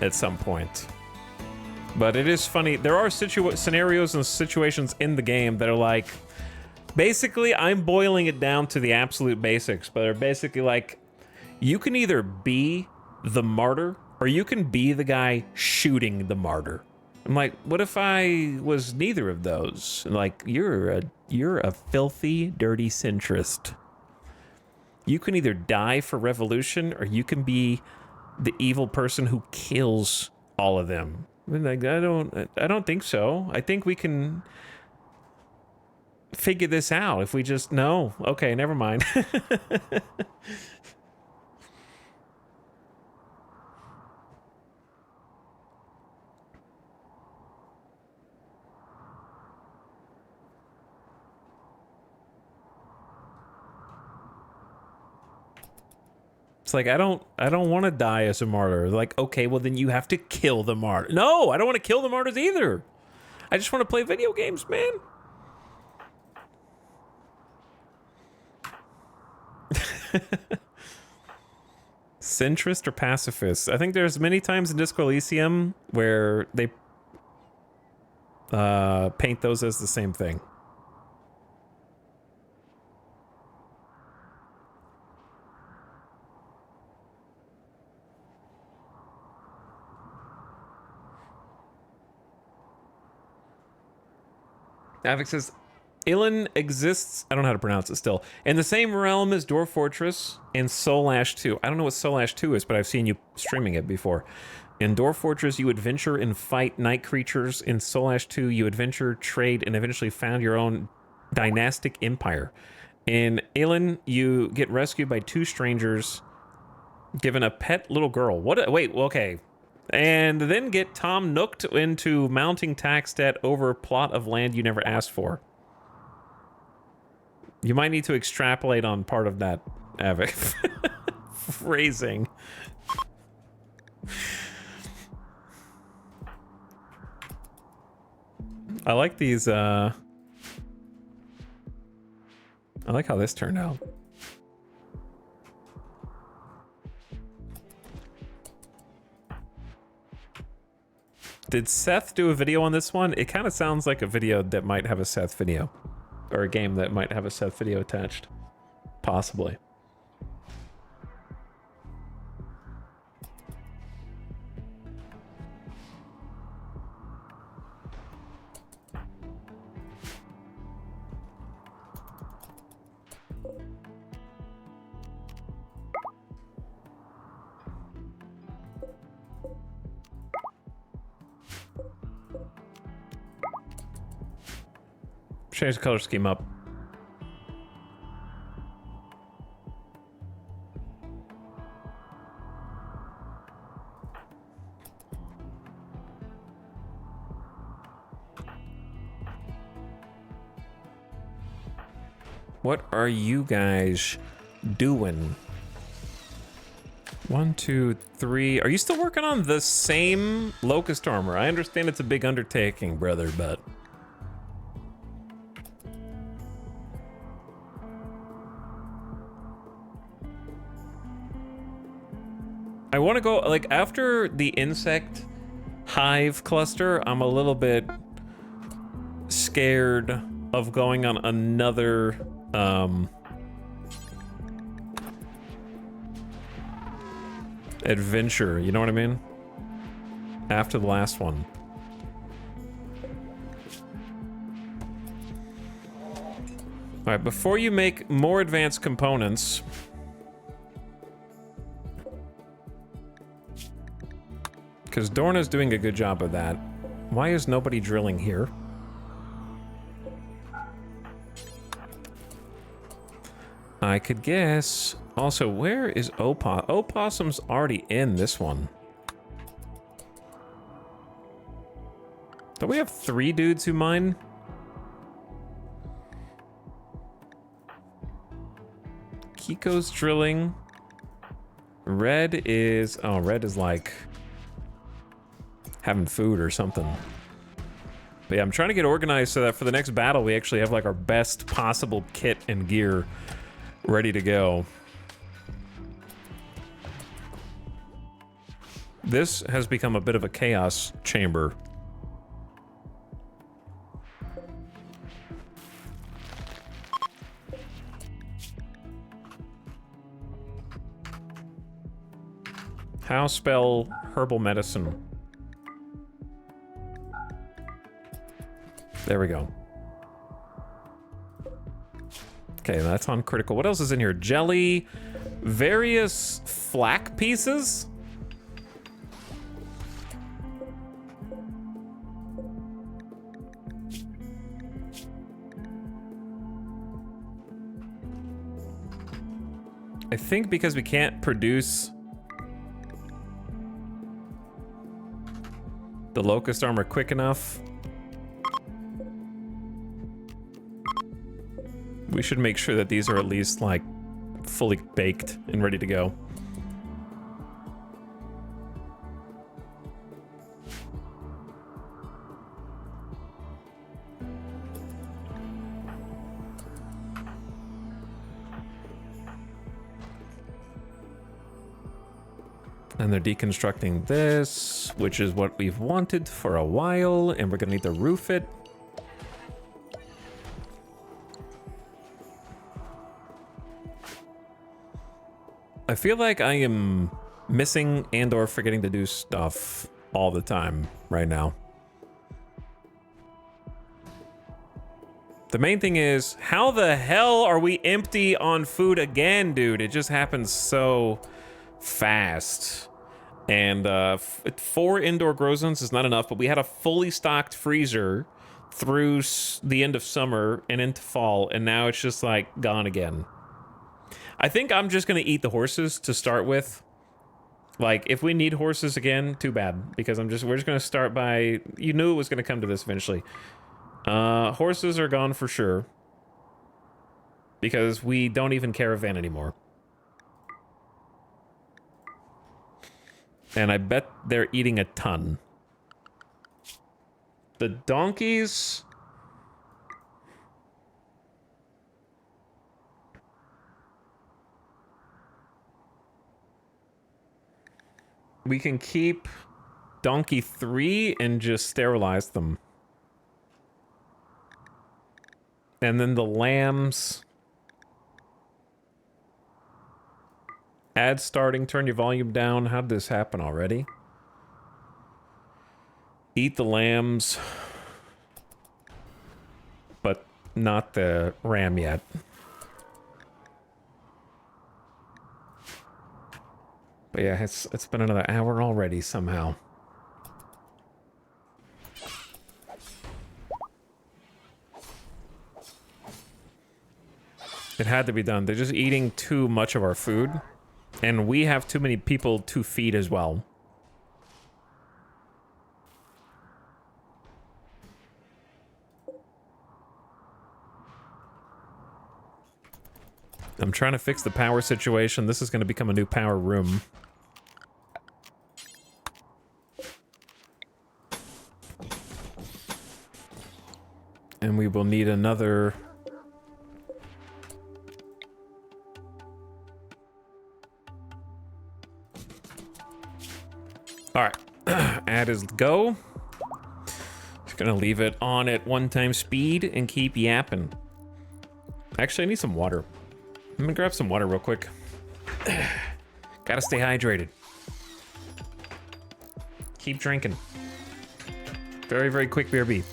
S1: at some point. But it is funny. There are scenarios and situations in the game that are like... Basically, I'm boiling it down to the absolute basics, but they're basically like, you can either be the martyr, or you can be the guy shooting the martyr. I'm like, what if I was neither of those? Like, you're a filthy, dirty centrist. You can either die for revolution, or you can be the evil person who kills all of them. Like, I don't think so. I think we can figure this out if we just know. Okay, never mind. It's like, I don't want to die as a martyr. Like, okay, well then you have to kill the martyr. No, I don't want to kill the martyrs either. I just want to play video games, man. Centrist or pacifist? I think there's many times in Disco Elysium where they paint those as the same thing. Avix says, Ilin exists, I don't know how to pronounce it still, in the same realm as Dwarf Fortress and Soul Ash 2. I don't know what Soul Ash 2 is, but I've seen you streaming it before. In Dwarf Fortress, you adventure and fight night creatures. In Soul Ash 2, you adventure, trade, and eventually found your own dynastic empire. In Ilin, you get rescued by two strangers, given a pet little girl. Wait, okay. And then get Tom Nooked into mounting tax debt over a plot of land you never asked for. You might need to extrapolate on part of that, Avic. Phrasing. I like these, I like how this turned out. Did Seth do a video on this one? It kind of sounds like a video that might have a Seth video. Or a game that might have a Seth video attached. Possibly. Change the color scheme up. What are you guys doing? 1, 2, 3. Are you still working on the same Locust armor? I understand it's a big undertaking, brother, but... I want to go, like, after the insect hive cluster, I'm a little bit scared of going on another, adventure, you know what I mean? After the last one. Alright, before you make more advanced components... Because Dorna's doing a good job of that. Why is nobody drilling here? I could guess. Also, where is Opossum? Opossum's already in this one. Don't we have 3 dudes who mine? Kiko's drilling. Red is... Oh, Red is like... having food or something. But yeah, I'm trying to get organized so that for the next battle we actually have like our best possible kit and gear ready to go. This has become a bit of a chaos chamber. How spell herbal medicine? There we go. Okay, that's on critical. What else is in here? Jelly, various flak pieces. I think because we can't produce the locust armor quick enough, we should make sure that these are at least, like, fully baked and ready to go. And they're deconstructing this, which is what we've wanted for a while, and we're gonna need to roof it. I feel like I am missing and or forgetting to do stuff all the time right now. The main thing is, how the hell are we empty on food again, dude? It just happens so fast. And 4 indoor grow zones is not enough, but we had a fully stocked freezer through the end of summer and into fall, and now it's just like gone again. I think I'm just gonna eat the horses to start with. Like, if we need horses again, too bad, because we're just gonna start by, you knew it was gonna come to this eventually. Horses are gone for sure, because we don't even caravan anymore. And I bet they're eating a ton. The donkeys... we can keep donkey 3 and just sterilize them. And then the lambs... ad starting, turn your volume down. How did this happen already? Eat the lambs. But not the ram yet. But yeah, it's been another hour already somehow. It had to be done. They're just eating too much of our food. And we have too many people to feed as well. I'm trying to fix the power situation. This is going to become a new power room. And we will need another... Alright. Add is go. Just gonna leave it on at 1x speed and keep yapping. Actually, I need some water. I'm gonna grab some water real quick. Gotta stay hydrated. Keep drinking. Very, very quick BRB.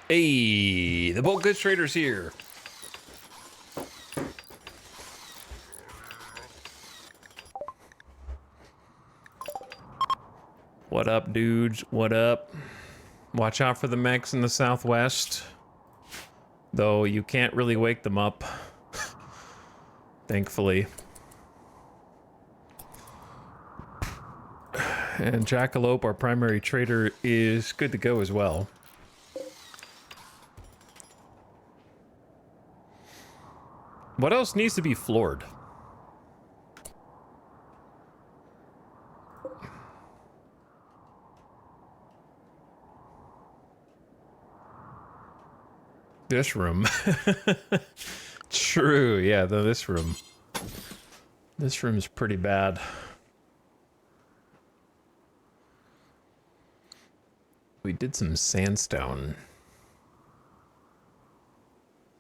S1: Hey, the bulk goods trader's here. What up, dudes? What up? Watch out for the mechs in the southwest. Though you can't really wake them up. Thankfully. And Jackalope, our primary trader, is good to go as well. What else needs to be floored? This room. True, yeah, this room. This room's pretty bad. We did some sandstone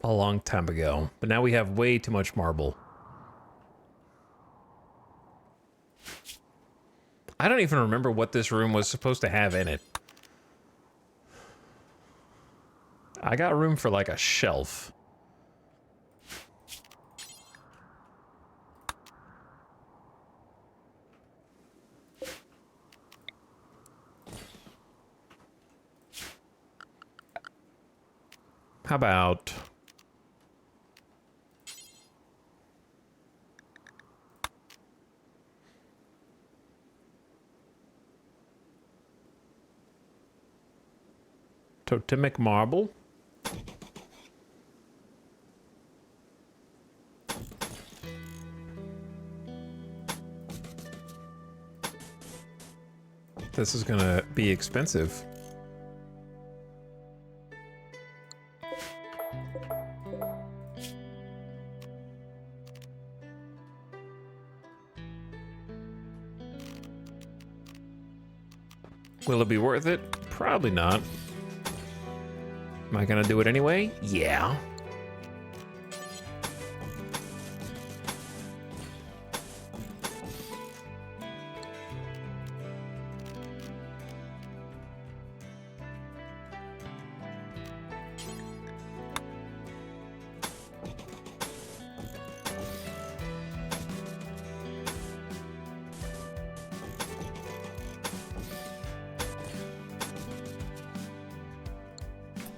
S1: a long time ago, but now we have way too much marble. I don't even remember what this room was supposed to have in it. I got room for like a shelf. How about totemic marble? This is gonna be expensive. Will it be worth it? Probably not. Am I gonna do it anyway? Yeah.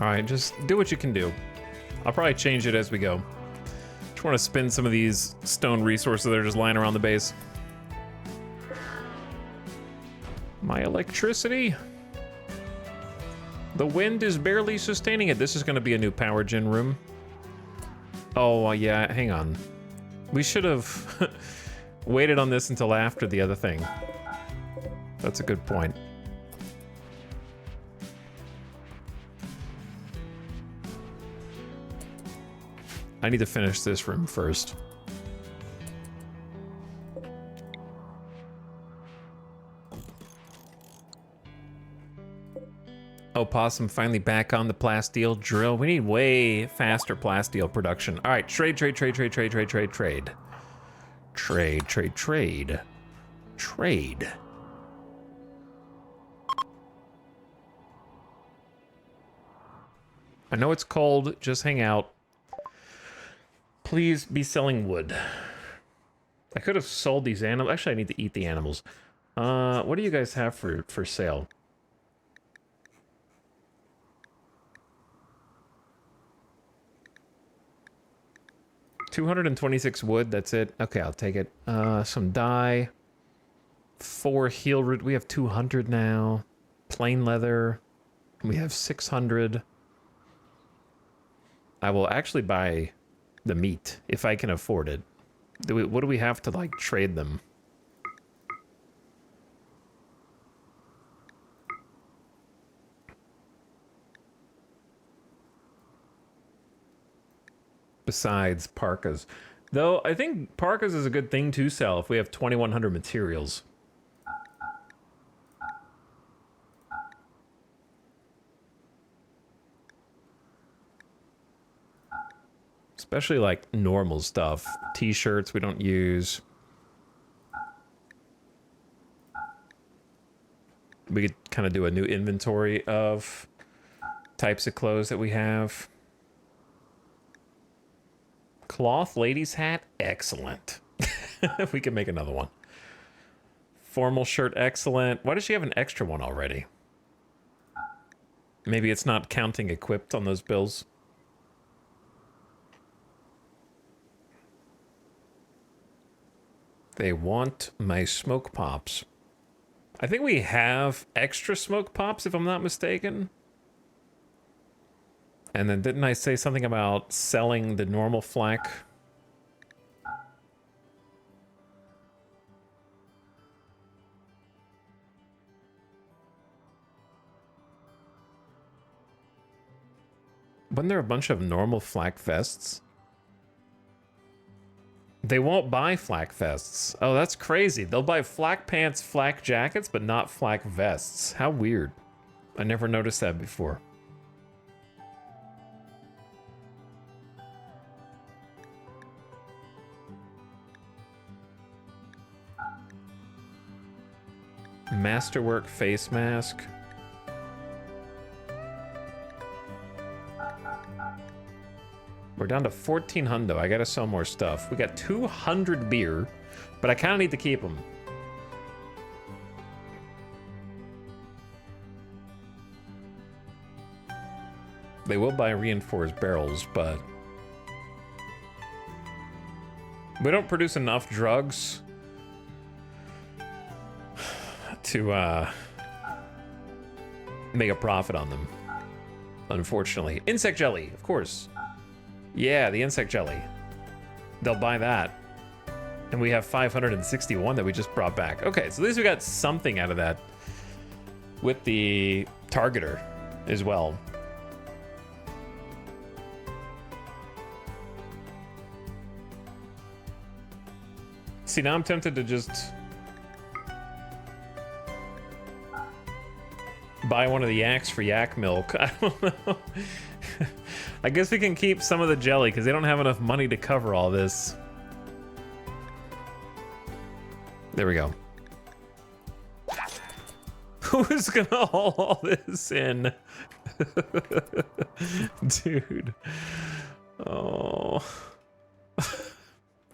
S1: Alright, just do what you can do. I'll probably change it as we go. Just want to spin some of these stone resources that are just lying around the base. My electricity. The wind is barely sustaining it. This is going to be a new power gen room. Oh, yeah, hang on. We should have waited on this until after the other thing. That's a good point. I need to finish this room first. Oh, Possum finally back on the plasteel drill. We need way faster plasteel production. All right, trade. I know it's cold, just hang out. Please be selling wood. I could have sold these animals. Actually, I need to eat the animals. What do you guys have for sale? $226 wood, that's it. Okay, I'll take it. Some dye. 4 heel root. We have 200 now. Plain leather. We have 600. I will actually buy the meat if I can afford it. What do we have to like trade them? Besides parkas. Though I think parkas is a good thing to sell if we have 2100 materials. Especially like normal stuff. T-shirts we don't use. We could kind of do a new inventory of types of clothes that we have. Cloth ladies hat, excellent. We can make another one. Formal shirt, excellent. Why does she have an extra one already? Maybe it's not counting equipped on those bills. They want my smoke pops. I think we have extra smoke pops, if I'm not mistaken. And then didn't I say something about selling the normal flak? Wasn't there a bunch of normal flak vests? They won't buy flak vests. Oh, that's crazy. They'll buy flak pants, flak jackets, but not flak vests. How weird. I never noticed that before. Masterwork face mask. We're down to 14 hundo. I gotta sell more stuff. We got 200 beer, but I kind of need to keep them. They will buy reinforced barrels, but we don't produce enough drugs to make a profit on them, unfortunately. Insect jelly, of course. Yeah, the insect jelly. They'll buy that. And we have 561 that we just brought back. Okay, so at least we got something out of that with the targeter as well. See, now I'm tempted to just buy one of the yaks for yak milk. I don't know. I guess we can keep some of the jelly because they don't have enough money to cover all this. There we go. Who's gonna haul all this in? Dude. Oh.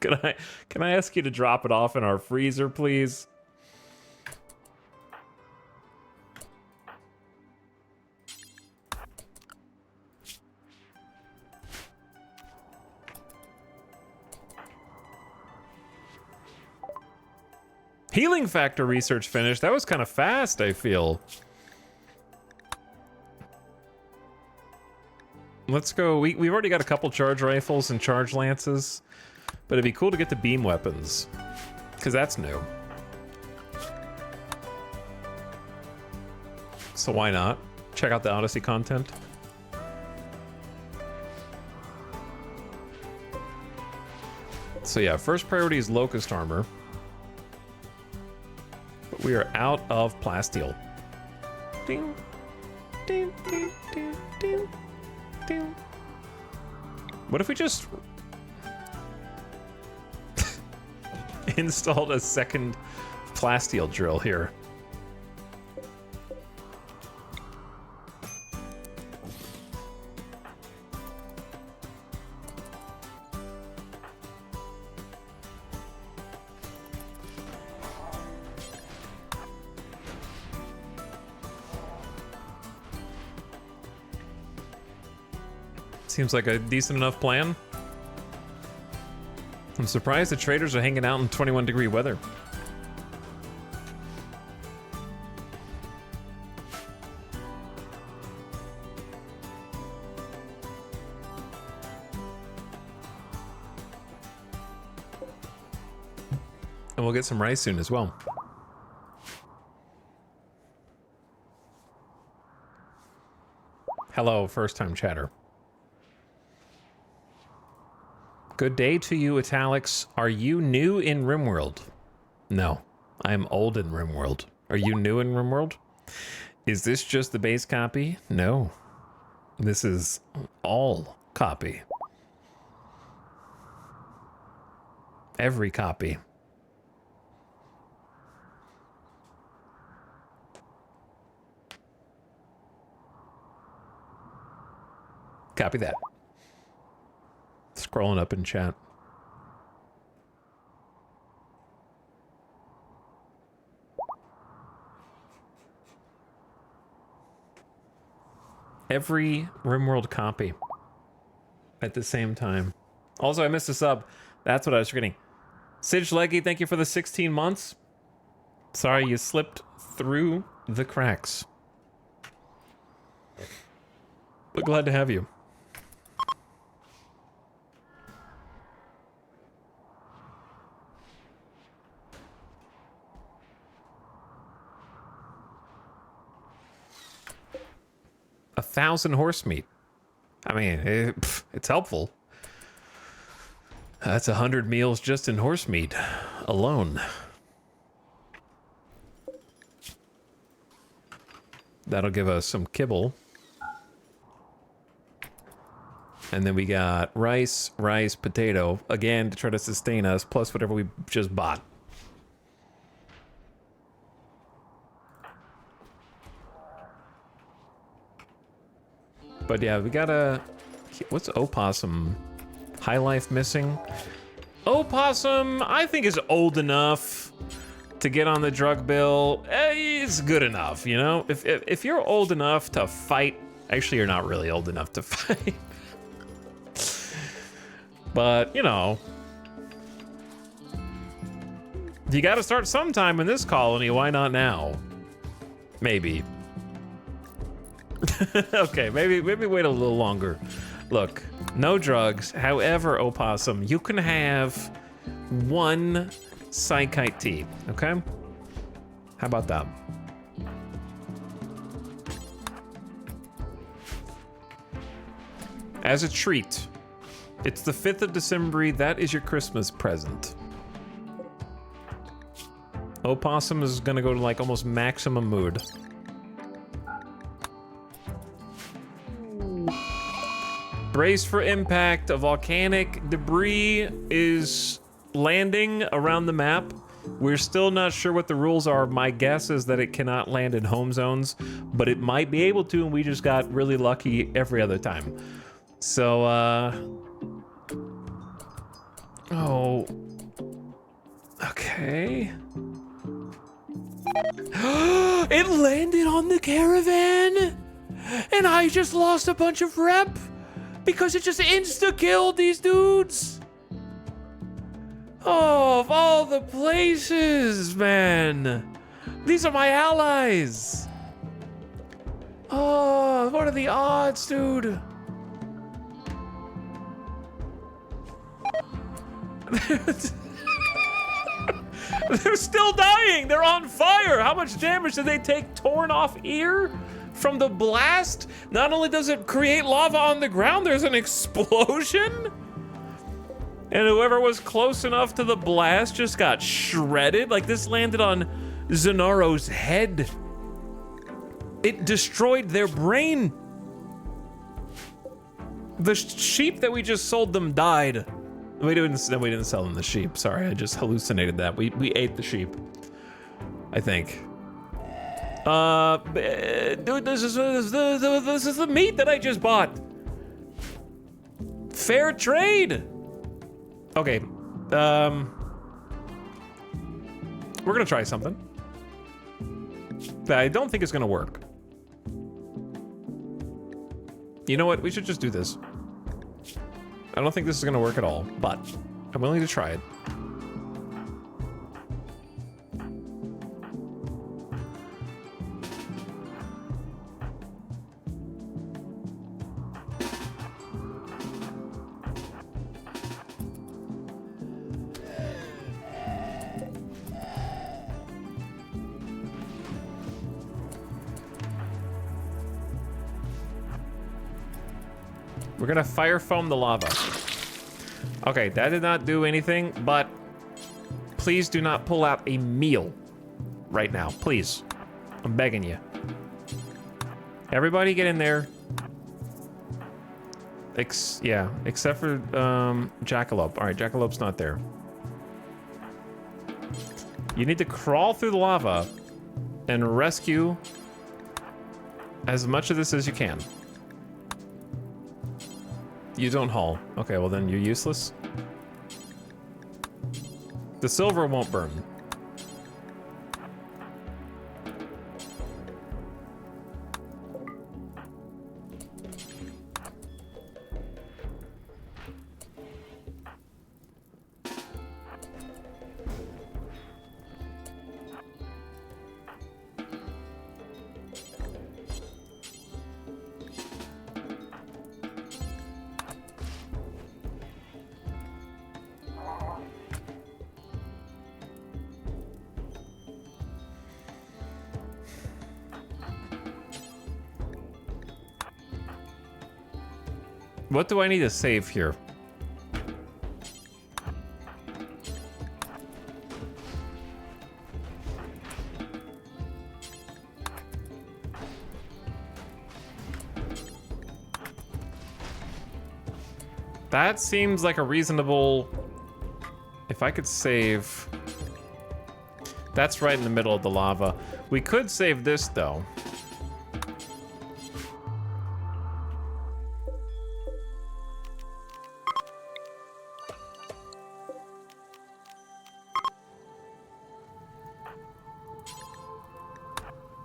S1: Can I ask you to drop it off in our freezer, please? Healing factor research finished. That was kind of fast, I feel. Let's go. We've already got a couple charge rifles and charge lances, but it'd be cool to get the beam weapons, because that's new. So why not? Check out the Odyssey content. So yeah, first priority is Locust armor. But we are out of plasteel. Ding, ding, ding, ding, ding, ding. What if we just installed a second plasteel drill here? Seems like a decent enough plan. I'm surprised the traders are hanging out in 21-degree weather. And we'll get some rice soon as well. Hello, first-time chatter. Good day to you, Etalyx. Are you new in RimWorld? No, I am old in RimWorld. Are you new in RimWorld? Is this just the base copy? No. This is all copy. Every copy. Copy that. scrolling up in chat. Every RimWorld copy at the same time. Also, I missed a sub. That's what I was forgetting. Sidge Leggy, thank you for the 16 months. Sorry you slipped through the cracks. But glad to have you. A 1,000 horse meat. I mean, it's helpful. That's 100 meals just in horse meat alone. That'll give us some kibble. And then we got rice, potato, again, to try to sustain us, plus whatever we just bought. But yeah, we gotta... What's Opossum? High Life missing? Opossum, I think, is old enough to get on the drug bill. It's good enough, you know? If you're old enough to fight... Actually, you're not really old enough to fight. But, you know... You gotta start sometime in this colony, why not now? Maybe. Okay, maybe wait a little longer. Look, no drugs. However, Opossum, you can have 1 Psychite tea, okay? How about that? As a treat. It's the 5th of December. That is your Christmas present. Opossum is gonna go to like almost maximum mood. Brace for impact. A volcanic debris is landing around the map. We're still not sure what the rules are. My guess is that it cannot land in home zones, but it might be able to, and we just got really lucky every other time. So, oh. Okay. It landed on the caravan! And I just lost a bunch of rep! Because it just insta-killed these dudes! Oh, of all the places, man! These are my allies! Oh, what are the odds, dude? They're still dying! They're on fire! How much damage did they take? Torn off ear? From the blast? Not only does it create lava on the ground, there's an explosion? And whoever was close enough to the blast just got shredded. Like, this landed on Zenaro's head. It destroyed their brain. The sheep that we just sold them died. We didn't sell them the sheep. Sorry, I just hallucinated that. We ate the sheep, I think. Dude, this is the meat that I just bought. Fair trade. Okay, we're gonna try something, but I don't think it's gonna work. You know what? We should just do this. I don't think this is gonna work at all, but I'm willing to try it. We're gonna fire foam the lava. Okay, that did not do anything, but please do not pull out a meal right now, please. I'm begging you. Everybody get in there. Yeah, except for Jackalope. All right, Jackalope's not there. You need to crawl through the lava and rescue as much of this as you can. You don't haul. Okay, well then you're useless. The silver won't burn. What do I need to save here? That seems like a reasonable... If I could save... That's right in the middle of the lava. We could save this, though.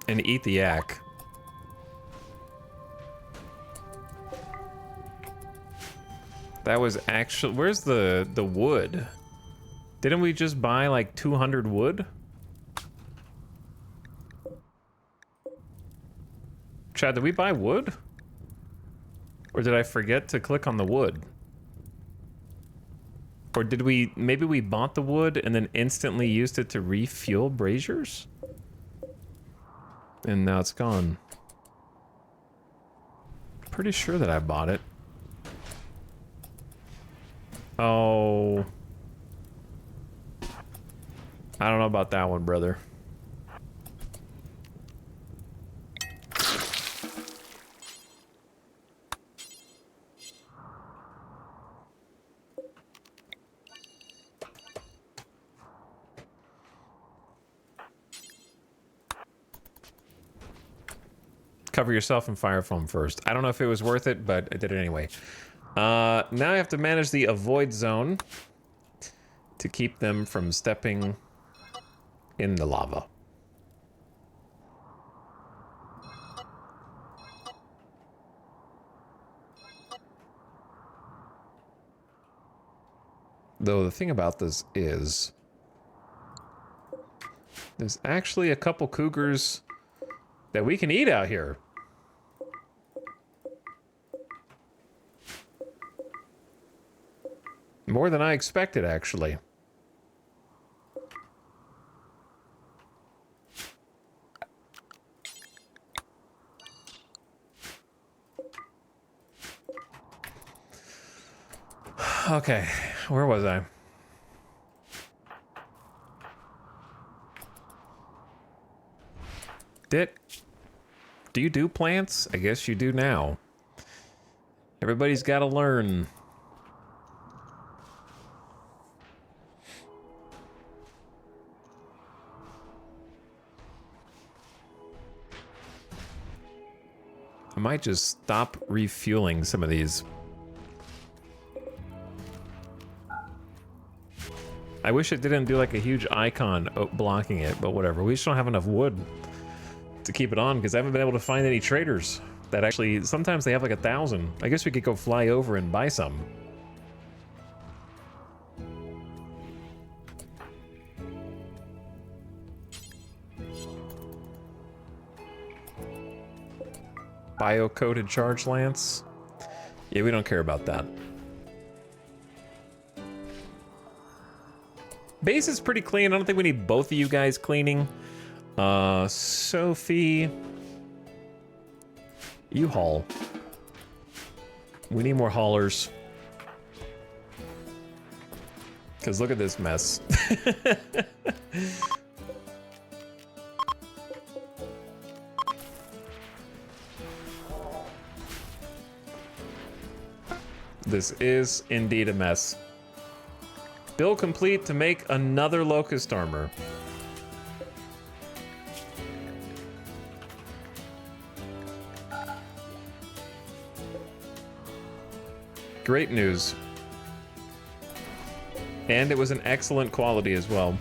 S1: And eat the yak. That was actually... Where's the wood? Didn't we just buy like 200 wood? Chad, did we buy wood? Or did I forget to click on the wood? Or did we... Maybe we bought the wood and then instantly used it to refuel braziers? And now it's gone. Pretty sure that I bought it. Oh. I don't know about that one, brother. Cover yourself in fire foam first. I don't know if it was worth it, but I did it anyway. Now I have to manage the avoid zone to keep them from stepping in the lava. Though the thing about this is there's actually a couple cougars that we can eat out here. More than I expected, actually. Okay, where was I? Do you do plants? I guess you do now. Everybody's got to learn. I might just stop refueling some of these. I wish it didn't do like a huge icon blocking it, but whatever. We just don't have enough wood to keep it on because I haven't been able to find any traders that actually, sometimes they have like 1,000. I guess we could go fly over and buy some. Bio-coated charge lance? Yeah, we don't care about that. Base is pretty clean. I don't think we need both of you guys cleaning. Sophie, you haul. We need more haulers. Because look at this mess. This is indeed a mess. Build complete to make another locust armor. Great news. And it was an excellent quality as well.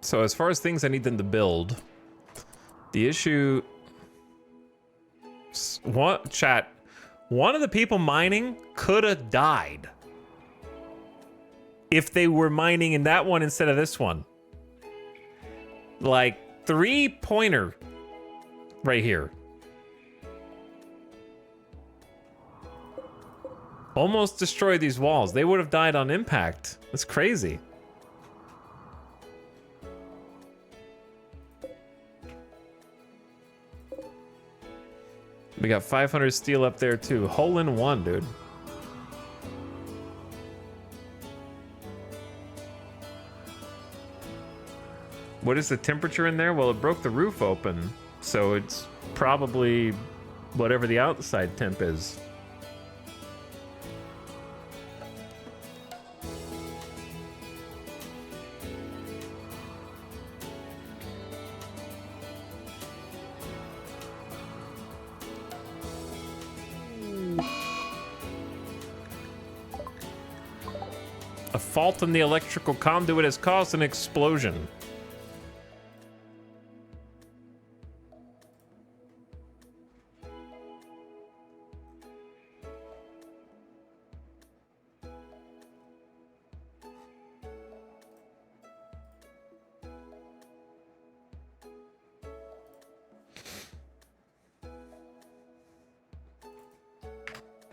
S1: So as far as things I need them to build, the issue... What? Chat. One of the people mining could have died if they were mining in that one instead of this one. Like, 3-pointer right here. Almost destroyed these walls. They would have died on impact. That's crazy. We got 500 steel up there too. Hole in one, dude. What is the temperature in there? Well, it broke the roof open, so it's probably whatever the outside temp is. A fault in the electrical conduit has caused an explosion.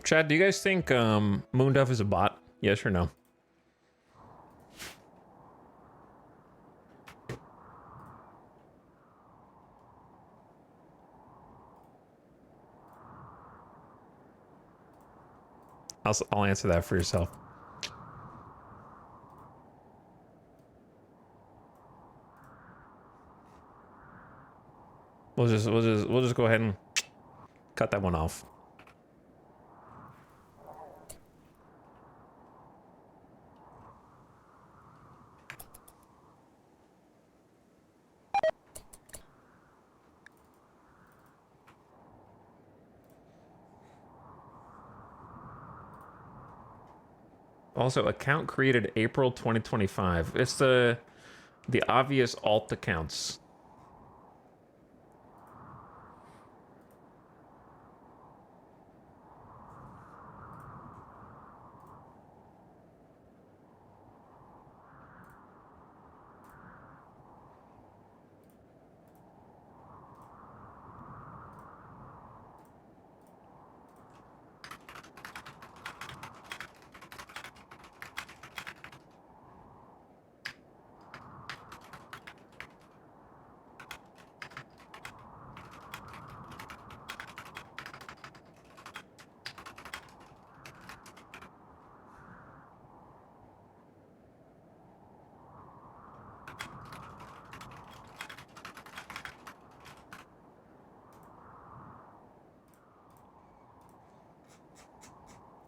S1: Chad, do you guys think Moondove is a bot? Yes or no? I'll answer that for yourself. We'll just go ahead and cut that one off. Also, account created April 2025. It's the obvious alt accounts.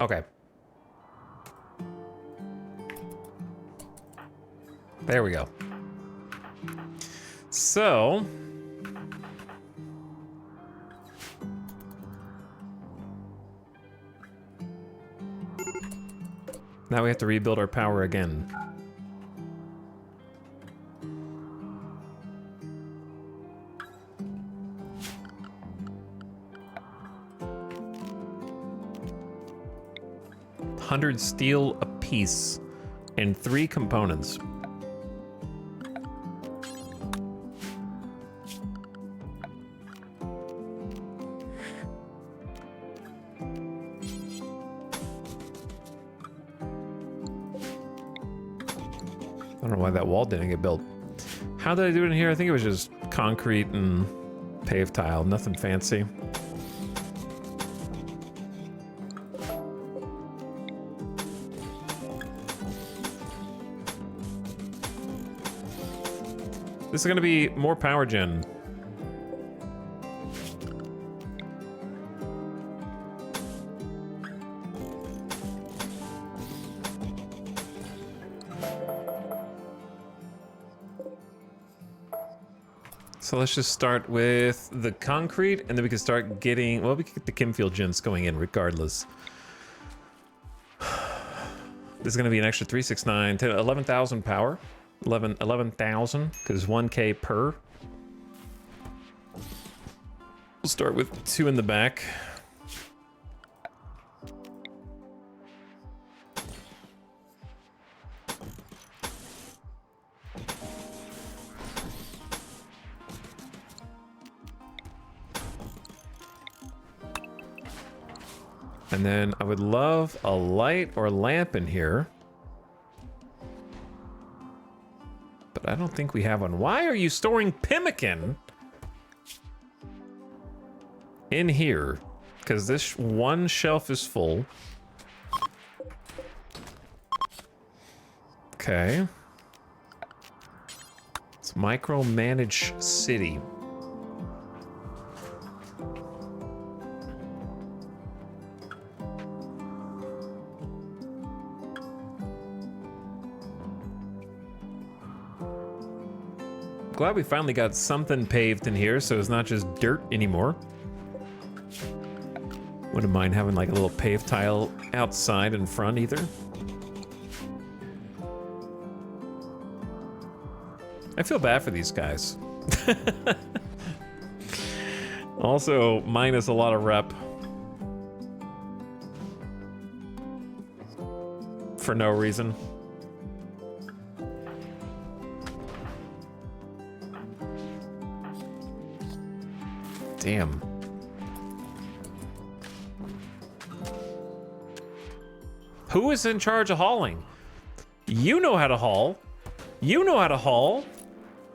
S1: Okay. There we go. So... now we have to rebuild our power again. $100 steel apiece in 3 components. I don't know why that wall didn't get built. How did I do it in here? I think it was just concrete and paved tile, nothing fancy. This is going to be more power gen. So let's just start with the concrete, and then we can start getting... Well, we can get the Kimfield gents going in regardless. This is going to be an extra 369 to 11,000 power. 11,000, because 1K per. We'll start with 2 in the back. And then I would love a light or lamp in here. But I don't think we have one. Why are you storing pemmican in here? Because this one shelf is full. Okay. It's micromanage city. Glad we finally got something paved in here, so it's not just dirt anymore. Wouldn't mind having like a little paved tile outside in front either. I feel bad for these guys. Also, minus a lot of rep. For no reason. Damn. Who is in charge of hauling? You know how to haul. You know how to haul.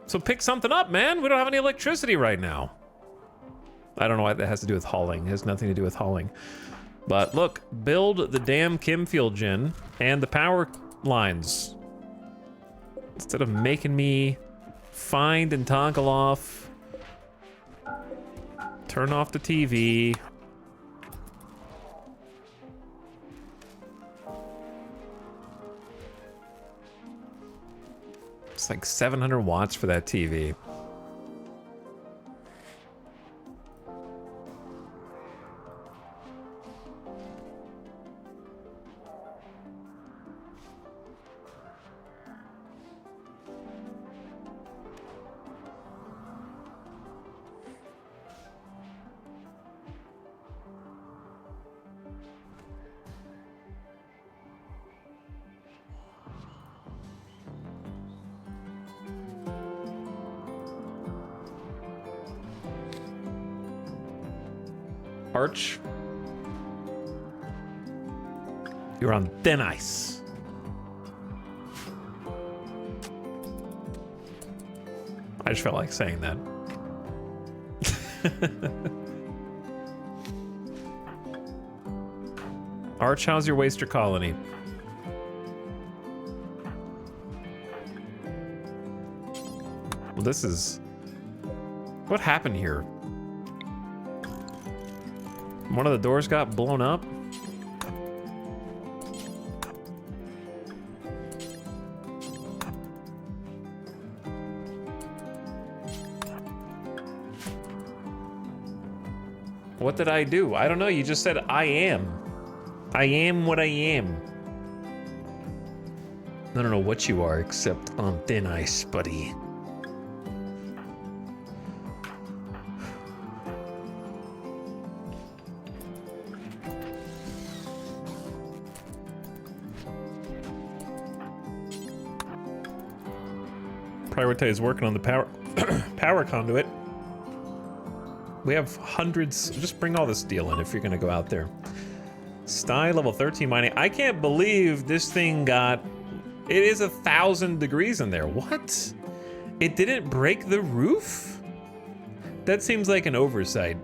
S1: So pick something up, man. We don't have any electricity right now. I don't know what that has to do with hauling. It has nothing to do with hauling. But look, build the damn Kimfield gen and the power lines. Instead of making me find and toggle off. Turn off the TV. It's like 700 watts for that TV. Arch. You're on thin ice. I just felt like saying that. Arch, how's your waster colony? Well, this is... What happened here? One of the doors got blown up. What did I do? I don't know. You just said I am. I am what I am. I don't know what you are except on thin ice, buddy. Prioritize working on the power conduit. We have hundreds. Just bring all this steel in if you're gonna go out there. Style level 13 mining. I can't believe this thing got... It is 1,000 degrees in there. What? It didn't break the roof? That seems like an oversight.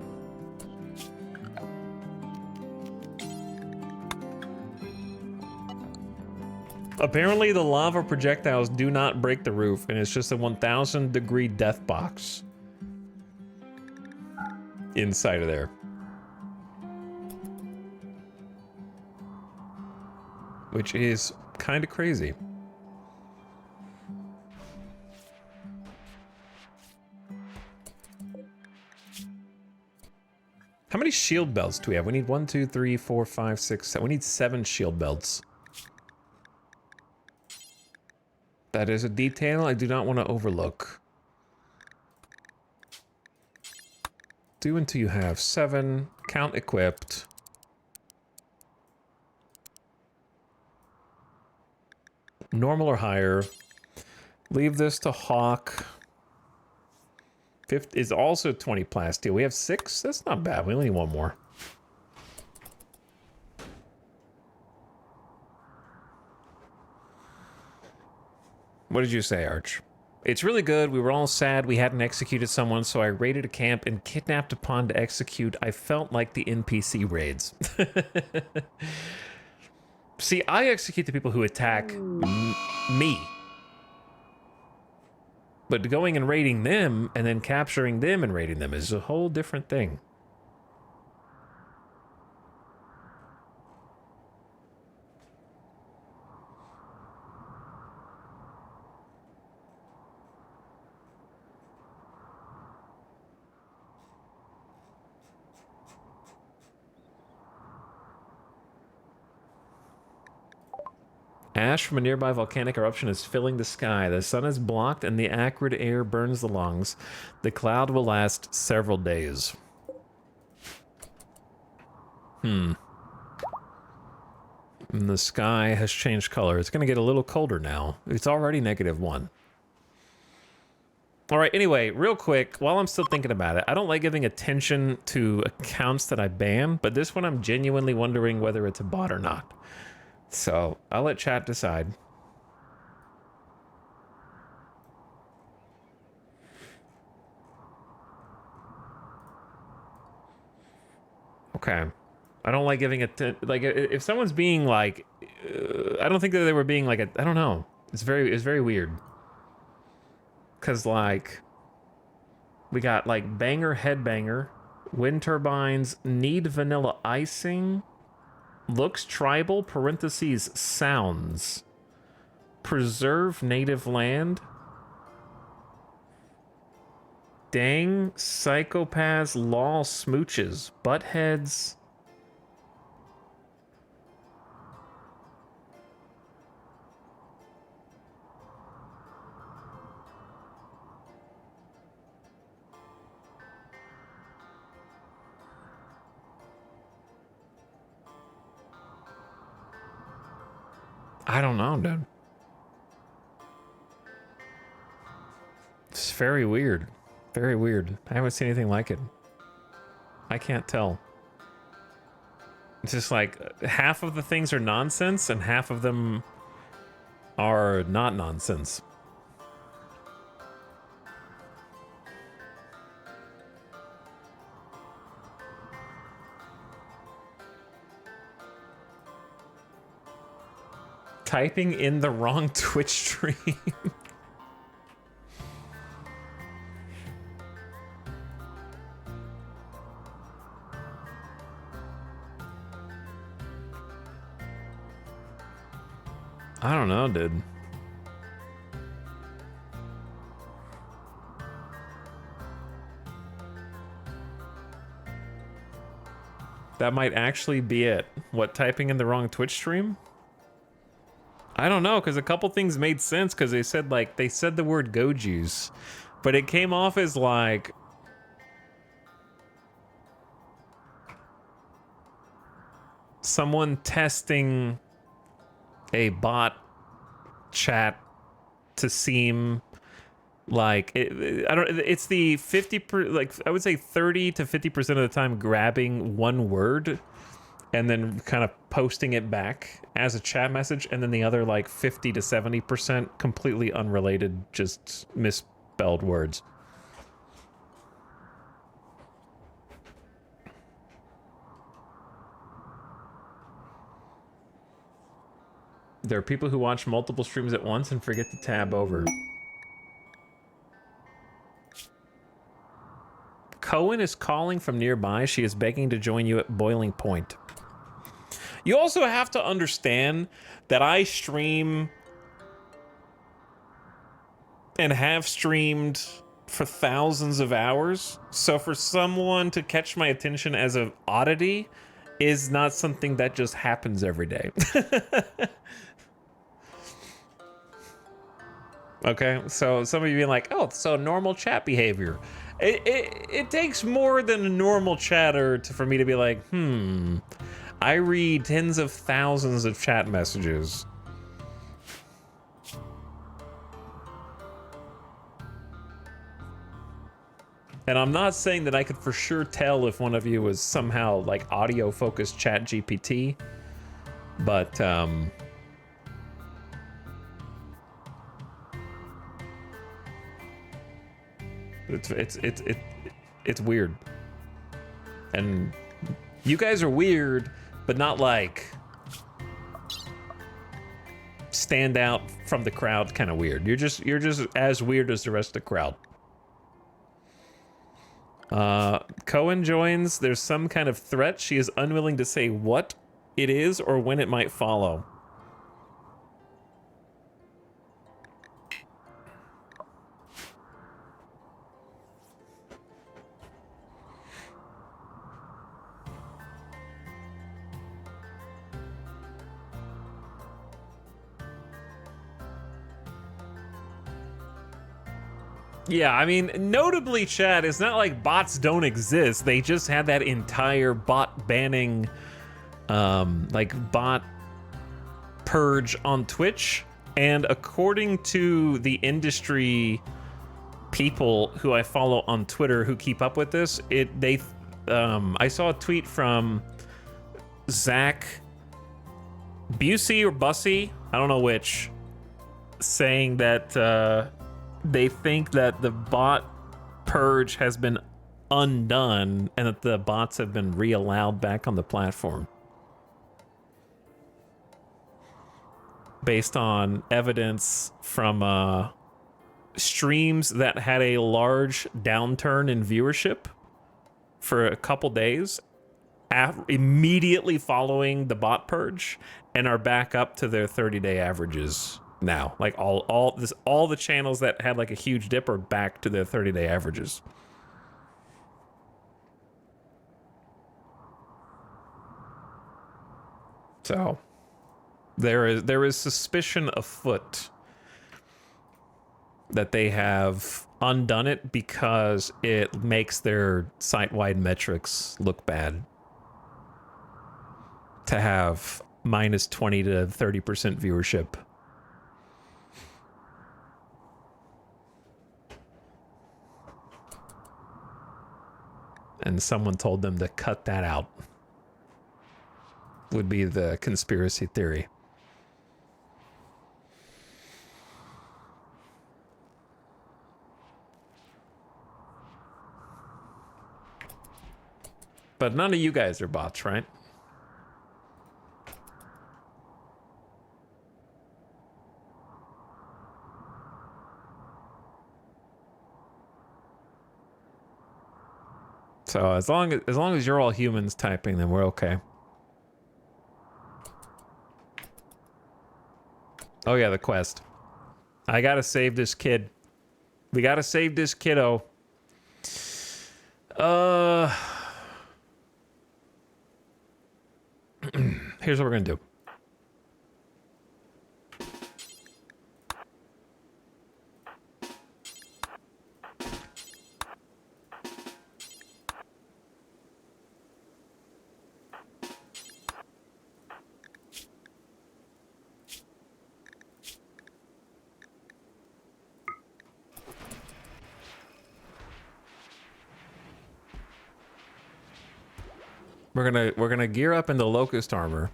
S1: Apparently the lava projectiles do not break the roof, and it's just a 1,000 degree death box inside of there. Which is kind of crazy. many shield belts do we have? We need 1, 2, 3, 4, 5, 6, 7. We need 7 shield belts. That is a detail I do not want to overlook. Do until you have 7. Count equipped. Normal or higher. Leave this to Hawk. 5th is also 20 plasteel. We have 6? That's not bad. We only need 1 more. What did you say, Arch? It's really good. We were all sad we hadn't executed someone, so I raided a camp and kidnapped a pawn to execute. I felt like the NPC raids. See, I execute the people who attack me. But going and raiding them, and then capturing them and raiding them is a whole different thing. Ash from a nearby volcanic eruption is filling the sky. The sun is blocked and the acrid air burns the lungs. The cloud will last several days. And the sky has changed color. It's going to get a little colder now. It's already -1. All right, anyway, real quick, while I'm still thinking about it, I don't like giving attention to accounts that I ban, but this one I'm genuinely wondering whether it's a bot or not. So, I'll let chat decide. Okay. I don't like giving it like if someone's being like I don't think that they were being like I don't know. It's very weird. Cuz like we got like banger headbanger, wind turbines, need vanilla icing. Looks tribal, parentheses, sounds. Preserve native land. Dang, psychopaths, law smooches, buttheads. I don't know, dude. It's very weird. Very weird. I haven't seen anything like it. I can't tell. It's just like half of the things are nonsense and half of them are not nonsense. Typing in the wrong Twitch stream. I don't know, dude. That might actually be it. What, typing in the wrong Twitch stream? I don't know, because a couple things made sense, because they said, like, they said the word go juice, but it came off as, like, someone testing a bot chat to seem like, it's the 50%, like, I would say 30 to 50% of the time grabbing one word and then kind of posting it back as a chat message, and then the other like 50 to 70% completely unrelated, just misspelled words. There are people who watch multiple streams at once and forget to tab over. Cohen is calling from nearby. She is begging to join you at boiling point. You also have to understand that I stream and have streamed for thousands of hours. So for someone to catch my attention as an oddity is not something that just happens every day. Okay, so some of you being like, oh, so normal chat behavior. It takes more than a normal chatter for me to be like, I read tens of thousands of chat messages. And I'm not saying that I could for sure tell if one of you was somehow like audio focused chat GPT, but it's weird. And you guys are weird, but not like stand out from the crowd kind of weird. You're just as weird as the rest of the crowd. Cohen joins. There's some kind of threat. She is unwilling to say what it is or when it might follow. Yeah, I mean, notably, chat, it's not like bots don't exist. They just had that entire bot banning, like bot purge on Twitch. And according to the industry people who I follow on Twitter who keep up with this, I saw a tweet from Zach Busey or Bussy, I don't know which, saying that they think that the bot purge has been undone and that the bots have been re-allowed back on the platform. Based on evidence from streams that had a large downturn in viewership for a couple days immediately following the bot purge and are back up to their 30-day averages now. Like all the channels that had like a huge dip are back to their 30-day averages. So there is suspicion afoot that they have undone it because it makes their site-wide metrics look bad to have minus 20 to 30% viewership. And someone told them to cut that out, would be the conspiracy theory. But none of you guys are bots, right? So as long as you're all humans typing, then we're okay. Oh yeah, the quest. I gotta save this kid. We gotta save this kiddo. Here's what we're gonna do. We're gonna gear up in the Locust armor.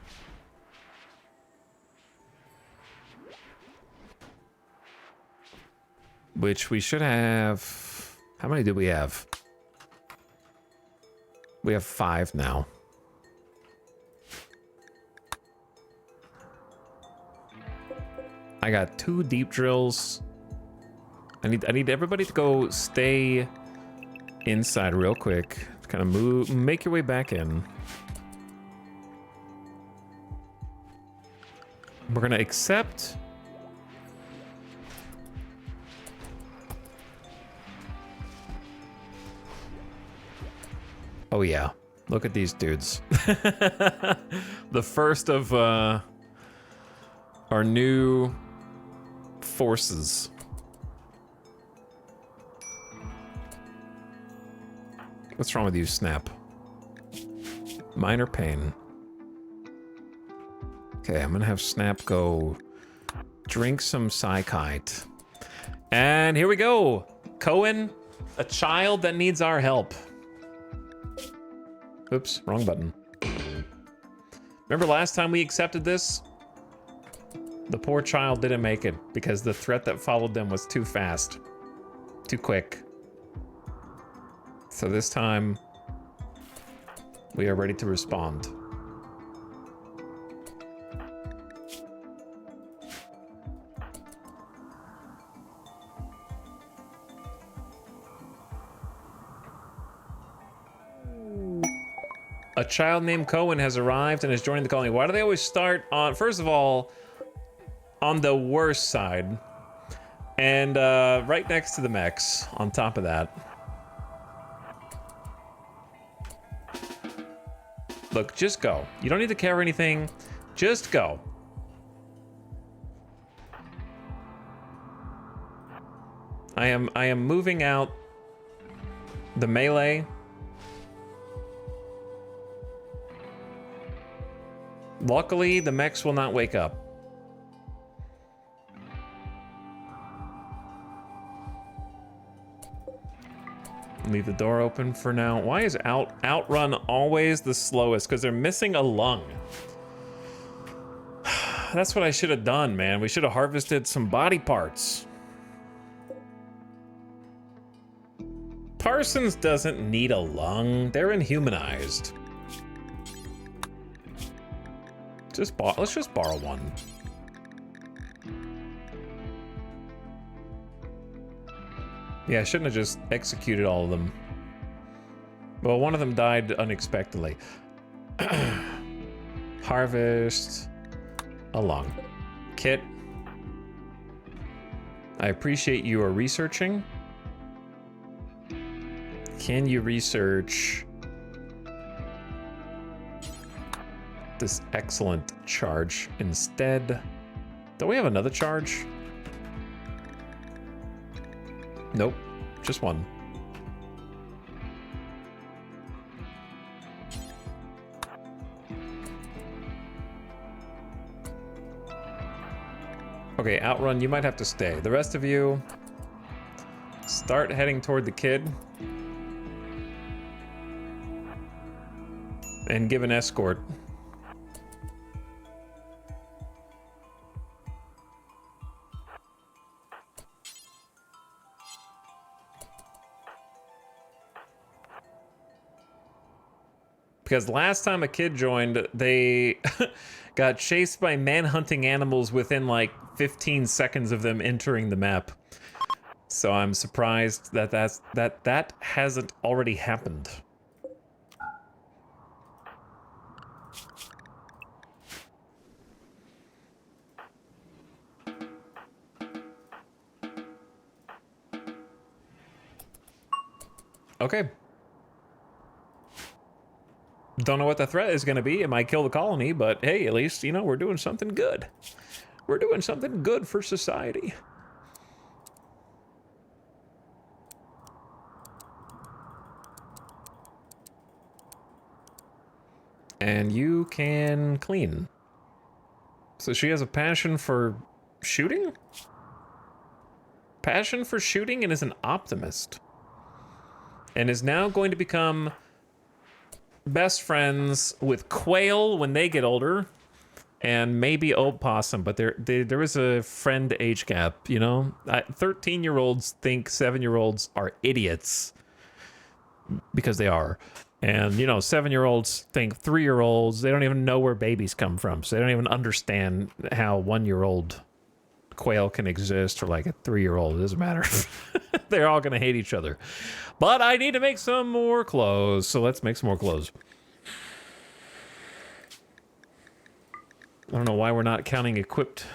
S1: Which we should have. How many do we have? We have 5 now. I got 2 deep drills. I need everybody to go stay inside real quick. Kind of move, make your way back in. We're gonna accept Oh yeah, look at these dudes. The first of our new forces. What's wrong with you, Snap? Minor pain. Okay, I'm gonna have Snap go drink some Psychite. And here we go. Cohen, a child that needs our help. Oops, wrong button. Remember last time we accepted this? The poor child didn't make it because the threat that followed them was too fast. Too quick. So this time, we are ready to respond. A child named Cohen has arrived and is joining the colony. Why do they always start on, first of all, on the worst side? And right next to the mechs, on top of that. Look, just go. You don't need to carry anything. Just go. I am moving out the melee. Luckily, the mechs will not wake up. Leave the door open for now. Why is Outrun always the slowest? Because they're missing a lung. That's what I should have done, man. We should have harvested some body parts. Parsons doesn't need a lung. They're inhumanized. Let's just borrow one. Yeah, I shouldn't have just executed all of them. Well, one of them died unexpectedly. Harvest a lung. Kit, I appreciate you are researching. Can you research this excellent charge instead? Do we have another charge? Nope, just one. Okay, Outrun, you might have to stay. The rest of you, start heading toward the kid. And give an escort. Because last time a kid joined, they got chased by man-hunting animals within like 15 seconds of them entering the map. So I'm surprised that that hasn't already happened. Okay. Don't know what the threat is going to be. It might kill the colony, but hey, at least, you know, we're doing something good. We're doing something good for society. And you can clean. So she has a passion for shooting? Passion for shooting and is an optimist. And is now going to become best friends with Quail when they get older, and maybe Old Possum, but there is a friend age gap, you know? 13-year-olds think 7-year-olds are idiots, because they are. And, you know, 7-year-olds think 3-year-olds, they don't even know where babies come from, so they don't even understand how 1-year-old Quail can exist, or like a 3-year-old, it doesn't matter. They're all gonna hate each other. But I need to make some more clothes, so let's make some more clothes. I don't know why we're not counting equipped.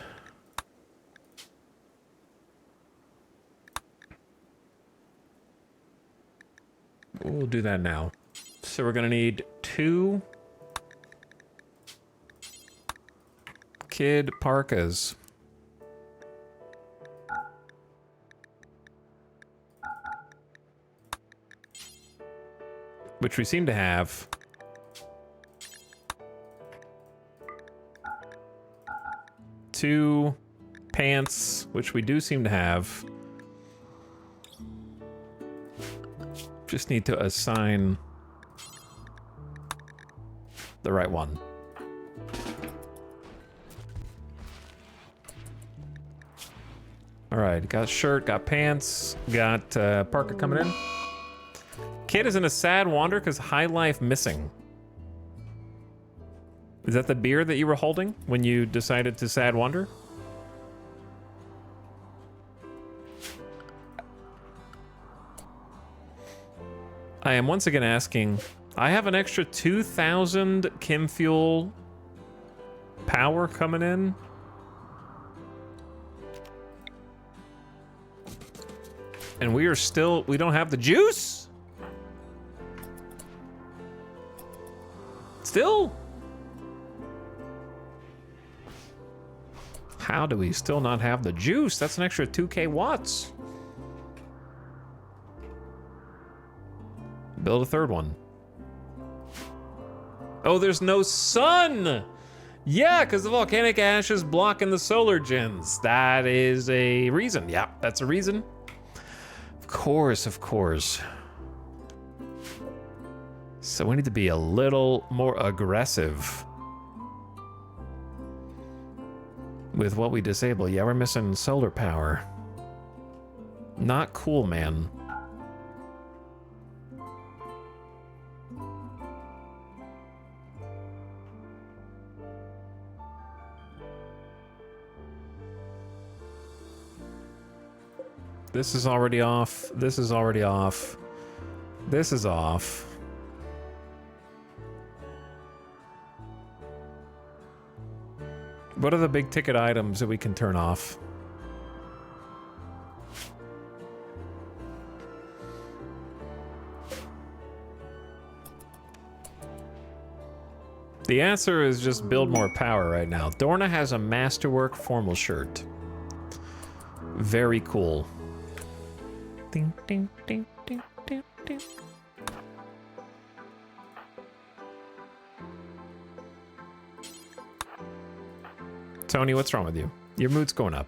S1: We'll do that now. so we're gonna need 2 kid parkas. Which we seem to have. Two pants, which we do seem to have. Just need to assign the right one. All right, got shirt, got pants, got parka coming in. Kid is in a sad wander because High Life missing. Is that the beer that you were holding when you decided to sad wander? I am once again asking, I have an extra 2,000 Kim Fuel power coming in. And we don't have the juice? Still? How do we still not have the juice? That's an extra 2K watts. Build a third one. Oh, there's no sun! Yeah, because the volcanic ash is blocking the solar gens. That is a reason. Yeah, that's a reason. Of course, of course. So we need to be a little more aggressive with what we disable. Yeah, we're missing solar power. Not cool, man. This is already off. This is already off. This is off. What are the big ticket items that we can turn off? The answer is just build more power right now. Dorna has a Masterwork formal shirt. Very cool. Ding, ding, ding, ding, ding, ding. Tony, what's wrong with you? Your mood's going up.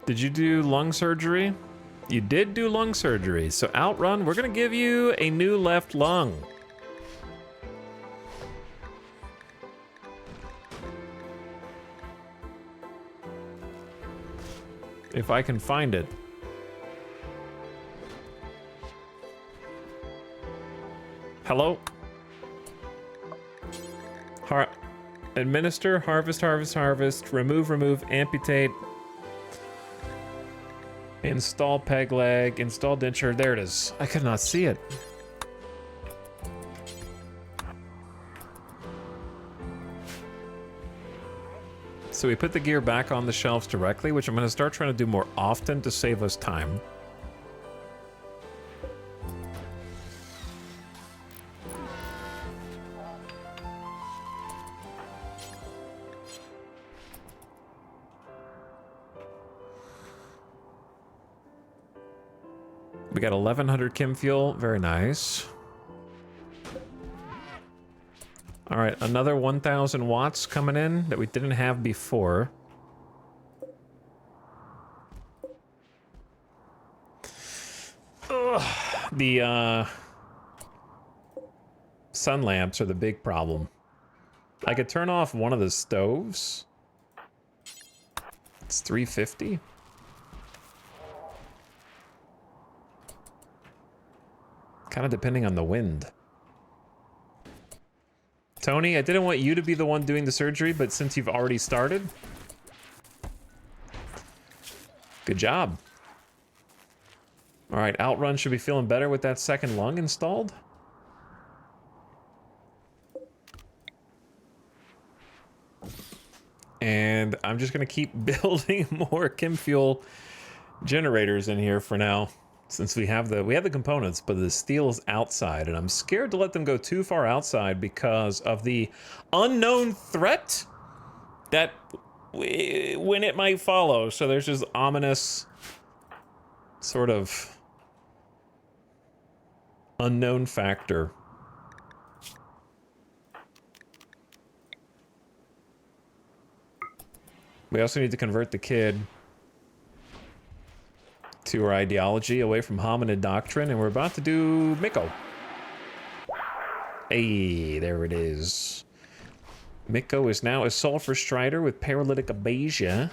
S1: Did you do lung surgery? You did do lung surgery. So Outrun, we're gonna give you a new left lung. If I can find it. Hello? Administer, harvest, harvest, harvest, remove, remove, amputate, install peg leg, install denture. There it is. I could not see it. So we put the gear back on the shelves directly, which I'm going to start trying to do more often to save us time. We got 1,100 Kim fuel. Very nice. All right, another 1,000 watts coming in that we didn't have before. Ugh, the sun lamps are the big problem. I could turn off one of the stoves. It's 350. Kind of depending on the wind. Tony, I didn't want you to be the one doing the surgery, but since you've already started, good job. All right, Outrun should be feeling better with that second lung installed. And I'm just gonna keep building more chem fuel generators in here for now, since we have the components, but the steel is outside, and I'm scared to let them go too far outside because of the unknown threat that when it might follow. So there's this ominous sort of unknown factor. We also need to convert the kid to our ideology away from hominid doctrine, and we're about to do Miko. Hey, there it is. Miko is now a Sulfurstrider with paralytic abasia.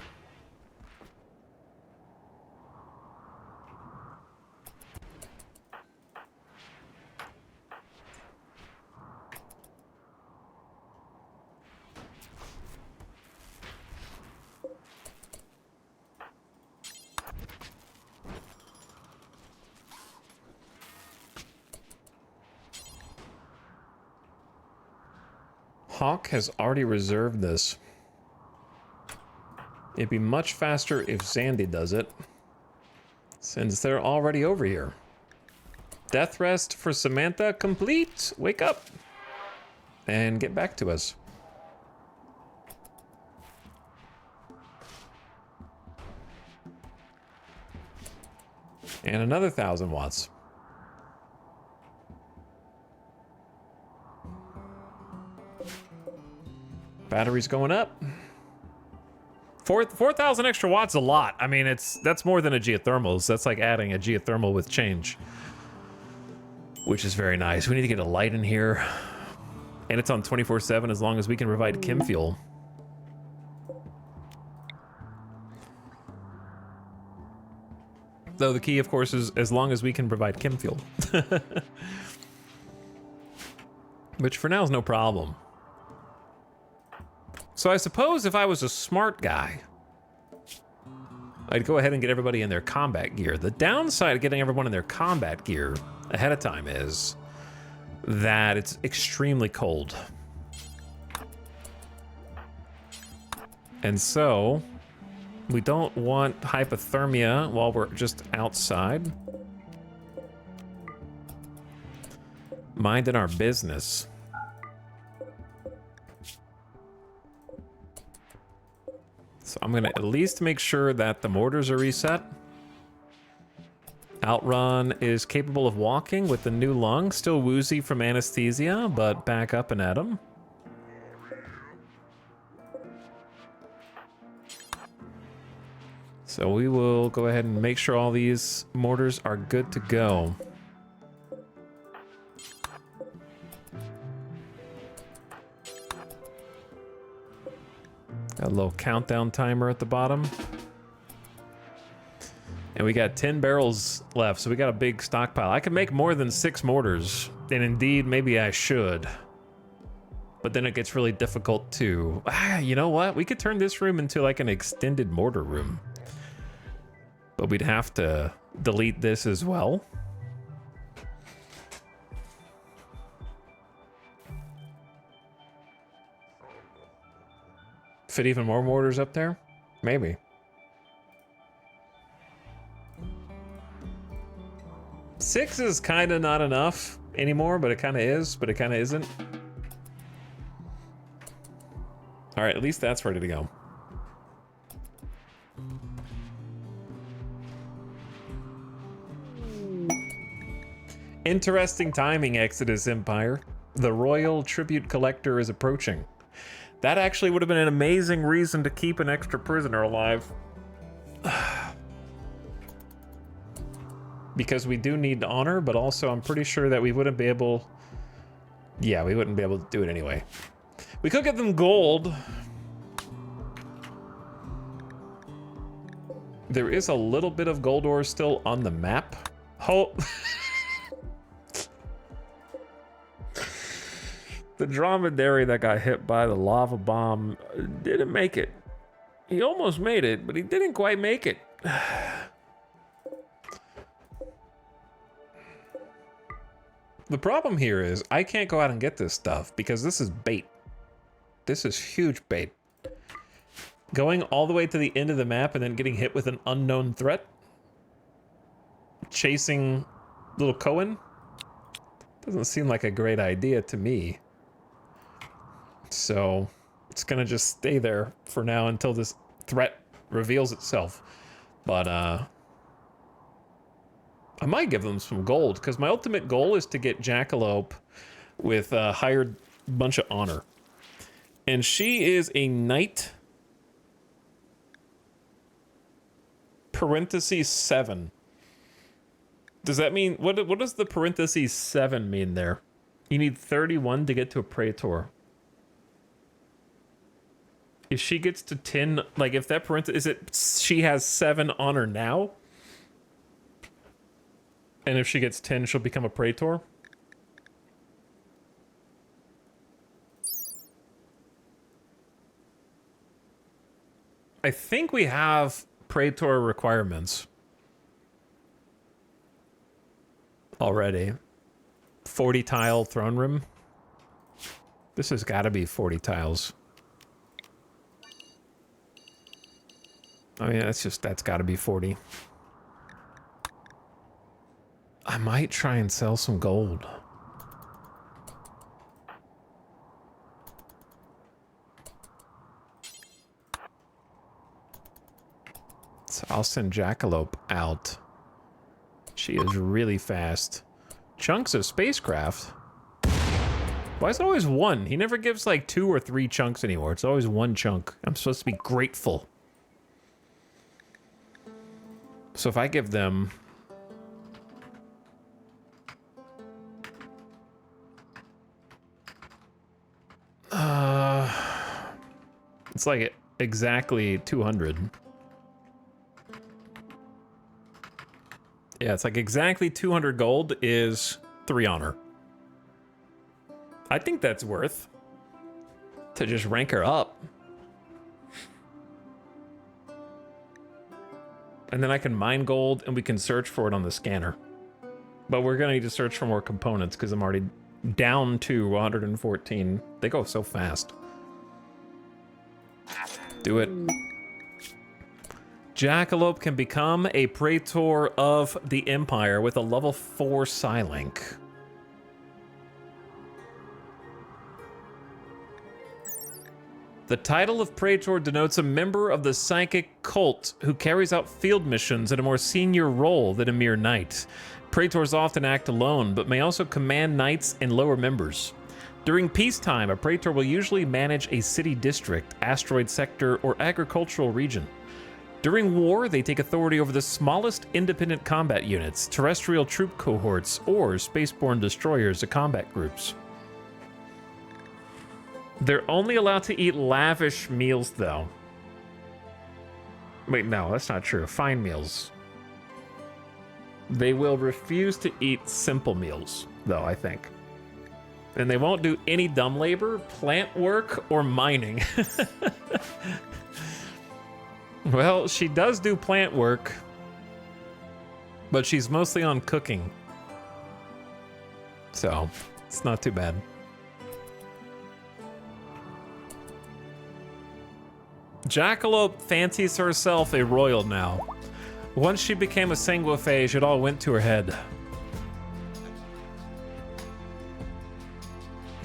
S1: Hawk has already reserved this. It'd be much faster if Zandy does it, since they're already over here. Death rest for Samantha complete. Wake up and get back to us. And another 1,000 watts. Battery's going up. 4,000 extra watts, a lot. I mean, that's more than a geothermal. So that's like adding a geothermal with change, which is very nice. We need to get a light in here, and it's on 24/7 as long as we can provide chem fuel. Though the key, of course, is as long as we can provide chem fuel, which for now is no problem. So I suppose if I was a smart guy, I'd go ahead and get everybody in their combat gear. The downside of getting everyone in their combat gear ahead of time is that it's extremely cold. And so we don't want hypothermia while we're just outside. Minding our business. So I'm gonna at least make sure that the mortars are reset. Outrun is capable of walking with the new lung, still woozy from anesthesia, but back up and at him. So we will go ahead and make sure all these mortars are good to go. Got a little countdown timer at the bottom. And we got 10 barrels left, so we got a big stockpile. I can make more than 6 mortars, and indeed, maybe I should. But then it gets really difficult to... you know what? We could turn this room into like an extended mortar room. But we'd have to delete this as well. Fit even more mortars up there? Maybe. Six is kind of not enough anymore, but it kind of is, but it kind of isn't. All right, at least that's ready to go. Interesting timing, Exodus Empire. The royal tribute collector is approaching. That actually would have been an amazing reason to keep an extra prisoner alive. Because we do need honor, but also I'm pretty sure that we wouldn't be able... Yeah, we wouldn't be able to do it anyway. We could get them gold. There is a little bit of gold ore still on the map. Oh... The dromedary that got hit by the lava bomb didn't make it. He almost made it, but he didn't quite make it. The problem here is I can't go out and get this stuff because this is bait. This is huge bait. Going all the way to the end of the map and then getting hit with an unknown threat? Chasing little Cohen? Doesn't seem like a great idea to me. So it's gonna just stay there for now until this threat reveals itself. But I might give them some gold, because my ultimate goal is to get Jackalope with a higher bunch of honor. And she is a knight parentheses 7. Does that mean, what does the parentheses 7 mean there? You need 31 to get to a Praetor. If she gets to 10, like if that parenthesis, is it she has 7 honor now? And if she gets 10, she'll become a Praetor? I think we have Praetor requirements already. 40 tile throne room. This has got to be 40 tiles. I mean, that's got to be 40. I might try and sell some gold. So I'll send Jackalope out. She is really fast. Chunks of spacecraft? Why is it always one? He never gives like 2 or 3 chunks anymore. It's always 1 chunk. I'm supposed to be grateful. So if I give them... it's like exactly 200. Yeah, it's like exactly 200 gold is 3 honor. I think that's worth to just rank her up. And then I can mine gold and we can search for it on the scanner. But we're gonna need to search for more components because I'm already down to 114. They go so fast. Do it. Jackalope can become a Praetor of the Empire with a level 4 Psylink. The title of Praetor denotes a member of the psychic cult who carries out field missions in a more senior role than a mere knight. Praetors often act alone, but may also command knights and lower members. During peacetime, a Praetor will usually manage a city district, asteroid sector, or agricultural region. During war, they take authority over the smallest independent combat units, terrestrial troop cohorts, or spaceborne destroyers of combat groups. They're only allowed to eat lavish meals, though. Wait, no, that's not true. Fine meals. They will refuse to eat simple meals, though, I think. And they won't do any dumb labor, plant work, or mining. Well, she does do plant work, but she's mostly on cooking. So, it's not too bad. Jackalope fancies herself a royal now. Once she became a sanguiphage, it all went to her head.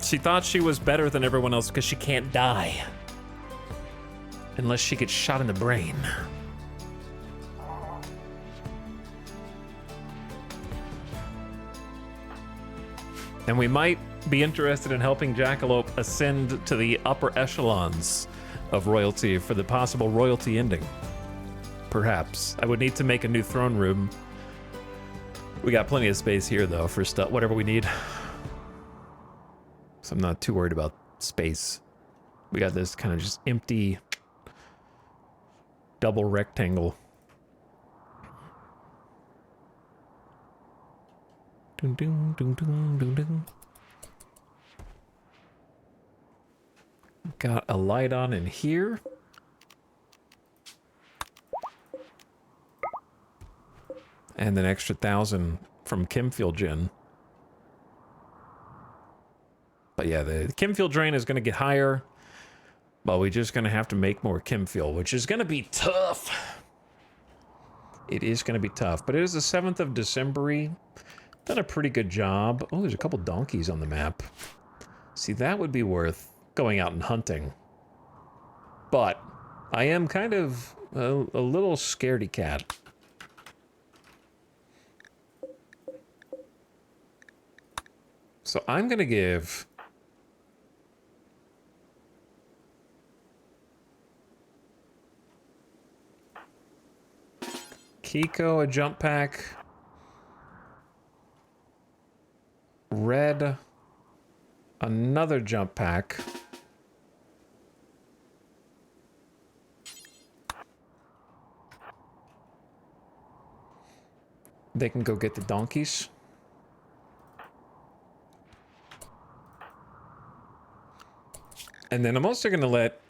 S1: She thought she was better than everyone else because she can't die. Unless she gets shot in the brain. And we might be interested in helping Jackalope ascend to the upper echelons of royalty for the possible royalty ending. Perhaps. I would need to make a new throne room. We got plenty of space here, though, for stuff, whatever we need. So I'm not too worried about space. We got this kind of just empty double rectangle. Dun, dun, dun, dun, dun, dun. Got a light on in here. And an extra 1,000 from Chemfield Gen. But yeah, the Chemfield drain is going to get higher. Well, we're just gonna have to make more chem fuel, which is gonna be tough. It is gonna be tough, but it is the 7th of December. Done a pretty good job. Oh, there's a couple donkeys on the map. See, that would be worth going out and hunting. But I am kind of a little scaredy cat. So I'm gonna give Kiko a jump pack. Red another jump pack. They can go get the donkeys. And then I'm also going to let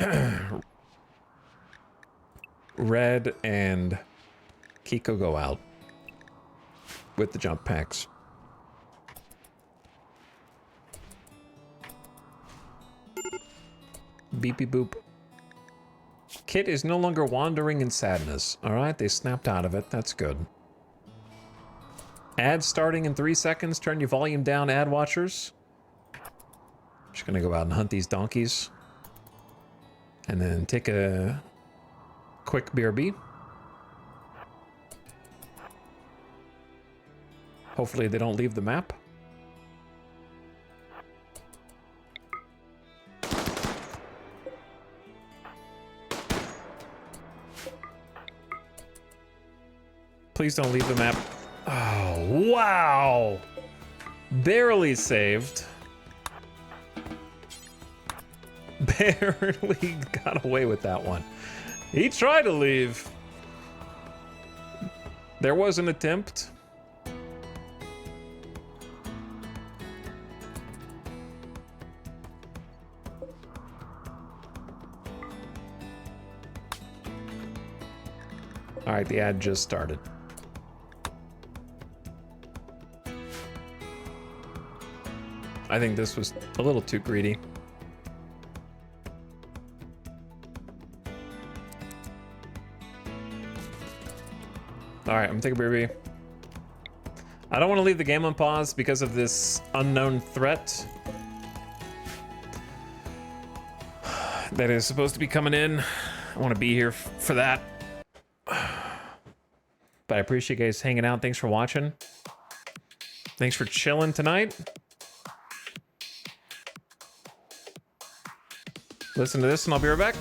S1: Red and Kiko go out with the jump packs. Beepy boop. Kit is no longer wandering in sadness. Alright, they snapped out of it. That's good. Ad starting in 3 seconds. Turn your volume down, ad watchers. Just gonna go out and hunt these donkeys. And then take a quick BRB. Hopefully they don't leave the map. Please don't leave the map. Oh, wow! Barely saved. Barely got away with that one. He tried to leave. There was an attempt. All right, the ad just started. I think this was a little too greedy. All right, I'm gonna take a BRB. I don't want to leave the game on pause because of this unknown threat that is supposed to be coming in. I want to be here for that. But I appreciate you guys hanging out. Thanks for watching. Thanks for chilling tonight. Listen to this and I'll be right back.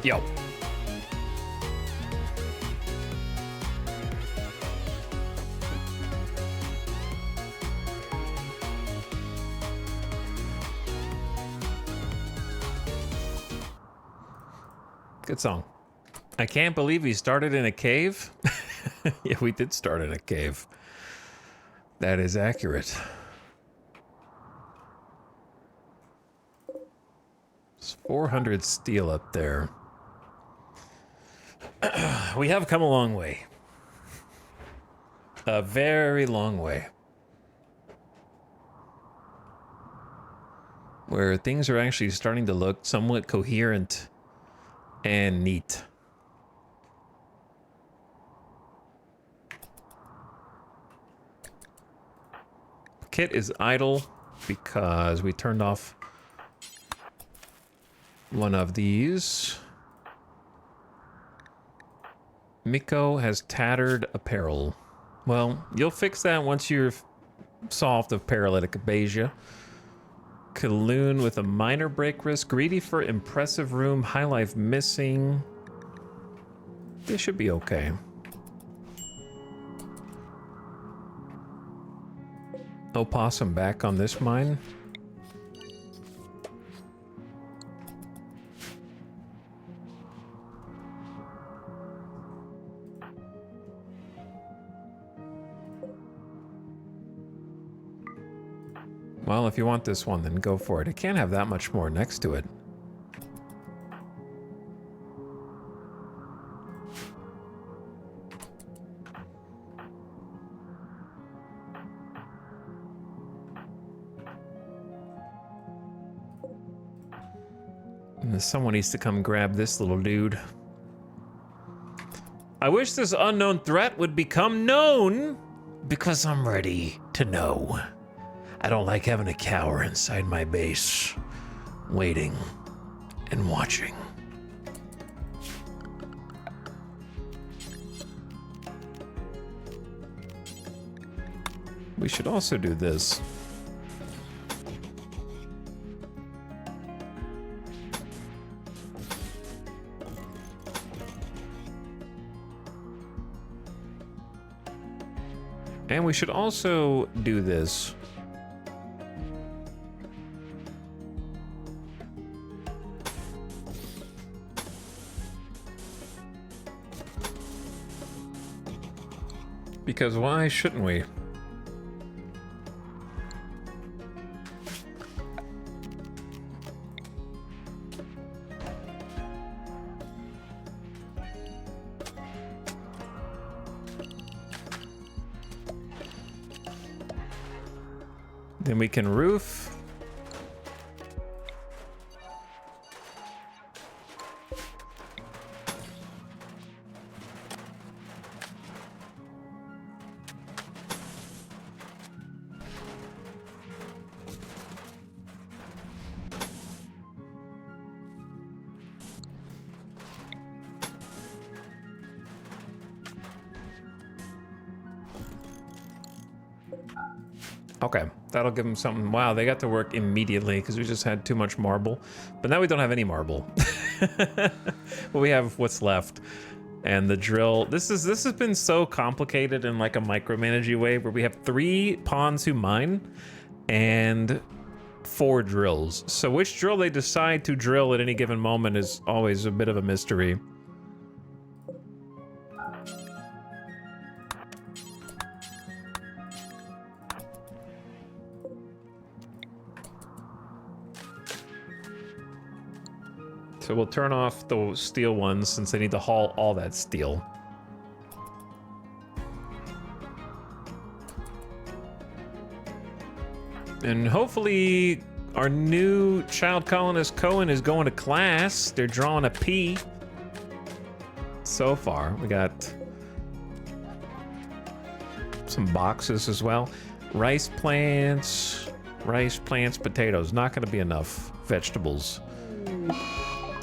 S1: Yo. Good song. I can't believe he started in a cave. Yeah, we did start in a cave. That is accurate. It's 400 steel up there. We have come a long way. A very long way. Where things are actually starting to look somewhat coherent and neat. Kit is idle because we turned off one of these. Miko has tattered apparel. Well, you'll fix that once you're solved of paralytic abasia. Kaloon with a minor break risk. Greedy for impressive room. High life missing. This should be okay. Opossum back on this mine. Well, if you want this one, then go for it. It can't have that much more next to it. And someone needs to come grab this little dude. I wish this unknown threat would become known, because I'm ready to know. I don't like having a cower inside my base, waiting and watching. We should also do this. And we should also do this. Because why shouldn't we? Then we can roof. Okay, that'll give them something. Wow, they got to work immediately because we just had too much marble. But now we don't have any marble. But we have what's left. And the drill. This has been so complicated in like a micromanagey way where we have 3 pawns who mine and 4 drills. So which drill they decide to drill at any given moment is always a bit of a mystery. So we'll turn off the steel ones since they need to haul all that steel. And hopefully our new child colonist Cohen is going to class. They're drawing a P. So far, we got some boxes as well. Rice plants, potatoes. Not going to be enough vegetables.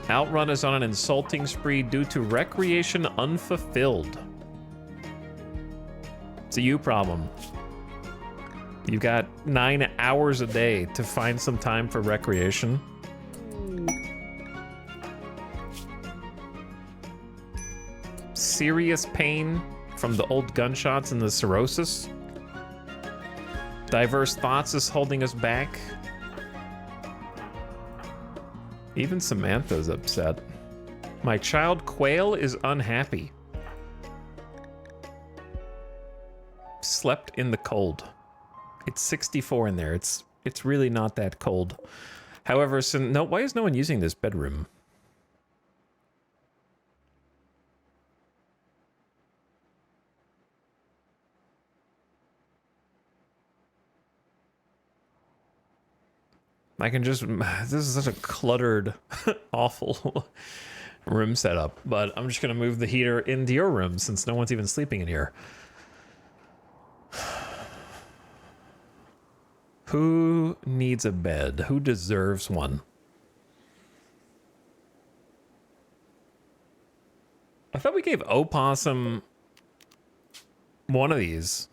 S1: Outrun is on an insulting spree due to recreation unfulfilled. It's a you problem. You've got 9 hours a day to find some time for recreation. serious pain from the old gunshots and the cirrhosis. Diverse thoughts is holding us back. Even Samantha's upset. My child Quail is unhappy. Slept in the cold. It's 64 in there. It's really not that cold. However, so no, why is no one using this bedroom? I can just, this is such a cluttered, awful room setup, but I'm just gonna move the heater into your room since no one's even sleeping in here. Who needs a bed? Who deserves one? I thought we gave Opossum one of these.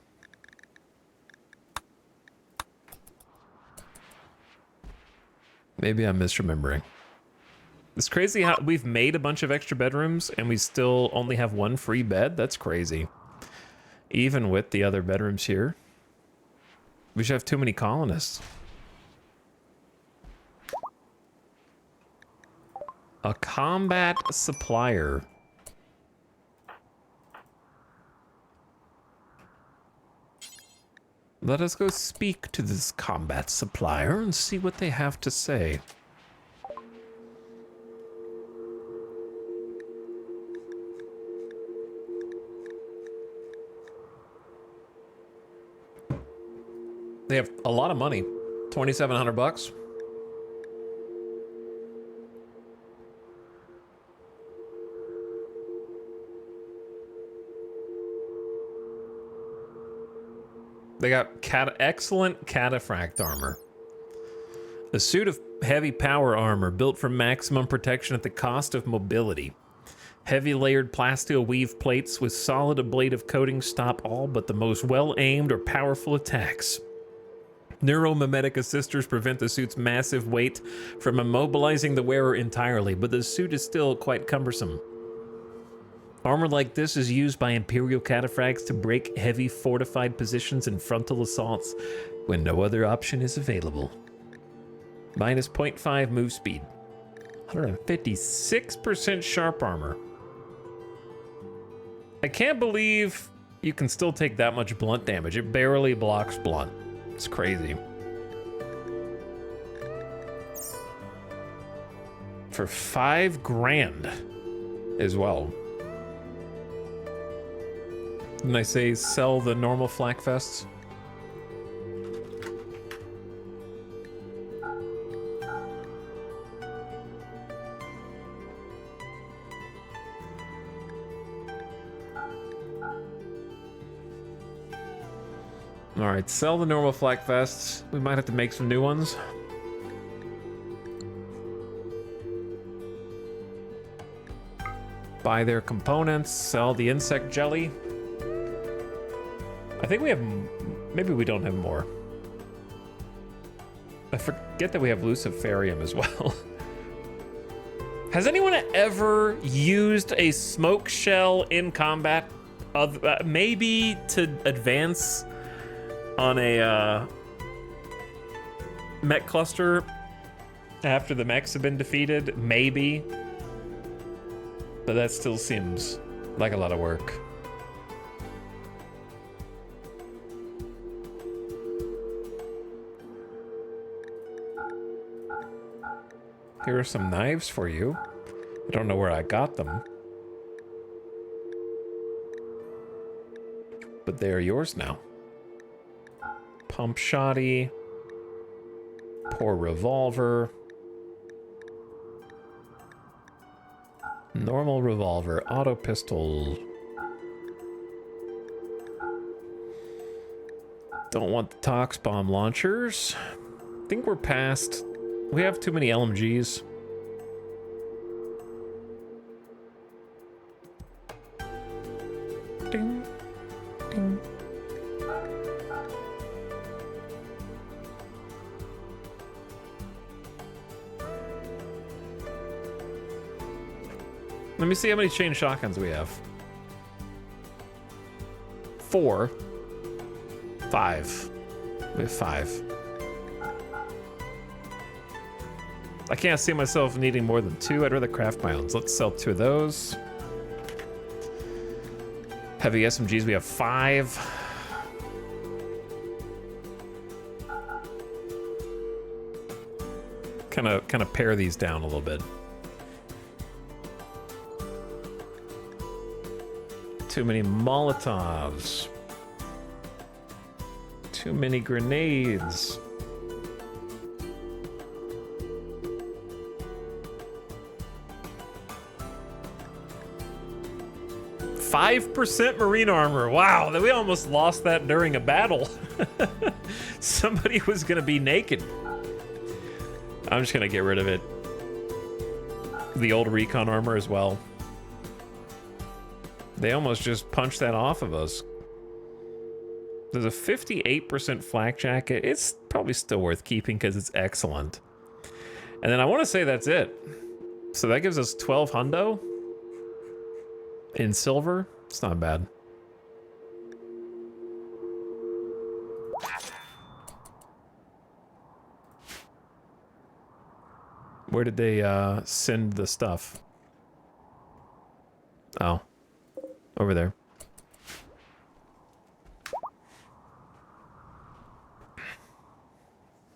S1: Maybe I'm misremembering. It's crazy how we've made a bunch of extra bedrooms and we still only have one free bed. That's crazy. Even with the other bedrooms here. We should have too many colonists. A combat supplier. Let us go speak to this combat supplier and see what they have to say. They have a lot of money. 2,700 bucks. They got excellent cataphract armor. A suit of heavy power armor built for maximum protection at the cost of mobility. Heavy layered plasteel weave plates with solid ablative coating stop all but the most well-aimed or powerful attacks. Neuromimetic assisters prevent the suit's massive weight from immobilizing the wearer entirely, but the suit is still quite cumbersome. Armor like this is used by Imperial cataphracts to break heavy fortified positions in frontal assaults when no other option is available. Minus 0.5 move speed. 156% sharp armor. I can't believe you can still take that much blunt damage. It barely blocks blunt. It's crazy. For 5 grand as well. Didn't I say sell the normal flak vests? Alright, sell the normal flak vests. We might have to make some new ones. Buy their components, sell the insect jelly. I think we have, maybe we don't have more. I forget that we have Luciferium as well. Has anyone ever used a smoke shell in combat? Maybe to advance on a mech cluster after the mechs have been defeated? Maybe. But that still seems like a lot of work. Here are some knives for you. I don't know where I got them. But they are yours now. Pump shotty. Poor revolver. Normal revolver. Auto pistol. Don't want the tox bomb launchers. I think we're past... We have too many LMGs. Ding, ding. Let me see how many chain shotguns we have. 4. 5. We have 5. I can't see myself needing more than 2. I'd rather craft my own. So let's sell 2 of those. Heavy SMGs, we have 5. Kind of pare these down a little bit. Too many Molotovs. Too many grenades. .5% marine armor. Wow, we almost lost that during a battle. Somebody was gonna be naked. I'm just gonna get rid of it. The old recon armor as well. They almost just punched that off of us. There's a 58% flak jacket. It's probably still worth keeping because it's excellent. And then I want to say that's it. So that gives us 12 hundo in silver. It's not bad. Where did they send the stuff? Oh, over there.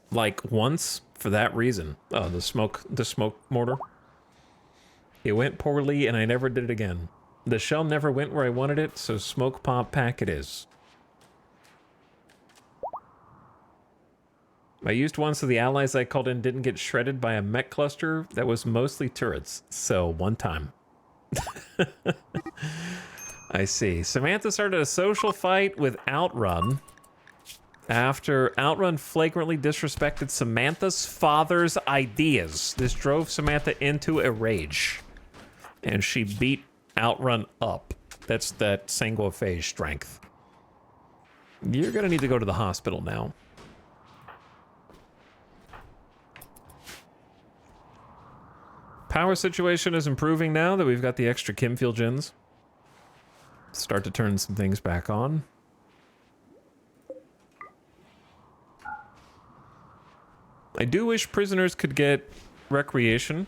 S1: Like once for that reason. Oh, the smoke mortar. It went poorly and I never did it again. The shell never went where I wanted it, so smoke pop pack it is. I used one so the allies I called in didn't get shredded by a mech cluster that was mostly turrets. So one time. I see. Samantha started a social fight with Outrun after Outrun flagrantly disrespected Samantha's father's ideas. This drove Samantha into a rage. And she beat Outrun up. That's that sanguiphage strength. You're gonna need to go to the hospital now. Power situation is improving now that we've got the extra Chemfield gens. Start to turn some things back on. I do wish prisoners could get recreation,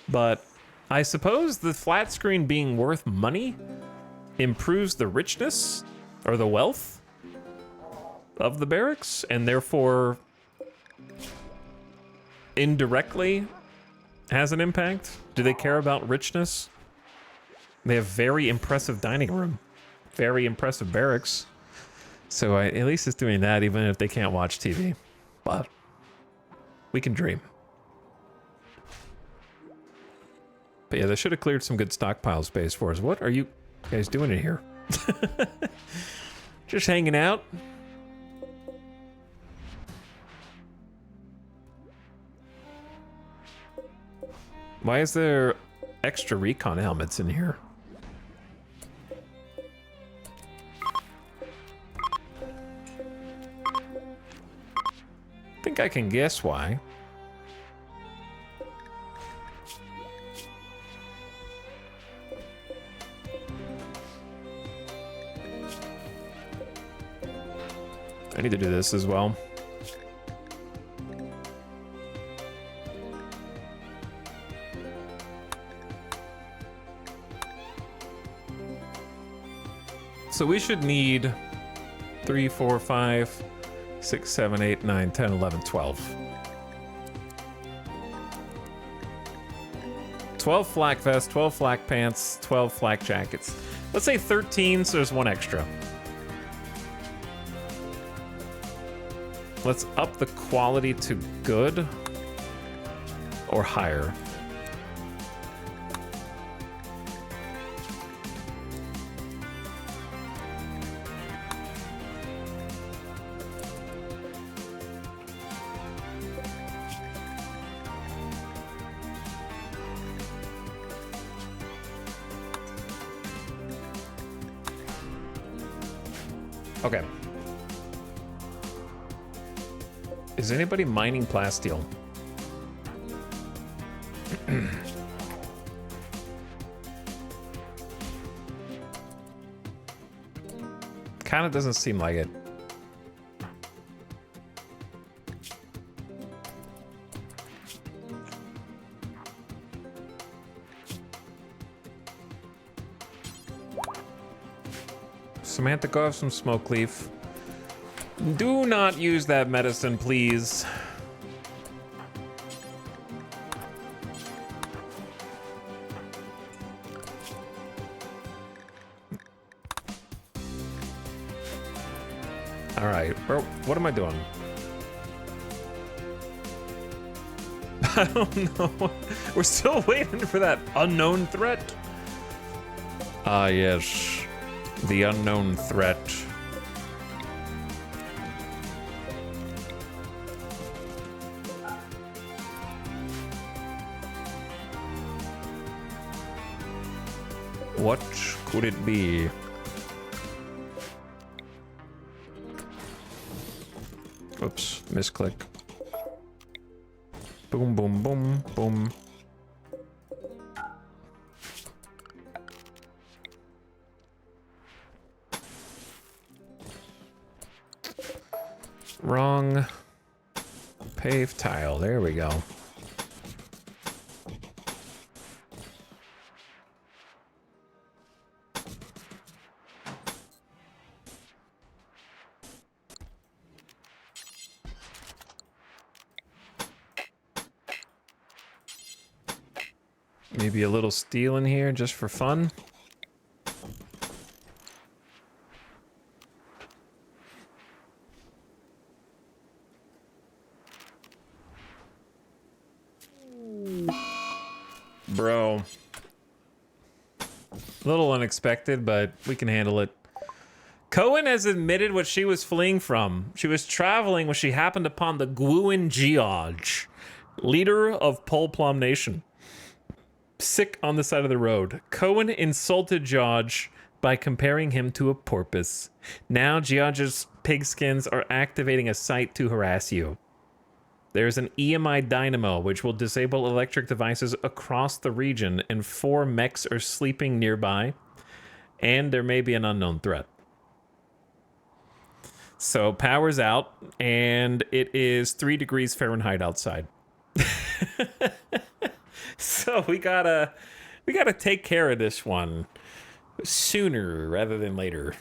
S1: but I suppose the flat screen being worth money improves the richness or the wealth of the barracks, and therefore indirectly has an impact. Do they care about richness? They have very impressive dining room, very impressive barracks. So at least it's doing that, even if they can't watch TV. But we can dream. But yeah, they should have cleared some good stockpile space for us. What are you guys doing in here? Just hanging out. Why is there extra recon helmets in here? I think I can guess why. I need to do this as well. So we should need 3, 4, 5, 6, 7, 8, 9, 10, 11, 12. 12 flak vests, 12 flak pants, 12 flak jackets. Let's say 13, so there's one extra. Let's up the quality to good or higher. Okay. Is anybody mining plasteel? Kind of doesn't seem like it. Samantha, go have some smoke leaf. Do not use that medicine, please. All right, what am I doing? I don't know. We're still waiting for that unknown threat. Ah, yes. The unknown threat. What could it be? Oops, misclick. Boom, boom, boom, boom. Wrong paved tile. There we go. Maybe a little steel in here just for fun. Bro. A little unexpected, but we can handle it. Cohen has admitted what she was fleeing from. She was traveling when she happened upon the Gwyn George, leader of Pole Plum Nation. Sick on the side of the road. Cohen insulted George by comparing him to a porpoise. Now George's pigskins are activating a site to harass you. There's an EMI dynamo which will disable electric devices across the region, and 4 mechs are sleeping nearby, and there may be an unknown threat. So power's out, and it is 3 degrees Fahrenheit outside. So we gotta take care of this one sooner rather than later.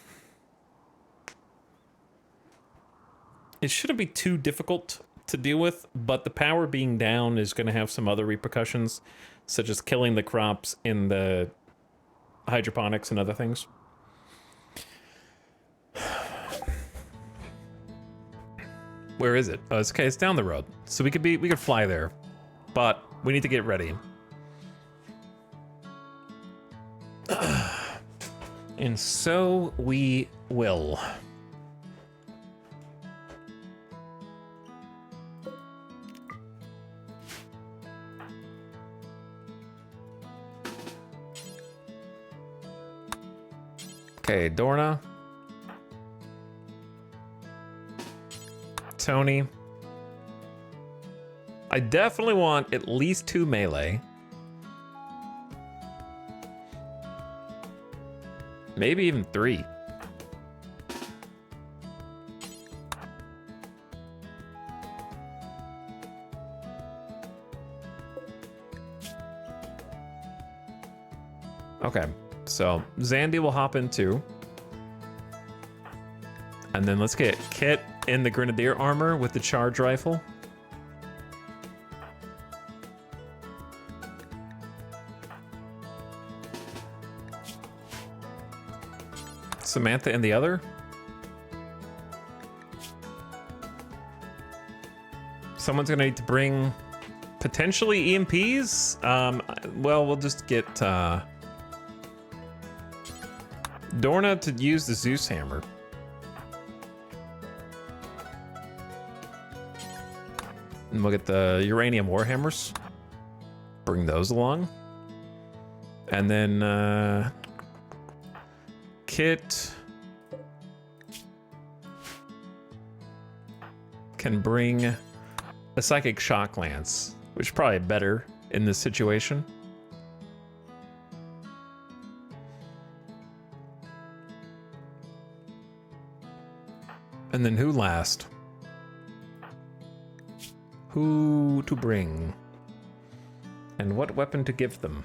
S1: It shouldn't be too difficult to deal with, but the power being down is going to have some other repercussions, such as killing the crops in the hydroponics and other things. Where is it? Oh, it's okay. It's down the road, so we could fly there, but we need to get ready. And so we will. Okay, Dorna. Tony. I definitely want at least 2 melee. Maybe even 3. Okay, so Zandy will hop in too. And then let's get Kit in the Grenadier armor with the charge rifle. Samantha in the other. Someone's gonna need to bring potentially EMPs. Well, we'll just get Dorna to use the Zeus hammer. And we'll get the uranium warhammers. Bring those along. And then Kit can bring a psychic shock lance, which is probably better in this situation. And then who last? Who to bring? And what weapon to give them?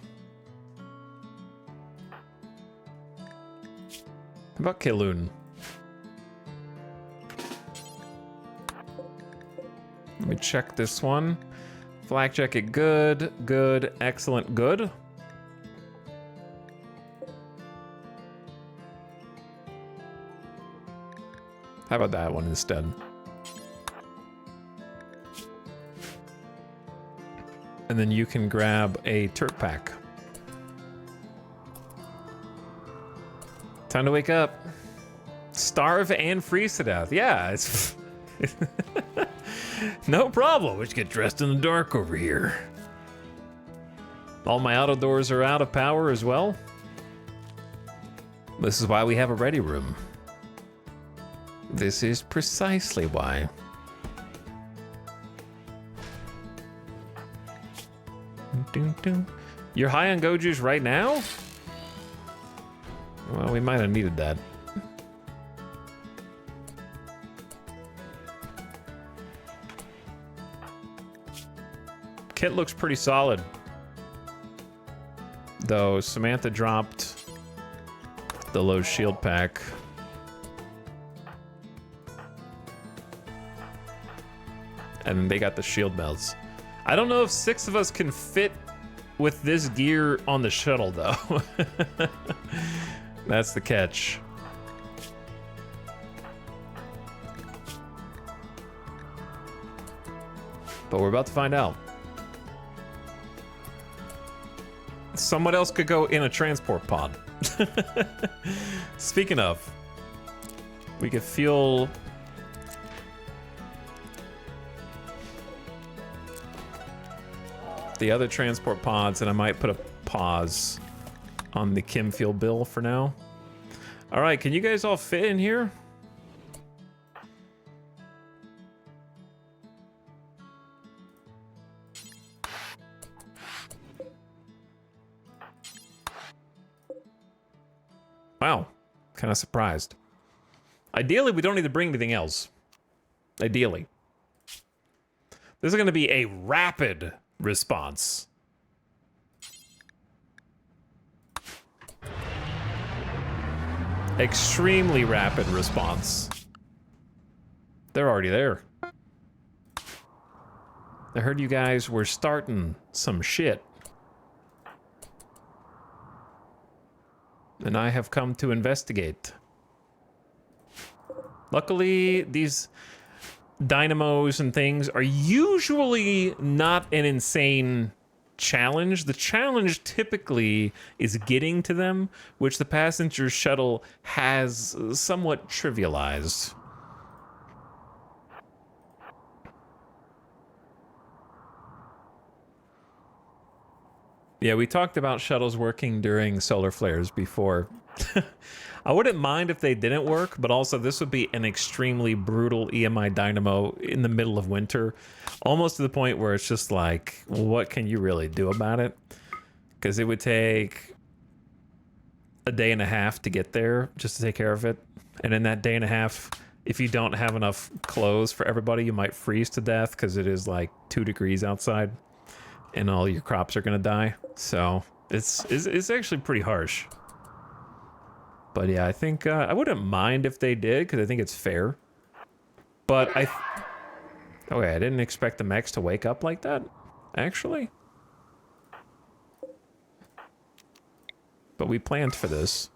S1: How about Kaloon? Let me check this one. Flak jacket, good, good, excellent, good. How about that one instead? And then you can grab a Turk pack. Time to wake up. Starve and freeze to death. Yeah, it's... No problem. Let's get dressed in the dark over here. All my auto doors are out of power as well. This is why we have a ready room. This is precisely why. You're high on Goju's right now? Well, we might have needed that. Kit looks pretty solid. Though Samantha dropped the low shield pack. And they got the shield belts. I don't know if 6 of us can fit with this gear on the shuttle, though. That's the catch. But we're about to find out. Someone else could go in a transport pod. Speaking of, we could fuel... the other transport pods, and I might put a pause on the Kim fuel bill for now. All right, can you guys all fit in here? Wow, kind of surprised. Ideally, we don't need to bring anything else. Ideally. This is going to be a rapid response. Extremely rapid response. They're already there. I heard you guys were starting some shit. And I have come to investigate. Luckily, these dynamos and things are usually not an insane challenge. The challenge typically is getting to them, which the passenger shuttle has somewhat trivialized. Yeah, we talked about shuttles working during solar flares before. I wouldn't mind if they didn't work, but also this would be an extremely brutal EMI dynamo in the middle of winter. Almost to the point where it's just like, what can you really do about it? Because it would take a day and a half to get there just to take care of it. And in that day and a half, if you don't have enough clothes for everybody, you might freeze to death because it is like 2 degrees outside and all your crops are going to die. So it's actually pretty harsh. But yeah, I think I wouldn't mind if they did, because I think it's fair. But okay, I didn't expect the mechs to wake up like that, actually. But we planned for this.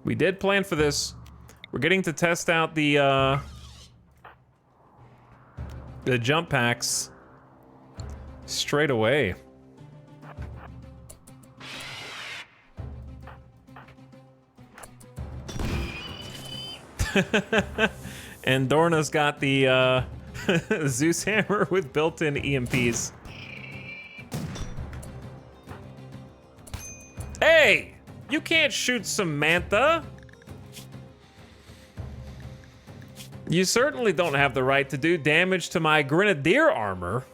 S1: We did plan for this. We're getting to test out the jump packs straight away. And Dorna's got the Zeus hammer with built-in EMPs. Hey! You can't shoot Samantha! You certainly don't have the right to do damage to my grenadier armor.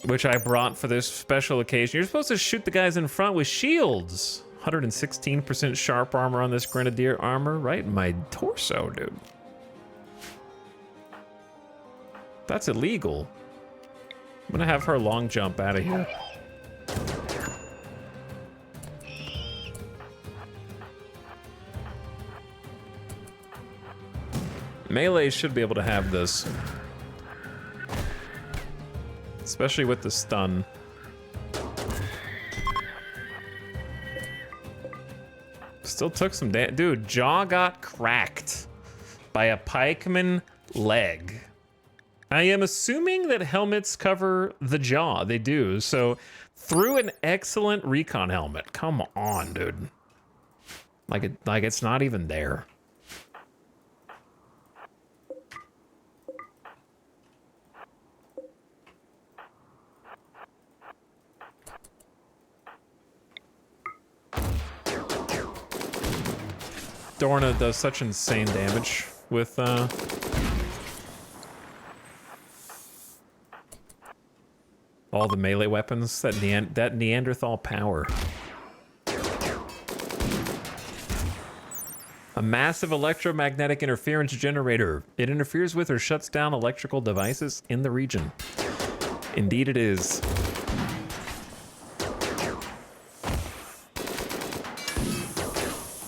S1: which I brought for this special occasion. You're supposed to shoot the guys in front with shields. 116% sharp armor on this grenadier armor, right in my torso, dude. That's illegal. I'm gonna have her long jump out of here. Melee should be able to have this. Especially with the stun. Still took some damage. Dude, jaw got cracked by a pikeman leg. I am assuming that helmets cover the jaw. They do. So, through an excellent recon helmet. Come on, dude. Like it's not even there. Dorna does such insane damage with all the melee weapons, that Neanderthal power. A massive electromagnetic interference generator. It interferes with or shuts down electrical devices in the region. Indeed it is.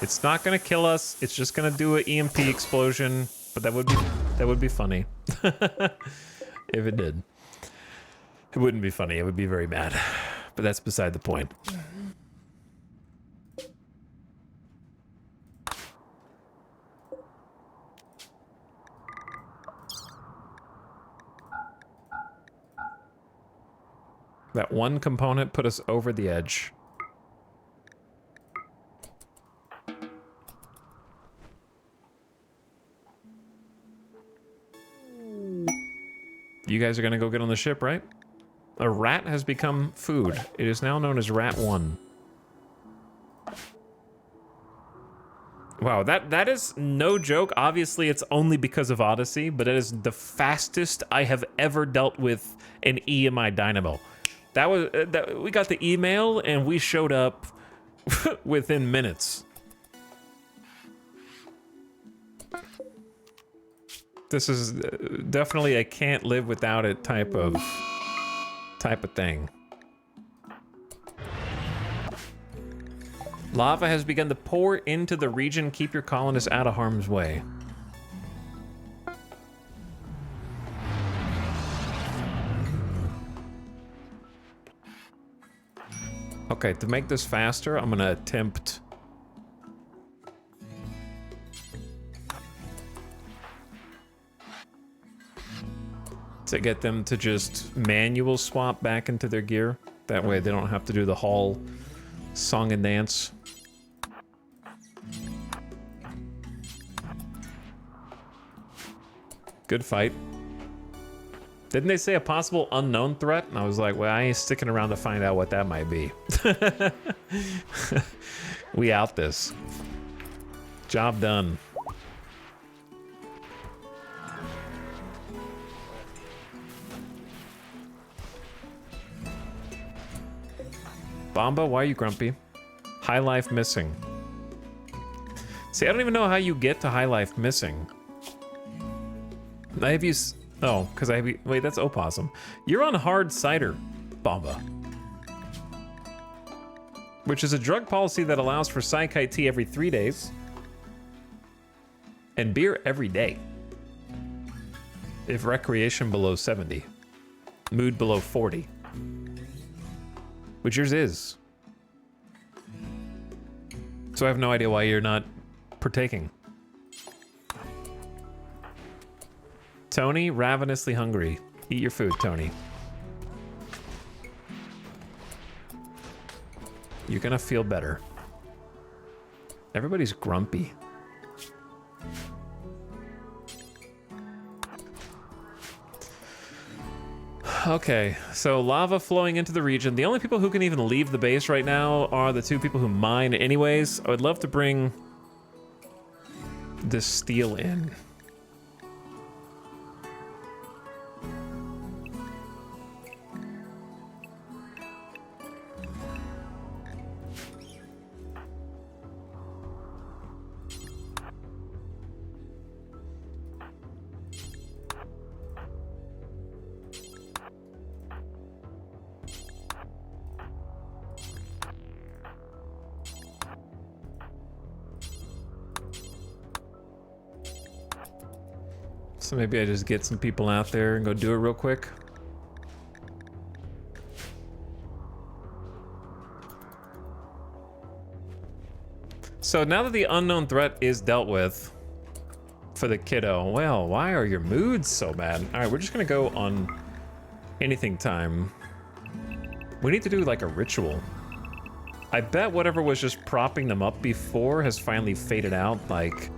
S1: It's not gonna kill us. It's just gonna do an EMP explosion, but that would be funny if it did. It wouldn't be funny. It would be very mad, but that's beside the point. That one component put us over the edge. You guys are gonna go get on the ship, right? A rat has become food. It is now known as Rat 1. Wow, that is no joke. Obviously, it's only because of Odyssey, but it is the fastest I have ever dealt with an EMI Dynamo. We got the email and we showed up within minutes. This is definitely a can't live without it type of thing. Lava has begun to pour into the region. Keep your colonists out of harm's way. Okay, to make this faster, I'm gonna attempt to get them to just manual swap back into their gear. That way they don't have to do the whole song and dance. Good fight. Didn't they say a possible unknown threat? And I was like, well, I ain't sticking around to find out what that might be. We out this. Job done. Bomba, why are you grumpy? High life missing. See, I don't even know how you get to high life missing. I have you... Oh, because I have you... Wait, that's Opossum. You're on hard cider, Bomba. Which is a drug policy that allows for Psychi tea every 3 days. And beer every day. If recreation below 70. Mood below 40. Which yours is. So I have no idea why you're not partaking. Tony, ravenously hungry. Eat your food, Tony. You're gonna feel better. Everybody's grumpy. Okay, so lava flowing into the region. The only people who can even leave the base right now are the two people who mine anyways. I would love to bring this steel in. So maybe I just get some people out there and go do it real quick. So now that the unknown threat is dealt with for the kiddo, well, why are your moods so bad? All right, we're just gonna go on anything time. We need to do like a ritual. I bet whatever was just propping them up before has finally faded out, like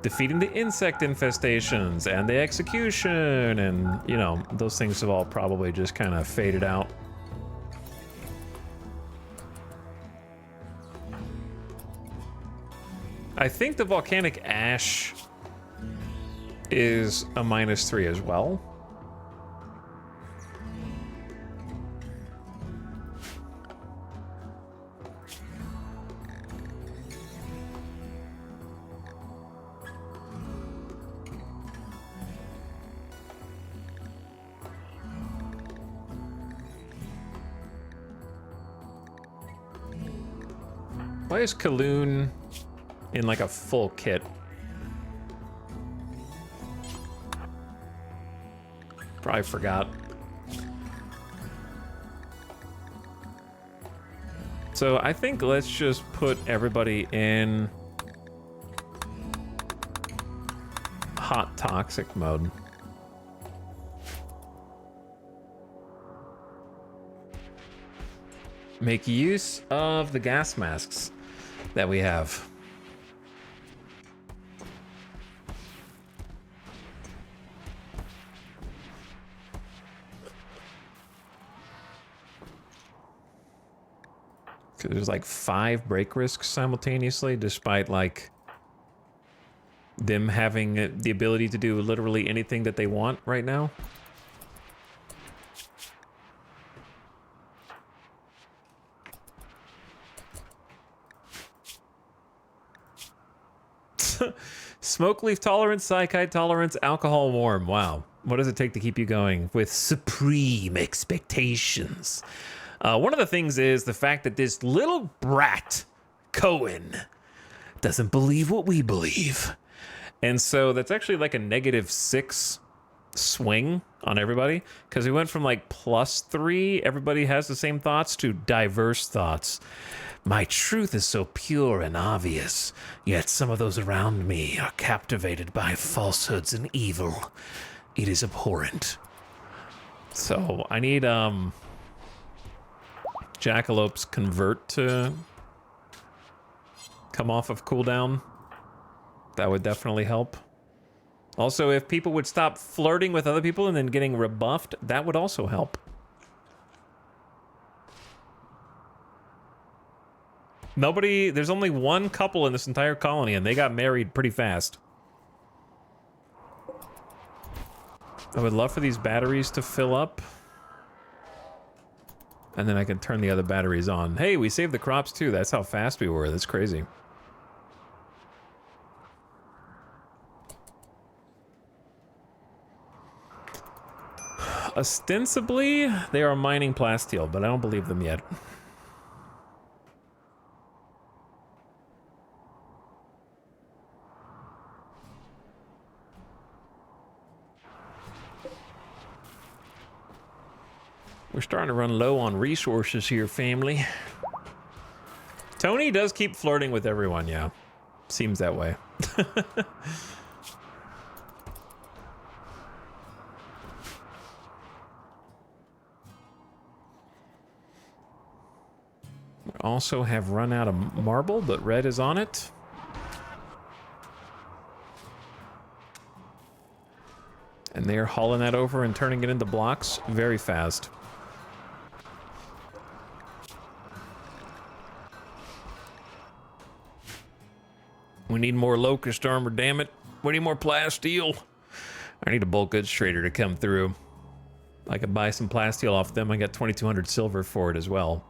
S1: defeating the insect infestations and the execution, and you know, those things have all probably just kind of faded out. I think the volcanic ash is a -3 as well. Why is Kaloon in like a full kit? Probably forgot. So I think let's just put everybody in hot toxic mode. Make use of the gas masks that we have. There's like 5 break risks simultaneously, despite like them having the ability to do literally anything that they want right now. Smoke leaf tolerance, psychite tolerance, alcohol warm. Wow. What does it take to keep you going with supreme expectations? One of the things is the fact that this little brat, Cohen, doesn't believe what we believe. And so that's actually like a -6 swing on everybody, because we went from like +3, everybody has the same thoughts, to diverse thoughts. My truth is so pure and obvious, yet some of those around me are captivated by falsehoods and evil. It is abhorrent. So I need Jackalope's convert to come off of cooldown. That would definitely help. Also, if people would stop flirting with other people and then getting rebuffed, that would also help. Nobody, there's only one couple in this entire colony, and they got married pretty fast. I would love for these batteries to fill up. And then I can turn the other batteries on. Hey, we saved the crops too. That's how fast we were. That's crazy. Ostensibly, they are mining plasteel, but I don't believe them yet. We're starting to run low on resources here, family. Tony does keep flirting with everyone, yeah. Seems that way. We also have run out of marble, but red is on it. And they're hauling that over and turning it into blocks very fast. We need more locust armor, damn it. We need more plasteel. I need a bulk goods trader to come through. I could buy some plasteel off them. I got 2,200 silver for it as well.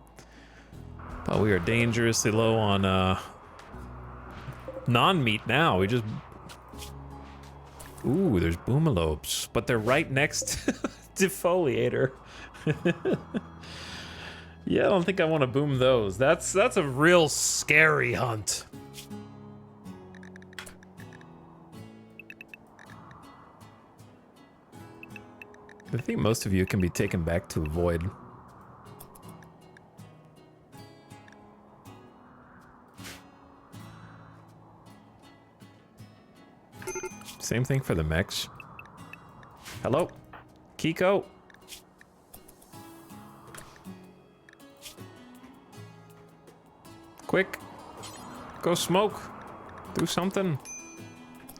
S1: But we are dangerously low on non-meat now. We just... Ooh, there's boomalopes. But they're right next to defoliator. Yeah, I don't think I want to boom those. That's a real scary hunt. I think most of you can be taken back to a void. Same thing for the mechs. Hello? Kiko? Quick. Go smoke. Do something.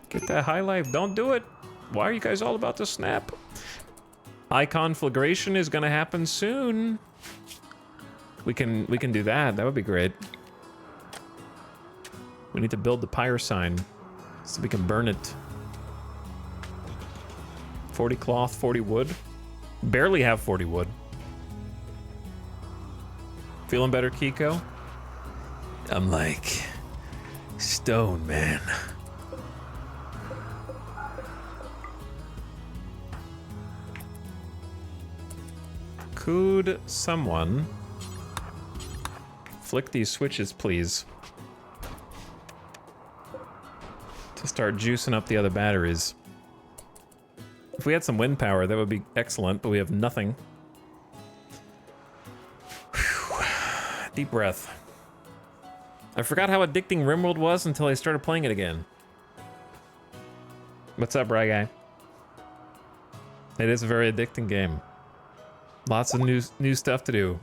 S1: Get that high life. Don't do it. Why are you guys all about to snap? Eye conflagration is gonna happen soon. We can do that. That would be great. We need to build the pyre sign so we can burn it. 40 cloth, 40 wood. Barely have 40 wood. Feeling better, Kiko? I'm like stone, man. Could someone flick these switches, please? To start juicing up the other batteries. If we had some wind power, that would be excellent, but we have nothing. Whew. Deep breath. I forgot how addicting RimWorld was until I started playing it again. What's up, Bry Guy? It is a very addicting game. Lots of new stuff to do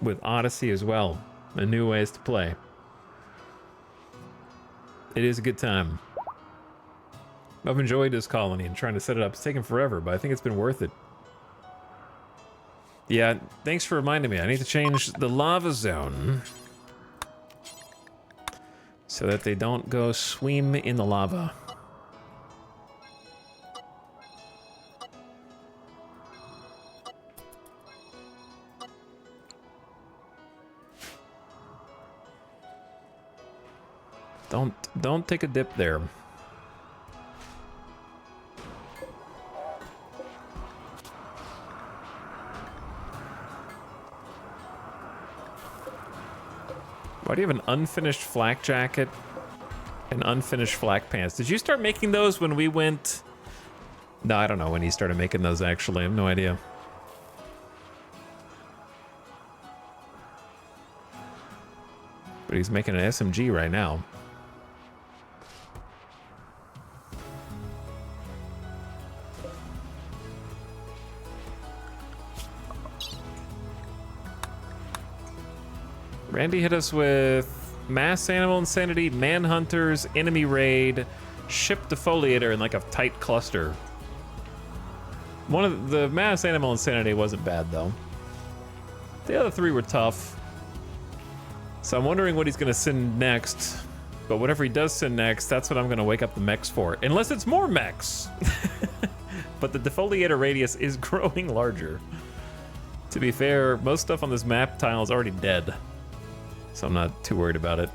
S1: with Odyssey as well, and new ways to play. It is a good time. I've enjoyed this colony and trying to set it up. It's taken forever, but I think it's been worth it. Yeah, thanks for reminding me. I need to change the lava zone so that they don't go swim in the lava. Don't take a dip there. Why do you have an unfinished flak jacket and unfinished flak pants? Did you start making those when we went? No, I don't know when he started making those, actually. I have no idea. But he's making an SMG right now. Randy hit us with Mass Animal Insanity, Manhunters, Enemy Raid, Ship Defoliator, and like a tight cluster. One of the Mass Animal Insanity wasn't bad though. The other three were tough. So I'm wondering what he's gonna send next. But whatever he does send next, that's what I'm gonna wake up the mechs for. Unless it's more mechs. But the defoliator radius is growing larger. To be fair, most stuff on this map tile is already dead. So I'm not too worried about it.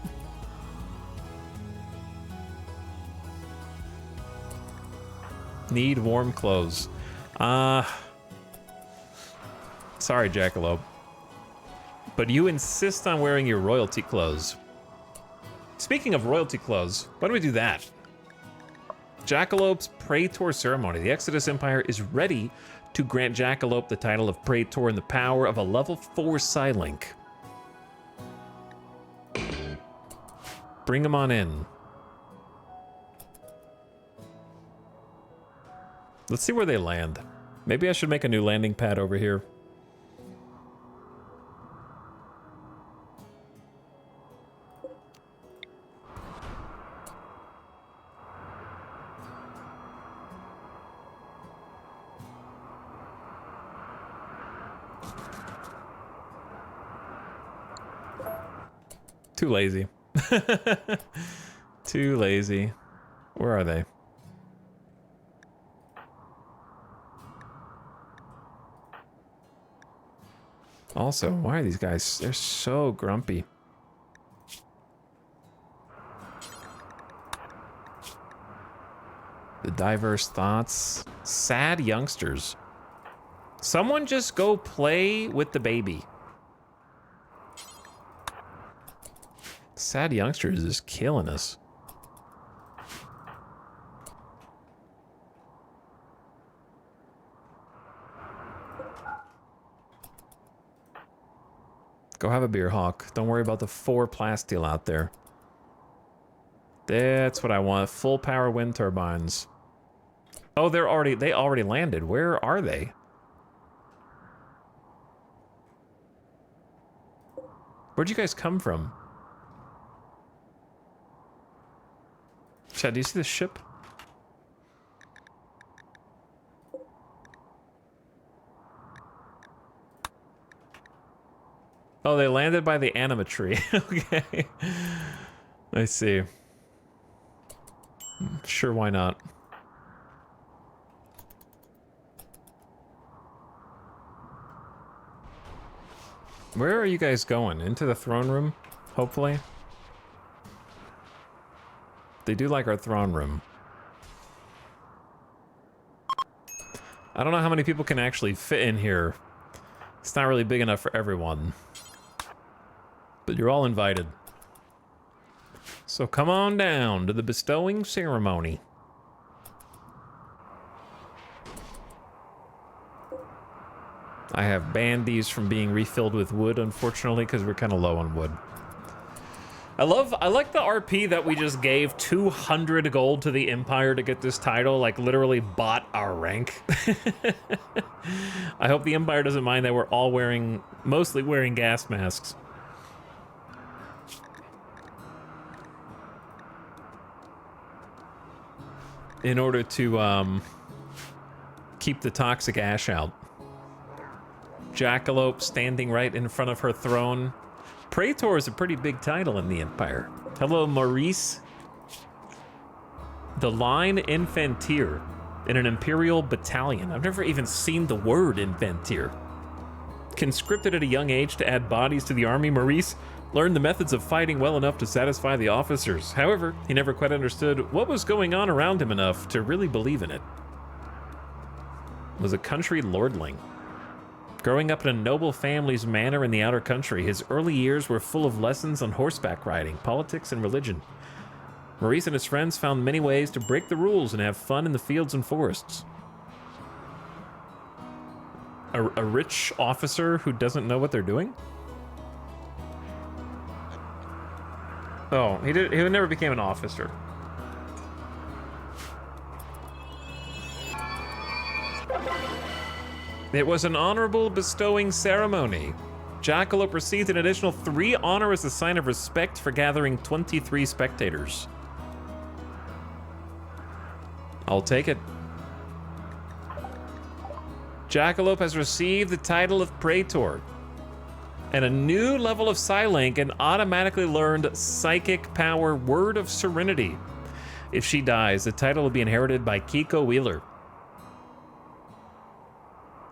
S1: Need warm clothes. Sorry, Jackalope. But you insist on wearing your royalty clothes. Speaking of royalty clothes, why don't we do that? Jackalope's Praetor ceremony. The Exodus Empire is ready to grant Jackalope the title of Praetor and the power of a level 4 Psylink. Bring him on in. Let's see where they land. Maybe I should make a new landing pad over here. Too lazy. Too lazy. Where are they? Also, why are these guys? They're so grumpy. The diverse thoughts. Sad youngsters. Someone just go play with the baby. Sad youngsters is killing us. Go have a beer, Hawk. Don't worry about the 4 plasteel out there. That's what I want. Full power wind turbines. Oh, they already landed. Where are they? Where'd you guys come from? Chad, do you see the ship? Oh, they landed by the animatree. Okay. I see. Sure, why not? Where are you guys going? Into the throne room? Hopefully. They do like our throne room. I don't know how many people can actually fit in here. It's not really big enough for everyone. But you're all invited. So come on down to the bestowing ceremony. I have banned these from being refilled with wood, unfortunately, because we're kind of low on wood. I like the RP that we just gave 200 gold to the Empire to get this title, like literally bought our rank. I hope the Empire doesn't mind that we're all mostly wearing gas masks. In order to keep the toxic ash out. Jackalope standing right in front of her throne. Praetor is a pretty big title in the Empire. Hello, Maurice. The line Infantier in an Imperial battalion. I've never even seen the word Infantier. Conscripted at a young age to add bodies to the army, Maurice learned the methods of fighting well enough to satisfy the officers. However, he never quite understood what was going on around him enough to really believe in it. Was a country lordling. Growing up in a noble family's manor in the outer country, his early years were full of lessons on horseback riding, politics, and religion. Maurice and his friends found many ways to break the rules and have fun in the fields and forests. A rich officer who doesn't know what they're doing? Oh, he never became an officer. It was an honorable bestowing ceremony. Jackalope received an additional 3 honor as a sign of respect for gathering 23 spectators. I'll take it. Jackalope has received the title of Praetor and a new level of Psylink and automatically learned Psychic Power Word of Serenity. If she dies, the title will be inherited by Kiko Wheeler.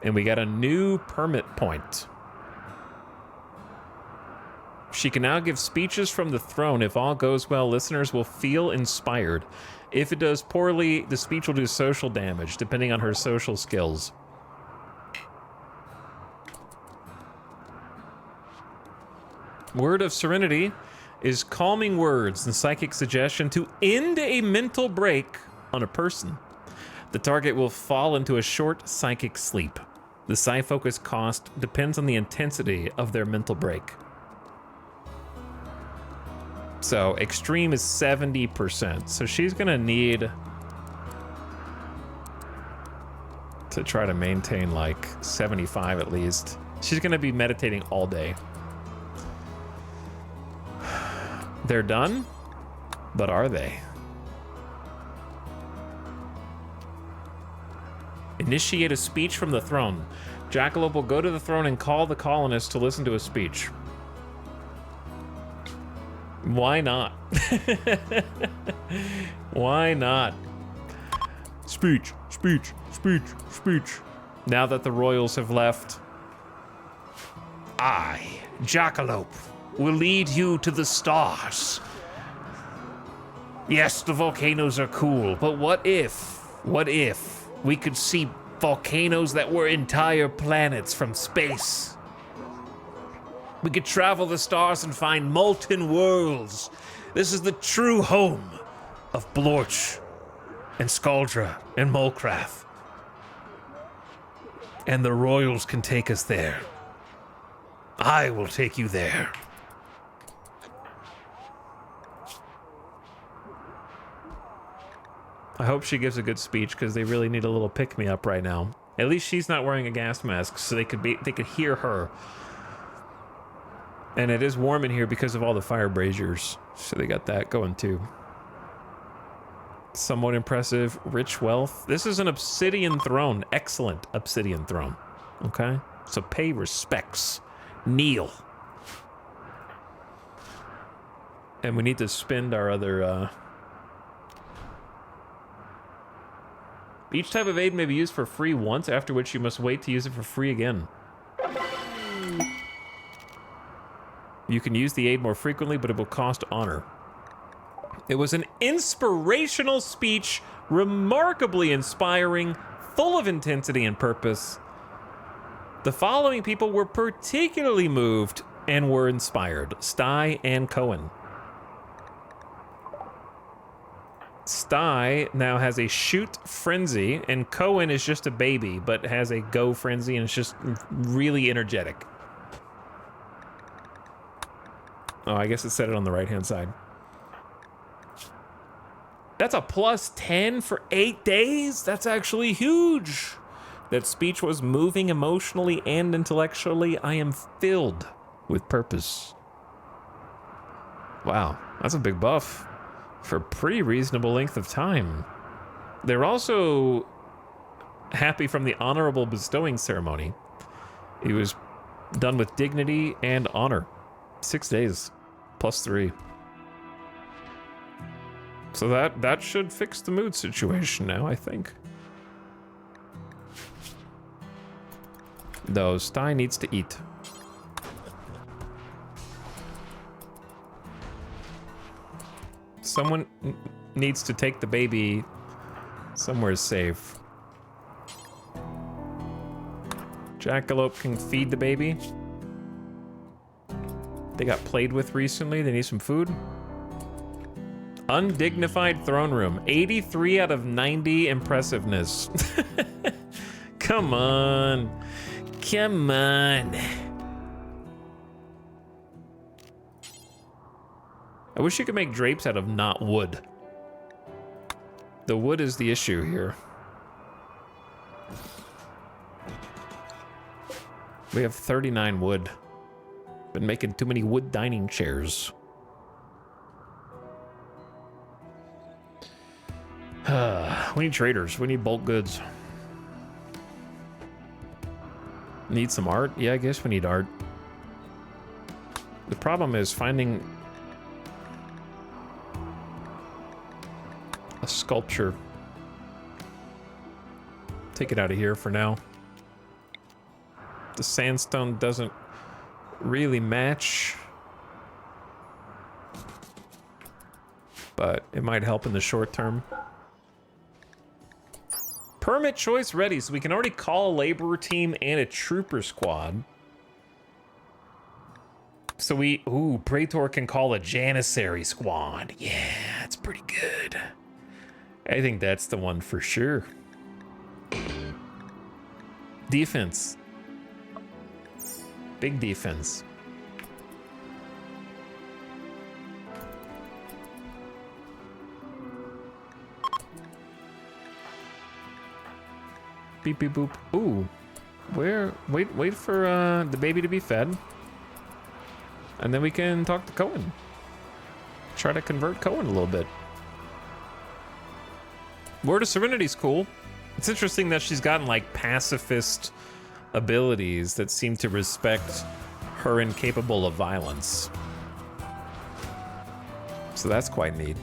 S1: And we got a new permit point. She can now give speeches from the throne. If all goes well, listeners will feel inspired. If it does poorly, the speech will do social damage, depending on her social skills. Word of Serenity is calming words and psychic suggestion to end a mental break on a person. The target will fall into a short psychic sleep. The psi focus cost depends on the intensity of their mental break. So extreme is 70%. So she's gonna need to try to maintain like 75 at least. She's gonna be meditating all day. They're done, but are they? Initiate a speech from the throne. Jackalope will go to the throne and call the colonists to listen to a speech. Why not? Why not? Speech, speech, speech, speech. Now that the royals have left, I, Jackalope, will lead you to the stars. Yes, the volcanoes are cool, but what if we could see volcanoes that were entire planets from space? We could travel the stars and find molten worlds. This is the true home of Blorch and Skaldra and Molcraft.
S2: and the royals can take us there. I will take you there.
S1: I hope she gives a good speech because they really need a little pick-me-up right now. At least she's not wearing a gas mask, so they could hear her. And it is warm in here because of all the fire braziers, so they got that going too. Somewhat impressive, rich wealth. This is an obsidian throne, excellent obsidian throne. Okay, so pay respects, kneel. And we need to spend our other. Each type of aid may be used for free once, after which you must wait to use it for free again. You can use the aid more frequently, but it will cost honor. It was an inspirational speech, remarkably inspiring, full of intensity and purpose. The following people were particularly moved and were inspired: Sty and Cohen. Sty now has a shoot frenzy, and Cohen is just a baby, but has a go frenzy, and it's just really energetic. Oh, I guess it said it on the right-hand side. That's a plus 10 for 8 days? That's actually huge. That speech was moving emotionally and intellectually. I am filled with purpose. Wow, that's a big buff for a pretty reasonable length of time. They're also happy from the honorable bestowing ceremony. It was done with dignity and honor. 6 days, plus 3. So that should fix the mood situation now, I think. Though Sty needs to eat. Someone needs to take the baby somewhere safe. Jackalope can feed the baby. They got played with recently. They need some food. Undignified throne room. 83 out of 90 impressiveness. Come on. Come on. I wish you could make drapes out of not wood. The wood is the issue here. We have 39 wood. Been making too many wood dining chairs. We need traders. We need bulk goods. Need some art? Yeah, I guess we need art. The problem is finding a sculpture. Take it out of here for now. The sandstone doesn't really match, but it might help in the short term. Permit choice ready, so we can already call a laborer team and a trooper squad. So Praetor can call a janissary squad. Yeah, that's pretty good. I think that's the one for sure. Defense. Big defense. Beep beep boop. Ooh. Wait for the baby to be fed. And then we can talk to Cohen. Try to convert Cohen a little bit. Word of Serenity's cool. It's interesting that she's gotten like pacifist abilities that seem to respect her incapable of violence. So that's quite neat.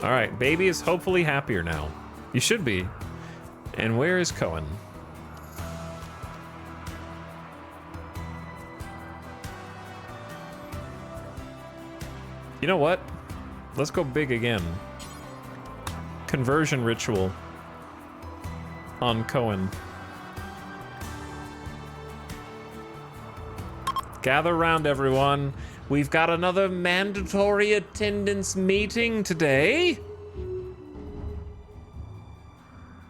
S1: All right, baby is hopefully happier now. You should be. And where is Cohen? You know what? Let's go big again. Conversion ritual on Cohen. Gather round, everyone. We've got another mandatory attendance meeting today.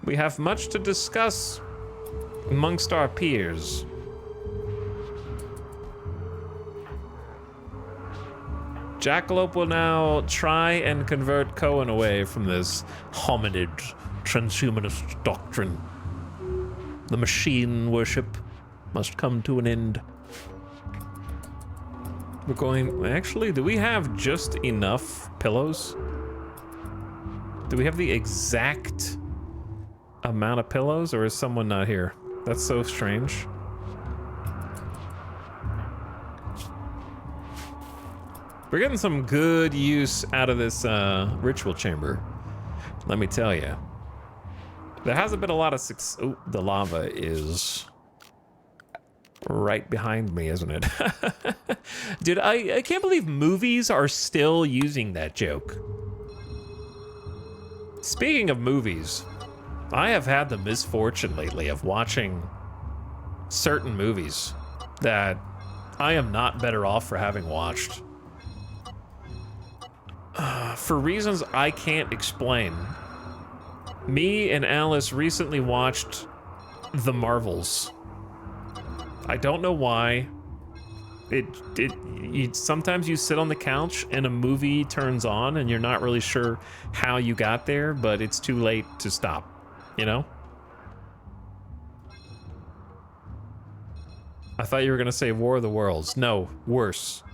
S1: We have much to discuss amongst our peers. Jackalope will now try and convert Cohen away from this hominid transhumanist doctrine. The machine worship must come to an end. We're going... Actually, do we have just enough pillows? Do we have the exact amount of pillows, or is someone not here? That's so strange. We're getting some good use out of this ritual chamber. Let me tell you. There hasn't been a lot of success. Oh, the lava is right behind me, isn't it? Dude, I can't believe movies are still using that joke. Speaking of movies, I have had the misfortune lately of watching certain movies that I am not better off for having watched. For reasons I can't explain. Me and Alice recently watched The Marvels. I don't know why. Sometimes you sit on the couch and a movie turns on and you're not really sure how you got there, but it's too late to stop, you know? I thought you were gonna say War of the Worlds. No, worse.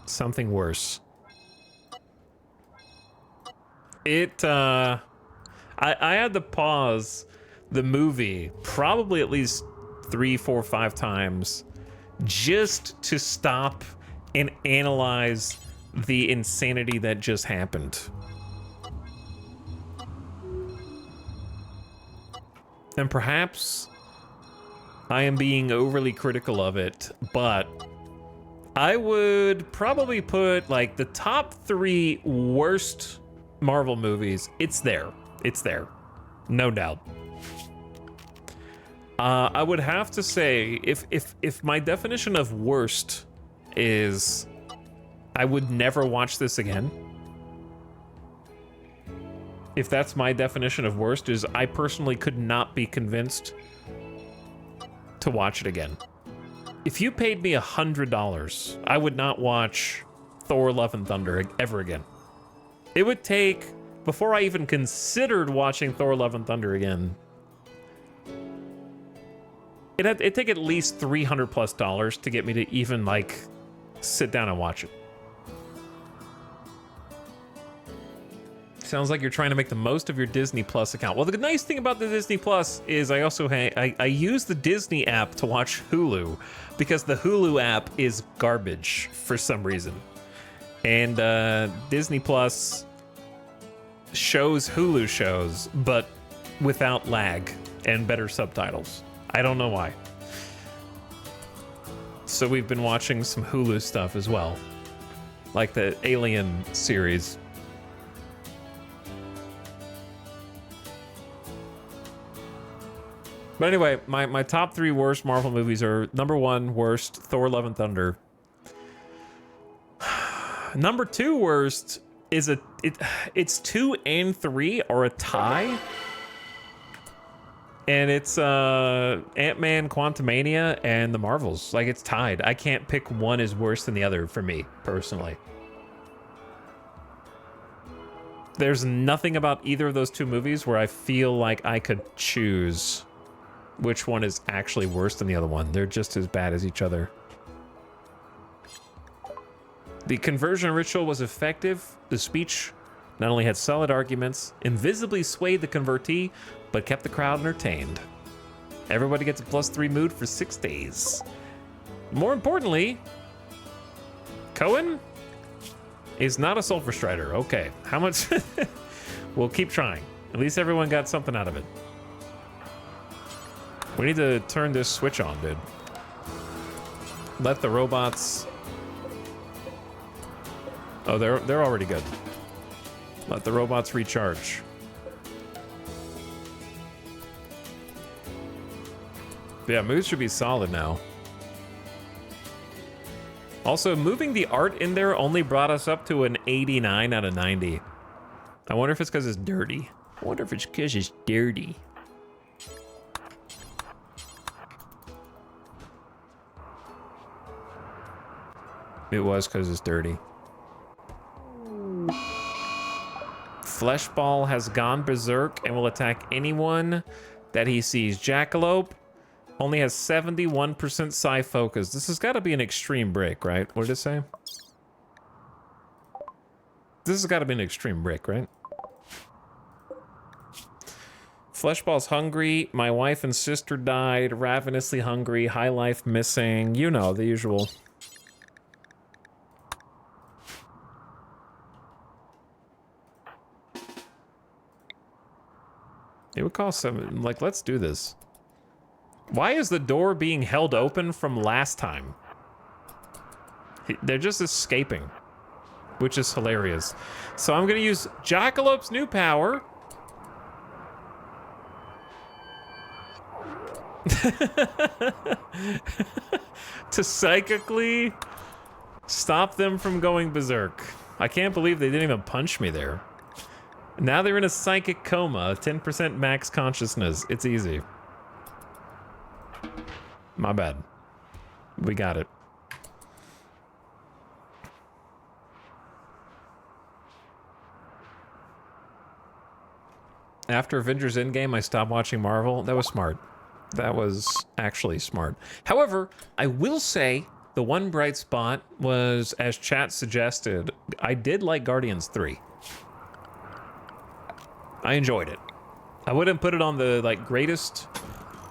S1: Something worse. I had to pause the movie probably at least 3, 4, 5 times just to stop and analyze the insanity that just happened. And perhaps I am being overly critical of it, but I would probably put like the top 3 worst Marvel movies. It's there. It's there. No doubt. I would have to say, if my definition of worst is I would never watch this again. If that's my definition of worst, is I personally could not be convinced to watch it again. If you paid me $100, I would not watch Thor: Love and Thunder ever again. It would take, before I even considered watching Thor: Love and Thunder again, it'd take at least $300+ to get me to even, like, sit down and watch it. Sounds like you're trying to make the most of your Disney Plus account. Well, the nice thing about the Disney Plus is I also I use the Disney app to watch Hulu, because the Hulu app is garbage for some reason. And Disney Plus shows Hulu shows, but without lag and better subtitles. I don't know why. So we've been watching some Hulu stuff as well, like the Alien series. But anyway, my top 3 worst Marvel movies are: number 1 worst, Thor: Love and Thunder. Number 2 worst is it's 2 and 3 are a tie. And it's Ant-Man, Quantumania, and the Marvels. Like, it's tied. I can't pick one as worse than the other for me, personally. There's nothing about either of those 2 movies where I feel like I could choose which one is actually worse than the other one. They're just as bad as each other. The conversion ritual was effective. The speech not only had solid arguments, invisibly swayed the convertee, but kept the crowd entertained. Everybody gets a +3 mood for 6 days. More importantly, Cohen is not a Sulfurstrider. Okay, how much? We'll keep trying. At least everyone got something out of it. We need to turn this switch on, dude. Let the robots... Oh, they're already good. Let the robots recharge. Yeah, moves should be solid now. Also, moving the art in there only brought us up to an 89 out of 90. I wonder if it's because it's dirty. I wonder if it's because it's dirty. It was because it's dirty. Fleshball has gone berserk and will attack anyone that he sees. Jackalope only has 71% psi focus. This has got to be an extreme break, right? What did it say? This has got to be an extreme break, right? Fleshball's hungry. My wife and sister died. Ravenously hungry. High life missing. You know, the usual. It would cost some, like, let's do this. Why is the door being held open from last time? They're just escaping, which is hilarious. So I'm gonna use Jackalope's new power. To psychically stop them from going berserk. I can't believe they didn't even punch me there. Now they're in a psychic coma, 10% max consciousness. It's easy. My bad. We got it. After Avengers Endgame, I stopped watching Marvel. That was smart. That was actually smart. However, I will say the one bright spot was, as chat suggested, I did like Guardians 3. I enjoyed it. I wouldn't put it on the like greatest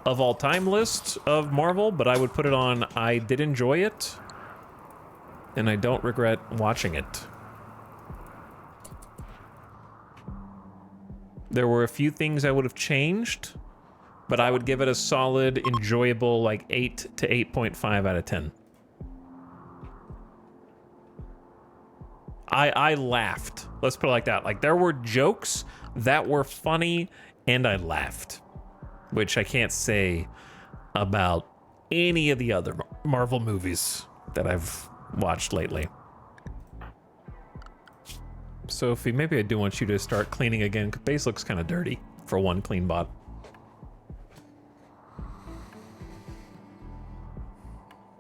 S1: of all time list of Marvel, but I would put it on I did enjoy it, and I don't regret watching it. There were a few things I would have changed, but I would give it a solid, enjoyable like 8 to 8.5 out of 10. I laughed. Let's put it like that. Like, there were jokes that were funny, and I laughed, which I can't say about any of the other Marvel movies that I've watched lately. Sophie, maybe I do want you to start cleaning again. Base looks kind of dirty for one clean bot.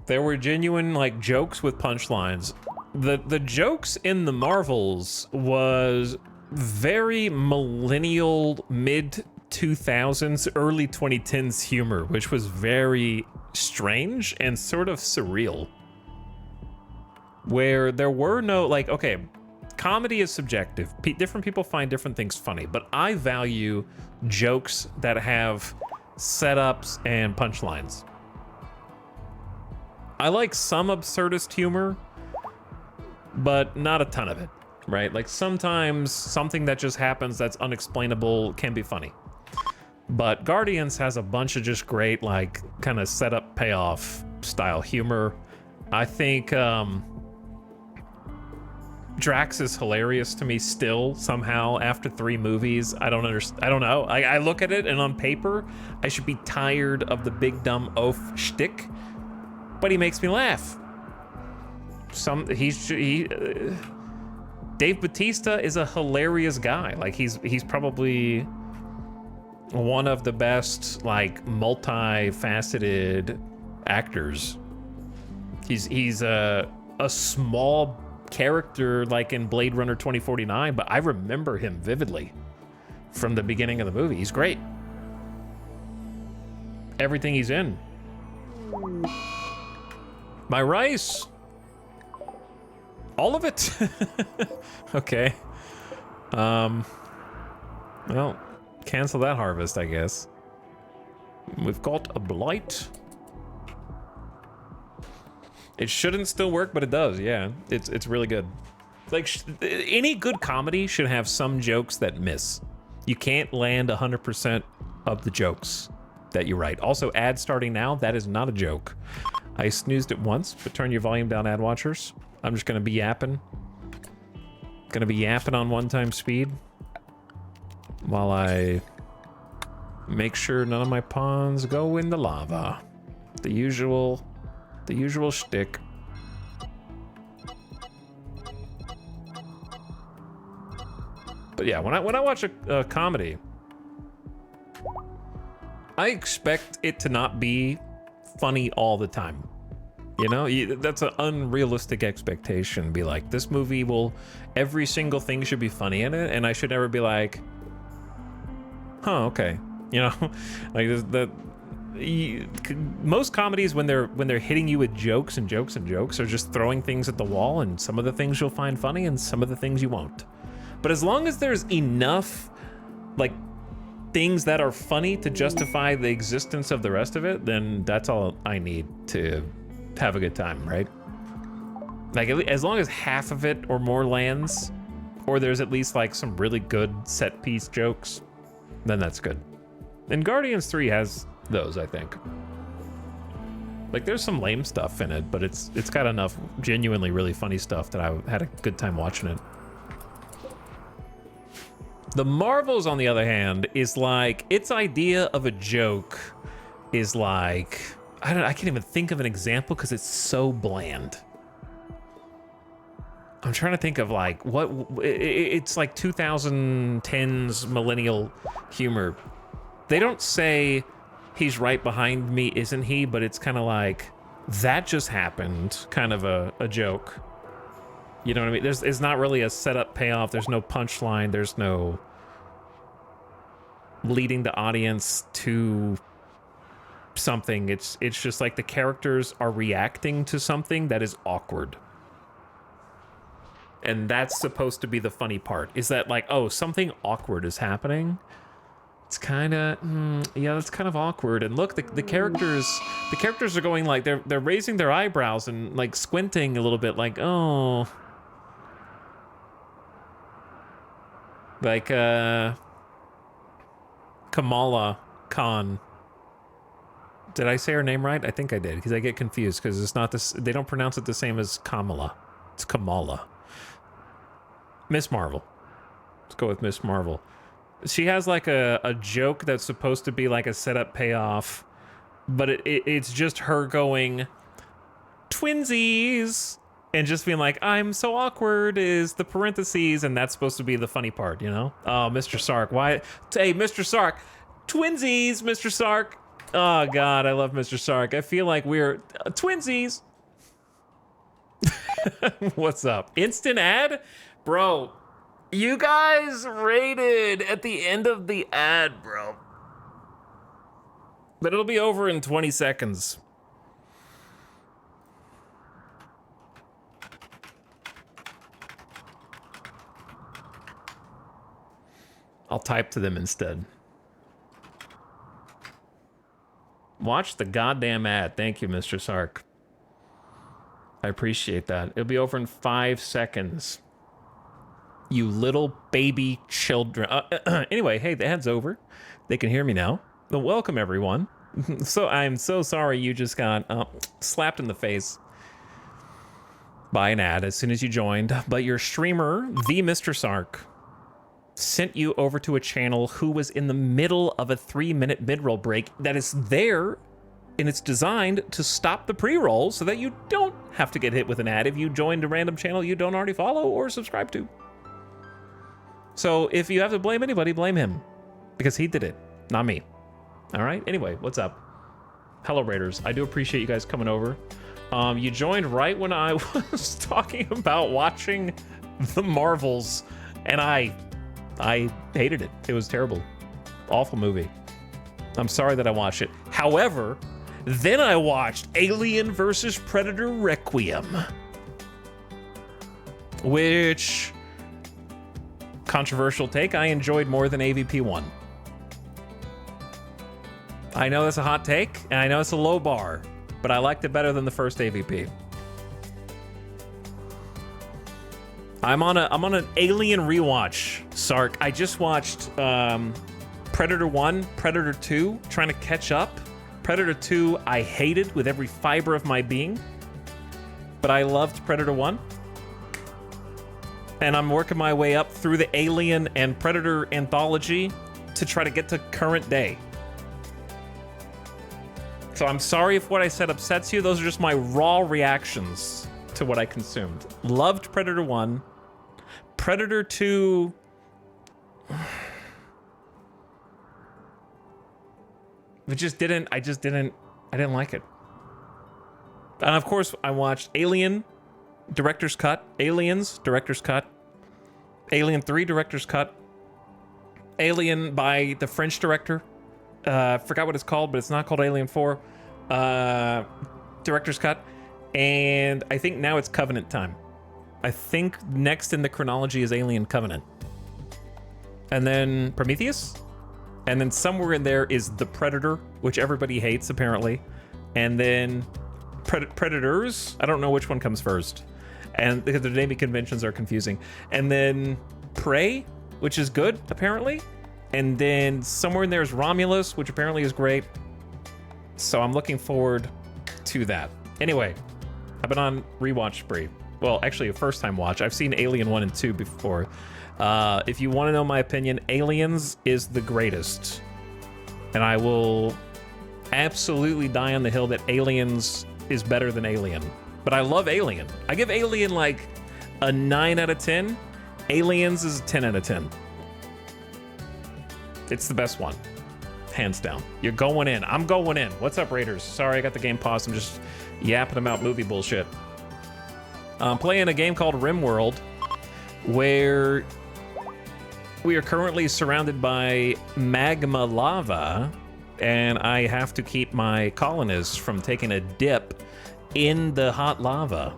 S1: There were genuine like jokes with punchlines. The jokes in the Marvels was very millennial, mid 2000s, early 2010s humor, which was very strange and sort of surreal. Where there were no, like, okay, comedy is subjective. Different people find different things funny, but I value jokes that have setups and punchlines. I like some absurdist humor, but not a ton of it, right? Like sometimes something that just happens that's unexplainable can be funny. But Guardians has a bunch of just great, like, kind of setup payoff style humor. I think Drax is hilarious to me still, somehow, after 3 movies. I don't understand. I don't know. I look at it, and on paper, I should be tired of the big dumb oaf shtick, but he makes me laugh. Dave Bautista is a hilarious guy. Like, he's probably one of the best, like, multifaceted actors. He's a small character, like in Blade Runner 2049, but I remember him vividly from the beginning of the movie. He's great. Everything he's in. My rice. All of it? Okay. Well, cancel that harvest, I guess. We've got a blight. It shouldn't still work, but it does, yeah. It's really good. Like, any good comedy should have some jokes that miss. You can't land 100% of the jokes that you write. Also, ad starting now, that is not a joke. I snoozed it once, but turn your volume down, ad watchers. I'm just gonna be yapping. Gonna be yapping on 1x speed while I make sure none of my pawns go in the lava. The usual shtick. But yeah, when I watch a comedy, I expect it to not be funny all the time. You know, that's an unrealistic expectation. Be like, this movie will, every single thing should be funny in it, and I should never be like, huh, okay. You know, like most comedies when they're hitting you with jokes and jokes and jokes are just throwing things at the wall, and some of the things you'll find funny and some of the things you won't. But as long as there's enough, like, things that are funny to justify the existence of the rest of it, then that's all I need to have a good time, right? Like, as long as half of it or more lands, or there's at least like some really good set piece jokes, then that's good. And Guardians 3 has those, I think. Like, there's some lame stuff in it, but it's got enough genuinely really funny stuff that I had a good time watching it. The Marvels, on the other hand, is like, its idea of a joke is like, I can't even think of an example because it's so bland. I'm trying to think of like what it's like 2010s millennial humor. They don't say he's right behind me, isn't he? But it's kind of like, that just happened, kind of a joke. You know what I mean? It's not really a setup payoff. There's no punchline. There's no leading the audience to something. It's just like the characters are reacting to something that is awkward. And that's supposed to be the funny part, is that like, oh, something awkward is happening. It's kind of, yeah, that's kind of awkward. And look, the characters are going like, they're raising their eyebrows and like squinting a little bit, like, oh, like Kamala Khan. Did I say her name right? I think I did, because I get confused because it's not this. They don't pronounce it the same as Kamala. It's Kamala. Miss Marvel. Let's go with Miss Marvel. She has like a joke that's supposed to be like a setup payoff, but it's just her going, twinsies, and just being like, I'm so awkward is the parentheses, and that's supposed to be the funny part, you know? Oh, Mr. Sark, why? Hey, Mr. Sark, twinsies, Mr. Sark. Oh, God, I love Mr. Sark. I feel like we're twinsies. What's up? Instant ad? Bro, you guys rated at the end of the ad, bro. But it'll be over in 20 seconds. I'll type to them instead. Watch the goddamn ad. Thank you, Mr. Sark. I appreciate that. It'll be over in 5 seconds. You little baby children. Anyway, hey, the ad's over. They can hear me now. Well, welcome, everyone. So I'm so sorry you just got slapped in the face by an ad as soon as you joined. But your streamer, the Mr. Sark, sent you over to a channel who was in the middle of a 3-minute mid-roll break that is there, and it's designed to stop the pre-roll so that you don't have to get hit with an ad if you joined a random channel you don't already follow or subscribe to. So if you have to blame anybody, blame him, because he did it, not me. All right, anyway, what's up? Hello, Raiders. I do appreciate you guys coming over. You joined right when I was talking about watching the Marvels, and I hated it. It was terrible. Awful movie. I'm sorry that I watched it. However, then I watched Alien vs. Predator Requiem, which, controversial take, I enjoyed more than AVP 1. I know that's a hot take, and I know it's a low bar, but I liked it better than the first AVP. I'm on an Alien rewatch, Sark. I just watched Predator 1, Predator 2, trying to catch up. Predator 2, I hated with every fiber of my being, but I loved Predator 1. And I'm working my way up through the Alien and Predator anthology to try to get to current day. So I'm sorry if what I said upsets you. Those are just my raw reactions to what I consumed. Loved Predator 1. Predator 2, I didn't like it. And of course, I watched Alien Director's Cut, Aliens Director's Cut, Alien 3 Director's Cut, Alien by the French director. Forgot what it's called, but it's not called Alien 4. Director's Cut. And I think now it's Covenant time. I think next in the chronology is Alien Covenant. And then Prometheus. And then somewhere in there is The Predator, which everybody hates, apparently. And then Predators. I don't know which one comes first. And because the naming conventions are confusing. And then Prey, which is good, apparently. And then somewhere in there is Romulus, which apparently is great. So I'm looking forward to that. Anyway, I've been on rewatch spree. Well, actually, a first-time watch. I've seen Alien 1 and 2 before. If you want to know my opinion, Aliens is the greatest. And I will absolutely die on the hill that Aliens is better than Alien. But I love Alien. I give Alien like a 9 out of 10. Aliens is a 10 out of 10. It's the best one. Hands down. You're going in. I'm going in. What's up, Raiders? Sorry, I got the game paused. I'm just yapping about movie bullshit. I'm playing a game called RimWorld, where we are currently surrounded by magma lava, and I have to keep my colonists from taking a dip in the hot lava,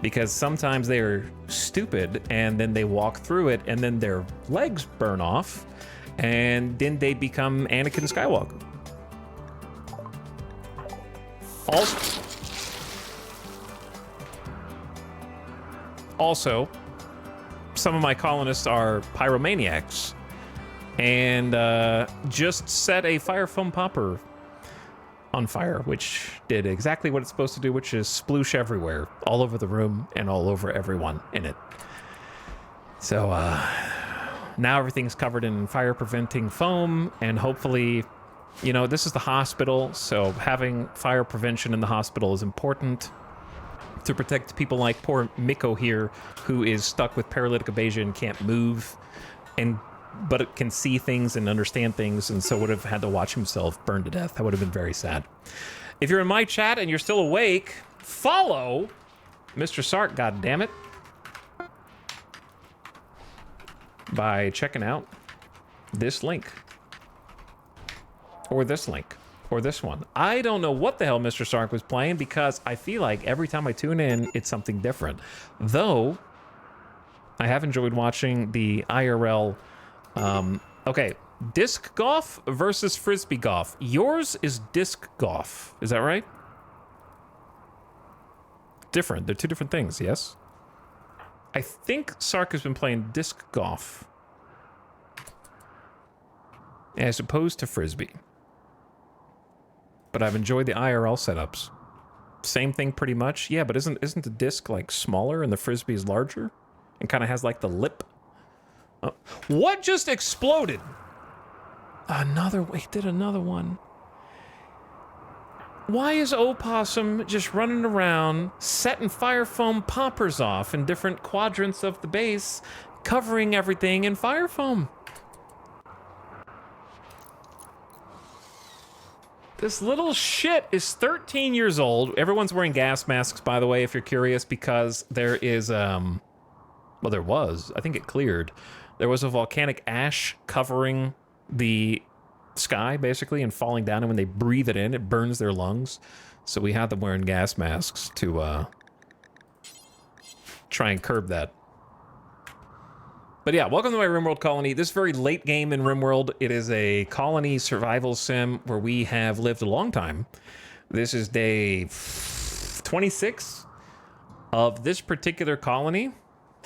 S1: because sometimes they're stupid and then they walk through it and then their legs burn off, and then they become Anakin Skywalker. Also, some of my colonists are pyromaniacs, and just set a fire foam popper on fire, which did exactly what it's supposed to do, which is sploosh everywhere, all over the room and all over everyone in it. So now everything's covered in fire preventing foam, and hopefully, you know, this is the hospital, so having fire prevention in the hospital is important to protect people like poor Miko here, who is stuck with paralytic evasion, can't move, but it can see things and understand things, and so would have had to watch himself burn to death. That would have been very sad. If you're in my chat and you're still awake, follow Mr. Sark, goddammit, by checking out this link. Or this link. Or this one. I don't know what the hell Mr. Sark was playing, because I feel like every time I tune in, it's something different. Though, I have enjoyed watching the IRL. Okay, disc golf versus frisbee golf. Yours is disc golf. Is that right? Different. They're two different things, yes? I think Sark has been playing disc golf as opposed to frisbee. But I've enjoyed the IRL setups. Same thing pretty much. Yeah, but isn't the disc like smaller and the frisbee is larger? And kind of has like the lip. Oh. What just exploded? He did another one. Why is Opossum just running around, setting fire foam poppers off in different quadrants of the base, covering everything in fire foam? This little shit is 13 years old. Everyone's wearing gas masks, by the way, if you're curious, because there is, well, there was. I think it cleared. There was a volcanic ash covering the sky, basically, and falling down, and when they breathe it in, it burns their lungs. So we had them wearing gas masks to try and curb that. But yeah, welcome to my RimWorld colony. This very late game in RimWorld. It is a colony survival sim where we have lived a long time. This is day 26 of this particular colony,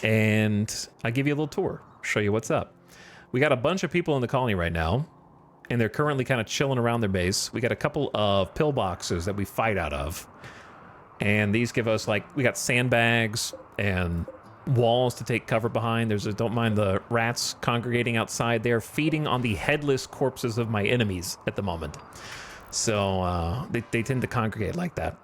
S1: and I give you a little tour, show you what's up. We got a bunch of people in the colony right now, and they're currently kind of chilling around their base. We got a couple of pillboxes that we fight out of, and these give us, like, we got sandbags and walls to take cover behind. Don't mind the rats congregating outside. They're feeding on the headless corpses of my enemies at the moment. So they tend to congregate like that.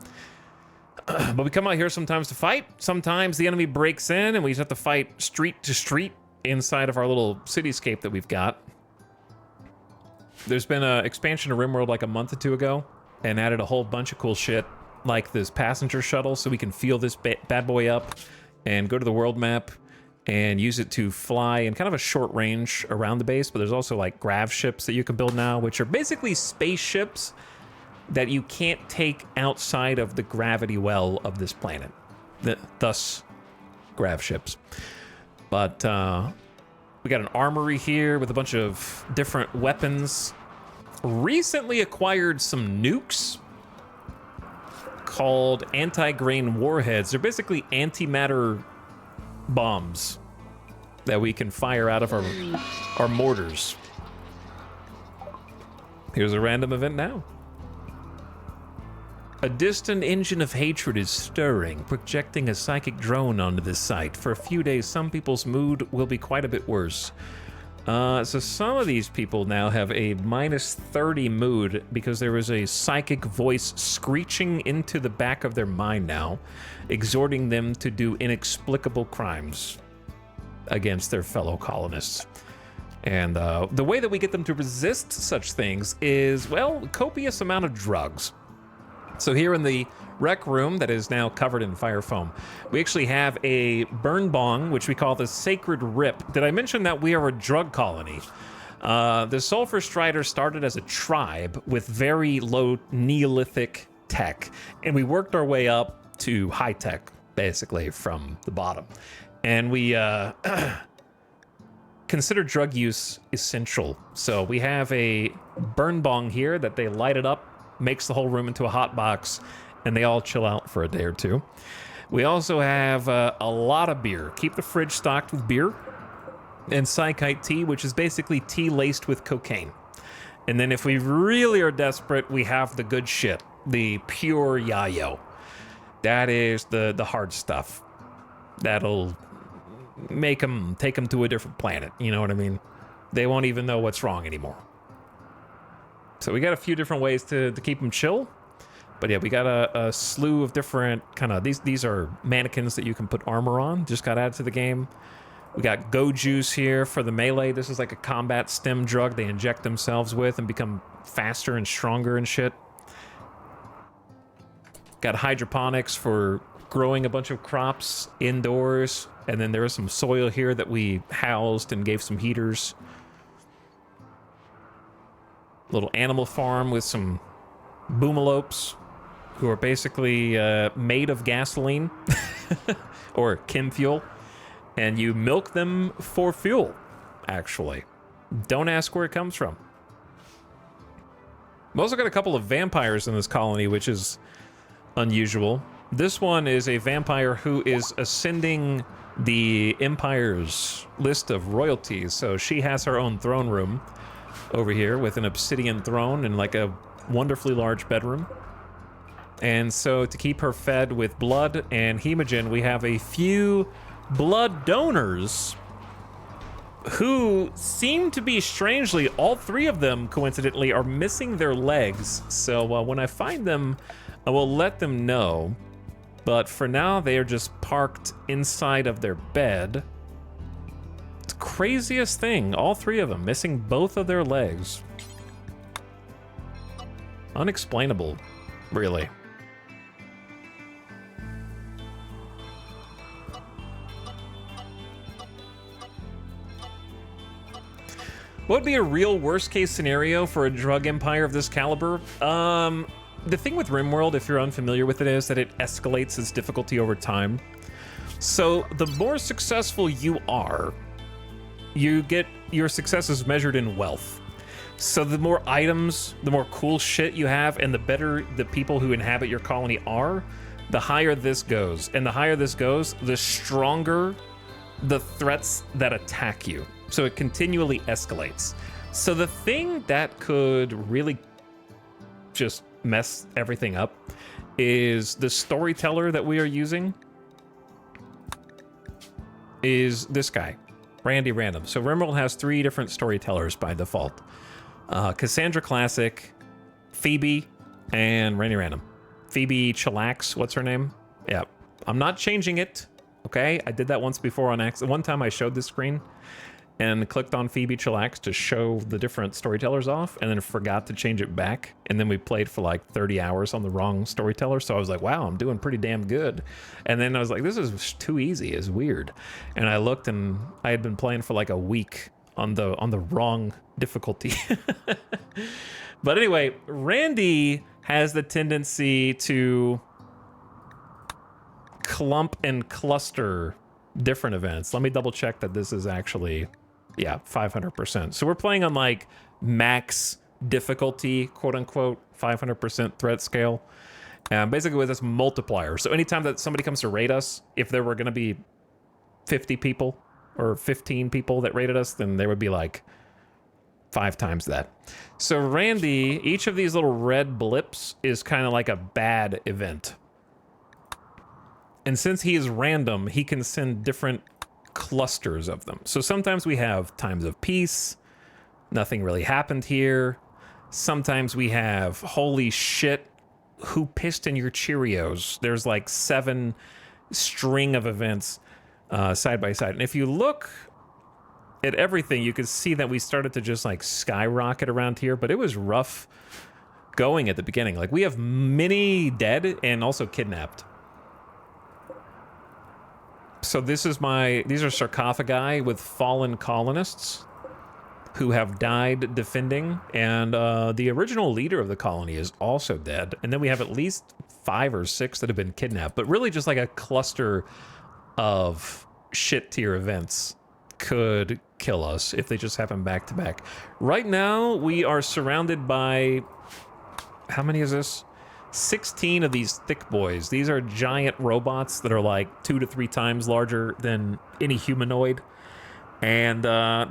S1: But we come out here sometimes to fight. Sometimes the enemy breaks in and we just have to fight street to street inside of our little cityscape that we've got. There's been an expansion of RimWorld like a month or two ago, and added a whole bunch of cool shit, like this passenger shuttle, so we can feel this bad boy up and go to the world map and use it to fly in kind of a short range around the base. But there's also like grav ships that you can build now, which are basically spaceships that you can't take outside of the gravity well of this planet. Thus, grav ships. But we got an armory here with a bunch of different weapons. Recently acquired some nukes called anti-grain warheads. They're basically antimatter bombs that we can fire out of our mortars. Here's a random event now. A distant engine of hatred is stirring, projecting a psychic drone onto this site. For a few days, some people's mood will be quite a bit worse. So some of these people now have a -30 mood because there was a psychic voice screeching into the back of their mind now, exhorting them to do inexplicable crimes against their fellow colonists. And the way that we get them to resist such things is, well, copious amount of drugs. So here in the rec room that is now covered in fire foam, we actually have a burn bong, which we call the Sacred Rip. Did I mention that we are a drug colony? The Sulfurstriders started as a tribe with very low Neolithic tech, and we worked our way up to high tech, basically, from the bottom. And we consider drug use essential. So we have a burn bong here that they light it up, makes the whole room into a hot box, and they all chill out for a day or two. We also have a lot of beer. Keep the fridge stocked with beer and Psychite tea, which is basically tea laced with cocaine. And then if we really are desperate, we have the good shit, the pure yayo. That is the hard stuff. That'll make them, take them to a different planet. You know what I mean? They won't even know what's wrong anymore. So we got a few different ways to keep them chill. But yeah, we got a slew of different kind of, these are mannequins that you can put armor on. Just got added to the game. We got Go Juice here for the melee. This is like a combat stem drug they inject themselves with and become faster and stronger and shit. Got hydroponics for growing a bunch of crops indoors. And then there is some soil here that we housed and gave some heaters. Little animal farm with some boomalopes who are basically made of gasoline or chem fuel, and you milk them for fuel, actually. Don't ask where it comes from. We've also got a couple of vampires in this colony, which is unusual. This one is a vampire who is ascending the Empire's list of royalties, so she has her own throne room over here with an obsidian throne and like a wonderfully large bedroom. And so to keep her fed with blood and hemogen, we have a few blood donors who seem to be, strangely, all three of them coincidentally are missing their legs. So when I find them, I will let them know. But for now, they are just parked inside of their bed. Craziest thing, all three of them missing both of their legs. Unexplainable, really. What would be a real worst case scenario for a drug empire of this caliber? The thing with RimWorld, if you're unfamiliar with it, is that it escalates its difficulty over time. So the more successful you are, you get your success is measured in wealth. So the more items, the more cool shit you have, and the better the people who inhabit your colony are, the higher this goes. And the higher this goes, the stronger the threats that attack you. So it continually escalates. So the thing that could really just mess everything up is the storyteller that we are using is this guy. Randy Random. So RimWorld has 3 different storytellers by default. Cassandra Classic, Phoebe, and Randy Random. Phoebe Chillax, what's her name? Yeah. I'm not changing it. Okay, I did that once before on accident. One time I showed this screen and clicked on Pt.26 to show the different storytellers off, and then forgot to change it back. And then we played for like 30 hours on the wrong storyteller. So I was like, wow, I'm doing pretty damn good. And then I was like, this is too easy, it's weird. And I looked, and I had been playing for like a week on the wrong difficulty. But anyway, Randy has the tendency to clump and cluster different events. Let me double check that this is actually, yeah, 500%. So we're playing on like max difficulty, quote unquote, 500% threat scale. And basically with this multiplier. So anytime that somebody comes to raid us, if there were going to be 50 people or 15 people that raided us, then there would be like 5 times that. So Randy, each of these little red blips is kind of like a bad event. And since he is random, he can send different clusters of them. So sometimes we have times of peace, nothing really happened here. Sometimes we have, holy shit, who pissed in your Cheerios? There's like 7 string of events side by side. And if you look at everything, you can see that we started to just like skyrocket around here, but it was rough going at the beginning. Like we have many dead and also kidnapped. So this is these are sarcophagi with fallen colonists who have died defending, and the original leader of the colony is also dead. And then we have at least 5 or 6 that have been kidnapped, but really just like a cluster of shit tier events could kill us if they just happen back to back. Right now, we are surrounded by, how many is this? 16 of these thick boys. These are giant robots that are like 2 to 3 times larger than any humanoid. And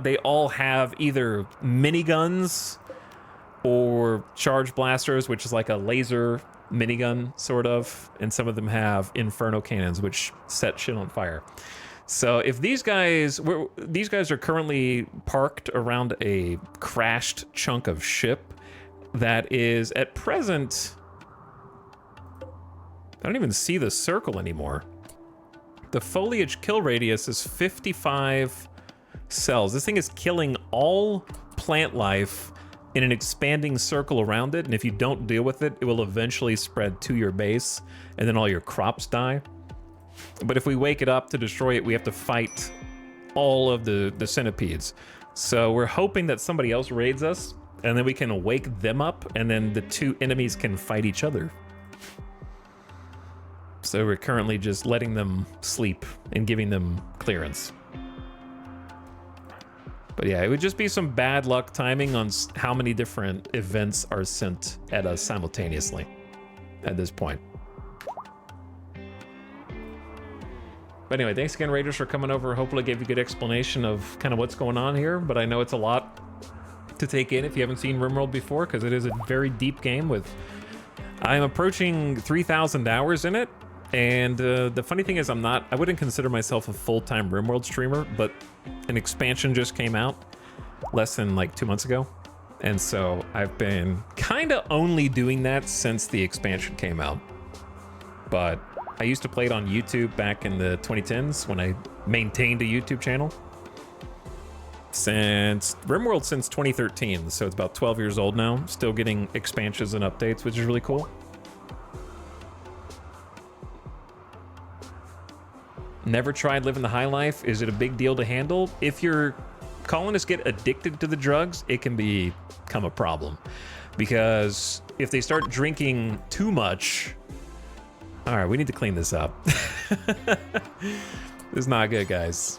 S1: they all have either miniguns or charge blasters, which is like a laser minigun, sort of. And some of them have inferno cannons, which set shit on fire. So if these guys are currently parked around a crashed chunk of ship that is at present, I don't even see the circle anymore. The foliage kill radius is 55 cells. This thing is killing all plant life in an expanding circle around it, and if you don't deal with it, it will eventually spread to your base, and then all your crops die. But if we wake it up to destroy it, we have to fight all of the centipedes. So we're hoping that somebody else raids us, and then we can wake them up, and then the 2 enemies can fight each other. So we're currently just letting them sleep and giving them clearance. But yeah, it would just be some bad luck timing on how many different events are sent at us simultaneously at this point. But anyway, thanks again, Raiders, for coming over. Hopefully I gave you a good explanation of kind of what's going on here, but I know it's a lot to take in if you haven't seen RimWorld before, because it is a very deep game with... I'm approaching 3,000 hours in it, and the funny thing is I wouldn't consider myself a full-time RimWorld streamer, but an expansion just came out less than like 2 months ago, and so I've been kind of only doing that since the expansion came out. But I used to play it on YouTube back in the 2010s when I maintained a YouTube channel. Since RimWorld since 2013, so it's about 12 years old now. Still getting expansions and updates, which is really cool. Never tried living the high life. Is it a big deal to handle? If your colonists get addicted to the drugs, it can become a problem. Because if they start drinking too much... All right, we need to clean this up. This is not good, guys.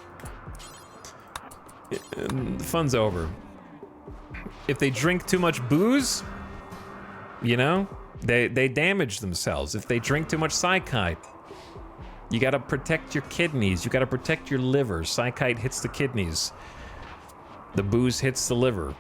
S1: The fun's over. If they drink too much booze, you know, they damage themselves. If they drink too much Psychite, you gotta protect your kidneys. You gotta protect your liver. Psychite hits the kidneys. The booze hits the liver.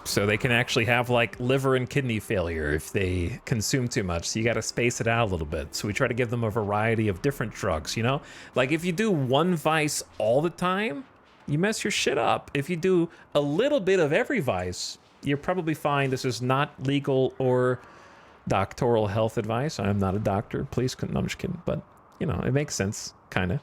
S1: So they can actually have like liver and kidney failure if they consume too much. So you got to space it out a little bit. So we try to give them a variety of different drugs, you know? Like if you do one vice all the time, you mess your shit up. If you do a little bit of every vice, you're probably fine. This is not legal or doctoral health advice. I am not a doctor. Please, no, I'm just kidding. But You know, it makes sense, kind of.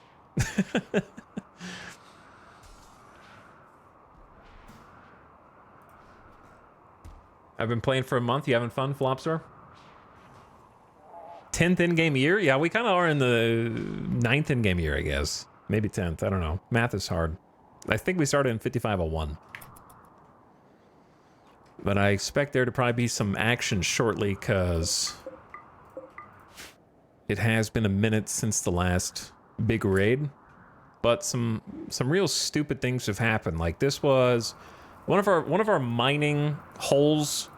S1: I've been playing for a month. You having fun, Flopstar? 10th in-game year? Yeah, we kind of are in the 9th in-game year, I guess. Maybe 10th. I don't know. Math is hard. I think we started in 5501. But I expect there to probably be some action shortly, because it has been a minute since the last big raid. But some real stupid things have happened. Like, this was one of our mining holes.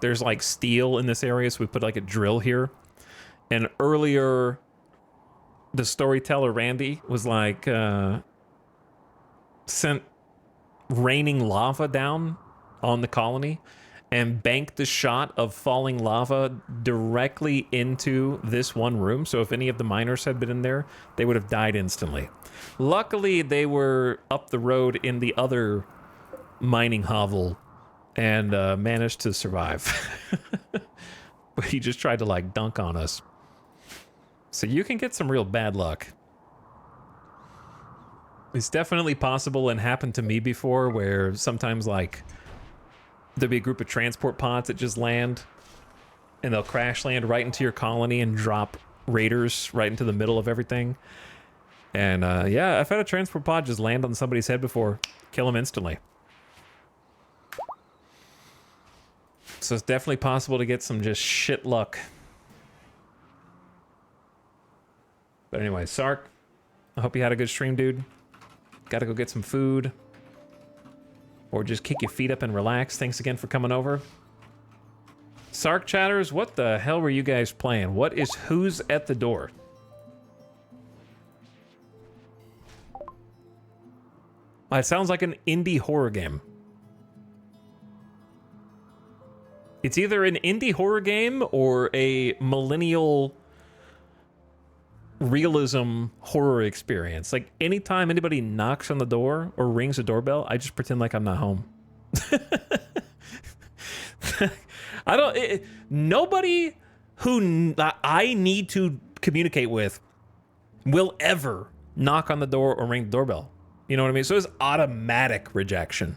S1: There's like steel in this area, so we put like a drill here. And earlier, the storyteller Randy was like sent raining lava down on the colony and banked the shot of falling lava directly into this one room. So if any of the miners had been in there, they would have died instantly. Luckily, they were up the road in the other mining hovel and managed to survive. But he just tried to like dunk on us. So you can get some real bad luck. It's definitely possible and happened to me before, where sometimes like there'll be a group of transport pods that just land and they'll crash land right into your colony and drop raiders right into the middle of everything. And yeah, I've had a transport pod just land on somebody's head before, kill them instantly. So it's definitely possible to get some just shit luck. But anyway, Sark, I hope you had a good stream, dude. Gotta go get some food. Or just kick your feet up and relax. Thanks again for coming over. Sark chatters, what the hell were you guys playing? What is Who's at the Door? It sounds like an indie horror game. It's either an indie horror game or a millennial realism horror experience. Like, anytime anybody knocks on the door or rings a doorbell, I just pretend like I'm not home. Nobody who I need to communicate with will ever knock on the door or ring the doorbell. You know what I mean? So it's automatic rejection.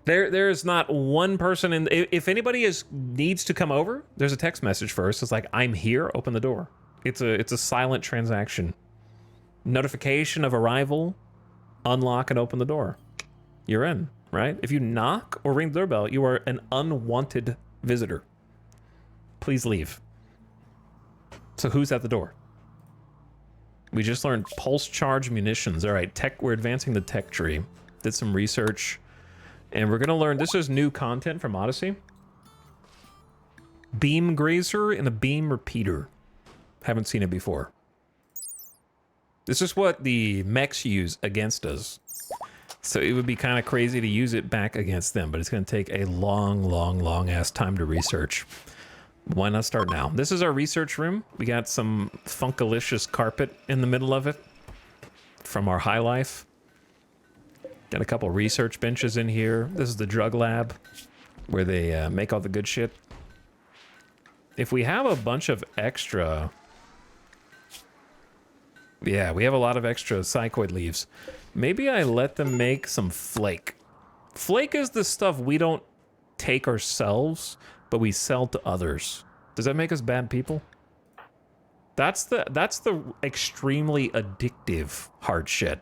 S1: There's not one person in. If anybody needs to come over, there's a text message first. It's like, I'm here. Open the door. It's a silent transaction. Notification of arrival. Unlock and open the door. You're in, right? If you knock or ring the doorbell, you are an unwanted visitor. Please leave. So who's at the door? We just learned pulse charge munitions. All right, tech. We're advancing the tech tree. Did some research. And we're going to learn, this is new content from Odyssey. Beam grazer and a beam repeater. Haven't seen it before. This is what the mechs use against us. So it would be kind of crazy to use it back against them, but it's going to take a long ass time to research. Why not start now? This is our research room. We got some funkalicious carpet in the middle of it from our high life. Got a couple research benches in here. This is the drug lab where they make all the good shit. If we have a bunch of extra... Yeah, we have a lot of extra psychoid leaves. Maybe I let them make some flake. Flake is the stuff we don't take ourselves, but we sell to others. Does that make us bad people? That's the extremely addictive hard shit.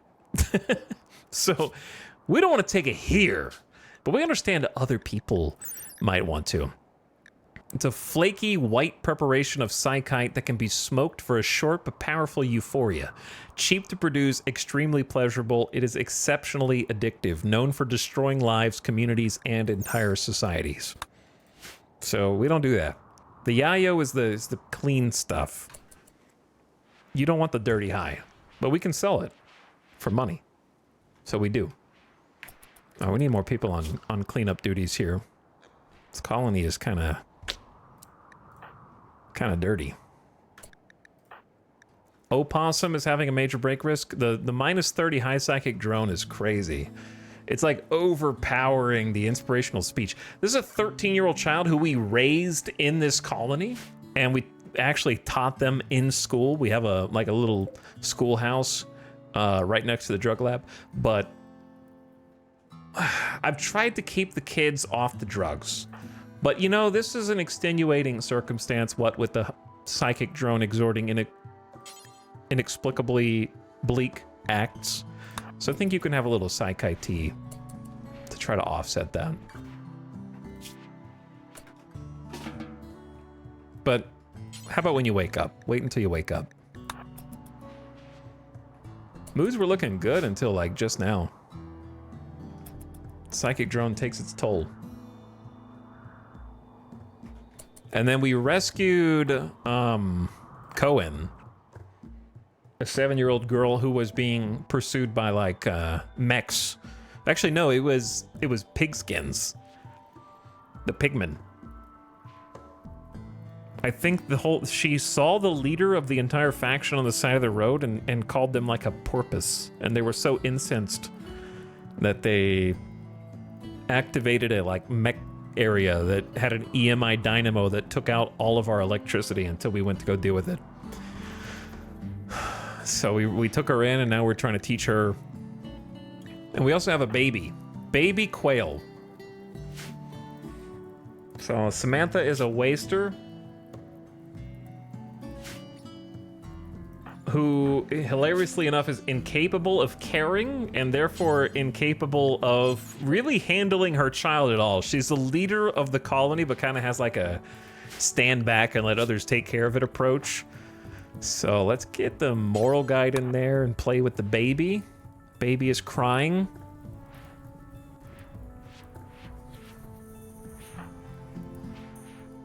S1: So, we don't want to take it here, but we understand other people might want to. It's a flaky white preparation of psychite that can be smoked for a short but powerful euphoria. Cheap to produce, extremely pleasurable, it is exceptionally addictive, known for destroying lives, communities, and entire societies. So, we don't do that. The yayo is the clean stuff. You don't want the dirty high, but we can sell it for money. So we do. Oh, we need more people on cleanup duties here. This colony is kind of dirty. Opossum is having a major break risk. The minus 30 high psychic drone is crazy. It's like overpowering the inspirational speech. This is a 13-year-old child who we raised in this colony, and actually taught them in school. We have a little schoolhouse right next to the drug lab, but I've tried to keep the kids off the drugs. But you know, this is an extenuating circumstance, what with the psychic drone exhorting inexplicably bleak acts. So I think you can have a little psych IT to try to offset that. But how about when you wake up? Wait until you wake up. Moods were looking good until like just now. Psychic drone takes its toll. And then we rescued Cohen, a 7-year-old girl who was being pursued by like mechs. Actually, no, it was pigskins. The pigmen. I think she saw the leader of the entire faction on the side of the road and called them like a porpoise. And they were so incensed that they activated a like mech area that had an EMI dynamo that took out all of our electricity until we went to go deal with it. So we took her in and now we're trying to teach her. And we also have a baby quail. So Samantha is a waster who, hilariously enough, is incapable of caring and therefore incapable of really handling her child at all. She's the leader of the colony, but kind of has like a stand back and let others take care of it approach. So let's get the moral guide in there and play with the baby. Baby is crying.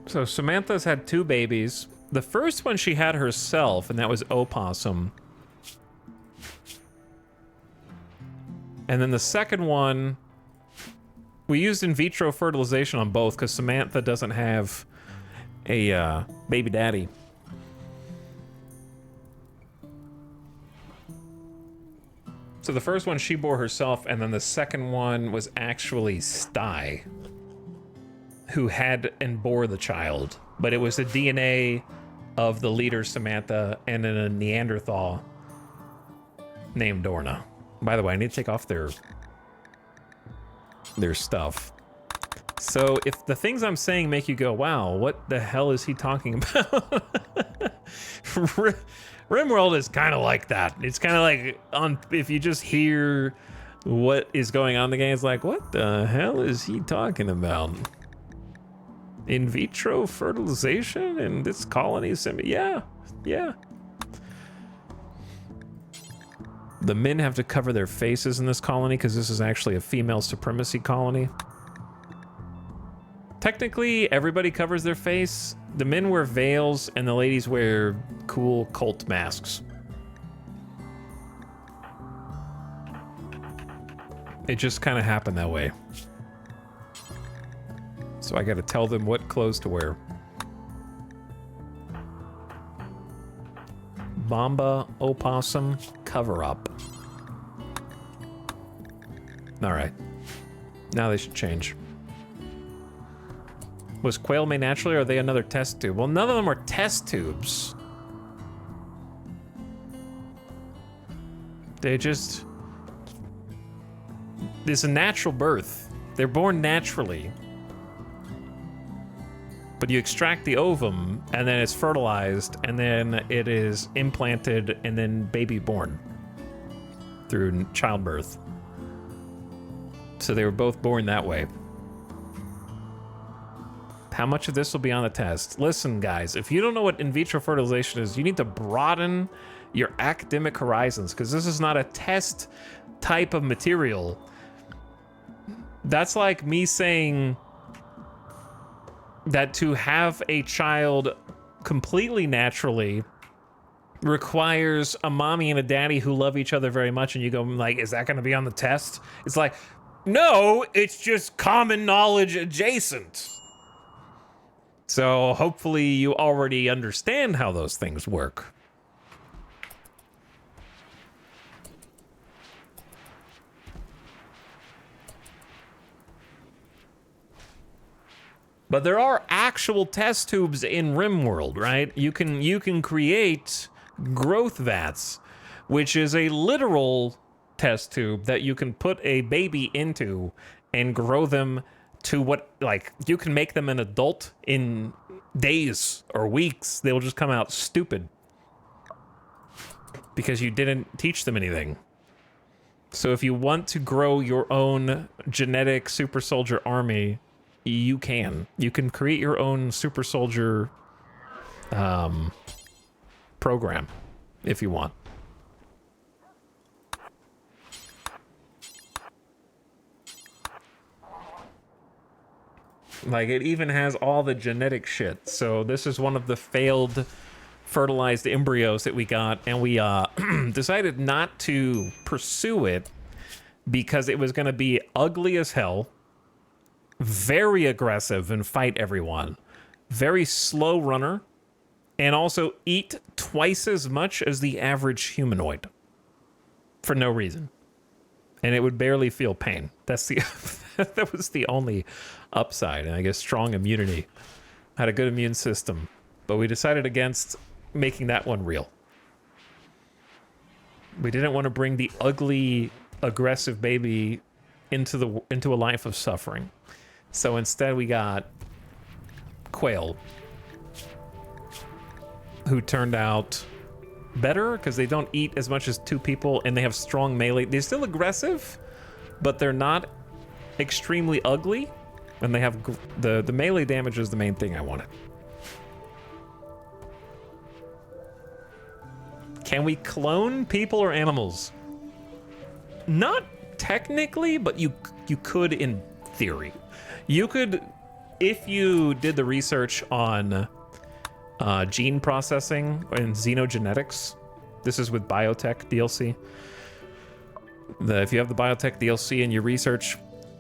S1: So Samantha's had 2 babies. The first one she had herself, and that was Opossum. And then the second one, we used in vitro fertilization on both because Samantha doesn't have a baby daddy. So the first one she bore herself, and then the second one was actually Sty, who had and bore the child. But it was the DNA of the leader, Samantha, and then a Neanderthal named Dorna. By the way, I need to take off their stuff. So if the things I'm saying make you go, wow, what the hell is he talking about? RimWorld is kind of like that. It's kind of like, if you just hear what is going on in the game, it's like, what the hell is he talking about? In vitro fertilization in this colony? Yeah. The men have to cover their faces in this colony because this is actually a female supremacy colony. Technically, everybody covers their face. The men wear veils and the ladies wear cool cult masks. It just kind of happened that way. So I gotta tell them what clothes to wear. Bomba Opossum cover up. Alright. Now they should change. Was quail made naturally or are they another test tube? Well, none of them are test tubes. They just... It's a natural birth. They're born naturally. But you extract the ovum, and then it's fertilized, and then it is implanted, and then baby born through childbirth. So they were both born that way. How much of this will be on the test? Listen, guys, if you don't know what in vitro fertilization is, you need to broaden your academic horizons, because this is not a test type of material. That's like me saying that to have a child completely naturally requires a mommy and a daddy who love each other very much, and you go like, is that going to be on the test? It's like, no, it's just common knowledge adjacent. So hopefully you already understand how those things work. But there are actual test tubes in RimWorld, right? You can create growth vats, which is a literal test tube that you can put a baby into and grow them to what, like, you can make them an adult in days or weeks. They'll just come out stupid because you didn't teach them anything. So if you want to grow your own genetic super soldier army, you can. You can create your own super soldier program if you want. Like, it even has all the genetic shit. So this is one of the failed fertilized embryos that we got, and we decided not to pursue it because it was going to be ugly as hell, very aggressive and fight everyone, very slow runner, and also eat twice as much as the average humanoid for no reason. And it would barely feel pain. That's the that was the only upside. And I guess strong immunity. Had a good immune system. But we decided against making that one real. We didn't want to bring the ugly, aggressive baby into a life of suffering. So instead we got Quail, who turned out better because they don't eat as much as two people and they have strong melee. They're still aggressive, but they're not extremely ugly, and they have the melee damage is the main thing I wanted. Can we clone people or animals? Not technically, but you could in theory. You could, if you did the research on gene processing and xenogenetics. This is with biotech DLC. If you have the biotech DLC and you research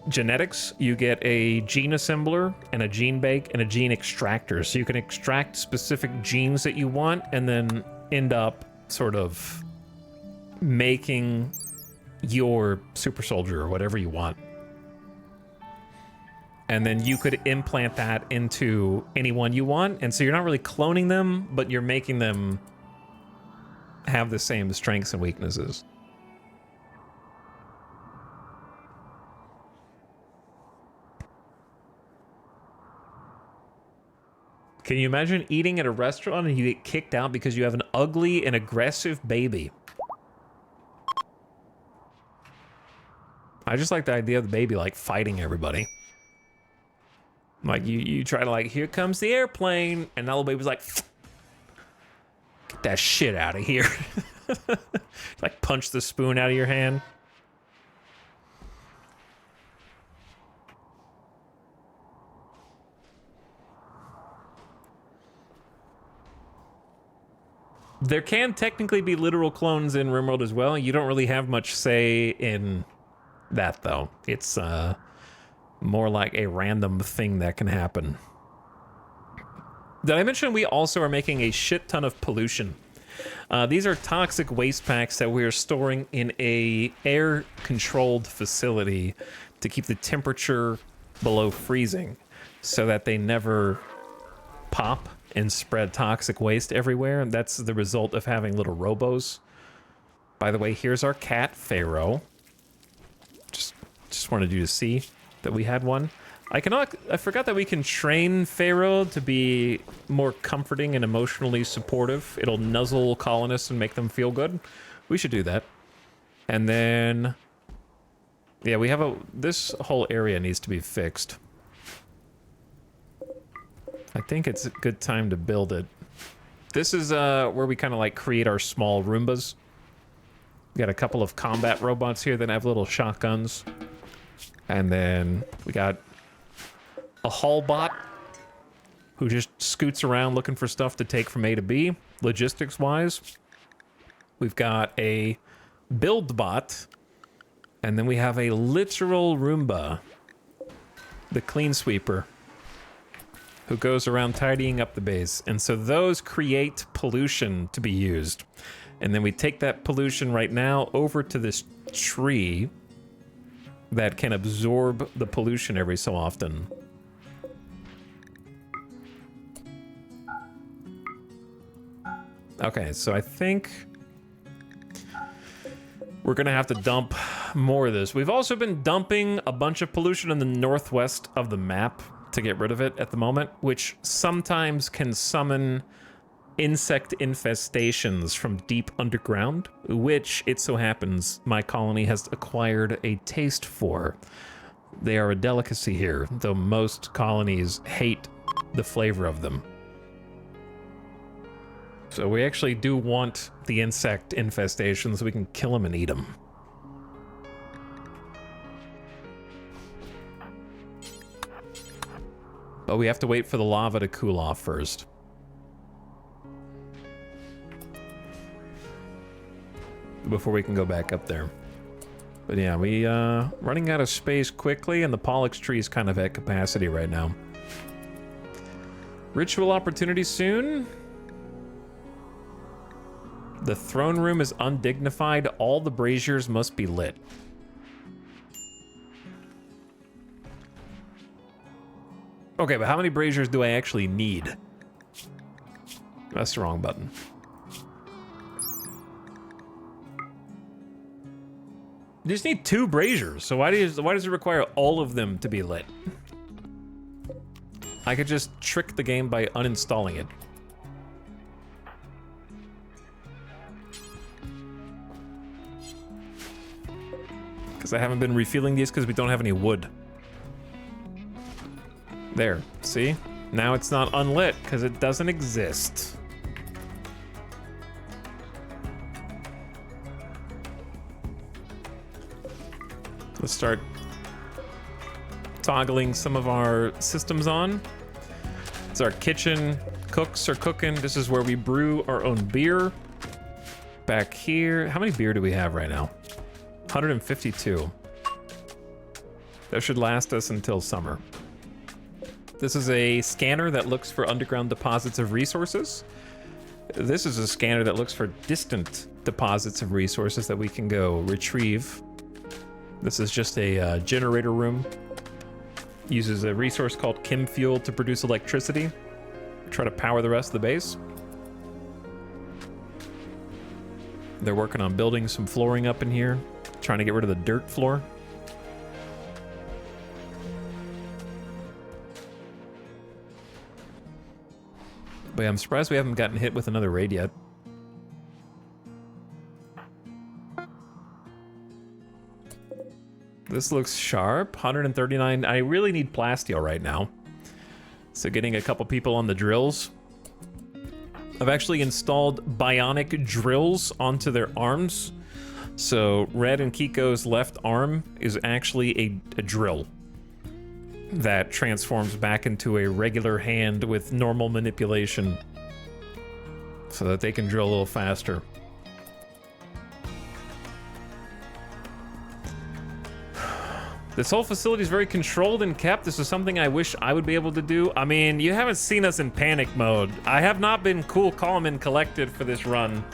S1: genetics, you get a gene assembler and a gene bank and a gene extractor. So you can extract specific genes that you want and then end up sort of making your super soldier or whatever you want. And then you could implant that into anyone you want. And so you're not really cloning them, but you're making them have the same strengths and weaknesses. Can you imagine eating at a restaurant and you get kicked out because you have an ugly and aggressive baby? I just like the idea of the baby, like, fighting everybody. Like, you try to, like, here comes the airplane, and the little baby's like, get that shit out of here. Like, punch the spoon out of your hand. There can technically be literal clones in RimWorld as well. You don't really have much say in that, though. It's more like a random thing that can happen. Did I mention we also are making a shit ton of pollution? These are toxic waste packs that we are storing in a air-controlled facility to keep the temperature below freezing so that they never pop and spread toxic waste everywhere. And that's the result of having little robos. By the way, here's our cat, Pharaoh. Just wanted you to see that we had one. I forgot that we can train Pharaoh to be more comforting and emotionally supportive. It'll nuzzle colonists and make them feel good. We should do that. And then, yeah, we have this whole area needs to be fixed. I think it's a good time to build it. This is where we kind of like create our small Roombas. We got a couple of combat robots here that have little shotguns. And then we got a haul bot who just scoots around looking for stuff to take from A to B, logistics-wise. We've got a build bot, and then we have a literal Roomba, the clean sweeper, who goes around tidying up the base. And so those create pollution to be used. And then we take that pollution right now over to this tree that can absorb the pollution every so often. Okay, so I think we're gonna have to dump more of this. We've also been dumping a bunch of pollution in the northwest of the map to get rid of it at the moment, which sometimes can summon insect infestations from deep underground, which, it so happens, my colony has acquired a taste for. They are a delicacy here, though most colonies hate the flavor of them. So we actually do want the insect infestations so we can kill them and eat them. But we have to wait for the lava to cool off first. Before we can go back up there. But yeah, we running out of space quickly, and the Pollux tree is kind of at capacity right now. Ritual opportunity soon. The throne room is undignified. All the braziers must be lit. Okay, but how many braziers do I actually need? That's the wrong button. You just need 2 braziers, so why does it require all of them to be lit? I could just trick the game by uninstalling it. Because I haven't been refueling these because we don't have any wood. There, see? Now it's not unlit because it doesn't exist. Let's start toggling some of our systems on. It's our kitchen. Cooks are cooking. This is where we brew our own beer. Back here, how many beer do we have right now? 152. That should last us until summer. This is a scanner that looks for underground deposits of resources. This is a scanner that looks for distant deposits of resources that we can go retrieve. This is just a generator room. Uses a resource called chem fuel to produce electricity. Try to power the rest of the base. They're working on building some flooring up in here. Trying to get rid of the dirt floor. But yeah, I'm surprised we haven't gotten hit with another raid yet. This looks sharp. 139. I really need plasteel right now. So getting a couple people on the drills. I've actually installed bionic drills onto their arms. So Red and Kiko's left arm is actually a drill that transforms back into a regular hand with normal manipulation so that they can drill a little faster. This whole facility is very controlled and kept. This is something I wish I would be able to do. I mean, you haven't seen us in panic mode. I have not been cool, calm, and collected for this run.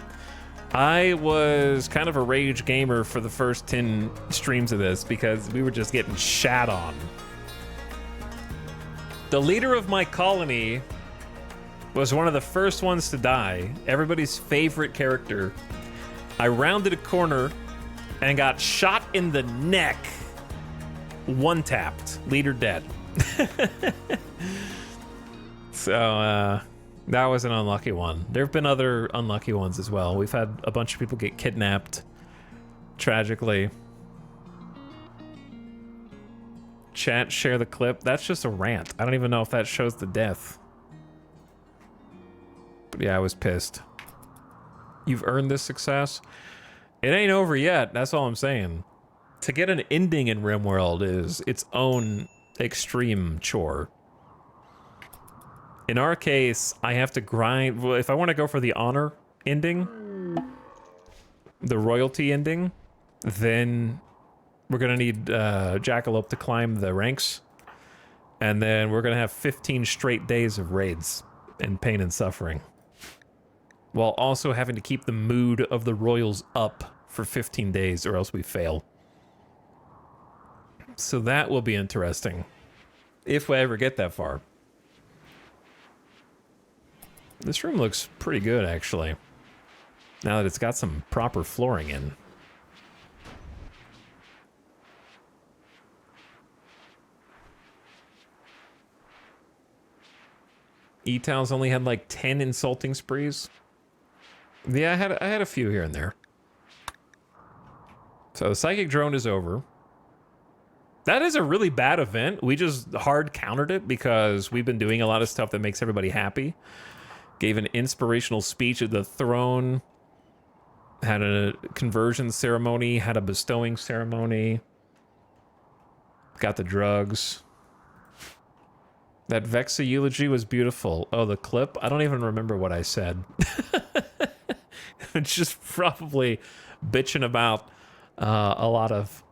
S1: I was kind of a rage gamer for the first 10 streams of this because we were just getting shat on. The leader of my colony was one of the first ones to die. Everybody's favorite character. I rounded a corner and got shot in the neck. One tapped. Leader dead. So, that was an unlucky one. There have been other unlucky ones as well. We've had a bunch of people get kidnapped, tragically. Chat, share the clip. That's just a rant. I don't even know if that shows the death. But yeah, I was pissed. You've earned this success. It ain't over yet. That's all I'm saying. To get an ending in RimWorld is its own extreme chore. In our case, I have to grind. Well, if I want to go for the honor ending, the royalty ending, then we're going to need Jackalope to climb the ranks. And then we're going to have 15 straight days of raids and pain and suffering. While also having to keep the mood of the royals up for 15 days or else we fail. So that will be interesting. If we ever get that far. This room looks pretty good, actually. Now that it's got some proper flooring in. Etal's only had like 10 insulting sprees. Yeah, I had a few here and there. So the psychic drone is over. That is a really bad event. We just hard countered it because we've been doing a lot of stuff that makes everybody happy. Gave an inspirational speech at the throne. Had a conversion ceremony. Had a bestowing ceremony. Got the drugs. That Vexa eulogy was beautiful. Oh, the clip? I don't even remember what I said. It's just probably bitching about a lot of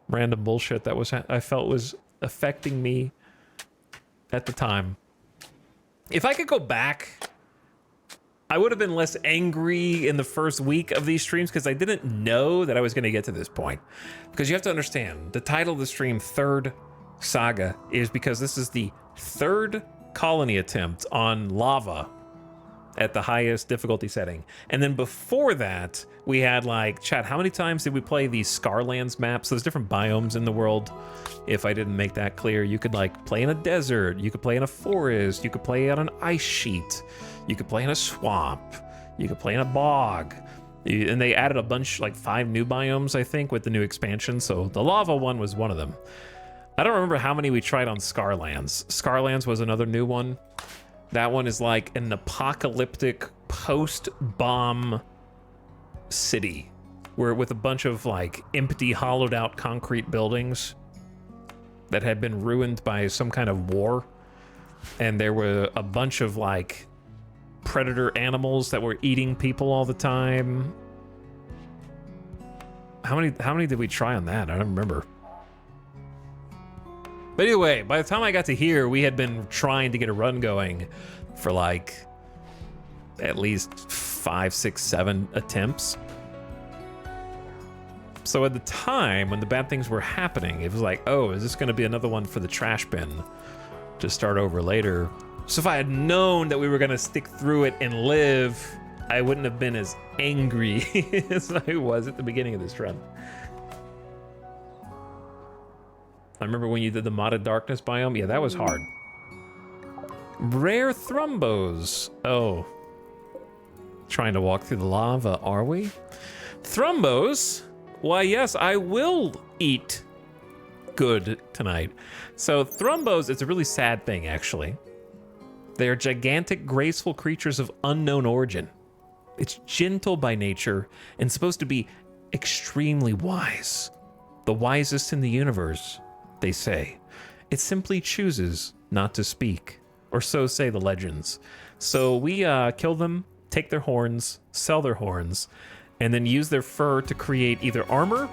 S1: random bullshit that I felt was affecting me at the time. If I could go back, I would have been less angry in the first week of these streams because I didn't know that I was going to get to this point. Because you have to understand, the title of the stream, Third Saga, is because this is the third colony attempt on lava at the highest difficulty setting. And then before that, we had like, chat, how many times did we play these Scarlands maps? There's different biomes in the world. If I didn't make that clear, you could like play in a desert, you could play in a forest, you could play on an ice sheet, you could play in a swamp, you could play in a bog. And they added a bunch, like 5 new biomes, I think, with the new expansion. So the lava one was one of them. I don't remember how many we tried on Scarlands. Scarlands was another new one. That one is like an apocalyptic post-bomb city where with a bunch of like empty, hollowed out concrete buildings that had been ruined by some kind of war. And there were a bunch of like predator animals that were eating people all the time. How many did we try on that? I don't remember. But anyway, by the time I got to here, we had been trying to get a run going for like at least 5, 6, 7 attempts. So at the time when the bad things were happening, it was like, oh, is this going to be another one for the trash bin to start over later? So if I had known that we were going to stick through it and live, I wouldn't have been as angry as I was at the beginning of this run. I remember when you did the modded darkness biome. Yeah, that was hard. Rare thrombos. Oh. Trying to walk through the lava, are we? Thrombos? Why, yes, I will eat good tonight. So thrombos, it's a really sad thing, actually. They are gigantic, graceful creatures of unknown origin. It's gentle by nature and supposed to be extremely wise. The wisest in the universe, they say. It simply chooses not to speak, or so say the legends. So we kill them, take their horns, sell their horns, and then use their fur to create either armor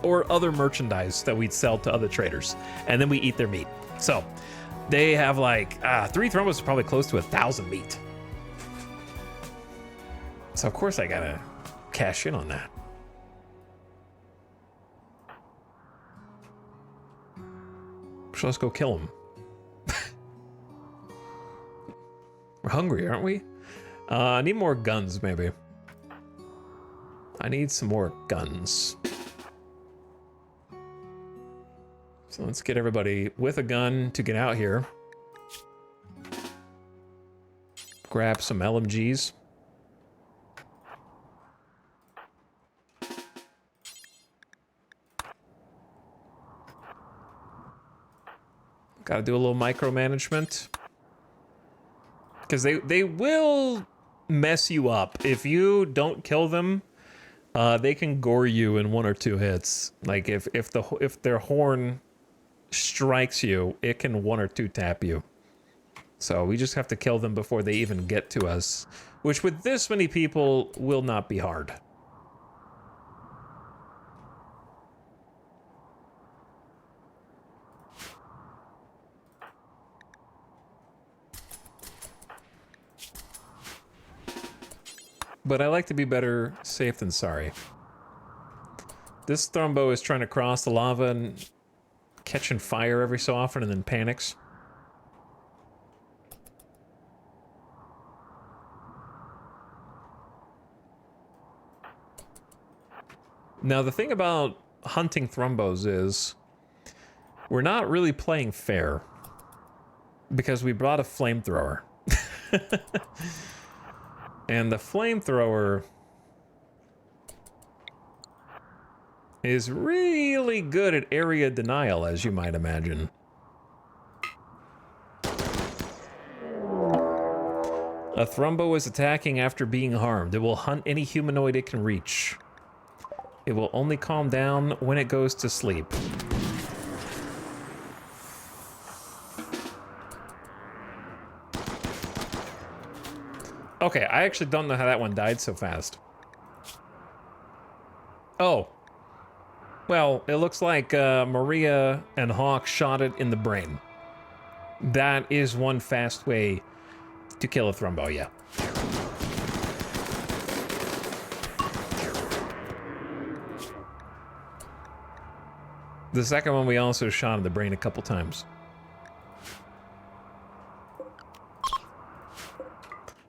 S1: or other merchandise that we'd sell to other traders. And then we eat their meat. So they have like 3 thrombos are probably close to 1,000 meat. So of course I gotta cash in on that. So let's go kill him. We're hungry, aren't we? I need more guns, maybe. I need some more guns. So let's get everybody with a gun to get out here. Grab some LMGs. Gotta do a little micromanagement. Because they will mess you up. If you don't kill them, they can gore you in 1 or 2 hits. Like if their horn strikes you, it can 1 or 2 tap you. So we just have to kill them before they even get to us, which with this many people will not be hard. But I like to be better safe than sorry. This thrombo is trying to cross the lava and catching fire every so often and then panics. Now, the thing about hunting thrumbos is we're not really playing fair because we brought a flamethrower. And the flamethrower is really good at area denial, as you might imagine. A thrumbo is attacking after being harmed. It will hunt any humanoid it can reach. It will only calm down when it goes to sleep. Okay, I actually don't know how that one died so fast. Oh. Well, it looks like Maria and Hawk shot it in the brain. That is one fast way to kill a thrumbo, yeah. The second one we also shot in the brain a couple times.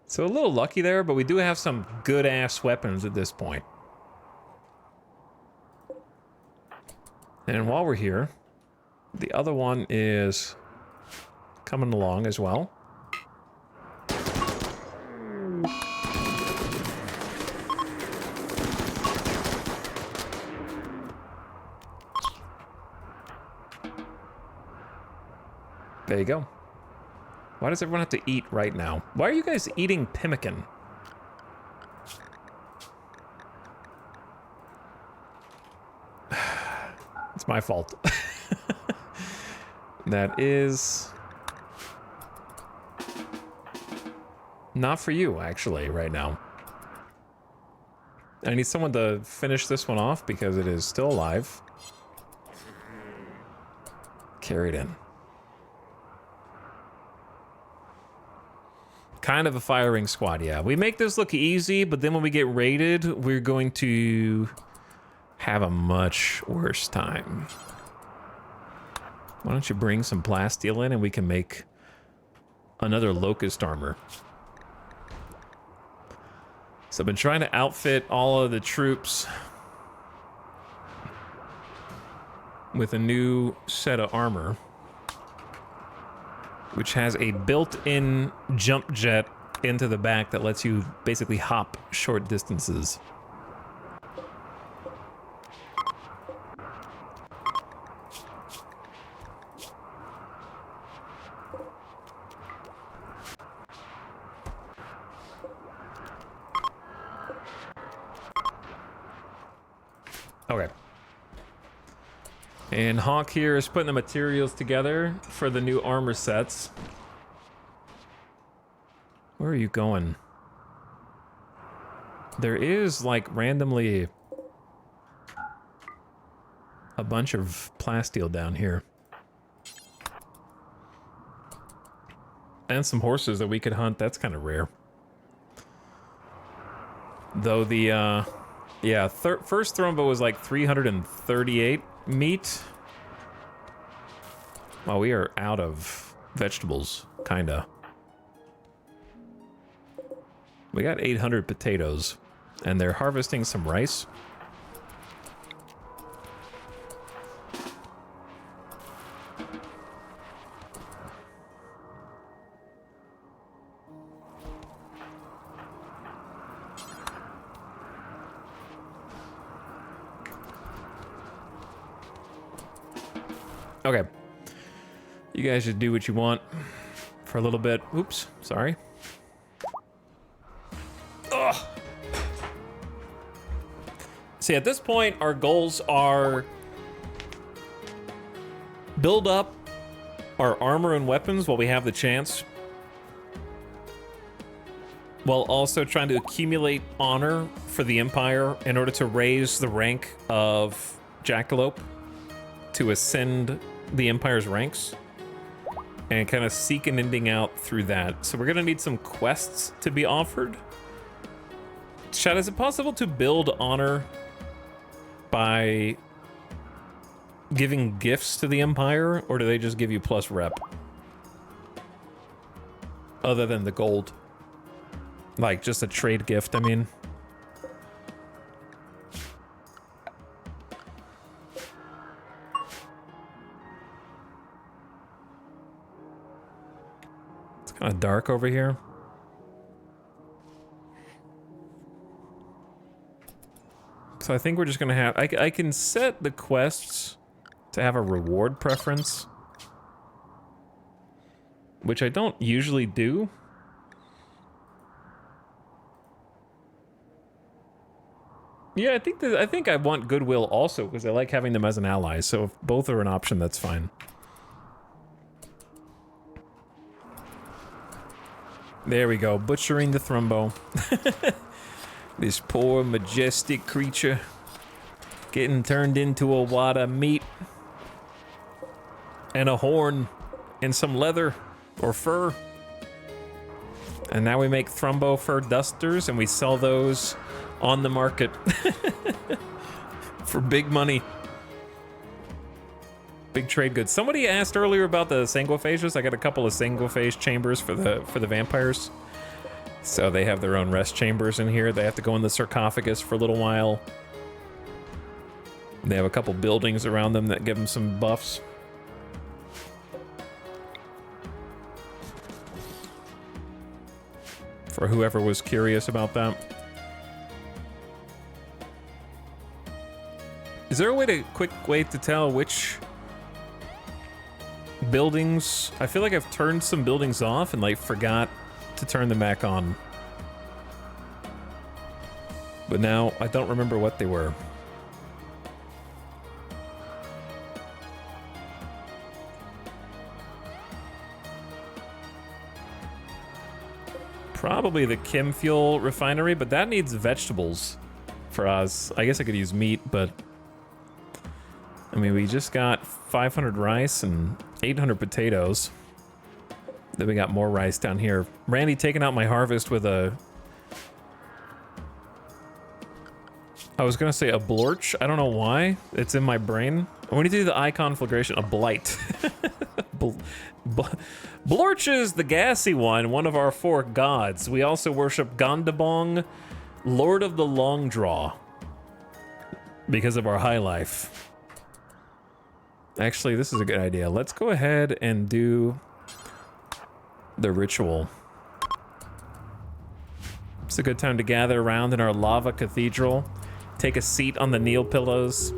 S1: So a little lucky there, but we do have some good-ass weapons at this point. And while we're here, the other one is coming along as well. There you go. Why does everyone have to eat right now? Why are you guys eating pemmican? It's my fault. That is not for you, actually, right now. I need someone to finish this one off because it is still alive. Carried in. Kind of a firing squad, yeah. We make this look easy, but then when we get raided, we're going to have a much worse time. Why don't you bring some plasteel in and we can make another locust armor. So I've been trying to outfit all of the troops with a new set of armor, which has a built-in jump jet into the back that lets you basically hop short distances. Okay. And Hawk here is putting the materials together for the new armor sets. Where are you going? There is, like, randomly a bunch of plasteel down here. And some horses that we could hunt. That's kind of rare. Though the, yeah, first thrumbo was like 338 meat. Well, we are out of vegetables, kinda. We got 800 potatoes, and they're harvesting some rice. Okay. You guys should do what you want for a little bit. Oops, sorry. Ugh. See, at this point, our goals are build up our armor and weapons while we have the chance, while also trying to accumulate honor for the Empire in order to raise the rank of Jackalope to ascend the Empire's ranks and kind of seek an ending out through that. So we're gonna need some quests to be offered. Chad, is it possible to build honor by giving gifts to the Empire, or do they just give you plus rep? Other than the gold. Like, just a trade gift, I mean. Kind of dark over here. So I think we're just gonna have... I can set the quests to have a reward preference, which I don't usually do. Yeah, I think I want goodwill also because I like having them as an ally. So if both are an option, that's fine. There we go, butchering the Thrumbo. This poor majestic creature getting turned into a wad of meat and a horn and some leather or fur. And now we make Thrumbo fur dusters and we sell those on the market for big money. Big trade goods. Somebody asked earlier about the sanguophages. I got a couple of sanguophage chambers for the vampires. So they have their own rest chambers in here. They have to go in the sarcophagus for a little while. They have a couple buildings around them that give them some buffs. For whoever was curious about that. Is there a quick way to tell which buildings... I feel like I've turned some buildings off and like forgot to turn them back on. But now I don't remember what they were. Probably the chem fuel refinery, but that needs vegetables for us. I guess I could use meat, but... I mean, we just got 500 rice and 800 potatoes. Then we got more rice down here. Randy taking out my harvest with a... I was gonna say a blorch. I don't know why. It's in my brain. When you do the eye conflagration, a blight. Blorch is the gassy one of our 4 gods. We also worship Gondabong, Lord of the Long Draw, because of our high life. Actually, this is a good idea. Let's go ahead and do the ritual. It's a good time to gather around in our lava cathedral, take a seat on the kneel pillows,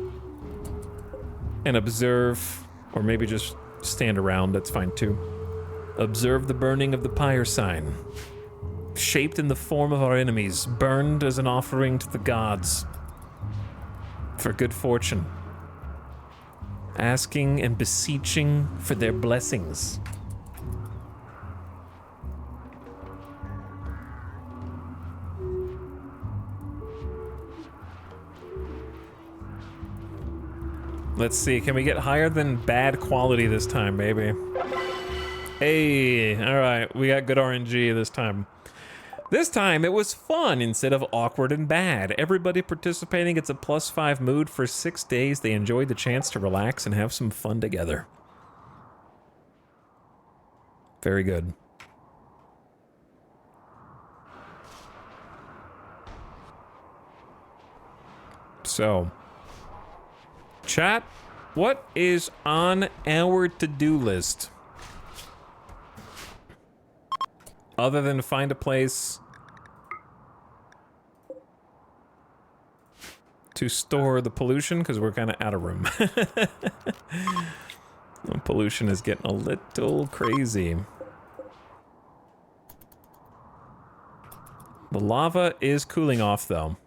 S1: and observe, or maybe just stand around, that's fine too. Observe the burning of the pyre sign, shaped in the form of our enemies, burned as an offering to the gods for good fortune, asking and beseeching for their blessings. Let's see, can we get higher than bad quality this time, baby? Hey, all right, we got good RNG this time. This time it was fun instead of awkward and bad. Everybody participating gets a +5 mood for 6 days. They enjoyed the chance to relax and have some fun together. Very good. So, chat, what is on our to-do list? Other than to find a place to store the pollution, because we're kind of out of room. The pollution is getting a little crazy. The lava is cooling off, though.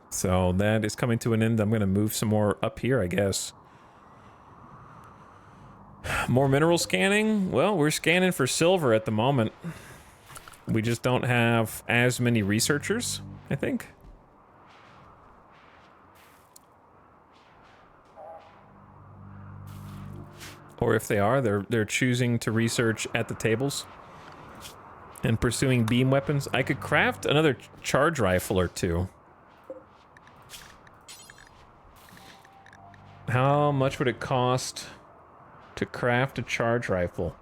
S1: So that is coming to an end. I'm going to move some more up here, I guess. More mineral scanning? Well, we're scanning for silver at the moment. We just don't have as many researchers, I think. Or if they are, they're choosing to research at the tables and pursuing beam weapons. I could craft another charge rifle or two. How much would it cost to craft a charge rifle?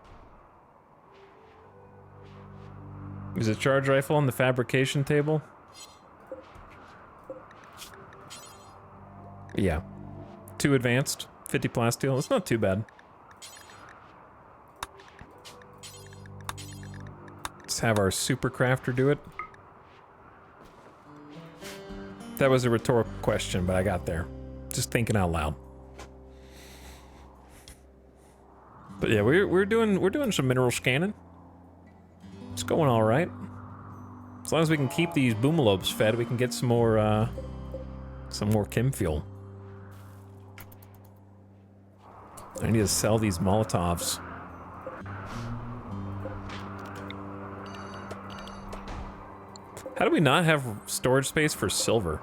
S1: Is a charge rifle on the fabrication table? Yeah. 2 advanced, 50 plasteel. It's not too bad. Let's have our super crafter do it. That was a rhetorical question, but I got there. Just thinking out loud. But yeah, we're doing some mineral scanning. It's going all right. As long as we can keep these boomalopes fed, we can get some more chem fuel. I need to sell these Molotovs. How do we not have storage space for silver?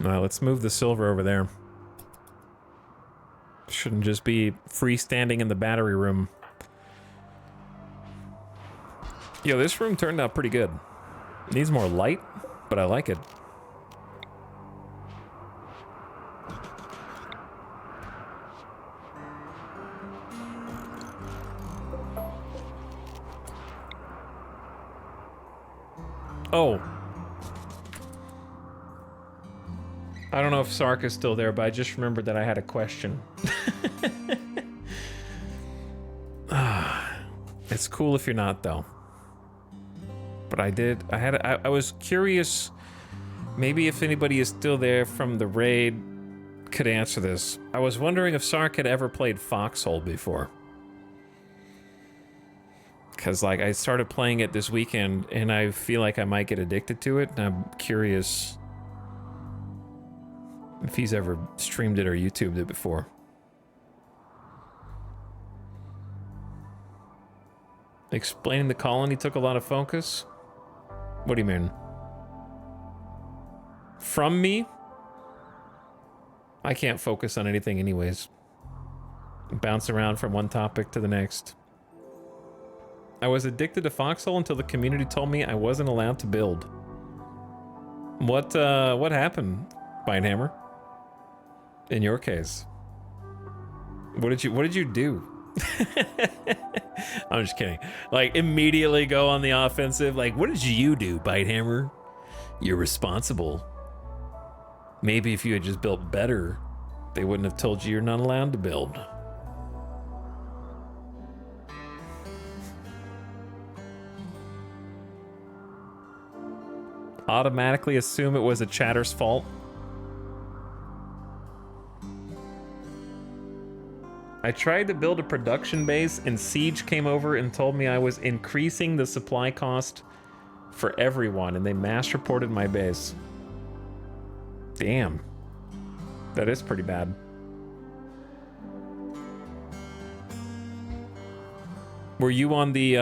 S1: Well, let's move the silver over there. Shouldn't just be freestanding in the battery room. Yo, this room turned out pretty good. Needs more light, but I like it. Oh. I don't know if Sark is still there, but I just remembered that I had a question. It's cool if you're not, though. But I was curious, maybe if anybody is still there from the raid could answer this. I was wondering if Sark had ever played Foxhole before. Because, like, I started playing it this weekend, and I feel like I might get addicted to it, and I'm curious if he's ever streamed it or YouTubed it before. Explaining the colony took a lot of focus? What do you mean? From me? I can't focus on anything anyways. Bounce around from one topic to the next. I was addicted to Foxhole until the community told me I wasn't allowed to build. What happened, Binehammer? In your case, what did you do? I'm just kidding. Like, immediately go on the offensive. Like, what did you do, Bitehammer? You're responsible. Maybe if you had just built better, they wouldn't have told you you're not allowed to build. Automatically assume it was a chatter's fault. I tried to build a production base and Siege came over and told me I was increasing the supply cost for everyone, and they mass reported my base. Damn. That is pretty bad. Were you on the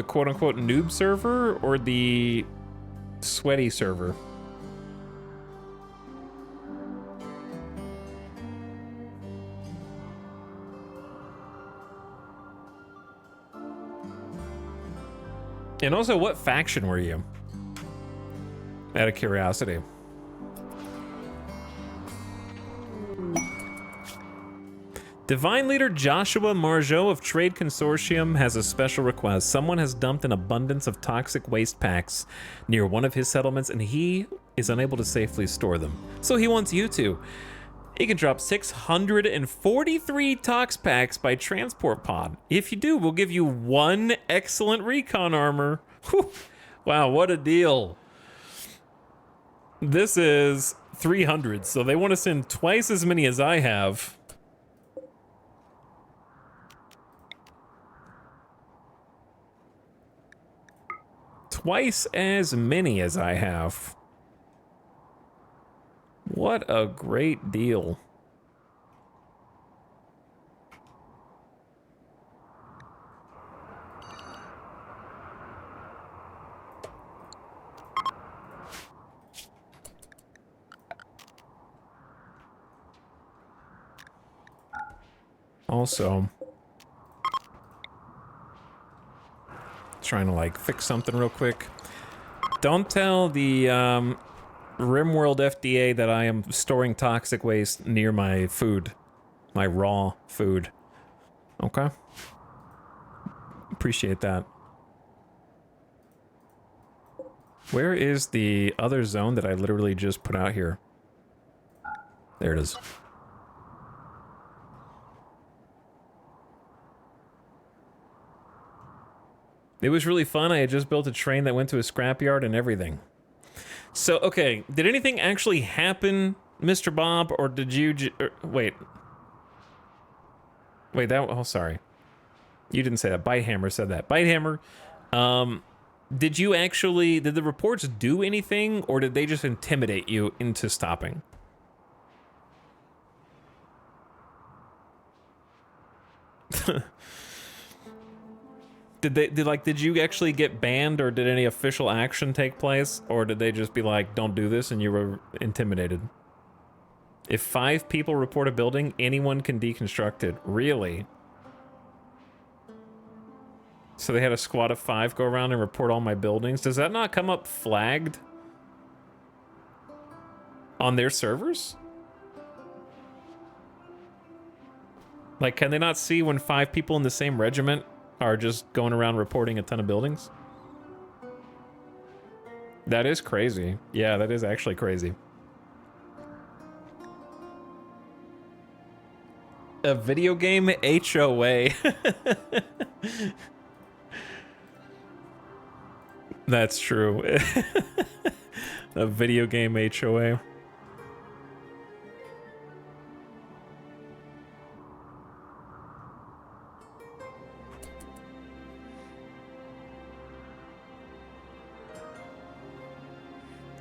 S1: quote-unquote noob server or the sweaty server? And also, what faction were you? Out of curiosity. Divine Leader Joshua Margeau of Trade Consortium has a special request. Someone has dumped an abundance of toxic waste packs near one of his settlements, and he is unable to safely store them. So he wants you to. He can drop 643 tox packs by transport pod. If you do, we'll give you 1 excellent recon armor. Whew. Wow, what a deal. This is 300, so they want to send twice as many as I have. Twice as many as I have. What a great deal. Also, trying to like fix something real quick. Don't tell the RimWorld FDA that I am storing toxic waste near my food, my raw food. Okay? Appreciate that. Where is the other zone that I literally just put out here? There it is. It was really fun. I had just built a train that went to a scrapyard and everything. So, okay, did anything actually happen, Mr. Bob, or did you wait. Wait, that, oh, sorry. You didn't say that. Bitehammer said that. Bitehammer, did you actually, did the reports do anything, or did they just intimidate you into stopping? Did you actually get banned, or did any official action take place, or did they just be like, don't do this, and you were intimidated? If 5 people report a building, anyone can deconstruct it. Really? So they had a squad of 5 go around and report all my buildings? Does that not come up flagged on their servers? Like, can they not see when 5 people in the same regiment are just going around reporting a ton of buildings? That is crazy. Yeah, that is actually crazy. A video game HOA. That's true. A video game HOA.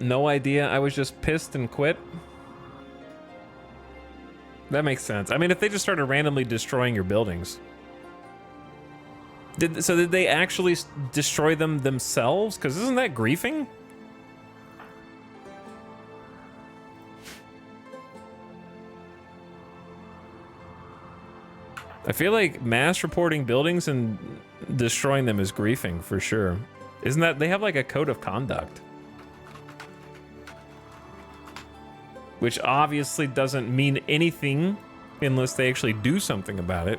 S1: No idea. I was just pissed and quit. That makes sense. I mean, if they just started randomly destroying your buildings. Did they actually destroy them themselves? Because isn't that griefing? I feel like mass reporting buildings and destroying them is griefing for sure. Isn't that, they have like a code of conduct? Which obviously doesn't mean anything unless they actually do something about it.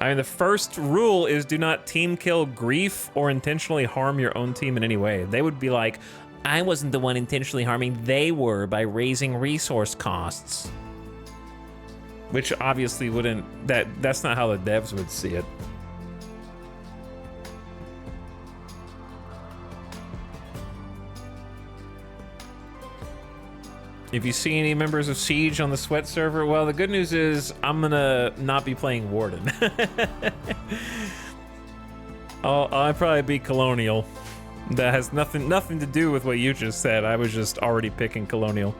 S1: I mean, the first rule is do not team kill, grief, or intentionally harm your own team in any way. They would be like, I wasn't the one intentionally harming, they were by raising resource costs. Which obviously wouldn't, that's not how the devs would see it. If you see any members of Siege on the Sweat server, well, the good news is I'm gonna not be playing Warden. I'll probably be Colonial. That has nothing to do with what you just said. I was just already picking Colonial.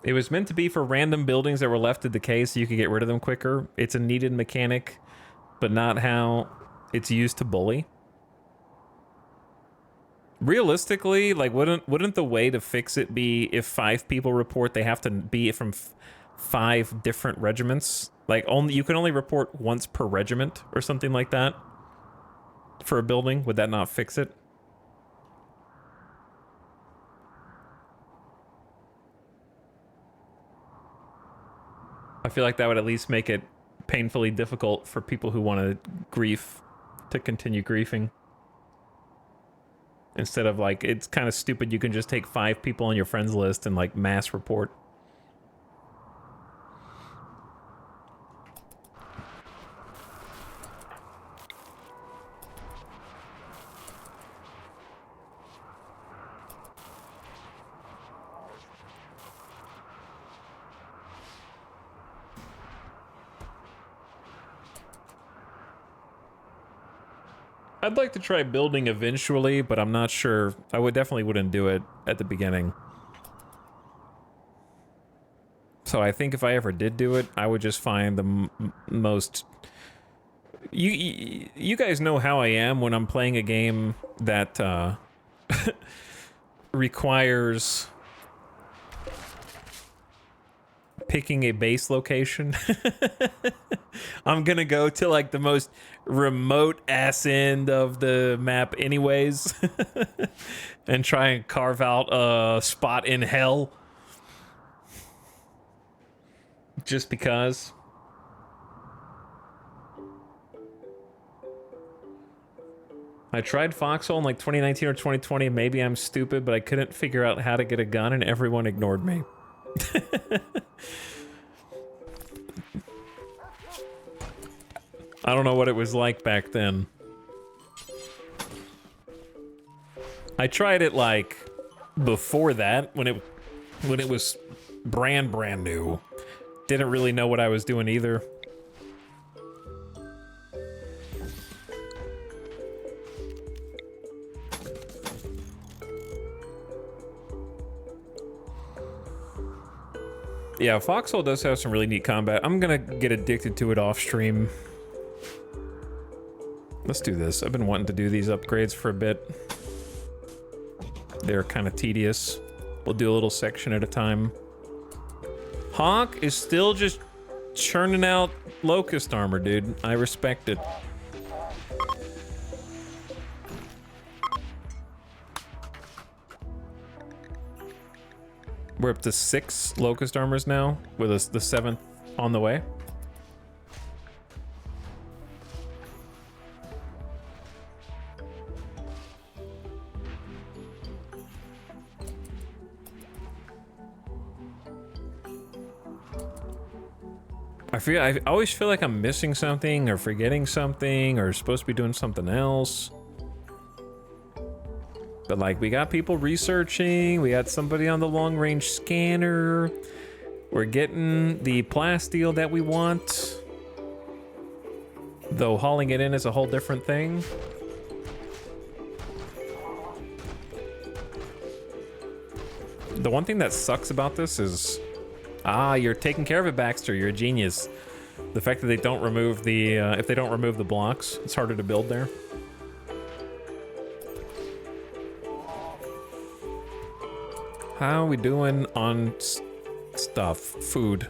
S1: It was meant to be for random buildings that were left to decay so you could get rid of them quicker. It's a needed mechanic, but not how it's used to bully. Realistically, like, wouldn't the way to fix it be if 5 people report, they have to be from 5 different regiments? Like, you can only report once per regiment or something like that for a building. Would that not fix it? I feel like that would at least make it painfully difficult for people who want to grief to continue griefing. Instead of, like, it's kind of stupid, you can just take 5 people on your friends list and, like, mass report. I'd like to try building eventually, but I'm not sure. I definitely wouldn't do it at the beginning. So I think if I ever did do it, I would just find the most... You guys know how I am when I'm playing a game that requires picking a base location. I'm gonna go to, like, the most remote ass end of the map anyways. and try and carve out a spot in hell. Just because. I tried Foxhole in like 2019 or 2020. Maybe I'm stupid, but I couldn't figure out how to get a gun and everyone ignored me. I don't know what it was like back then. I tried it like before that when it was brand new. Didn't really know what I was doing either. Yeah, Foxhole does have some really neat combat. I'm gonna get addicted to it off stream. Let's do this. I've been wanting to do these upgrades for a bit. They're kind of tedious. We'll do a little section at a time. Hawk is still just churning out locust armor, dude. I respect it. We're up to 6 locust armors now, with us the 7th on the way. I always feel like I'm missing something or forgetting something or supposed to be doing something else. But like, we got people researching, we got somebody on the long range scanner, we're getting the plasteel that we want. Though hauling it in is a whole different thing. The one thing that sucks about this is, you're taking care of it, Baxter. You're a genius. The fact that they don't remove the, if they don't remove the blocks, it's harder to build there. How are we doing on stuff? Food.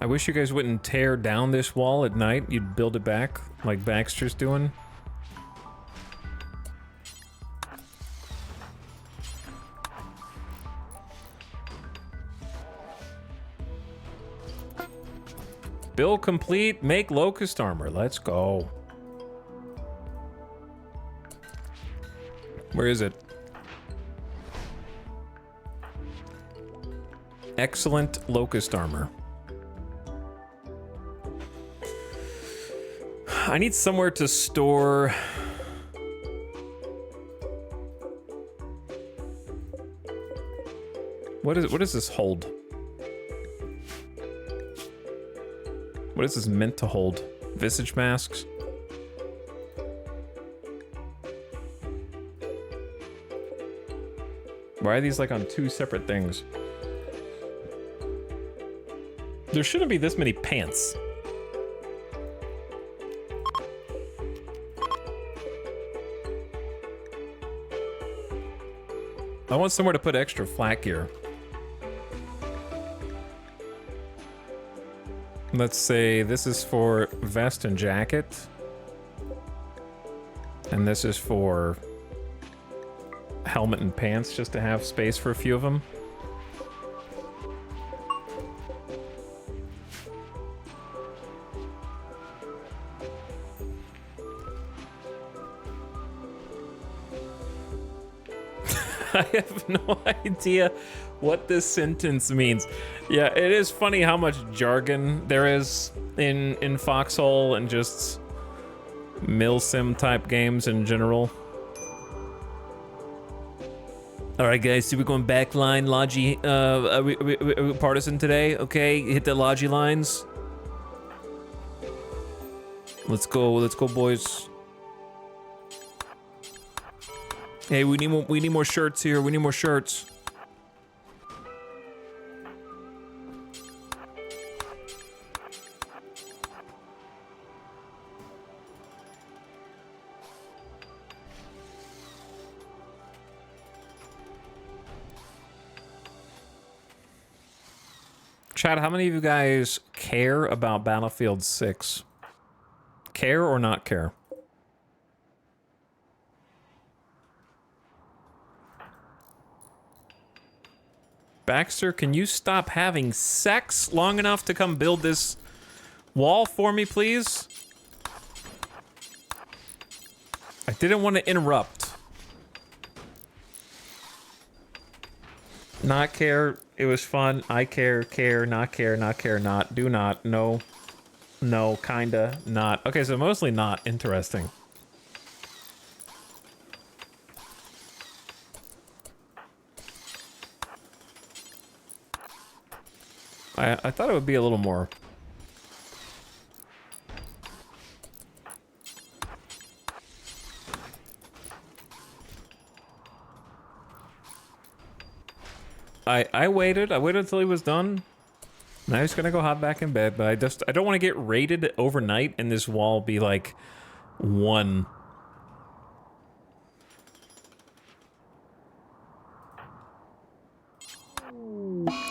S1: I wish you guys wouldn't tear down this wall at night. You'd build it back like Baxter's doing. Build complete, make locust armor. Let's go. Where is it? Excellent locust armor. I need somewhere to store... What does this hold? What is this meant to hold? Visage masks? Why are these like on 2 separate things? There shouldn't be this many pants. I want somewhere to put extra flat gear. Let's say this is for vest and jacket. And this is for helmet and pants, just to have space for a few of them. I have no idea what this sentence means. Yeah, it is funny how much jargon there is in Foxhole and just milsim type games in general. All right, guys, so we're going backline Logi. Are we partisan today? Okay, hit the Logi lines. Let's go, boys. Hey, we need more shirts here. We need more shirts. Chad, how many of you guys care about Battlefield 6? Care or not care? Baxter, can you stop having sex long enough to come build this wall for me, please? I didn't want to interrupt. Not care. It was fun. I care. Care. Not care. Not care. Not. Do not. No. No. Kinda. Not. Okay, so mostly not. Interesting. I thought it would be a little more. I waited until he was done. Now he's gonna go hop back in bed, but I don't want to get raided overnight and this wall be like 1.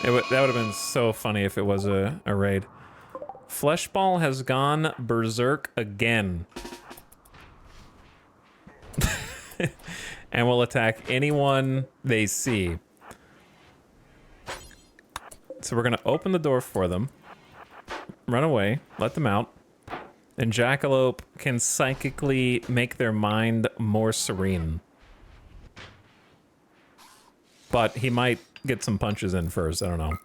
S1: That would have been so funny if it was a raid. Fleshball has gone berserk again. And will attack anyone they see. So we're gonna open the door for them. Run away, let them out. And Jackalope can psychically make their mind more serene. But he might get some punches in first, I don't know.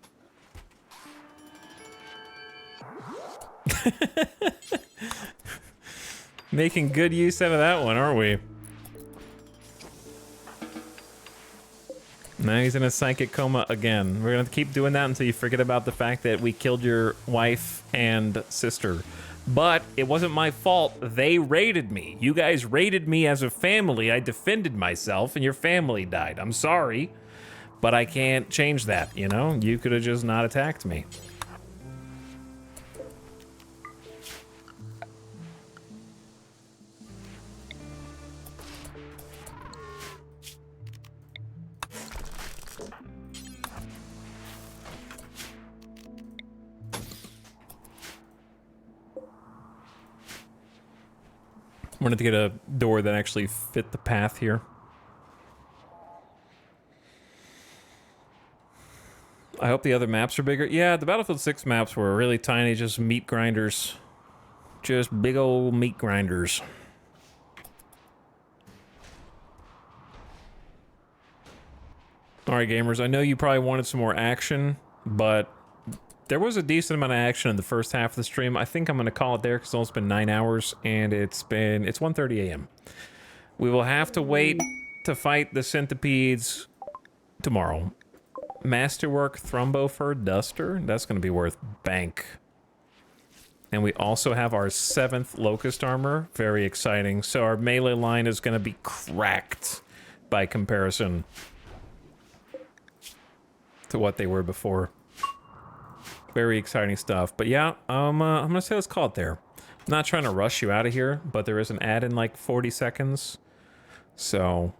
S1: Making good use out of that one, aren't we? Now he's in a psychic coma again. We're gonna keep doing that until you forget about the fact that we killed your wife and sister. But it wasn't my fault. They raided me. You guys raided me as a family. I defended myself and your family died. I'm sorry. But I can't change that, you know? You could have just not attacked me. Wanted to get a door that actually fit the path here. I hope the other maps are bigger. Yeah, the Battlefield 6 maps were really tiny, just meat grinders. Just big old meat grinders. Alright, gamers, I know you probably wanted some more action, but there was a decent amount of action in the first half of the stream. I think I'm going to call it there because it's almost been 9 hours, and it's 1:30 a.m. We will have to wait to fight the centipedes tomorrow. Masterwork Thrumbo Fur Duster. That's going to be worth bank. And we also have our 7th Locust Armor. Very exciting. So our melee line is going to be cracked by comparison to what they were before. Very exciting stuff. But yeah, I'm going to say let's call it there. I'm not trying to rush you out of here, but there is an ad in like 40 seconds. So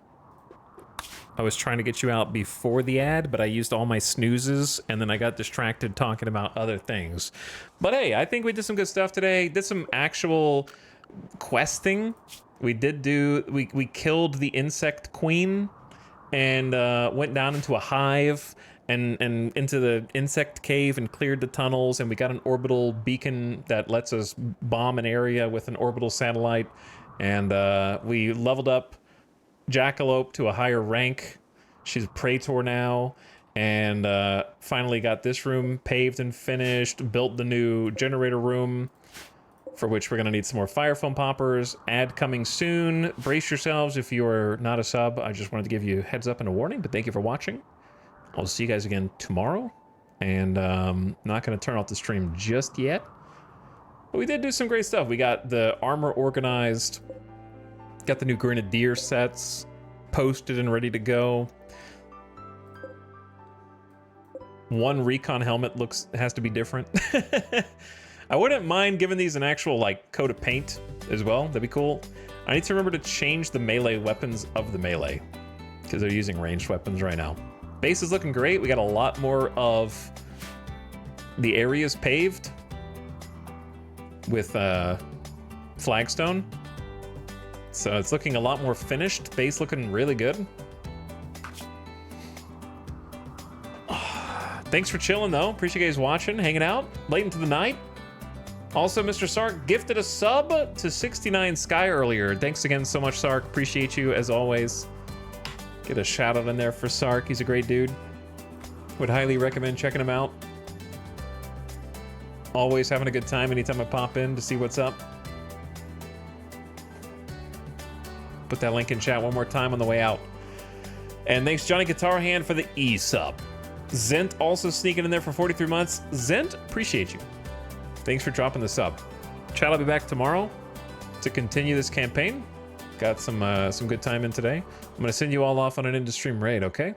S1: I was trying to get you out before the ad, but I used all my snoozes, and then I got distracted talking about other things. But hey, I think we did some good stuff today. Did some actual questing. We killed the insect queen and went down into a hive and into the insect cave and cleared the tunnels, and we got an orbital beacon that lets us bomb an area with an orbital satellite, and we leveled up Jackalope to a higher rank. She's a Praetor now, and finally got this room paved and finished, built the new generator room, for which we're going to need some more fire foam poppers. Ad coming soon. Brace yourselves if you're not a sub. I just wanted to give you a heads up and a warning, but thank you for watching. I'll see you guys again tomorrow, and not going to turn off the stream just yet. But we did do some great stuff. We got the armor organized, got the new Grenadier sets posted and ready to go. One recon helmet has to be different. I wouldn't mind giving these an actual like coat of paint as well. That'd be cool. I need to remember to change the melee weapons of the melee because they're using ranged weapons right now. Base is looking great. We got a lot more of The area is paved with flagstone. So it's looking a lot more finished. Base looking really good. Thanks for chilling, though. Appreciate you guys watching, hanging out late into the night. Also, Mr. Sark gifted a sub to 69 Sky earlier. Thanks again so much, Sark. Appreciate you, as always. Get a shout-out in there for Sark. He's a great dude. Would highly recommend checking him out. Always having a good time anytime I pop in to see what's up. Put that link in chat one more time on the way out. And thanks, Johnny Guitar Hand, for the E-sub. Zent also sneaking in there for 43 months. Zent, appreciate you. Thanks for dropping the sub. Chat, I'll be back tomorrow to continue this campaign. Got some good time in today. I'm gonna send you all off on an in-stream raid, okay?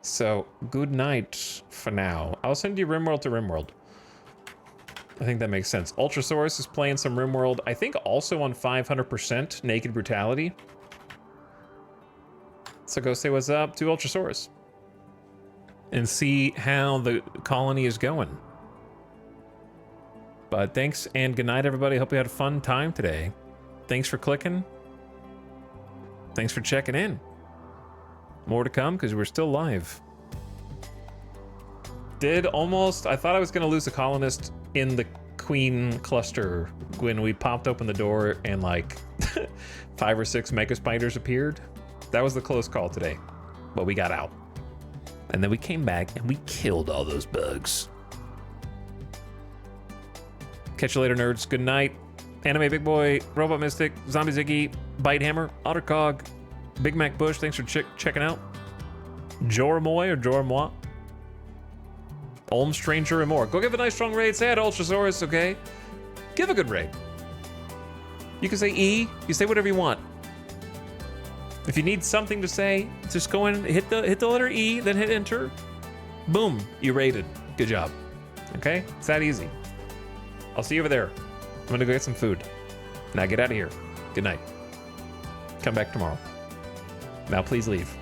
S1: So, good night for now. I'll send you RimWorld to RimWorld. I think that makes sense. Ultrasaurus is playing some RimWorld, I think also on 500% Naked Brutality. So go say what's up to Ultrasaurus and see how the colony is going. But thanks and good night, everybody. Hope you had a fun time today. Thanks for clicking. Thanks for checking in. More to come because we're still live. I thought I was going to lose a colonist in the queen cluster when we popped open the door and like 5 or 6 mega spiders appeared. That was the close call today, but we got out. And then we came back and we killed all those bugs. Catch you later, nerds. Good night. Anime Big Boy, Robot Mystic, Zombie Ziggy, Bite Hammer, Ottercog, Big Mac Bush, thanks for checking out. Joromoy or Joromoy. Olm Stranger and more. Go give a nice strong raid. Say hi to Ultrasaurus, okay? Give a good raid. You can say E. You say whatever you want. If you need something to say, just go in, hit the letter E, then hit enter. Boom, you raided. Good job. Okay? It's that easy. I'll see you over there. I'm gonna go get some food. Now get out of here. Good night. Come back tomorrow. Now please leave.